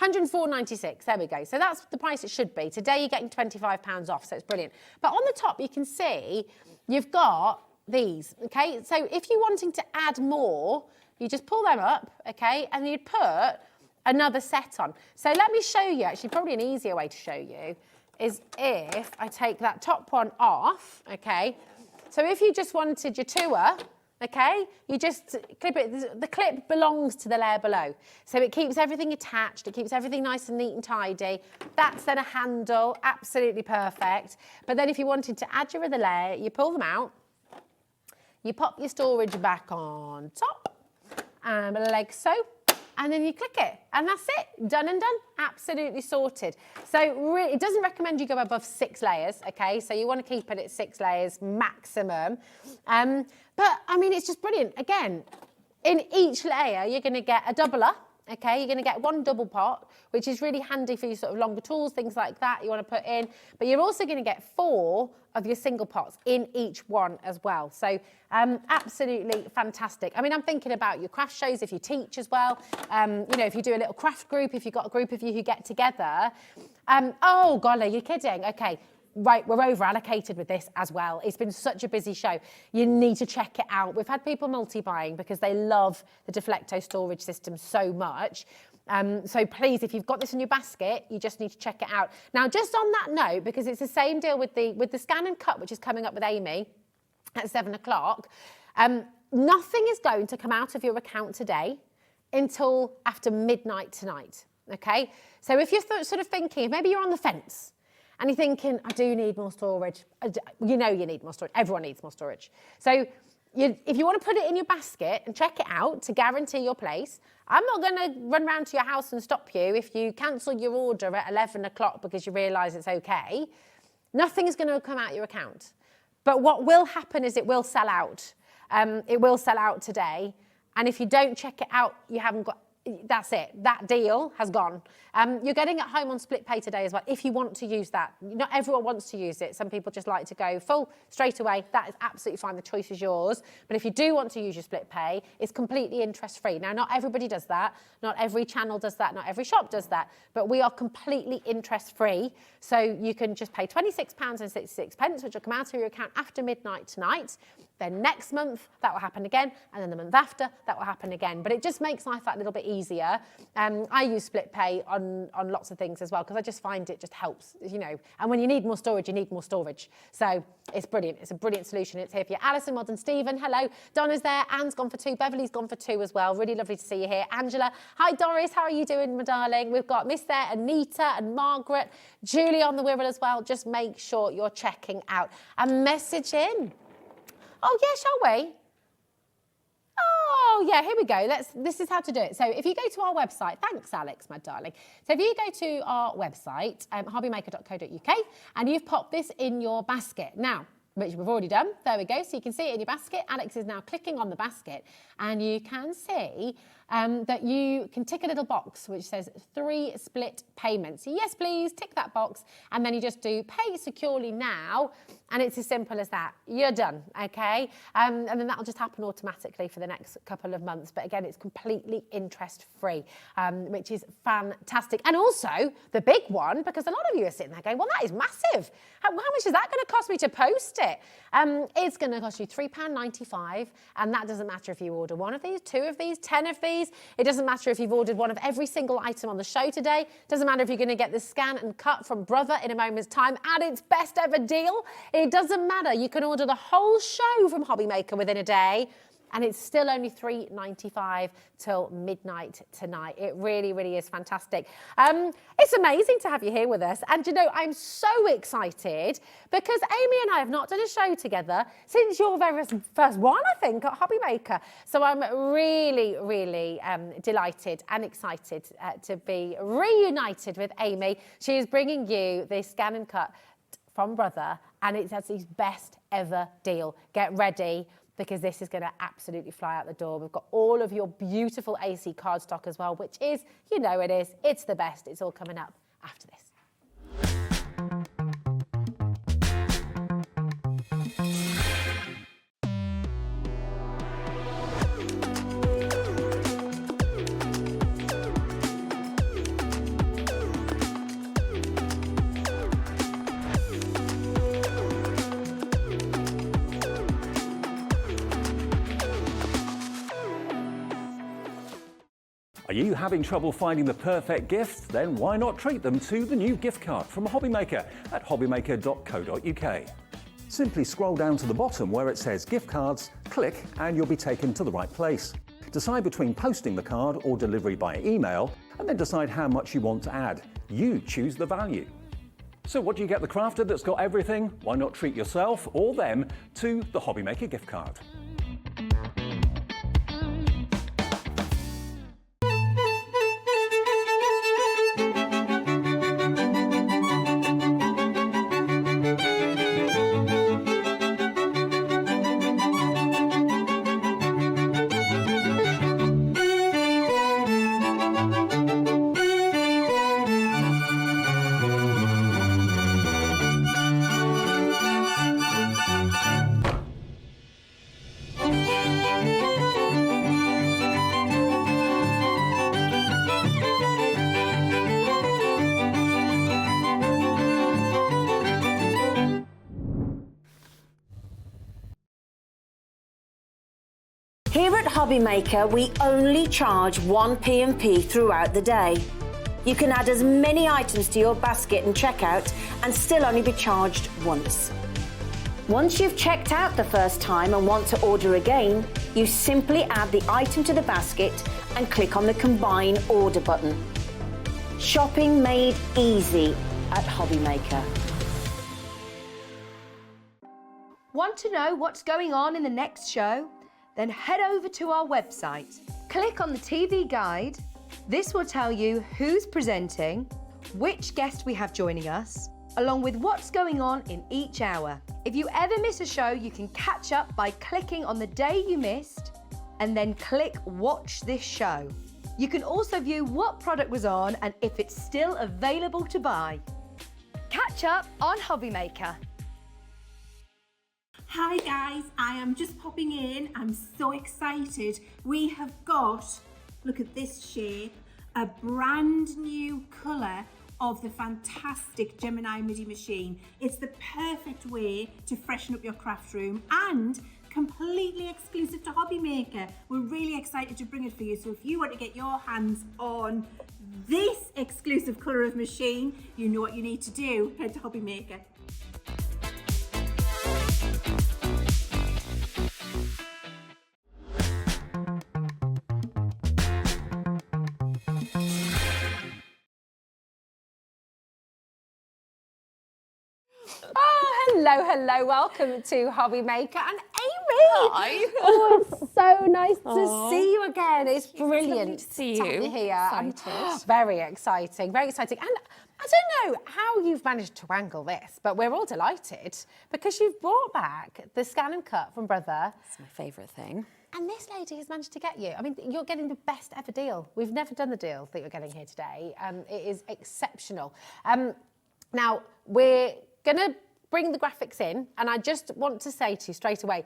S8: 104.96, there we go. So that's the price it should be. Today you're getting £25 off, so it's brilliant. But on the top, you can see you've got these, okay? So if you're wanting to add more, you just pull them up, okay? And you'd put another set on. So let me show you, actually probably an easier way to show you is if I take that top one off, okay? So if you just wanted your tour, okay, you just clip it, the clip belongs to the layer below. So it keeps everything attached, it keeps everything nice and neat and tidy. That's then a handle, absolutely perfect. But then if you wanted to add your other layer, you pull them out, you pop your storage back on top, like so. And then you click it, and that's it, done and done, absolutely sorted. So it doesn't recommend you go above 6 layers, okay? So you want to keep it at 6 layers maximum. But I mean, it's just brilliant. Again, in each layer, you're gonna get a doubler, okay? You're gonna get 1 double pot, which is really handy for your sort of longer tools, things like that you wanna put in. But you're also gonna get 4 of your single pots in each one as well. So absolutely fantastic. I mean, I'm thinking about your craft shows if you teach as well. You know, if you do a little craft group, if you've got a group of you who get together. Oh, golly, you're kidding. Okay. Right, we're over allocated with this as well. It's been such a busy show. You need to check it out. We've had people multi-buying because they love the Deflecto storage system so much. So please, if you've got this in your basket, you just need to check it out. Now, just on that note, because it's the same deal with the Scan and Cut, which is coming up with Amy at 7 o'clock, nothing is going to come out of your account today until after midnight tonight, okay? So if you're sort of thinking, maybe you're on the fence, and you're thinking, I do need more storage. You know you need more storage. Everyone needs more storage. So if you want to put it in your basket and check it out to guarantee your place, I'm not going to run round to your house and stop you if you cancel your order at 11 o'clock because you realise it's okay. Nothing is going to come out your account. But what will happen is it will sell out. It will sell out today. And if you don't check it out, you haven't got... That's it. That deal has gone. You're getting it home on split pay today as well, if you want to use that. Not everyone wants to use it. Some people just like to go full straight away. That is absolutely fine. The choice is yours. But if you do want to use your split pay, it's completely interest-free. Now, not everybody does that. Not every channel does that. Not every shop does that. But we are completely interest-free. So you can just pay £26.66, which will come out of your account after midnight tonight. Then next month, that will happen again. And then the month after, that will happen again. But it just makes life that little bit easier. I use split pay on lots of things as well, because I just find it just helps, you know. And when you need more storage, you need more storage. So it's brilliant. It's a brilliant solution. It's here for you. Alison, Modern Stephen, hello. Donna's there. Anne's gone for 2. Beverly's gone for 2 as well. Really lovely to see you here. Angela, hi Doris, how are you doing, my darling? We've got Miss there, Anita and Margaret. Julie on the Wirral as well. Just make sure you're checking out and message in. Oh, yeah, shall we? Oh, yeah, here we go. This is how to do it. So if you go to our website, thanks, Alex, my darling. So if you go to our website, hobbymaker.co.uk, and you've popped this in your basket. Now, which we've already done. There we go. So you can see it in your basket. Alex is now clicking on the basket, and you can see that you can tick a little box which says 3 split payments. Yes, please, tick that box, and then you just do pay securely now, and it's as simple as that. You're done, okay? And then that'll just happen automatically for the next couple of months. But again, it's completely interest-free, which is fantastic. And also, the big one, because a lot of you are sitting there going, well, that is massive. How much is that going to cost me to post it? It's going to cost you £3.95, and that doesn't matter if you order 1 of these, 2 of these, 10 of these. It doesn't matter if you've ordered one of every single item on the show today. It doesn't matter if you're going to get the Scan and Cut from Brother in a moment's time at its best ever deal. It doesn't matter. You can order the whole show from Hobby Maker within a day, And it's still only £3.95 till midnight tonight. It really, really is fantastic. It's amazing to have you here with us. And you know, I'm so excited because Amy and I have not done a show together since your very first one, I think, at Hobby Maker. So I'm really, really delighted and excited to be reunited with Amy. She is bringing you the SCANNCUT from Brother, and it's his best ever deal. Get ready, because this is going to absolutely fly out the door. We've got all of your beautiful AC cardstock as well, which is, you know it is, it's the best. It's all coming up after this.
S2: Are you having trouble finding the perfect gift? Then why not treat them to the new gift card from Hobby Maker at hobbymaker.co.uk. Simply scroll down to the bottom where it says gift cards, click and you'll be taken to the right place. Decide between posting the card or delivery by email and then decide how much you want to add. You choose the value. So what do you get the crafter that's got everything? Why not treat yourself or them to the Hobby Maker gift card?
S4: Here at Hobby Maker, we only charge 1 P&P throughout the day. You can add as many items to your basket and checkout and still only be charged once. Once you've checked out the first time and want to order again, you simply add the item to the basket and click on the Combine Order button. Shopping made easy at Hobby Maker.
S1: Want to know what's going on in the next show? Then head over to our website. Click on the TV guide. This will tell you who's presenting, which guest we have joining us, along with what's going on in each hour. If you ever miss a show, you can catch up by clicking on the day you missed and then click Watch This Show. You can also view what product was on and if it's still available to buy. Catch up on Hobby Maker.
S7: Hi guys, I am just popping in. I'm so excited. We have got, look at this shape, a brand new colour of the fantastic Gemini MIDI machine. It's the perfect way to freshen up your craft room and completely exclusive to Hobby Maker. We're really excited to bring it for you. So if you want to get your hands on this exclusive colour of machine, you know what you need to do. Head to Hobby Maker.
S8: Oh, hello, welcome to Hobby Maker and Amy. Hi. Oh, it's so nice to see you again. It's brilliant
S9: to see
S8: have
S9: you.
S8: you here.
S9: Excited.
S8: Very exciting, very exciting. And I don't know how you've managed to wangle this, but we're all delighted because you've brought back the SCANNCUT from Brother.
S9: It's my favourite thing.
S8: And this lady has managed to get you. I mean, you're getting the best ever deal. We've never done the deal that you're getting here today. It is exceptional. Now, we're going to bring the graphics in, and I just want to say to you straight away,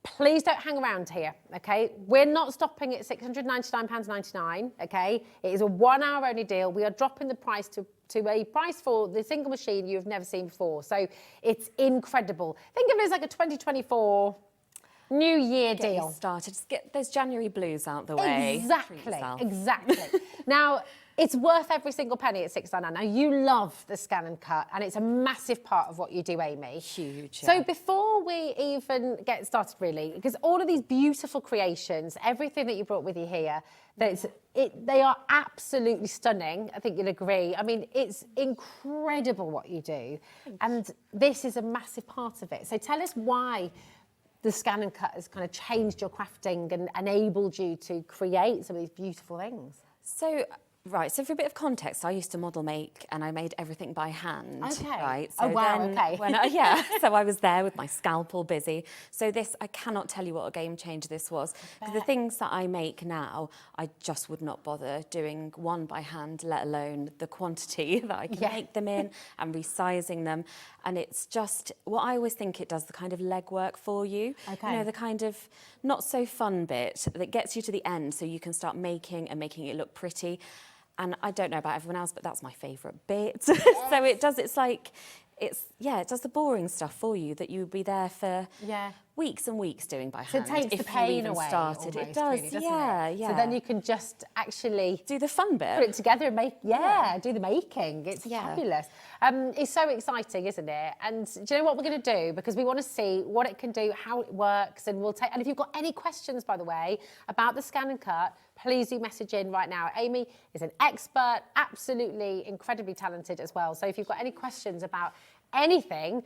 S8: please don't hang around here, okay? We're not stopping at £699.99, okay? It is a 1 hour only deal. We are dropping the price to a price for the single machine you've never seen before. So it's incredible. Think of it as like a 2024 New Year deal.
S9: Started. Just get those January blues out the way.
S8: Exactly. Now, It's worth every single penny at £6.99. Now, you love the Scan and Cut, and it's a massive part of what you do, Amy.
S9: Huge.
S8: So before we even get started, really, because all of these beautiful creations, everything that you brought with you here, they are absolutely stunning. I think you'll agree. I mean, it's incredible what you do, and this is a massive part of it. So tell us why the Scan and Cut has kind of changed your crafting and enabled you to create some of these beautiful things.
S9: So for a bit of context, I used to model make and I made everything by hand.
S8: Okay.
S9: Right.
S8: So
S9: So I was there with my scalpel busy. So this, I cannot tell you what a game changer this was. Because the things that I make now, I just would not bother doing one by hand, let alone the quantity that I can make them in and resizing them. And it's just, what I always think it does, the kind of legwork for you.
S8: Okay.
S9: You know, the kind of not so fun bit that gets you to the end so you can start making it look pretty. And I don't know about everyone else, but that's my favourite bit. So it does the boring stuff for you that you would be there for weeks and weeks doing by hand.
S8: So it takes the pain away.
S9: Started. It does,
S8: really, doesn't
S9: yeah,
S8: it?
S9: yeah.
S8: So then you can just actually
S9: do the fun bit.
S8: Put it together and make, do the making. It's fabulous. It's so exciting, isn't it? And do you know what we're going to do? Because we want to see what it can do, how it works, and and if you've got any questions, by the way, about the Scan and Cut, please do message in right now. Amy is an expert, absolutely incredibly talented as well. So if you've got any questions about anything,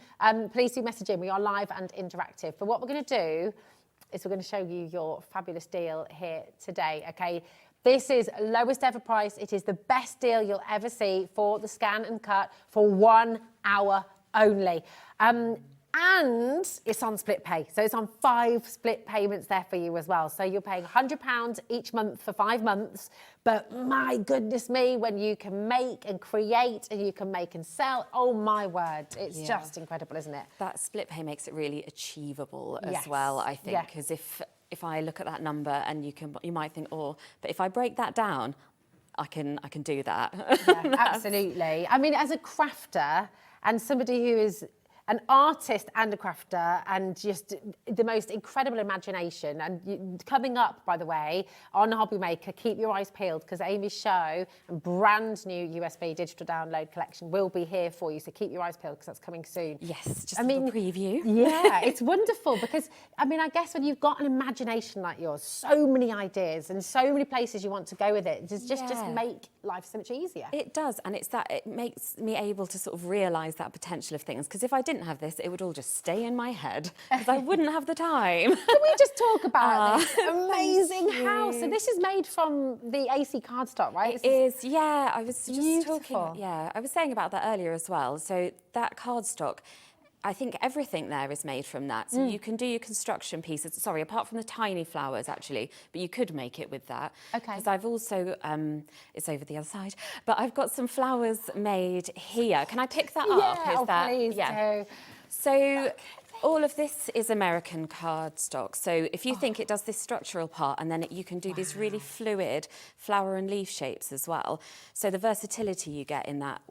S8: please do message in. We are live and interactive. But what we're going to do is we're going to show you your fabulous deal here today, okay? This is lowest ever price. It is the best deal you'll ever see for the Scan and Cut for 1 hour only. And it's on split pay. So it's on 5 split payments there for you as well. So you're paying £100 each month for 5 months. But my goodness me, when you can make and create and you can make and sell, oh my word, it's just incredible, isn't it?
S9: That split pay makes it really achievable as well, I think. Because if I look at that number and you might think, but if I break that down, I can do that.
S8: Yeah, absolutely. I mean, as a crafter and somebody who is an artist and a crafter and just the most incredible imagination. And coming up, by the way, on Hobby Maker, keep your eyes peeled because Amy's show and brand new USB digital download collection will be here for you. So keep your eyes peeled because that's coming soon.
S9: Yes, just a little preview.
S8: Yeah, it's wonderful because, I mean, I guess when you've got an imagination like yours, so many ideas and so many places you want to go with it, just make life so much easier.
S9: It does, and it makes me able to sort of realise that potential of things because if I didn't have this, it would all just stay in my head because I wouldn't have the time.
S8: Can we just talk about this amazing house? So this is made from the AC cardstock, right?
S9: It is, yeah. I was just
S8: beautiful.
S9: talking, I was saying about that earlier as well. So that cardstock, I think everything there is made from that. So you can do your construction pieces, sorry, apart from the tiny flowers actually, but you could make it with that.
S8: Okay.
S9: Because I've also, it's over the other side, but I've got some flowers made here. Can I pick that up?
S8: Please do.
S9: So all of this is American cardstock. So if you think it does this structural part and then you can do these really fluid flower and leaf shapes as well. So the versatility you get in that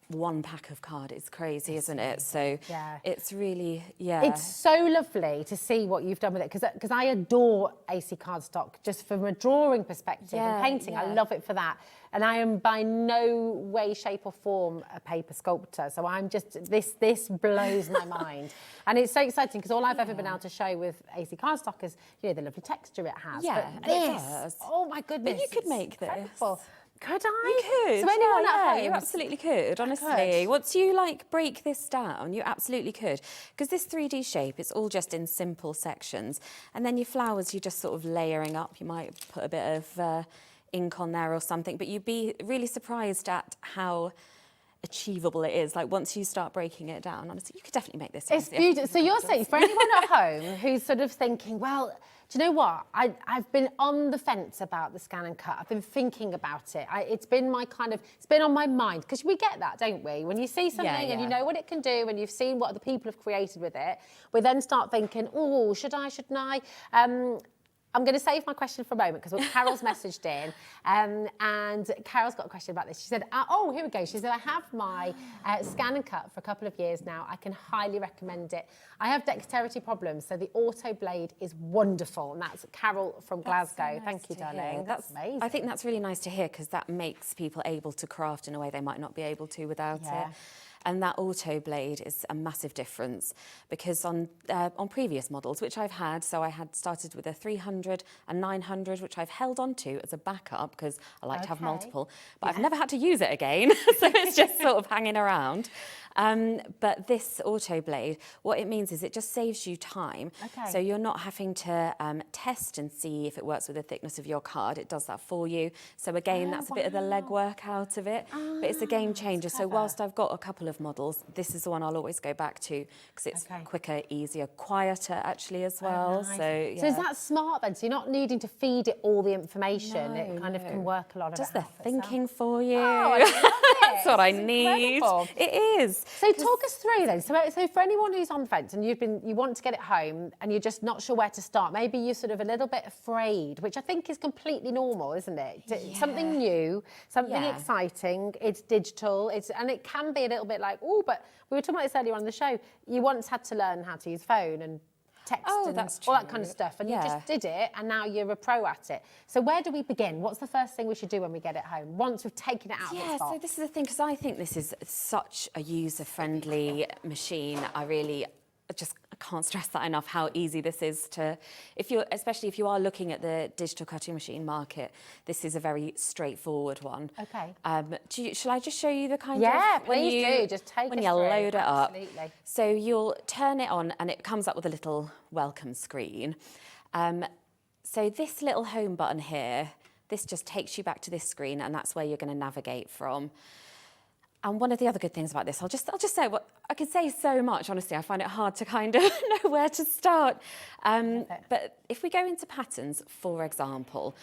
S9: one pack of card is crazy, isn't it? So it's really,
S8: It's so lovely to see what you've done with it because I adore AC cardstock just from a drawing perspective and painting. I love it for that. And I am by no way, shape or form a paper sculptor. So I'm just, this blows my mind. And it's so exciting because all I've ever been able to show with AC cardstock is, you know, the lovely texture it has.
S9: Yeah,
S8: but this, oh my goodness.
S9: But you could make this.
S8: Incredible. Could I?
S9: You could.
S8: So anyone at home?
S9: You absolutely could, honestly. Once you break this down, you absolutely could. Because this 3D shape, it's all just in simple sections. And then your flowers, you're just sort of layering up. You might put a bit of ink on there or something, but you'd be really surprised at how achievable it is. Like once you start breaking it down, honestly, you could definitely make this.
S8: It's beautiful. So you're saying for anyone at home who's sort of thinking, well, do you know what? I've been on the fence about the Scan and Cut. I've been thinking about it. It's been it's been on my mind because we get that, don't we? When you see something and you know what it can do and you've seen what other people have created with it, we then start thinking, oh, should I, shouldn't I? I'm going to save my question for a moment because Carol's messaged in, and Carol's got a question about this. She said, oh, here we go. She said, I have my SCANNCUT for a couple of years now. I can highly recommend it. I have dexterity problems, so the auto blade is wonderful. And that's Carol from Glasgow.
S9: So nice
S8: Thank you,
S9: to
S8: darling.
S9: hear.
S8: That's amazing.
S9: I think that's really nice to hear because that makes people able to craft in a way they might not be able to without it. And that auto blade is a massive difference because on previous models, which I've had, so I had started with a 300 and 900, which I've held on to as a backup because I like to have multiple, but I've never had to use it again. So it's just sort of hanging around. But this auto blade, what it means is it just saves you time. So you're not having to test and see if it works with the thickness of your card. It does that for you. So again, that's a bit of the legwork out of it, but it's a game changer. So whilst I've got a couple of models, this is the one I'll always go back to because it's quicker, easier, quieter actually as well.
S8: Nice.
S9: So
S8: is that smart then? So you're not needing to feed it all the information. It kind of can work a lot of
S9: does
S8: it
S9: the
S8: out
S9: thinking for you.
S8: Oh, I love it.
S9: That's what I
S8: It's
S9: need.
S8: incredible.
S9: It is.
S8: So talk us through then. So for anyone who's on the fence and you want to get it home and you're just not sure where to start, maybe you're sort of a little bit afraid, which I think is completely normal, isn't it? Something new, something exciting. It's digital. And it can be a little bit like, oh, but we were talking about this earlier on the show. You once had to learn how to use phone and text and all that kind of stuff, and you just did it, and now you're a pro at it. So where do we begin? What's the first thing we should do when we get it home, once we've taken it out of its box?
S9: So this is the thing, because I think this is such a user-friendly machine. I just can't stress that enough, how easy this is to, especially if you are looking at the digital cutting machine market, this is a very straightforward one. Shall I just show you the kind of...
S8: Yeah, please do. Just take
S9: when
S8: us
S9: you
S8: through.
S9: load it up.
S8: Absolutely.
S9: So you'll turn it on and it comes up with a little welcome screen. So this little home button here, this just takes you back to this screen, and that's where you're going to navigate from. And one of the other good things about this, I'll just say what I could say so much. Honestly, I find it hard to kind of know where to start. But if we go into patterns, for example,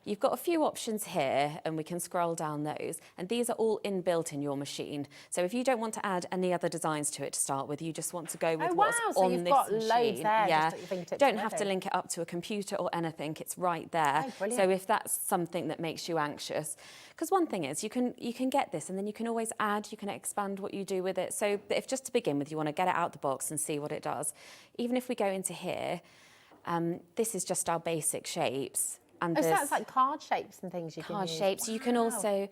S9: you've got a few options here, and we can scroll down those. And these are all inbuilt in your machine. So if you don't want to add any other designs to it to start with, you just want to go with what's on this machine.
S8: So you've got loads there, just at your fingertips
S9: Don't have to
S8: already.
S9: link it up to a computer or anything. It's right there.
S8: Oh, brilliant.
S9: So if that's something that makes you anxious, because one thing is you can get this, and then you can always add, you can expand what you do with it. So if just to begin with, you want to get it out the box and see what it does. Even if we go into here, this is just our basic shapes. And
S8: so that's like card shapes and things you can use.
S9: Card shapes. Wow. You can also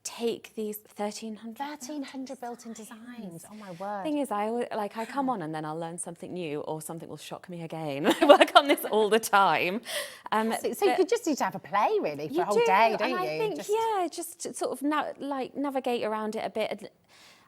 S9: take these 1,300.
S8: 1,300 built-in designs. Oh my word.
S9: Thing is, I come on and then I'll learn something new, or something will shock me again. I work on this all the time.
S8: So you just need to have a play really for a whole day, don't you?
S9: I think just sort of navigate around it a bit.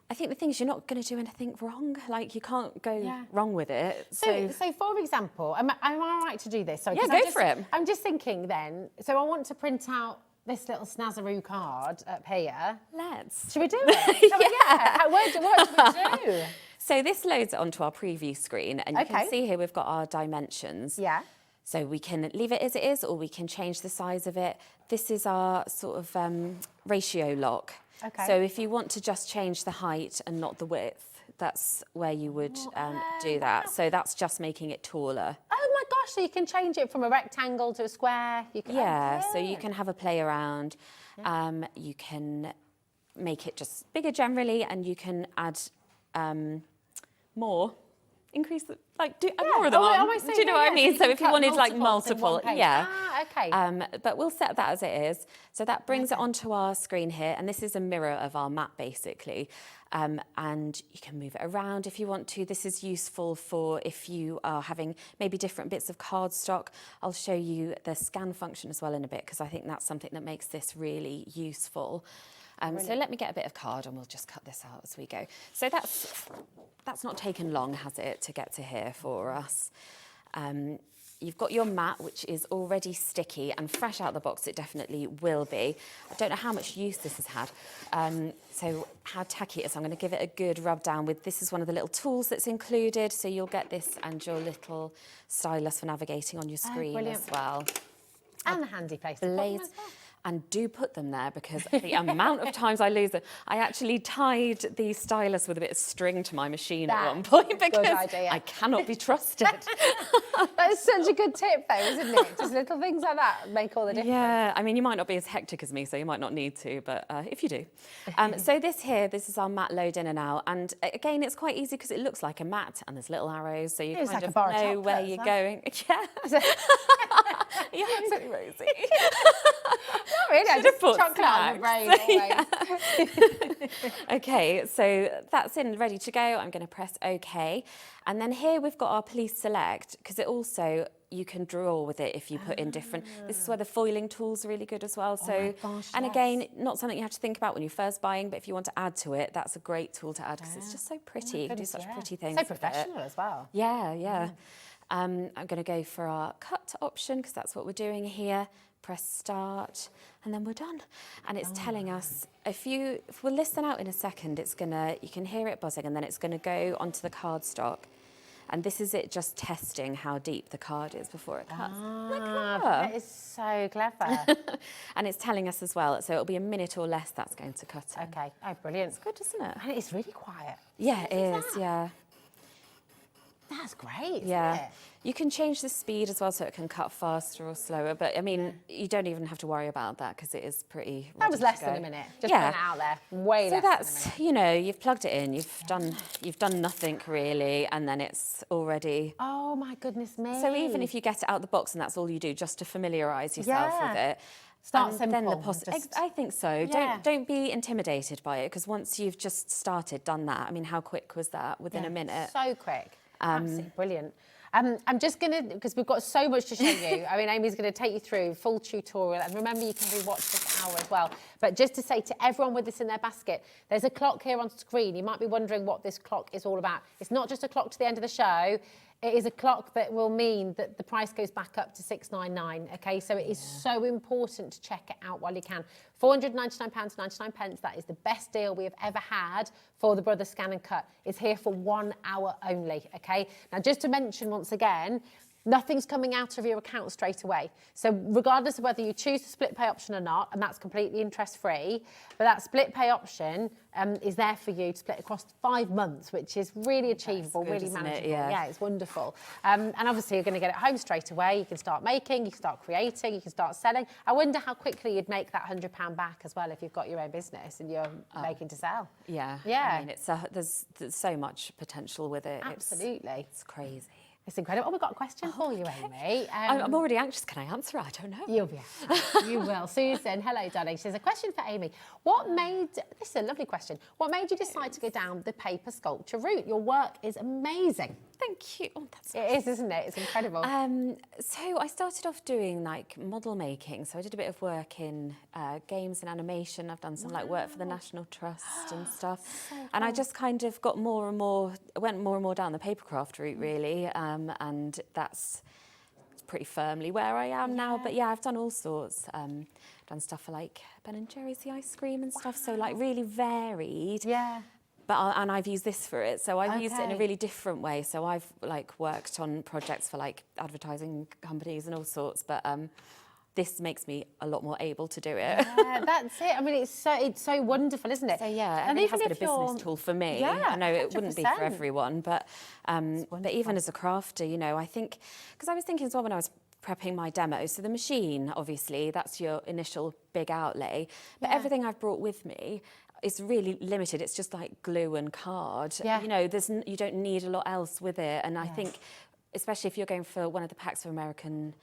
S9: I think the thing is, you're not going to do anything wrong. Like, you can't go wrong with it.
S8: So for example, am I right to do this? Sorry,
S9: yeah, go for it.
S8: I'm just thinking then, so I want to print out this little snazzaroo card up here.
S9: Let's.
S8: Should we do it? What do we do?
S9: So this loads it onto our preview screen, and you can see here we've got our dimensions.
S8: Yeah.
S9: So we can leave it as it is, or we can change the size of it. This is our sort of ratio lock. So if you want to just change the height and not the width, that's where you would do that. So that's just making it taller.
S8: Oh my gosh, so you can change it from a rectangle to a square. You can,
S9: so you can have a play around. You can make it just bigger generally, and you can add more. Increase the, add more of them on. Do you know what I mean? So if you wanted like multiple, but we'll set that as it is. So that brings it onto our screen here, and this is a mirror of our map basically. And you can move it around if you want to. This is useful for if you are having maybe different bits of cardstock. I'll show you the scan function as well in a bit, because I think that's something that makes this really useful. So let me get a bit of card and we'll just cut this out as we go. So that's not taken long, has it, to get to here for us. You've got your mat, which is already sticky and fresh out the box. It definitely will be. I don't know how much use this has had. So how tacky it is. I'm going to give it a good rub down with, this is one of the little tools that's included. So you'll get this and your little stylus for navigating on your screen as well.
S8: And the handy place to put them as well.
S9: And do put them there, because the amount of times I lose them. I actually tied the stylus with a bit of string to my machine at one point, because I cannot be trusted.
S8: That is such a good tip, though, isn't it? Just little things like that make all the difference.
S9: Yeah, I mean, you might not be as hectic as me, so you might not need to, but if you do. So this is our mat load in and out. And again, it's quite easy because it looks like a mat and there's little arrows, so you
S3: It's
S9: kind
S3: like a
S9: of
S3: bar of
S9: know
S3: chocolate
S9: where
S3: as
S9: you're
S3: well.
S9: going. Yeah. Yeah, I'm Rosie.
S8: Not really, I
S9: Should have
S8: just
S9: bought
S8: chocolate on the brain always.
S9: Okay, so that's in, ready to go. I'm going to press OK. And then here we've got our Please Select, because it also, you can draw with it if you put in different, this is where the foiling tool's are really good as well. So, and again, not something you have to think about when you're first buying, but if you want to add to it, that's a great tool to add because it's just so pretty. You can do such pretty things.
S8: So
S9: with it.
S8: professional as well.
S9: Yeah, yeah. I'm going to go for our cut option because that's what we're doing here. Press start and then we're done. And it's telling us, if we'll listen out in a second, it's gonna, you can hear it buzzing and then it's gonna go onto the cardstock. And this is it just testing how deep the card is before it cuts.
S8: That is so clever.
S9: And it's telling us as well, so it'll be a minute or less that's going to cut in.
S8: Okay, oh, brilliant.
S9: It's good, isn't it?
S8: And it's really quiet.
S9: Yeah, it is, yeah.
S8: That's great, isn't
S9: Yeah.
S8: it?
S9: You can change the speed as well so it can cut faster or slower, but I mean, you don't even have to worry about that because it is pretty
S8: That was
S9: ready
S8: less
S9: to
S8: than
S9: go.
S8: a minute. Just
S9: Yeah.
S8: putting it out there. Way
S9: So
S8: less than a
S9: that's,
S8: minute.
S9: you know, you've plugged it in, you've done nothing really, and then it's already.
S8: Oh my goodness me.
S9: So even if you get it out the box and that's all you do, just to familiarise yourself with it.
S8: Start
S9: and then
S8: simple,
S9: I think so.
S8: Yeah.
S9: Don't be intimidated by it because once you've just started, done that. I mean, how quick was that? Within a minute.
S8: So quick. Absolutely brilliant. I'm just going to, because we've got so much to show you, I mean, Amy's going to take you through full tutorial. And remember, you can rewatch this hour as well. But just to say to everyone with this in their basket, there's a clock here on screen. You might be wondering what this clock is all about. It's not just a clock to the end of the show. It is a clock that will mean that the price goes back up to $6.99, okay? So it is so important to check it out while you can. £499.99, that is the best deal we have ever had for the Brothers Scan and Cut. It's here for 1 hour only, okay? Now, just to mention once again, nothing's coming out of your account straight away. So regardless of whether you choose the split pay option or not, and that's completely interest-free, but that split pay option is there for you to split across 5 months, which is really achievable,
S9: good,
S8: really
S9: isn't it?
S8: manageable.
S9: Yeah.
S8: It's wonderful. And obviously you're going to get it home straight away. You can start making, you can start creating, you can start selling. I wonder how quickly you'd make that £100 back as well if you've got your own business and you're making to sell.
S9: Yeah.
S8: Yeah.
S9: I mean, there's so much potential with it.
S8: Absolutely.
S9: It's crazy.
S8: It's incredible. Oh, we've got a question for you, Amy.
S9: I'm already anxious. Can I answer? I don't know.
S8: You'll be You will. Susan, hello, darling. She says, a question for Amy. This is a lovely question. What made you decide to go down the paper sculpture route? Your work is amazing.
S9: Thank you. Oh, that's
S8: It is, isn't it? It's incredible.
S9: So I started off doing like model making. So I did a bit of work in games and animation. I've done some like work for the National Trust and stuff. And I just kind of got went more and more down the papercraft route really. And that's pretty firmly where I am now. But yeah, I've done all sorts. Done stuff for like Ben & Jerry's, the ice cream and stuff. So like really varied.
S8: Yeah.
S9: And I've used this for it. So I've used it in a really different way. So I've like worked on projects for like advertising companies and all sorts. But this makes me a lot more able to do it.
S8: Yeah, that's it. I mean, it's so wonderful, isn't it?
S9: So yeah,
S8: and
S9: it
S8: even
S9: has been a
S8: if you're-
S9: business tool for me.
S8: Yeah,
S9: I know it wouldn't be for
S8: 100%.
S9: everyone, but even as a crafter, you know, I think, because I was thinking as well when I was prepping my demo, so the machine, obviously, that's your initial big outlay, but everything I've brought with me is really limited. It's just like glue and card.
S8: Yeah.
S9: You know, you don't need a lot else with it, and I think, especially if you're going for one of the packs of American.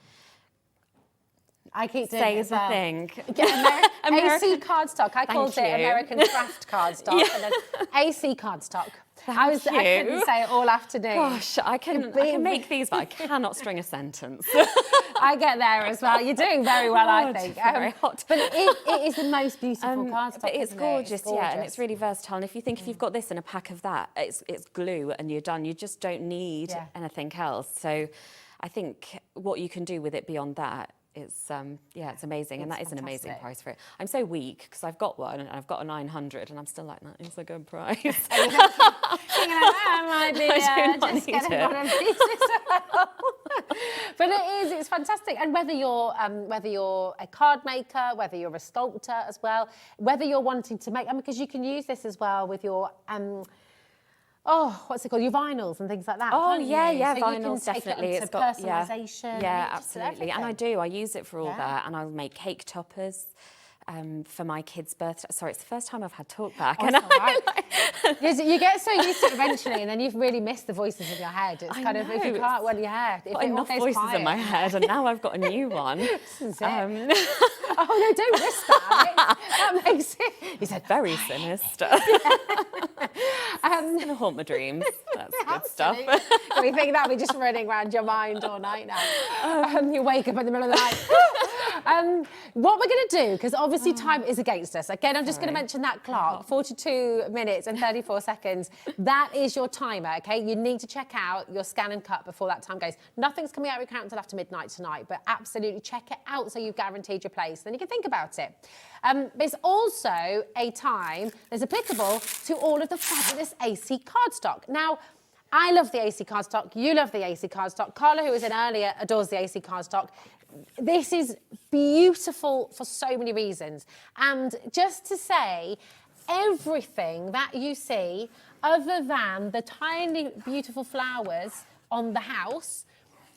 S8: I keep doing
S9: Say
S8: it as
S9: the
S8: well.
S9: thing.
S8: Yeah,
S9: American-
S8: AC cardstock. I called it
S9: you.
S8: American craft cardstock. And then AC cardstock. I couldn't
S9: you.
S8: say it all afternoon.
S9: Gosh, I can make these, but I cannot string a sentence.
S8: I get there as well. You're doing very well, I
S9: God,
S8: think.
S9: very hot.
S8: But it is the most beautiful cardstock.
S9: But it's
S8: isn't
S9: gorgeous,
S8: it?
S9: yeah, and it's really versatile. And if you've got this and a pack of that, it's glue and you're done. You just don't need anything else. So I think what you can do with it beyond that is, it's amazing. And that is an amazing
S8: fantastic.
S9: price for it. I'm so weak because I've got one and I've got a 900 and I'm still like, that is a good price.
S8: I might be
S9: I do not
S8: just
S9: need
S8: getting
S9: it.
S8: one of these as well. But it's fantastic. And whether you're a card maker, whether you're a sculptor as well, whether you're wanting to make, because you can use this as well with your what's it called? Your vinyls and things like that.
S9: Oh,
S8: can't
S9: yeah,
S8: you?
S9: yeah,
S8: So you can
S9: vinyls,
S8: take it
S9: definitely.
S8: onto
S9: It's got,
S8: personalisation.
S9: yeah,
S8: just
S9: absolutely. And I
S8: everything.
S9: do, I use it for all
S8: Yeah.
S9: that. And I'll make cake toppers for my kids' birthday. Sorry, it's the first time I've had talk back.
S8: Oh,
S9: and
S8: it's all right. You get so used to it eventually, and then you've really missed the voices in your head. It's kind of, if you can't, well, your hair. If
S9: I've got
S8: it all
S9: enough
S8: goes
S9: voices
S8: quiet.
S9: in my head, and now I've got a new one.
S8: This is it. Oh, no, don't risk that. That makes it... He said,
S9: Very sinister. It's gonna haunt my dreams. That's good stuff.
S8: We think that'll be just running around your mind all night now. You wake up in the middle of the night. What we're going to do, because obviously time is against us. Again, I'm just going to mention that clock, 42 minutes and 34 seconds. That is your timer, okay? You need to check out your scan and cut before that time goes. Nothing's coming out of your account until after midnight tonight, but absolutely check it out so you've guaranteed your place. Then you can think about it. But it's also a time that's applicable to all of the fabulous AC cardstock. Now, I love the AC cardstock. You love the AC cardstock. Carla, who was in earlier, adores the AC cardstock. This is beautiful for so many reasons. And just to say, everything that you see, other than the tiny, beautiful flowers on the house,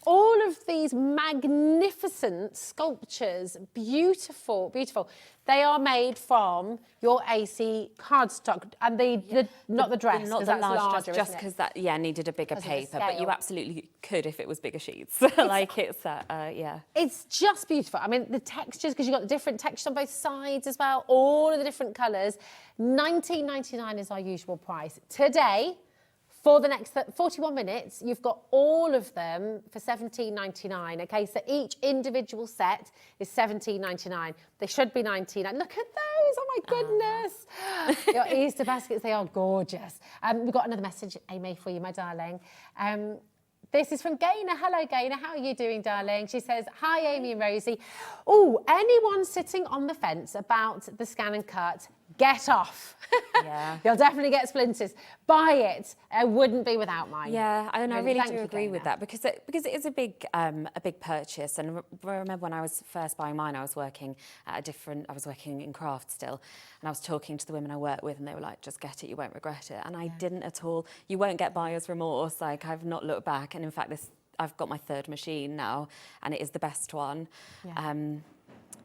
S8: all of these magnificent sculptures, beautiful, beautiful. They are made from your AC cardstock, and not the dress,
S9: not
S8: because
S9: the
S8: that's
S9: large
S8: larger,
S9: dress, just
S8: isn't it?
S9: because that needed a bigger
S8: 'Cause of the
S9: paper. But you
S8: scale.
S9: absolutely could if it was bigger sheets. Like it's that, yeah.
S8: It's just beautiful. I mean, the textures, because you've got the different textures on both sides as well, all of the different colours. $19.99 is our usual price. Today, for the next 41 minutes, you've got all of them for $17.99. Okay, so each individual set is $17.99. They should be $19. Look at those! Oh my goodness! Your Easter baskets, they are gorgeous. We've got another message, Amy, for you, my darling. This is from Gaynor. Hello, Gaynor. How are you doing, darling? She says, hi, Amy and Rosie. Oh, anyone sitting on the fence about the scan and cut, get off.
S9: Yeah.
S8: You'll definitely get splinters. Buy it. I wouldn't be without mine.
S9: Yeah, and I really
S8: thank
S9: do
S8: you,
S9: agree with
S8: Gaynor.
S9: that because it is a big purchase. And remember when I was first buying mine, I was working in craft still, and I was talking to the women I work with, and they were like, "Just get it, you won't regret it." And I didn't at all. You won't get buyer's remorse. Like I've not looked back, and in fact, I've got my third machine now, and it is the best one.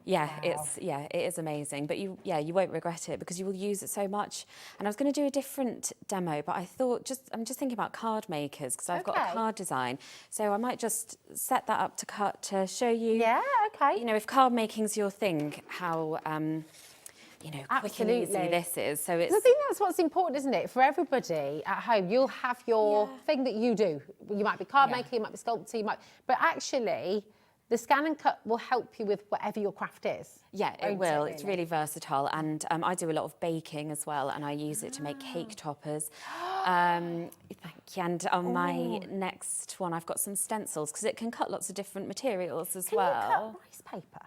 S9: Yeah. It is amazing. But you won't regret it because you will use it so much. And I was going to do a different demo, but I thought I'm just thinking about card makers because I've got a card design. So I might just set that up to cut to show you.
S8: Yeah, okay.
S9: You know, if card making's your thing, how quick and easy this is. So it's.
S8: I think that's what's important, isn't it? For everybody at home, you'll have your thing that you do. You might be card maker, you might be sculptor, but actually, the scan and cut will help you with whatever your craft is.
S9: Yeah, it will. It's really versatile. And I do a lot of baking as well, and I use it to make cake toppers. Thank you. And on my next one, I've got some stencils, because it can cut lots of different materials as well.
S8: Can you cut rice paper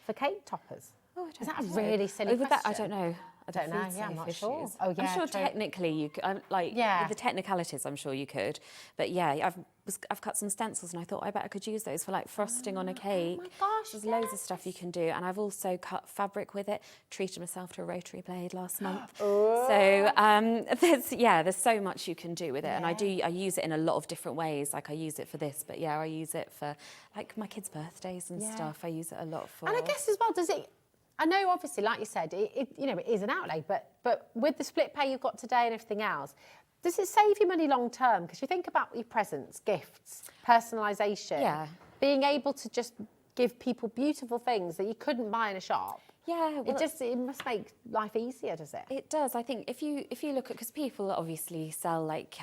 S8: for cake toppers?
S9: Oh,
S8: Is that a really silly question?
S9: I don't know.
S8: I don't know. Yeah, I'm not sure. Oh, yeah,
S9: I'm sure
S8: true.
S9: technically you could, with the technicalities, I'm sure you could. But yeah, I've cut some stencils and I thought I bet I could use those for like frosting on a cake.
S8: Oh my gosh,
S9: There's loads of stuff you can do. And I've also cut fabric with it, treated myself to a rotary blade last month. So there's so much you can do with it. And I use it in a lot of different ways. Like I use it for this, but I use it for like my kids' birthdays and stuff. I use it a lot for.
S8: And I guess as well, does it? I know, obviously, like you said, it is an outlay, but with the split pay you've got today and everything else, does it save you money long term? Because you think about your presents, gifts, personalisation, being able to just give people beautiful things that you couldn't buy in a shop. Yeah, well, it must make life easier, does it?
S9: It does. I think if you look at, because people obviously sell like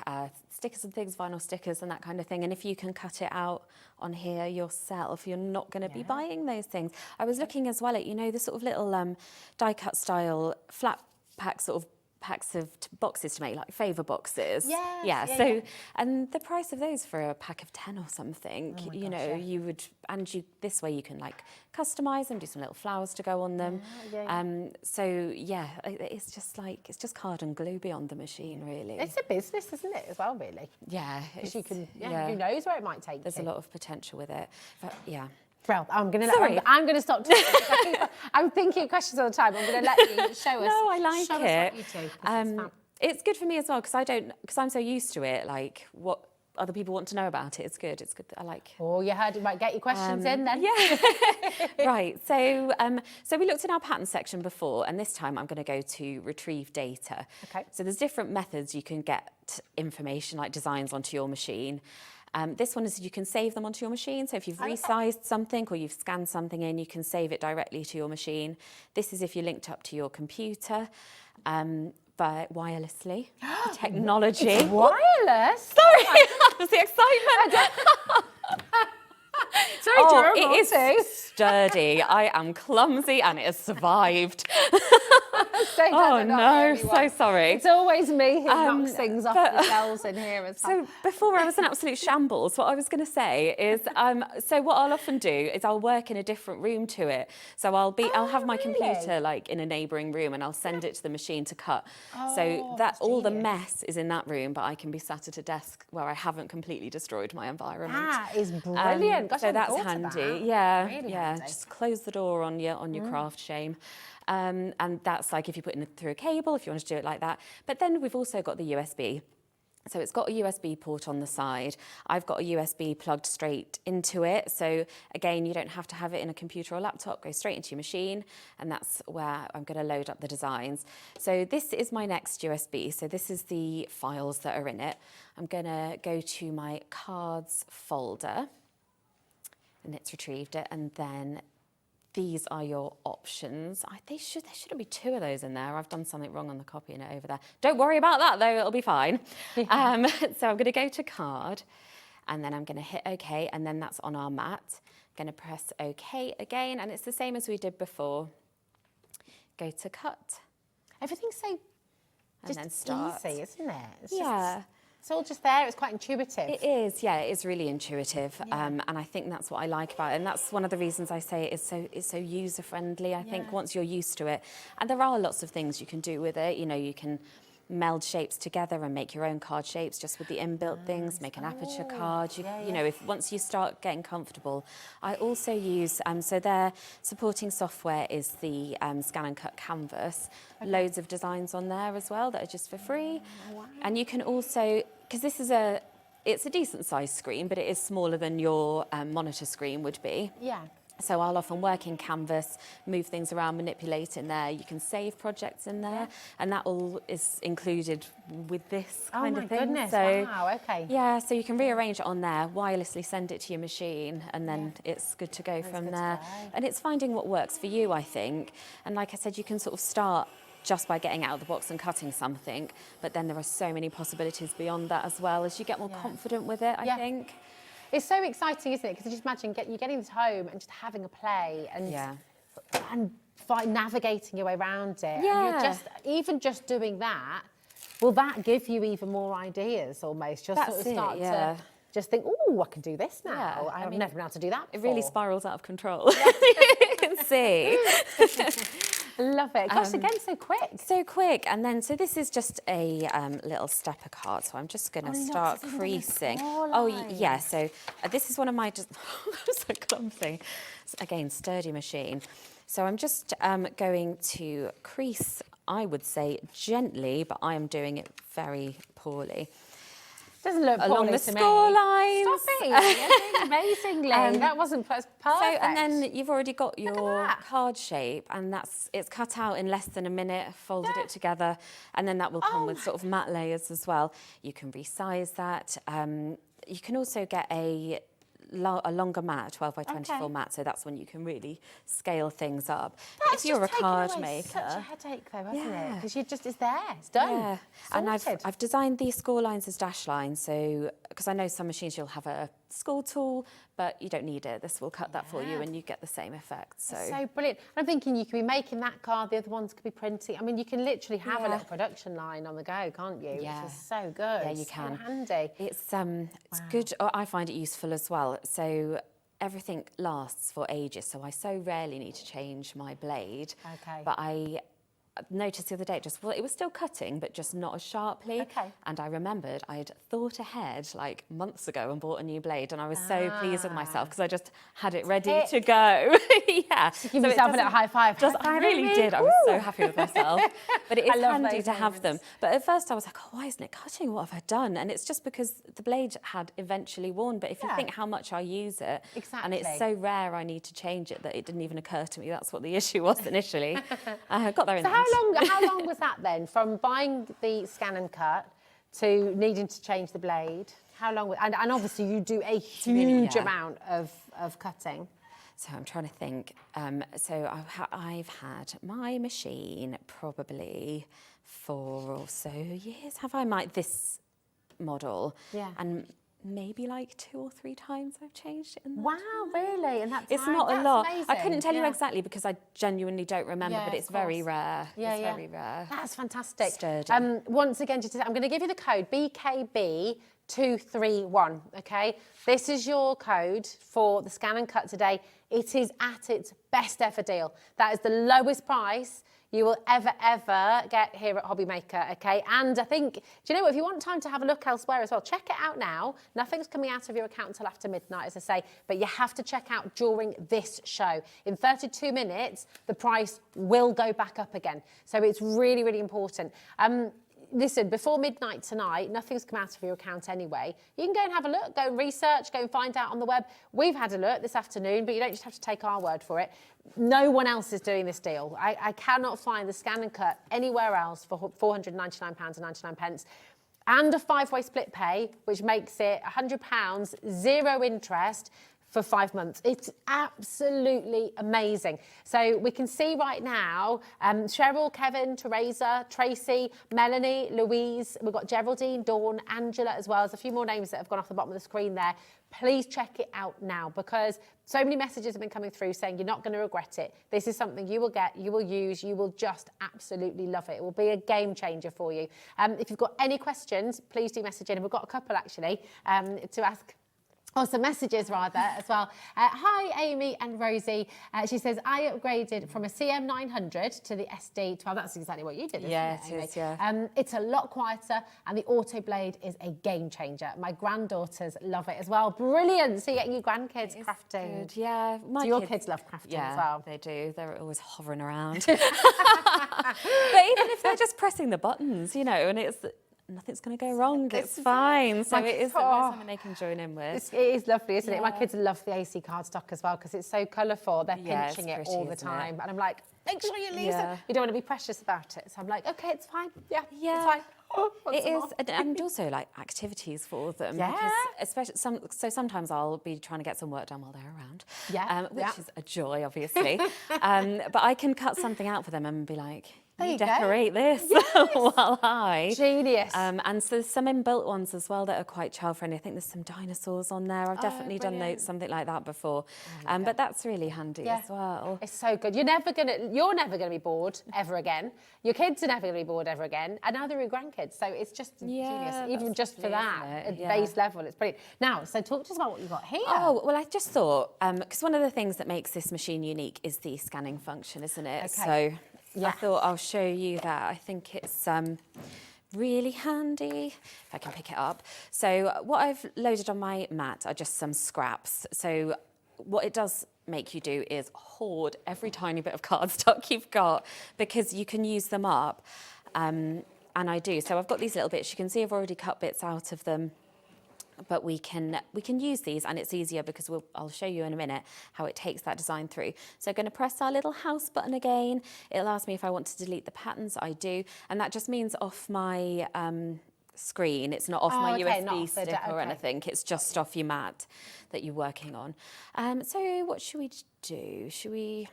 S9: stickers and things, vinyl stickers and that kind of thing, and if you can cut it out on here yourself, you're not going to be buying those things. I was looking as well at the sort of little die cut style flat pack sort of packs of boxes to make, like favour boxes. And the price of those for a pack of 10 or something, this way you can like customise them, do some little flowers to go on them. It's just card and glue beyond the machine, really.
S8: It's a business, isn't it, as well, really?
S9: Yeah.
S8: Because you can, who knows where it might take you.
S9: There's a lot of potential with it, but
S8: Well, I'm going to stop talking. I'm thinking of questions all the time. I'm going to let you show us.
S9: No, I like
S8: show
S9: it.
S8: Us what you do,
S9: It's good for me as well because I'm so used to it. Like what other people want to know about it. It's good. It's good that I like.
S8: Oh, you heard it. Right, get your questions in then.
S9: Yeah. Right. So so we looked in our pattern section before, and this time I'm going to go to retrieve data.
S8: Okay.
S9: So there's different methods you can get information like designs onto your machine. This one is you can save them onto your machine. So if you've resized something or you've scanned something in, you can save it directly to your machine. This is if you're linked up to your computer. But wirelessly, technology.
S8: It's wireless?
S9: Sorry, that was the excitement.
S8: It's very durable
S9: it is sturdy. I am clumsy and it has survived. Oh no, so sorry.
S8: It's always me who knocks things off the shelves in here as well.
S9: So before I was an absolute shambles, what I was going to say is, so what I'll often do is I'll work in a different room to it. So I'll have my computer like in a neighbouring room and I'll send it to the machine to cut. So that all the mess is in that room, but I can be sat at a desk where I haven't completely destroyed my environment.
S8: That is brilliant. Gosh,
S9: So that's
S8: handy.
S9: handy. Yeah,
S8: Really
S9: yeah.
S8: handy.
S9: Just close the door on your craft shame. And that's like if you put it through a cable, if you want to do it like that. But then we've also got the USB. So it's got a USB port on the side. I've got a USB plugged straight into it. So again, you don't have to have it in a computer or laptop, go straight into your machine. And that's where I'm going to load up the designs. So this is my next USB. So this is the files that are in it. I'm going to go to my cards folder and it's retrieved it. And then these are your options. There shouldn't be two of those in there. I've done something wrong on the copying it over there. Don't worry about that though, it'll be fine. So I'm going to go to card and then I'm going to hit OK and then that's on our mat. I'm going to press OK again and it's the same as we did before. Go to cut.
S8: Everything's so
S9: And then start.
S8: easy, isn't it? It's
S9: Yeah.
S8: It's all just there. It's quite intuitive.
S9: It is, yeah, it is really intuitive, and I think that's what I like about it, and that's one of the reasons I say it's so user friendly. I think once you're used to it, and there are lots of things you can do with it. You know, you can meld shapes together and make your own card shapes just with the inbuilt things. Make an aperture card. You know, once you start getting comfortable, I also use so their supporting software is the SCANNCUT canvas. Loads of designs on there as well that are just for free. Wow. And you can also, because this is it's a decent sized screen, but it is smaller than your monitor screen would be.
S8: Yeah.
S9: So I'll often work in Canvas, move things around, manipulate in there. You can save projects in there, and that all is included with this kind of thing.
S8: Oh my goodness,
S9: so,
S8: wow, okay.
S9: Yeah, so you can rearrange it on there, wirelessly send it to your machine, and then it's good to go from there. And it's finding what works for you, I think. And like I said, you can sort of start just by getting out of the box and cutting something, but then there are so many possibilities beyond that as well as you get more confident with it, I think.
S8: It's so exciting, isn't it? Because just imagine you getting this home and just having a play and navigating your way around it.
S9: Yeah.
S8: And just doing that, will that give you even more ideas almost? Just
S9: That's
S8: sort of start
S9: it, yeah.
S8: to just think, oh, I can do this now.
S9: Yeah,
S8: I've never been able to do that before.
S9: It really spirals out of control. You can see.
S8: I love it. Gosh, again, so quick.
S9: So quick. And then, so this is just a little stepper card. So I'm just going to start creasing. Yeah. So this is one of my, so clumsy. Again, sturdy machine. So I'm just going to crease, I would say gently, but I am doing it very poorly.
S8: Doesn't look
S9: along
S8: poorly
S9: the
S8: to
S9: score
S8: me.
S9: lines.
S8: Stop it. You're doing amazingly. That wasn't perfect.
S9: So, and then you've already got your card shape, and it's cut out in less than a minute, folded it together, and then that will come with sort of matte layers as well. You can resize that. You can also get a longer mat, 12 by 24 mat, so that's when you can really scale things up.
S8: That's
S9: if you're a
S8: just taken
S9: card
S8: away
S9: maker,
S8: such a headache though, hasn't it? Because it's there, it's done.
S9: Yeah, and
S8: Sorted.
S9: I've designed these score lines as dash lines, so because I know some machines you'll have a score tool, but you don't need it. This will cut that for you, and you get the same effect. So
S8: brilliant. I'm thinking you could be making that card, the other ones could be printing. I mean, you can literally have a little production line on the go, can't you?
S9: Yeah.
S8: Which is so good.
S9: Yeah, you can.
S8: So handy.
S9: It's good. I find it useful as well. So everything lasts for ages, so I so rarely need to change my blade.
S8: Okay.
S9: But noticed the other day, it was still cutting, but just not as sharply.
S8: Okay.
S9: And I remembered I'd thought ahead like months ago and bought a new blade, and I was so pleased with myself because I just had it ready to go. Yeah.
S8: Give yourself a little high five.
S9: I really did. I was so happy with myself. But it is handy to have them. But at first I was like, oh, why isn't it cutting? What have I done? And it's just because the blade had eventually worn. But if you think how much I use it, and it's so rare I need to change it that it didn't even occur to me. That's what the issue was initially. I got there in the end.
S8: How long was that then, from buying the SCANNCUT to needing to change the blade? How long? And obviously you do a huge amount of cutting.
S9: So I'm trying to think. So I've had my machine probably 4 or so years. Have I? This model. Yeah. And maybe like 2 or 3 times I've changed it in that
S8: Wow,
S9: time.
S8: really? And
S9: it's not a lot.
S8: Amazing.
S9: I couldn't tell you exactly because I genuinely don't remember, but it's very rare.
S8: Yeah,
S9: it's very rare.
S8: That's fantastic.
S9: Sturdy.
S8: Once again, I'm going to give you the code BKB231, okay? This is your code for the SCANNCUT today. It is at its best ever deal. That is the lowest price you will ever get here at Hobby Maker, okay? And I think, do you know what, if you want time to have a look elsewhere as well, check it out now. Nothing's coming out of your account until after midnight, as I say, but you have to check out during this show. In 32 minutes, the price will go back up again. So it's really, really important. Listen, before midnight tonight, nothing's come out of your account anyway. You can go and have a look, go and research, go and find out on the web. We've had a look this afternoon, but you don't just have to take our word for it. No one else is doing this deal. I cannot find the SCANNCUT anywhere else for £499.99 and a 5-way split pay, which makes it £100, 0 interest, for 5 months. It's absolutely amazing. So we can see right now, Cheryl, Kevin, Teresa, Tracy, Melanie, Louise, we've got Geraldine, Dawn, Angela as well. There's a few more names that have gone off the bottom of the screen there. Please check it out now because so many messages have been coming through saying you're not going to regret it. This is something you will get, you will use, you will just absolutely love it. It will be a game changer for you. If you've got any questions, please do message in. And we've got a couple actually to ask. Oh, some messages rather as well. Hi, Amy and Rosie. She says, I upgraded from a CM900 to the SD12. That's exactly what you did, isn't it, Amy? Is, yeah. It's a lot quieter and the auto blade is a game changer. My granddaughters love it as well. Brilliant. So you're getting your grandkids crafting.
S9: Good. Yeah.
S8: So your kids love crafting as well.
S9: They do. They're always hovering around. But even if they're just pressing the buttons, you know, and nothing's going to go wrong. It's fine. So it is something they can join in with.
S8: It is lovely, isn't it? My kids love the AC cardstock as well because it's so colourful. They're pinching it all the time. And I'm like, make sure you leave it. You don't want to be precious about it. So I'm like, okay, it's fine. Yeah, it's fine.
S9: It is, and also like activities for them.
S8: Yeah.
S9: Because especially sometimes I'll be trying to get some work done while they're around.
S8: Yeah.
S9: Which is a joy, obviously. But I can cut something out for them and be like, you decorate this while I...
S8: Genius.
S9: And so there's some inbuilt ones as well that are quite child-friendly. I think there's some dinosaurs on there. I've definitely done something like that before. But that's really handy as well.
S8: It's so good. You're never gonna be bored ever again. Your kids are never gonna be bored ever again, and neither are your grandkids. So it's just genius. Even just for that, at base level, it's brilliant. Now, so talk to us about what you've got here.
S9: Oh, well, I just thought, because one of the things that makes this machine unique is the scanning function, isn't it?
S8: Okay.
S9: So I thought I'll show you that. I think it's really handy, if I can pick it up. So what I've loaded on my mat are just some scraps. So what it does make you do is hoard every tiny bit of cardstock you've got because you can use them up. And I do. So I've got these little bits. You can see I've already cut bits out of them. But we can use these, and it's easier because I'll show you in a minute how it takes that design through. So I'm going to press our little house button again. It'll ask me if I want to delete the patterns. I do, and that just means off my screen. It's not off my USB stick or anything. It's just off your mat that you're working on. So what should we do? Should we...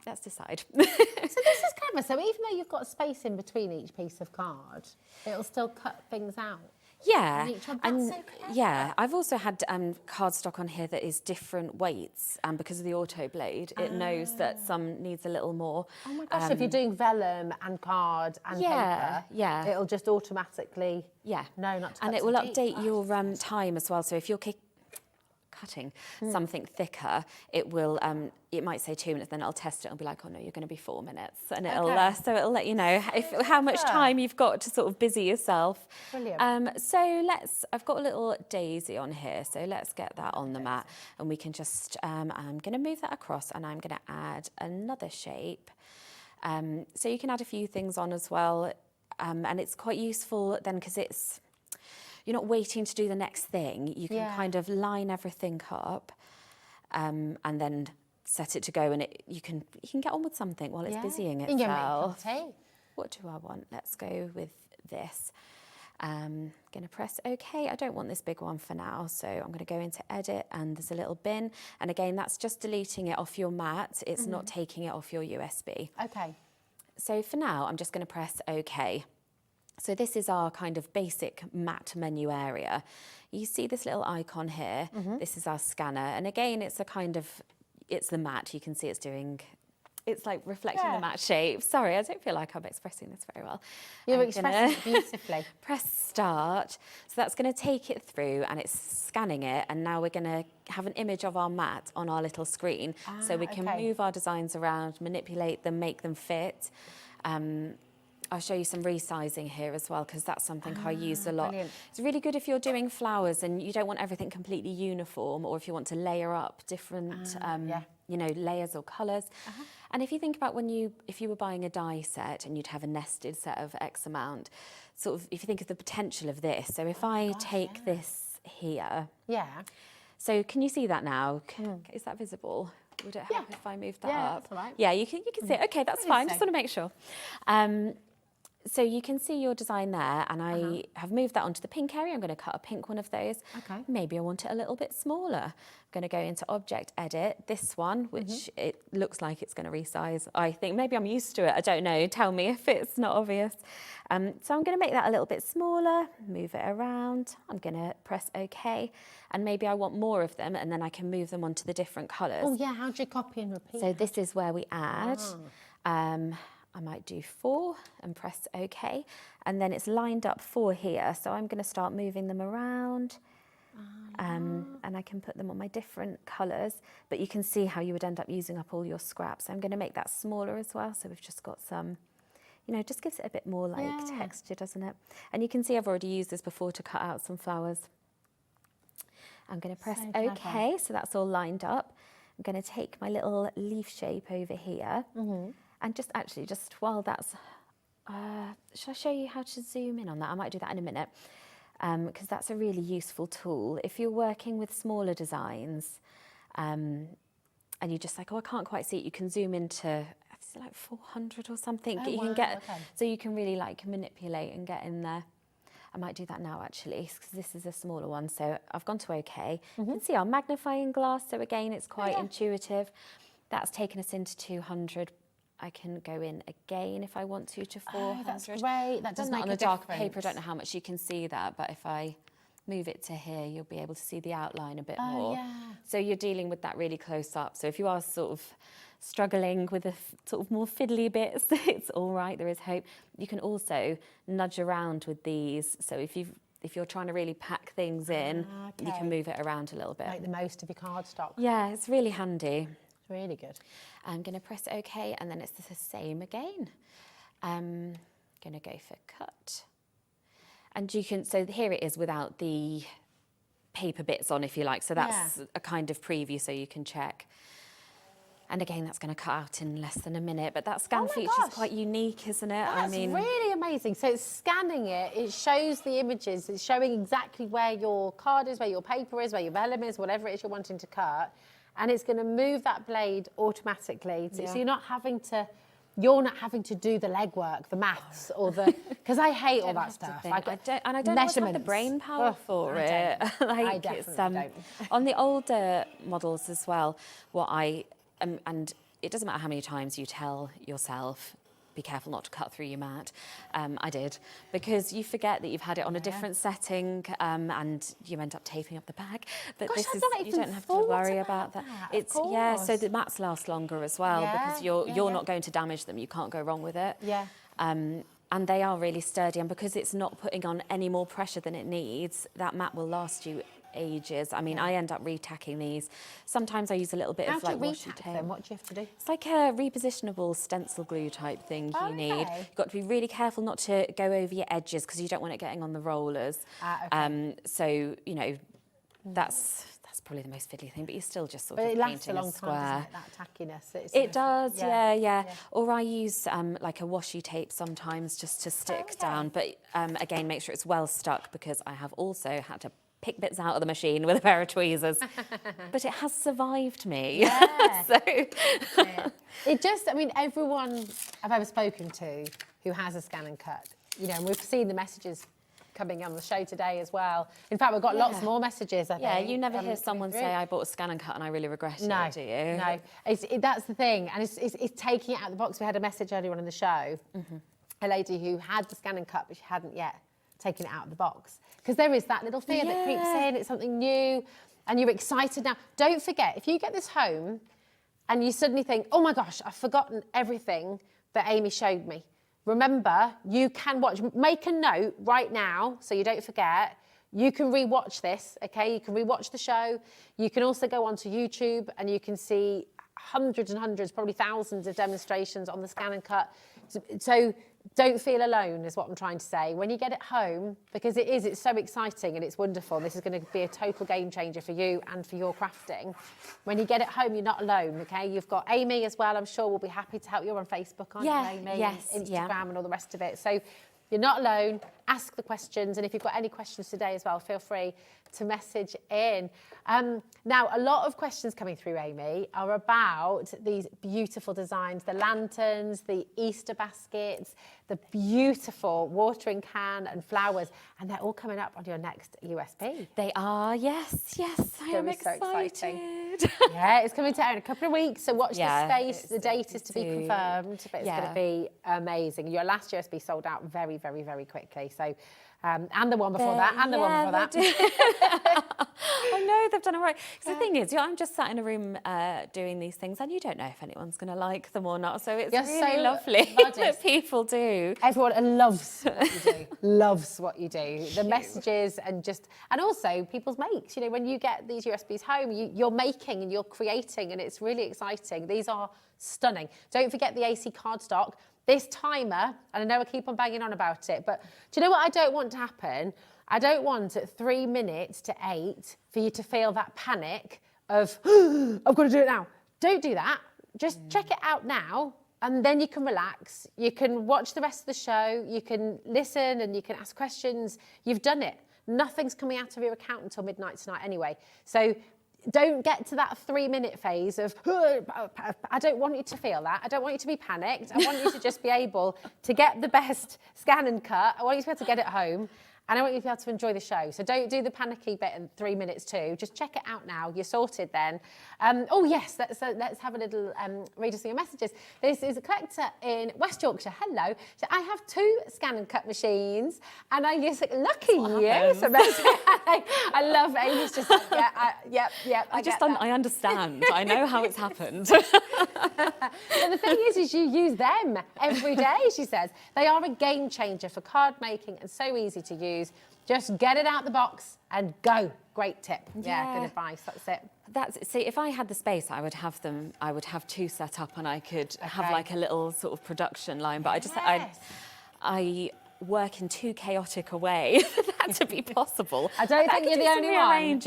S9: Let's decide. So
S8: this is clever. So even though you've got space in between each piece of card, it'll still cut things out.
S9: Yeah,
S8: and
S9: yeah, I've also had cardstock on here that is different weights, and because of the auto blade, it knows that some needs a little more.
S8: Oh my gosh! If you're doing vellum and card and paper, it'll just automatically know not to.
S9: And it will update your time as well. So if you're cutting something thicker, it will, it might say 2 minutes, then it'll test it and be like, oh no, you're going to be 4 minutes. And it'll, so it'll let you know how much time you've got to sort of busy yourself.
S8: Brilliant.
S9: So I've got a little daisy on here, so let's get that on the mat. And we can just, I'm going to move that across and I'm going to add another shape. So you can add a few things on as well. And it's quite useful then because you're not waiting to do the next thing. You can kind of line everything up and then set it to go, and you can get on with something while it's busying itself.
S8: You can make a cup of tea.
S9: What do I want? Let's go with this. I'm going to press OK. I don't want this big one for now, so I'm going to go into edit and there's a little bin. And again, that's just deleting it off your mat. It's not taking it off your USB.
S8: Okay.
S9: So for now, I'm just going to press OK. So this is our kind of basic mat menu area. You see this little icon here. This is our scanner. And again, it's it's the mat. You can see it's like reflecting the mat shape. Sorry, I don't feel like I'm expressing this very well.
S8: You're expressing it beautifully.
S9: Press start. So that's going to take it through and it's scanning it. And now we're going to have an image of our mat on our little screen. So we can move our designs around, manipulate them, make them fit. I'll show you some resizing here as well, because that's something I use a lot.
S8: Brilliant.
S9: It's really good if you're doing flowers and you don't want everything completely uniform, or if you want to layer up different layers or colours. And if you think about if you were buying a die set and you'd have a nested set of X amount, sort of if you think of the potential of this. So if I take this here.
S8: Yeah.
S9: So can you see that now? Is that visible? Would it help if I moved that up?
S8: That's all right.
S9: Yeah, you can see it. Okay, that's fine. Just want to make sure. So you can see your design there, and I have moved that onto the pink area. I'm going to cut a pink one of those.
S8: Okay.
S9: Maybe I want it a little bit smaller. I'm going to go into Object Edit, this one, which it looks like it's going to resize. I think maybe I'm used to it. I don't know. Tell me if it's not obvious. So I'm going to make that a little bit smaller, move it around. I'm going to press OK, and maybe I want more of them, and then I can move them onto the different colours.
S8: Oh yeah, how do you copy and repeat?
S9: So this is where we add. I might do 4 and press OK. And then it's lined up 4 here. So I'm going to start moving them around. And I can put them on my different colours. But you can see how you would end up using up all your scraps. So I'm going to make that smaller as well. So we've just got some, just gives it a bit more like texture, doesn't it? And you can see I've already used this before to cut out some flowers. I'm going to press OK. So that's all lined up. I'm going to take my little leaf shape over here. And just while that's, shall I show you how to zoom in on that? I might do that in a minute, because that's a really useful tool. If you're working with smaller designs and you're just like, oh, I can't quite see it, you can zoom into, is it like 400 or something? So you can really like manipulate and get in there. I might do that now actually, because this is a smaller one. So I've gone to OK. You can see our magnifying glass. So again, it's quite intuitive. That's taken us into 200. I can go in again if I want to 400.
S8: Oh, that's great. That does make
S9: on
S8: a
S9: a darker
S8: difference.
S9: paper. I don't know how much you can see that, but if I move it to here, you'll be able to see the outline a bit more.
S8: Yeah.
S9: So you're dealing with that really close up. So if you are sort of struggling with the sort of more fiddly bits, it's all right. There is hope. You can also nudge around with these. So if you're trying to really pack things in, you can move it around a little bit.
S8: Make the most of your cardstock.
S9: Yeah, it's really handy.
S8: Really good.
S9: I'm going to press OK, and then it's the same again. I'm going to go for cut. And you can, so here it is without the paper bits on, if you like. So that's a kind of preview, so you can check. And again, that's going to cut out in less than a minute. But that scan feature is quite unique, isn't it?
S8: That's really amazing. So it's scanning it, it shows the images, it's showing exactly where your card is, where your paper is, where your vellum is, whatever it is you're wanting to cut. And it's going to move that blade automatically. So you're not having to do the legwork, the maths, or the, because I hate all that stuff.
S9: I don't always have the brain power for it.
S8: I definitely don't.
S9: On the older models as well, and it doesn't matter how many times you tell yourself, be careful not to cut through your mat. I did, because you forget that you've had it on a different setting, and you end up taping up the bag. But you don't have to worry about that. So the mats last longer as well, because you're not going to damage them. You can't go wrong with it. And they are really sturdy, and because it's not putting on any more pressure than it needs, that mat will last you ages. I mean, I end up retacking these. Sometimes I use a little bit
S8: How
S9: of
S8: do you
S9: like washi
S8: retack
S9: tape.
S8: them? What do you have to do?
S9: It's like a repositionable stencil glue type thing you need.
S8: Okay.
S9: You've got to be really careful not to go over your edges because you don't want it getting on the rollers.
S8: Okay.
S9: So, you know, that's probably the most fiddly thing, but you're still just sort
S8: But
S9: of
S8: it lasts a
S9: painting
S8: long
S9: a square.
S8: time, doesn't it, that tackiness? It's
S9: It does,
S8: yeah.
S9: yeah. Or I use like a washi tape sometimes just to stick down. But again, make sure it's well stuck because I have also had to pick bits out of the machine with a pair of tweezers. But it has survived me.
S8: Yeah.
S9: So
S8: It just, I mean, everyone I've ever spoken to who has a scan and cut, you know, and we've seen the messages coming on the show today as well. In fact, we've got lots more messages, I think.
S9: yeah, you never hear
S8: coming
S9: someone
S8: through.
S9: say, I bought a scan and cut and I really regret
S8: No,
S9: it, do you?
S8: no. That's the thing. And it's taking it out of the box. We had a message earlier on in the show, a lady who had the scan and cut, but she hadn't yet taken it out of the box. Because there is that little fear that creeps in, it's something new, and you're excited now. Don't forget, if you get this home and you suddenly think, oh my gosh, I've forgotten everything that Amy showed me. Remember, you can watch, make a note right now so you don't forget. You can re-watch this, okay? You can re-watch the show. You can also go onto YouTube and you can see hundreds and hundreds, probably thousands of demonstrations on the Scan and Cut. So don't feel alone is what I'm trying to say. When you get it home, because it's so exciting and it's wonderful. This is going to be a total game changer for you and for your crafting. When you get it home, you're not alone, okay? You've got Amy as well, I'm sure will be happy to help you. You're on Facebook, aren't you, Amy?
S9: Yes,
S8: Instagram and all the rest of it. So you're not alone. Ask the questions. And if you've got any questions today as well, feel free to message in. Now, a lot of questions coming through, Amy, are about these beautiful designs, the lanterns, the Easter baskets, the beautiful watering can and flowers, and they're all coming up on your next USB.
S9: They are, yes, I am
S8: be so
S9: excited.
S8: exciting. Yeah, it's coming to air in a couple of weeks, so watch the space. The date is to be
S9: too.
S8: confirmed, but it's going to be amazing. Your last USB sold out very, very, very quickly. So, and the one before that, and the one before that.
S9: I know they've done it right. Because the thing is, I'm just sat in a room doing these things, and you don't know if anyone's going to like them or not. So it's really
S8: so
S9: lovely that people do.
S8: Everyone loves what you do. Loves what you do. The messages and also people's makes. You know, when you get these USBs home, you're making and you're creating, and it's really exciting. These are stunning. Don't forget the AC cardstock. This timer, and I know I keep on banging on about it, but do you know what I don't want to happen? I don't want at 3 minutes to 8 for you to feel that panic of, I've got to do it now. Don't do that. Just check it out now, and then you can relax. You can watch the rest of the show. You can listen and you can ask questions. You've done it. Nothing's coming out of your account until midnight tonight anyway. So don't get to that 3 minute phase of, I don't want you to feel that. I don't want you to be panicked. I want you to just be able to get the best scan and cut. I want you to be able to get it home. And I want you to be able to enjoy the show. So don't do the panicky bit in 3 minutes too. Just check it out now. You're sorted then. Oh yes, let's have a little read of some of your messages. This is a collector in West Yorkshire. Hello. So I have 2 scan and cut machines, and I use lucky you. So I love Amy's just like,
S9: I understand. I know how it's happened.
S8: But the thing is you use them every day, she says. They are a game changer for card making and so easy to use. Just get it out the box and go. Great tip. Yeah, good advice. That's it.
S9: See, if I had the space, I would have 2 set up, and I could have like a little sort of production line. But I work in too chaotic a way for that to be possible.
S8: I don't think you're the only one.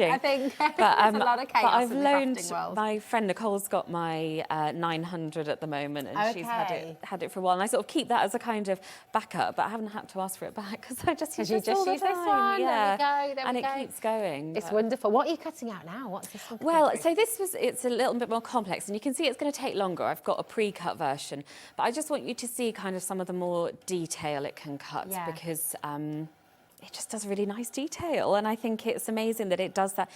S8: I think there's a lot of chaos
S9: but I've
S8: in the
S9: loaned,
S8: crafting world.
S9: my friend Nicole's got my 900 at the moment, and she's had it for a while, and I sort of keep that as a kind of backup, but I haven't had to ask for it back because I just use this all the time.
S8: This one.
S9: Yeah.
S8: There we go.
S9: It keeps going.
S8: It's wonderful. What are you cutting out now? What's this one?
S9: Well, so it's a little bit more complex, and you can see it's going to take longer. I've got a pre-cut version, but I just want you to see kind of some of the more detail it can cut because it just does really nice detail, and I think it's amazing that it does that.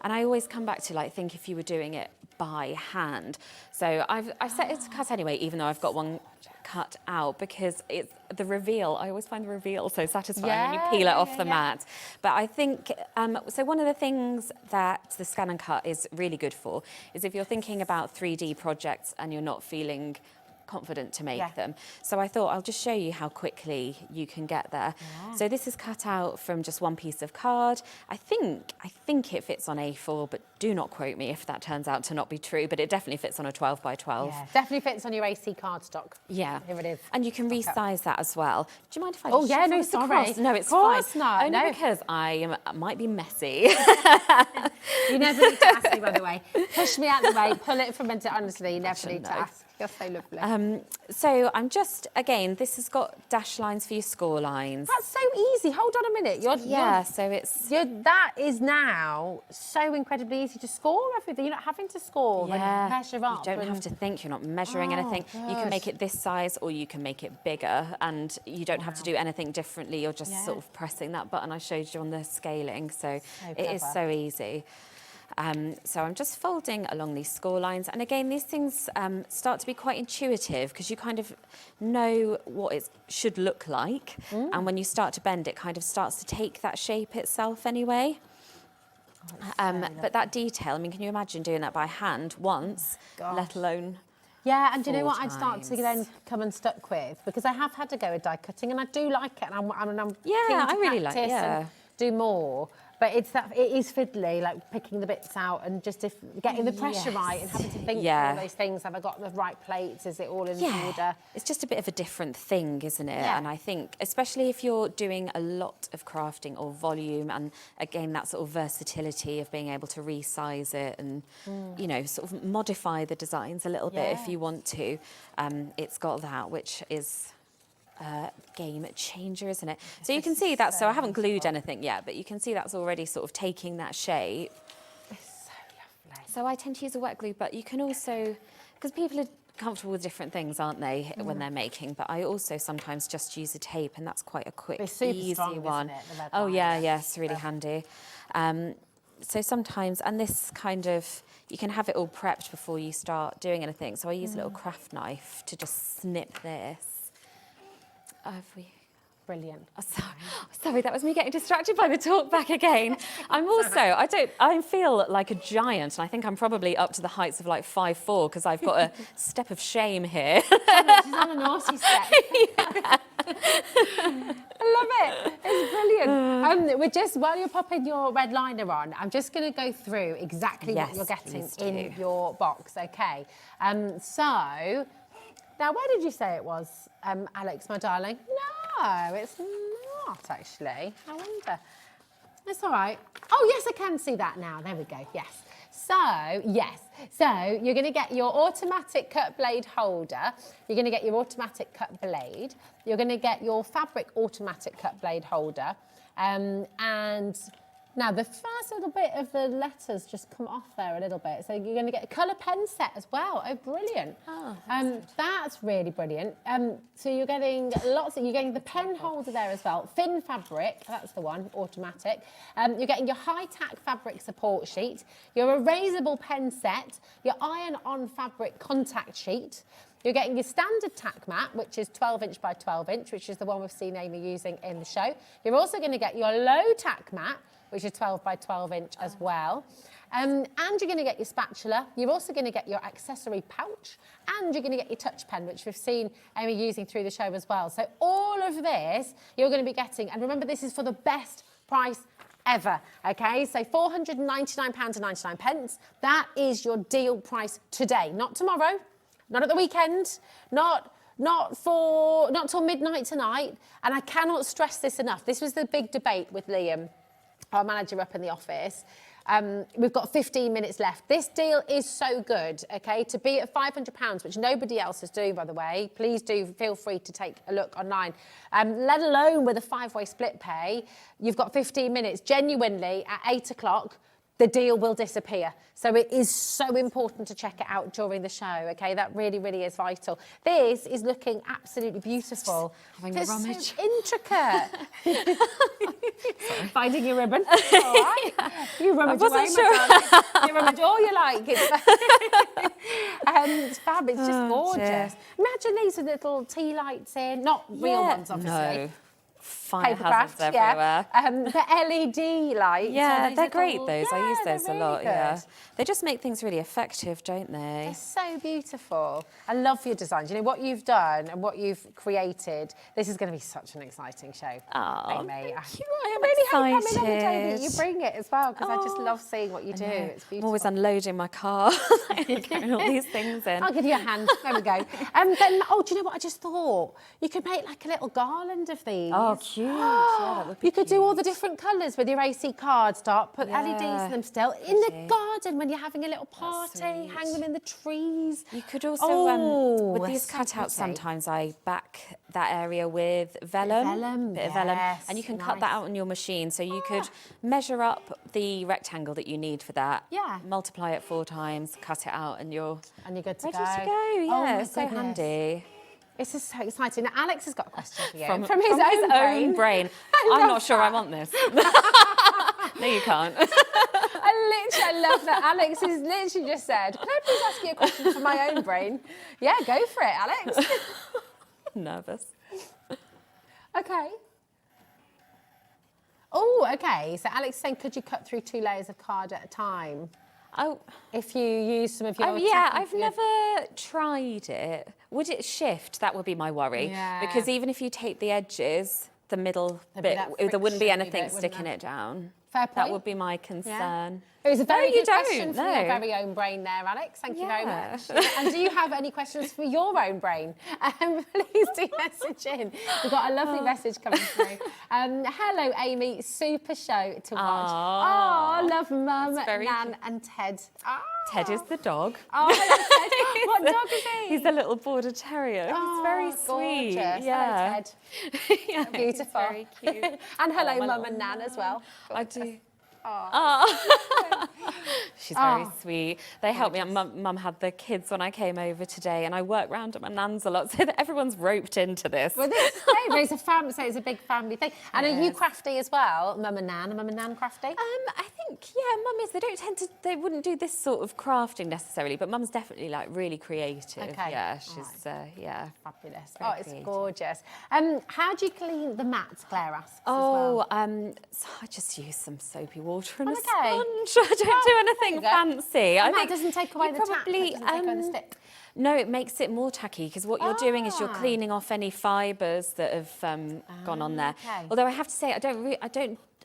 S9: And I always come back to think if you were doing it by hand. So I've set it to cut anyway, even though I've got one cut out, because it's the reveal. I always find the reveal so satisfying when you peel it off the mat. But I think, so one of the things that the Scan and Cut is really good for is if you're thinking about 3D projects and you're not feeling confident to make them. So I thought I'll just show you how quickly you can get there. So this is cut out from just one piece of card. I think it fits on A4, but do not quote me if that turns out to not be true, but it definitely fits on a 12 by 12.
S8: Yeah, definitely fits on your AC cardstock.
S9: Yeah.
S8: Here it is.
S9: And you can resize that as well. Do you mind if I
S8: Oh,
S9: just
S8: yeah,
S9: shuffle
S8: no,
S9: this
S8: sorry.
S9: across? No, it's
S8: Of course
S9: fine.
S8: not,
S9: Only
S8: no.
S9: because I might be messy.
S8: You never need to ask me, by the way. Push me out the way, pull it from it. Honestly, you never need to ask. You're so lovely.
S9: So I'm just, again, this has got dash lines for your score lines.
S8: That's so easy. Hold on a minute.
S9: So it's...
S8: That is now so incredibly easy to score everything. You're not having to score and measure up.
S9: You don't have to think, you're not measuring anything. You can make it this size or you can make it bigger, and you don't have to do anything differently. You're just sort of pressing that button I showed you on the scaling. So it is so easy. So I'm just folding along these score lines. And again, these things start to be quite intuitive because you kind of know what it should look like. And when you start to bend, it kind of starts to take that shape itself anyway. But that detail, I mean, can you imagine doing that by hand once, let alone...
S8: Yeah, and do you know
S9: 4
S8: what I'd start to then come unstuck with? Because I have had to go with die cutting and I do like it, and I'm keen to
S9: I really like
S8: practice and do more. But it is fiddly, like picking the bits out and just getting the pressure right and having to think all those things. Have I got the right plates? Is it all in order?
S9: It's just a bit of a different thing, isn't it? And I think, especially if you're doing a lot of crafting or volume, and again, that sort of versatility of being able to resize it and, you know, sort of modify the designs a little bit if you want to. It's got that, which is... game changer, isn't it? So you can see that, so I haven't glued anything yet, but you can see that's already sort of taking that shape.
S8: It's so lovely.
S9: So I tend to use a wet glue, but you can also, because people are comfortable with different things, aren't they, when they're making, but I also sometimes just use a tape, and that's quite a quick, easy one.
S8: Isn't it, the red
S9: Oh
S8: line?
S9: yeah, it's really handy. So sometimes, and this kind of, you can have it all prepped before you start doing anything. So I use a little craft knife to just snip this.
S8: Brilliant.
S9: Oh, sorry, that was me getting distracted by the talk back again. I feel like a giant, and I think I'm probably up to the heights of like 5'4" because I've got a step of shame here.
S8: She's on a naughty step. I love it. It's brilliant. We're just, while you're popping your red liner on, I'm just going to go through exactly what you're getting in your box, okay? So, now where did you say it was, Alex, my darling? No, it's not actually. I wonder. It's all right. Oh, yes, I can see that now. There we go, yes. So, yes. So, you're going to get your automatic cut blade holder. You're going to get your automatic cut blade. You're going to get your fabric automatic cut blade holder. And now the first little bit of the letters just come off there a little bit. So you're going to get a colour pen set as well. Oh, brilliant. Oh, that's really brilliant. So you're getting you're getting the pen holder there as well. Thin fabric, that's the one, automatic. You're getting your high-tack fabric support sheet, your erasable pen set, your iron-on fabric contact sheet. You're getting your standard tack mat, which is 12 inch by 12 inch, which is the one we've seen Amy using in the show. You're also going to get your low tack mat, which is 12 by 12 inch as well. And you're going to get your spatula. You're also going to get your accessory pouch, and you're going to get your touch pen, which we've seen Amy using through the show as well. So all of this you're going to be getting, and remember, this is for the best price ever, okay? So £499.99. That is your deal price today, not tomorrow, not at the weekend, not till midnight tonight. And I cannot stress this enough. This was the big debate with Liam, our manager up in the office. We've got 15 minutes left. This deal is so good, okay? To be at £500, which nobody else is doing, by the way. Please do feel free to take a look online. Let alone with a 5-way split pay, you've got 15 minutes. Genuinely, at 8 o'clock, the deal will disappear. So it is so important to check it out during the show, okay? That really, really is vital. This is looking absolutely beautiful.
S9: Having a rummage.
S8: So intricate. Finding your ribbon. All right. You rummage away, my darling. You rummage all you like. It's fab. It's just gorgeous. Imagine these with little tea lights in. Not real ones, obviously.
S9: No. fire hazards everywhere.
S8: The LED lights.
S9: Yeah, they're great,
S8: little,
S9: those. I use those
S8: they're
S9: a lot,
S8: really
S9: yeah.
S8: good.
S9: They just make things really effective, don't they?
S8: They're so beautiful. I love your designs. You know, what you've done and what you've created, this is going to be such an exciting show.
S9: Oh,
S8: Amy.
S9: thank you.
S8: I
S9: I'm
S8: really hope
S9: excited.
S8: coming on the day that you bring it as well, because I just love seeing what you do. It's
S9: I'm
S8: beautiful.
S9: always unloading my car, carrying all these things in.
S8: I'll give you a hand. There we go. Then, oh, do you know what I just thought? You could make like a little garland of these.
S9: Oh, cute. Yeah, that would be
S8: You could do
S9: cute.
S8: all the different colours with your AC cardstock, put LEDs in them still. In the garden when you're having a little party, hang them in the trees.
S9: You could also, with
S8: they're
S9: these
S8: so
S9: cutouts,
S8: pretty.
S9: sometimes I back that area with vellum. Bit of vellum. And you can cut that out on your machine. So you could measure up the rectangle that you need for that.
S8: Yeah.
S9: Multiply it 4 times, cut it out, and you're
S8: And you're good to
S9: ready
S8: go.
S9: to go.
S8: Oh
S9: Yeah,
S8: my
S9: it's so
S8: goodness.
S9: handy.
S8: This is so exciting. Now, Alex has got a question for you.
S9: From
S8: his own brain.
S9: I'm not sure I want this. No, you can't.
S8: I love that. Alex has literally just said, can I please ask you a question from my own brain? Yeah, go for it, Alex.
S9: Nervous.
S8: Okay. Oh, okay. So Alex is saying, could you cut through 2 layers of card at a time?
S9: Oh,
S8: If you use some of your...
S9: yeah, I've never tried it. Would it shift? That would be my worry.
S8: Yeah.
S9: Because even if you take the edges, the middle
S8: There'd be
S9: bit,
S8: that
S9: there wouldn't be
S8: frictiony
S9: anything
S8: bit, wouldn't
S9: sticking
S8: there?
S9: it down.
S8: Fair point.
S9: That would be my concern.
S8: It was a very
S9: you
S8: good question
S9: don't,
S8: from your
S9: no.
S8: very own brain there, Alex. Thank you very
S9: Yeah.
S8: much. And do you have any questions for your own brain? Please do message in. We've got a lovely message coming through. Hello, Amy. Super show to watch.
S9: Aw.
S8: Oh, love Mum,
S9: very
S8: Nan and Ted. Oh.
S9: Ted is the dog.
S8: Oh, hello, Ted. What dog is he?
S9: He's a little border terrier. He's very sweet.
S8: Gorgeous.
S9: Yeah.
S8: Hello, Ted.
S9: Yeah, he's
S8: Beautiful.
S9: very cute.
S8: And hello,
S9: my
S8: Mum
S9: little
S8: and Nan as well.
S9: I do.
S8: Oh.
S9: She's very sweet. They helped me. Mum had the kids when I came over today, and I work round at my nan's a lot, so that everyone's roped into this.
S8: Well, this is great. It's a family, so it's a big family thing. And are you crafty as well, Mum and Nan? Are Mum and Nan crafty?
S9: I think, yeah, Mum is. They don't tend to. They wouldn't do this sort of crafting necessarily, but Mum's definitely like really creative.
S8: Okay.
S9: Yeah, she's yeah.
S8: Fabulous.
S9: Very
S8: Oh, it's
S9: creative.
S8: gorgeous. How do you clean the mats, Claire asks
S9: Oh,
S8: as well?
S9: so I just use some soapy water and a
S8: Okay.
S9: sponge. I don't do anything
S8: go.
S9: fancy.
S8: And
S9: I
S8: that
S9: think
S8: doesn't take away
S9: you
S8: the tap,
S9: probably,
S8: that doesn't take away the stick.
S9: No, it makes it more tacky because what you're doing is you're cleaning off any fibres that have gone on there.
S8: okay.
S9: Although I have to say, I don't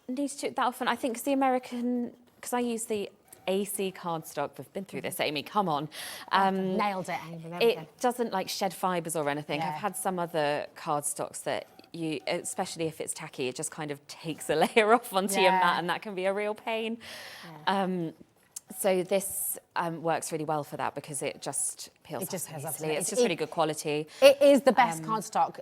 S9: need to do it that often. I think because I use the AC cardstock. We've been through this, Amy. Come on.
S8: Nailed it, Amy. There we go.
S9: It doesn't like shed fibres or anything.
S8: Yeah.
S9: I've had some other cardstocks that you, especially if it's tacky, it just kind of takes a layer off onto your
S8: Yeah.
S9: mat, and that can be a real pain. So this works really well for that because it just peels
S8: It just
S9: off
S8: peels off,
S9: easily.
S8: doesn't it?
S9: It's just really good quality.
S8: It is the best cardstock.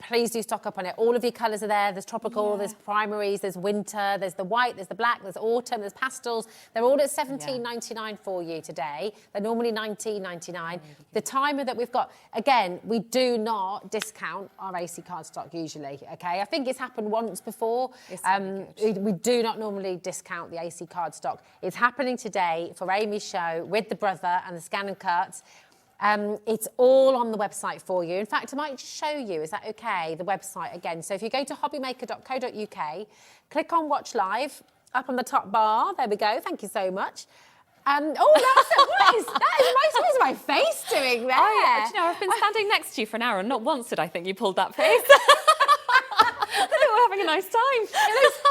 S8: Please do stock up on it. All of your colours are there. There's tropical, there's primaries, there's winter, there's the white, there's the black, there's autumn, there's pastels. They're all at $17.99 for you today. They're normally $19.99. The timer that we've got, again, we do not discount our AC cardstock usually, okay? I think it's happened once before.
S9: It's really
S8: We do not normally discount the AC cardstock. It's happening today for Amy's show with the brother and the SCANNCUT. It's all on the website for you. In fact, I might show you, is that okay, the website again. So if you go to hobbymaker.co.uk, click on Watch Live, up on the top bar, there we go, thank you so much. What is what is my face doing there?
S9: Do you know, I've been standing next to you for an hour and not once did I think you pulled that face. I think we're having a nice time.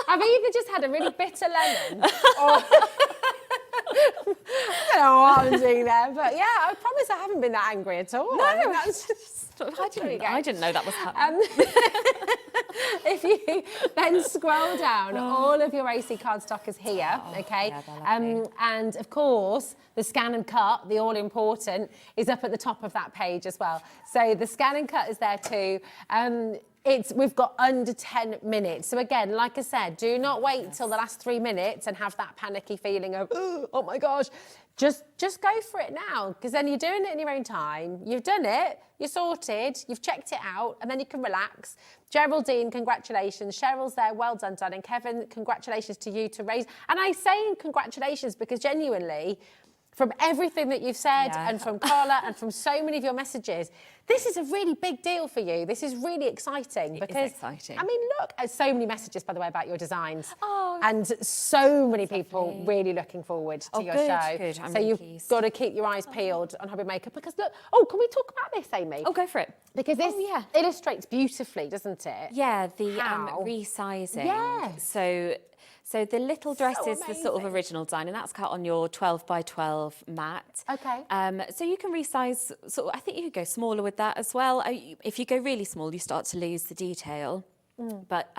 S8: I've either just had a really bitter lemon or... I don't know what I'm doing there, but yeah, I promise I haven't been that angry at all. I think that's just...
S9: I didn't know that was happening.
S8: If you then scroll down, all of your AC cardstock is here, okay?
S9: yeah, they're lovely.
S8: And of course, the Scan and Cut, the all-important, is up at the top of that page as well. So the Scan and Cut is there too. We've got under 10 minutes. So again, like I said, do not wait till the last 3 minutes and have that panicky feeling of, oh my gosh. Just go for it now, because then you're doing it in your own time. You've done it, you're sorted, you've checked it out, and then you can relax. Geraldine, congratulations. Cheryl's there, well done, darling. Kevin, congratulations to you to raise. And I say congratulations because genuinely, from everything that you've said and from Carla and from so many of your messages, this is a really big deal for you. This is really exciting because,
S9: it is exciting.
S8: I mean, look, so many messages, by the way, about your designs. And so many people really looking forward to your show.
S9: Good. I'm
S8: so
S9: really
S8: you've
S9: pleased.
S8: got to keep your eyes peeled on Hobby Maker because look, can we talk about this, Amy?
S9: Oh, go for it.
S8: Because this illustrates beautifully, doesn't it?
S9: Yeah, the
S8: How?
S9: resizing.
S8: Yes.
S9: So the little dress
S8: So
S9: is the sort of
S8: amazing.
S9: original design, and that's cut on your 12 by 12 mat.
S8: Okay.
S9: So you can resize, sort of, I think you could go smaller with that as well. If you go really small, you start to lose the detail. But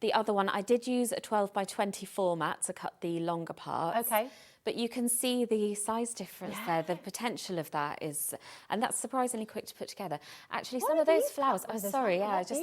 S9: the other one, I did use a 12 by 24 mat to cut the longer parts.
S8: Okay.
S9: But you can see the size difference there, the potential of that is, and that's surprisingly quick to put together. Actually, some of those flowers, I just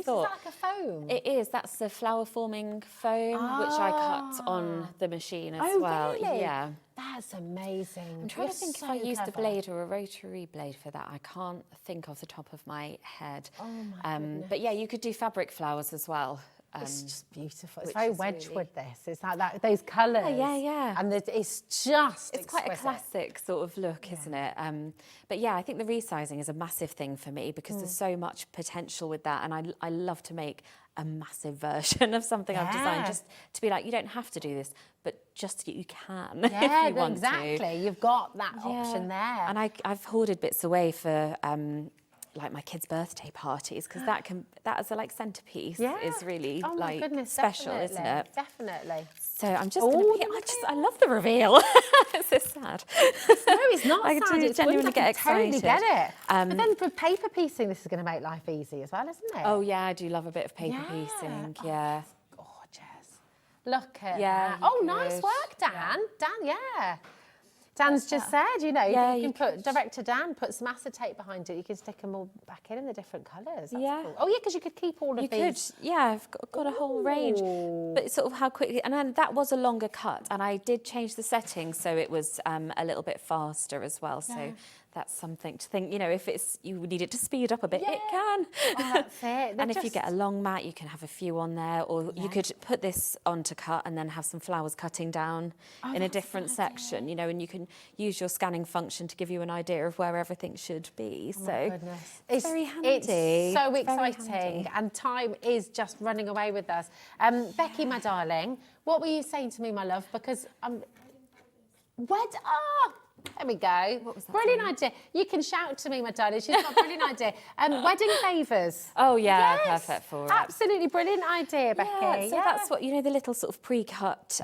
S9: thought.
S8: It's like a foam.
S9: It is, that's the flower forming foam, which I cut on the machine as well.
S8: Really?
S9: Yeah.
S8: That's amazing.
S9: I'm trying to think if I used a blade or a rotary blade for that. I can't think off the top of my head.
S8: Oh my goodness.
S9: But yeah, you could do fabric flowers as well.
S8: It's just beautiful. It's
S9: which
S8: very
S9: is
S8: Wedgwood, this. It's like that, those colours.
S9: Yeah.
S8: And it's just
S9: It's quite a
S8: exquisite.
S9: classic sort of look, isn't it? But yeah, I think the resizing is a massive thing for me because there's so much potential with that. And I love to make a massive version of something I've designed, just to be like, you don't have to do this, but just you can if you want
S8: exactly.
S9: to.
S8: You've got that option there.
S9: And I've hoarded bits away for like my kids' birthday parties because that as a like centerpiece is really like special, isn't it?
S8: Definitely.
S9: So I'm just going to. I love the reveal. It's so sad.
S8: No, it's not
S9: I
S8: sad.
S9: do
S8: It's
S9: genuinely
S8: good. I
S9: get
S8: can totally
S9: excited.
S8: get it. But then for paper piecing, this is going to make life easy as well, isn't it?
S9: Oh yeah, I do love a bit of paper piecing. Yeah.
S8: Gorgeous. Look at
S9: Yeah,
S8: that. Oh,
S9: you
S8: nice
S9: could.
S8: work, Dan. Dan, yeah. Dan's just said, you know, you can put, Director Dan, put some acetate behind it. You can stick them all back in the different colours. That's cool. Oh, yeah, because you could keep all of
S9: You
S8: these.
S9: could, yeah, I've got a whole range. But it's sort of how quickly, and then that was a longer cut, and I did change the settings so it was a little bit faster as well. So that's something to think, you know, if you need it to speed up a bit, it can.
S8: Oh, that's it.
S9: And if you get a long mat, you can have a few on there, or you could put this on to cut and then have some flowers cutting down in a different section, you know, and you can use your scanning function to give you an idea of where everything should be.
S8: Oh,
S9: so
S8: my goodness.
S9: it's very handy.
S8: It's so
S9: Very
S8: exciting,
S9: handy.
S8: and time is just running away with us. Becky, my darling, what were you saying to me, my love? Because there we go.
S9: What was that,
S8: Brilliant
S9: sorry?
S8: idea. You can shout to me, my darling. She's got a brilliant idea. Wedding favours.
S9: Oh yeah,
S8: Yes,
S9: perfect for it.
S8: Absolutely brilliant idea, Becky.
S9: Yeah, so that's what, you know, the little sort of pre-cut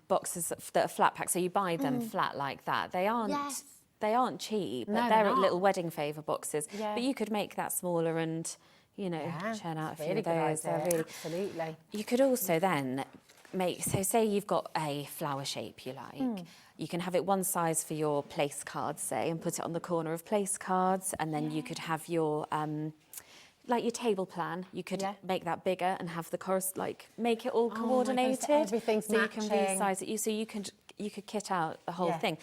S9: boxes that are flat pack. So you buy them flat like that. They aren't cheap, but
S8: No,
S9: they're
S8: they're not.
S9: little wedding favour boxes.
S8: Yeah.
S9: But you could make that smaller and, you know, churn out a few
S8: really
S9: of
S8: good
S9: those. They're
S8: idea.
S9: really.
S8: Absolutely.
S9: You could also then make, so say you've got a flower shape you like, you can have it one size for your place cards, say, and put it on the corner of place cards, and then you could have your, like your table plan, you could make that bigger and have the make it all coordinated.
S8: everything's
S9: so you can
S8: matching.
S9: resize it. So you could kit out the whole thing,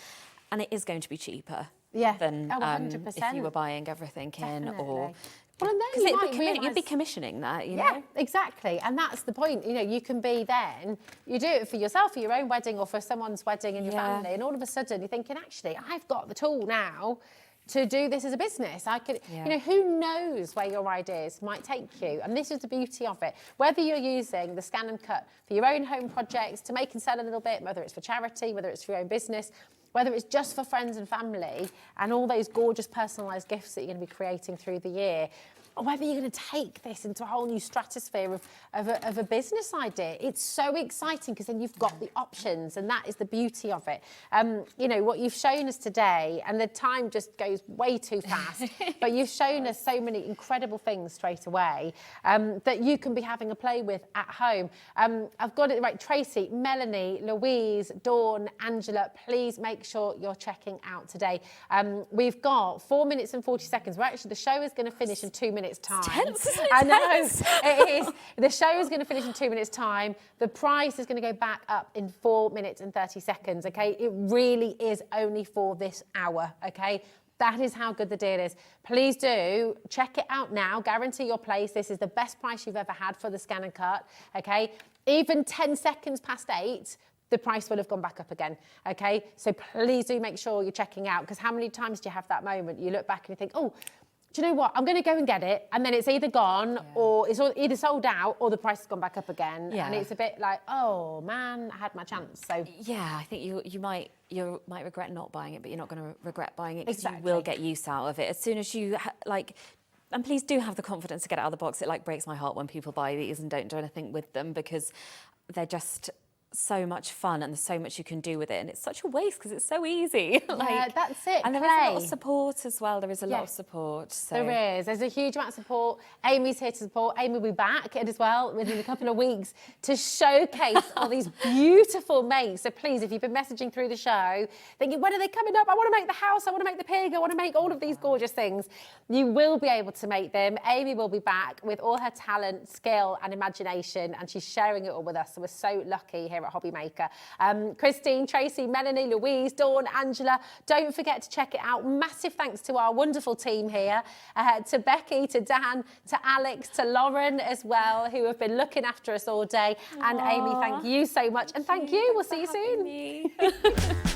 S9: and it is going to be cheaper than
S8: 100%.
S9: if you were buying everything in or.
S8: Well, and then
S9: You'd be commissioning that, you know?
S8: Yeah, exactly. And that's the point. You know, you can be then, you do it for yourself, for your own wedding or for someone's wedding in your family. And all of a sudden you're thinking, actually, I've got the tool now to do this as a business. I could, you know, who knows where your ideas might take you? And this is the beauty of it. Whether you're using the Scan and Cut for your own home projects, to make and sell a little bit, whether it's for charity, whether it's for your own business, whether it's just for friends and family and all those gorgeous personalised gifts that you're going to be creating through the year, or whether you're going to take this into a whole new stratosphere of a business idea. It's so exciting because then you've got the options, and that is the beauty of it. You know, what you've shown us today, and the time just goes way too fast, but you've shown us so many incredible things straight away that you can be having a play with at home. I've got it right. Tracy, Melanie, Louise, Dawn, Angela, please make sure you're checking out today. We've got 4 minutes and 40 seconds. The show is going to finish in 2 minutes time.
S9: Tense, isn't it?
S8: I know, it is. The show is going to finish in 2 minutes time. The price is going to go back up in 4 minutes and 30 seconds, okay? It really is only for this hour, okay? That is how good the deal is. Please do check it out now. Guarantee your place. This is the best price you've ever had for the Scan and Cut, okay? Even 10 seconds past 8, the price will have gone back up again, okay? So please do make sure you're checking out, because how many times do you have that moment? You look back and you think, oh, do you know what? I'm going to go and get it, and then it's either gone or it's either sold out or the price has gone back up again.
S9: Yeah.
S8: And it's a bit like, oh man, I had my chance. So
S9: yeah, I think you might regret not buying it, but you're not going to regret buying it, because
S8: Exactly.
S9: you will get use out of it as soon as you and please do have the confidence to get it out of the box. It breaks my heart when people buy these and don't do anything with them, because they're just so much fun and there's so much you can do with it, and it's such a waste because it's so easy.
S8: yeah, that's it.
S9: And there is a lot of
S8: play.
S9: support as well. There is a lot of
S8: Yes.
S9: support. So.
S8: There is. There's a huge amount of support. Amy's here to support. Amy will be back as well within a couple of weeks to showcase all these beautiful makes. So please, if you've been messaging through the show, thinking, when are they coming up? I want to make the house. I want to make the pig. I want to make all of these gorgeous things. You will be able to make them. Amy will be back with all her talent, skill and imagination, and she's sharing it all with us. So we're so lucky here at Hobby Maker. Christine, Tracy, Melanie, Louise, Dawn, Angela, don't forget to check it out. Massive thanks to our wonderful team here, to Becky, to Dan, to Alex, to Lauren as well, who have been looking after us all day. And Amy, thank you so much. And thank you. We'll see you soon.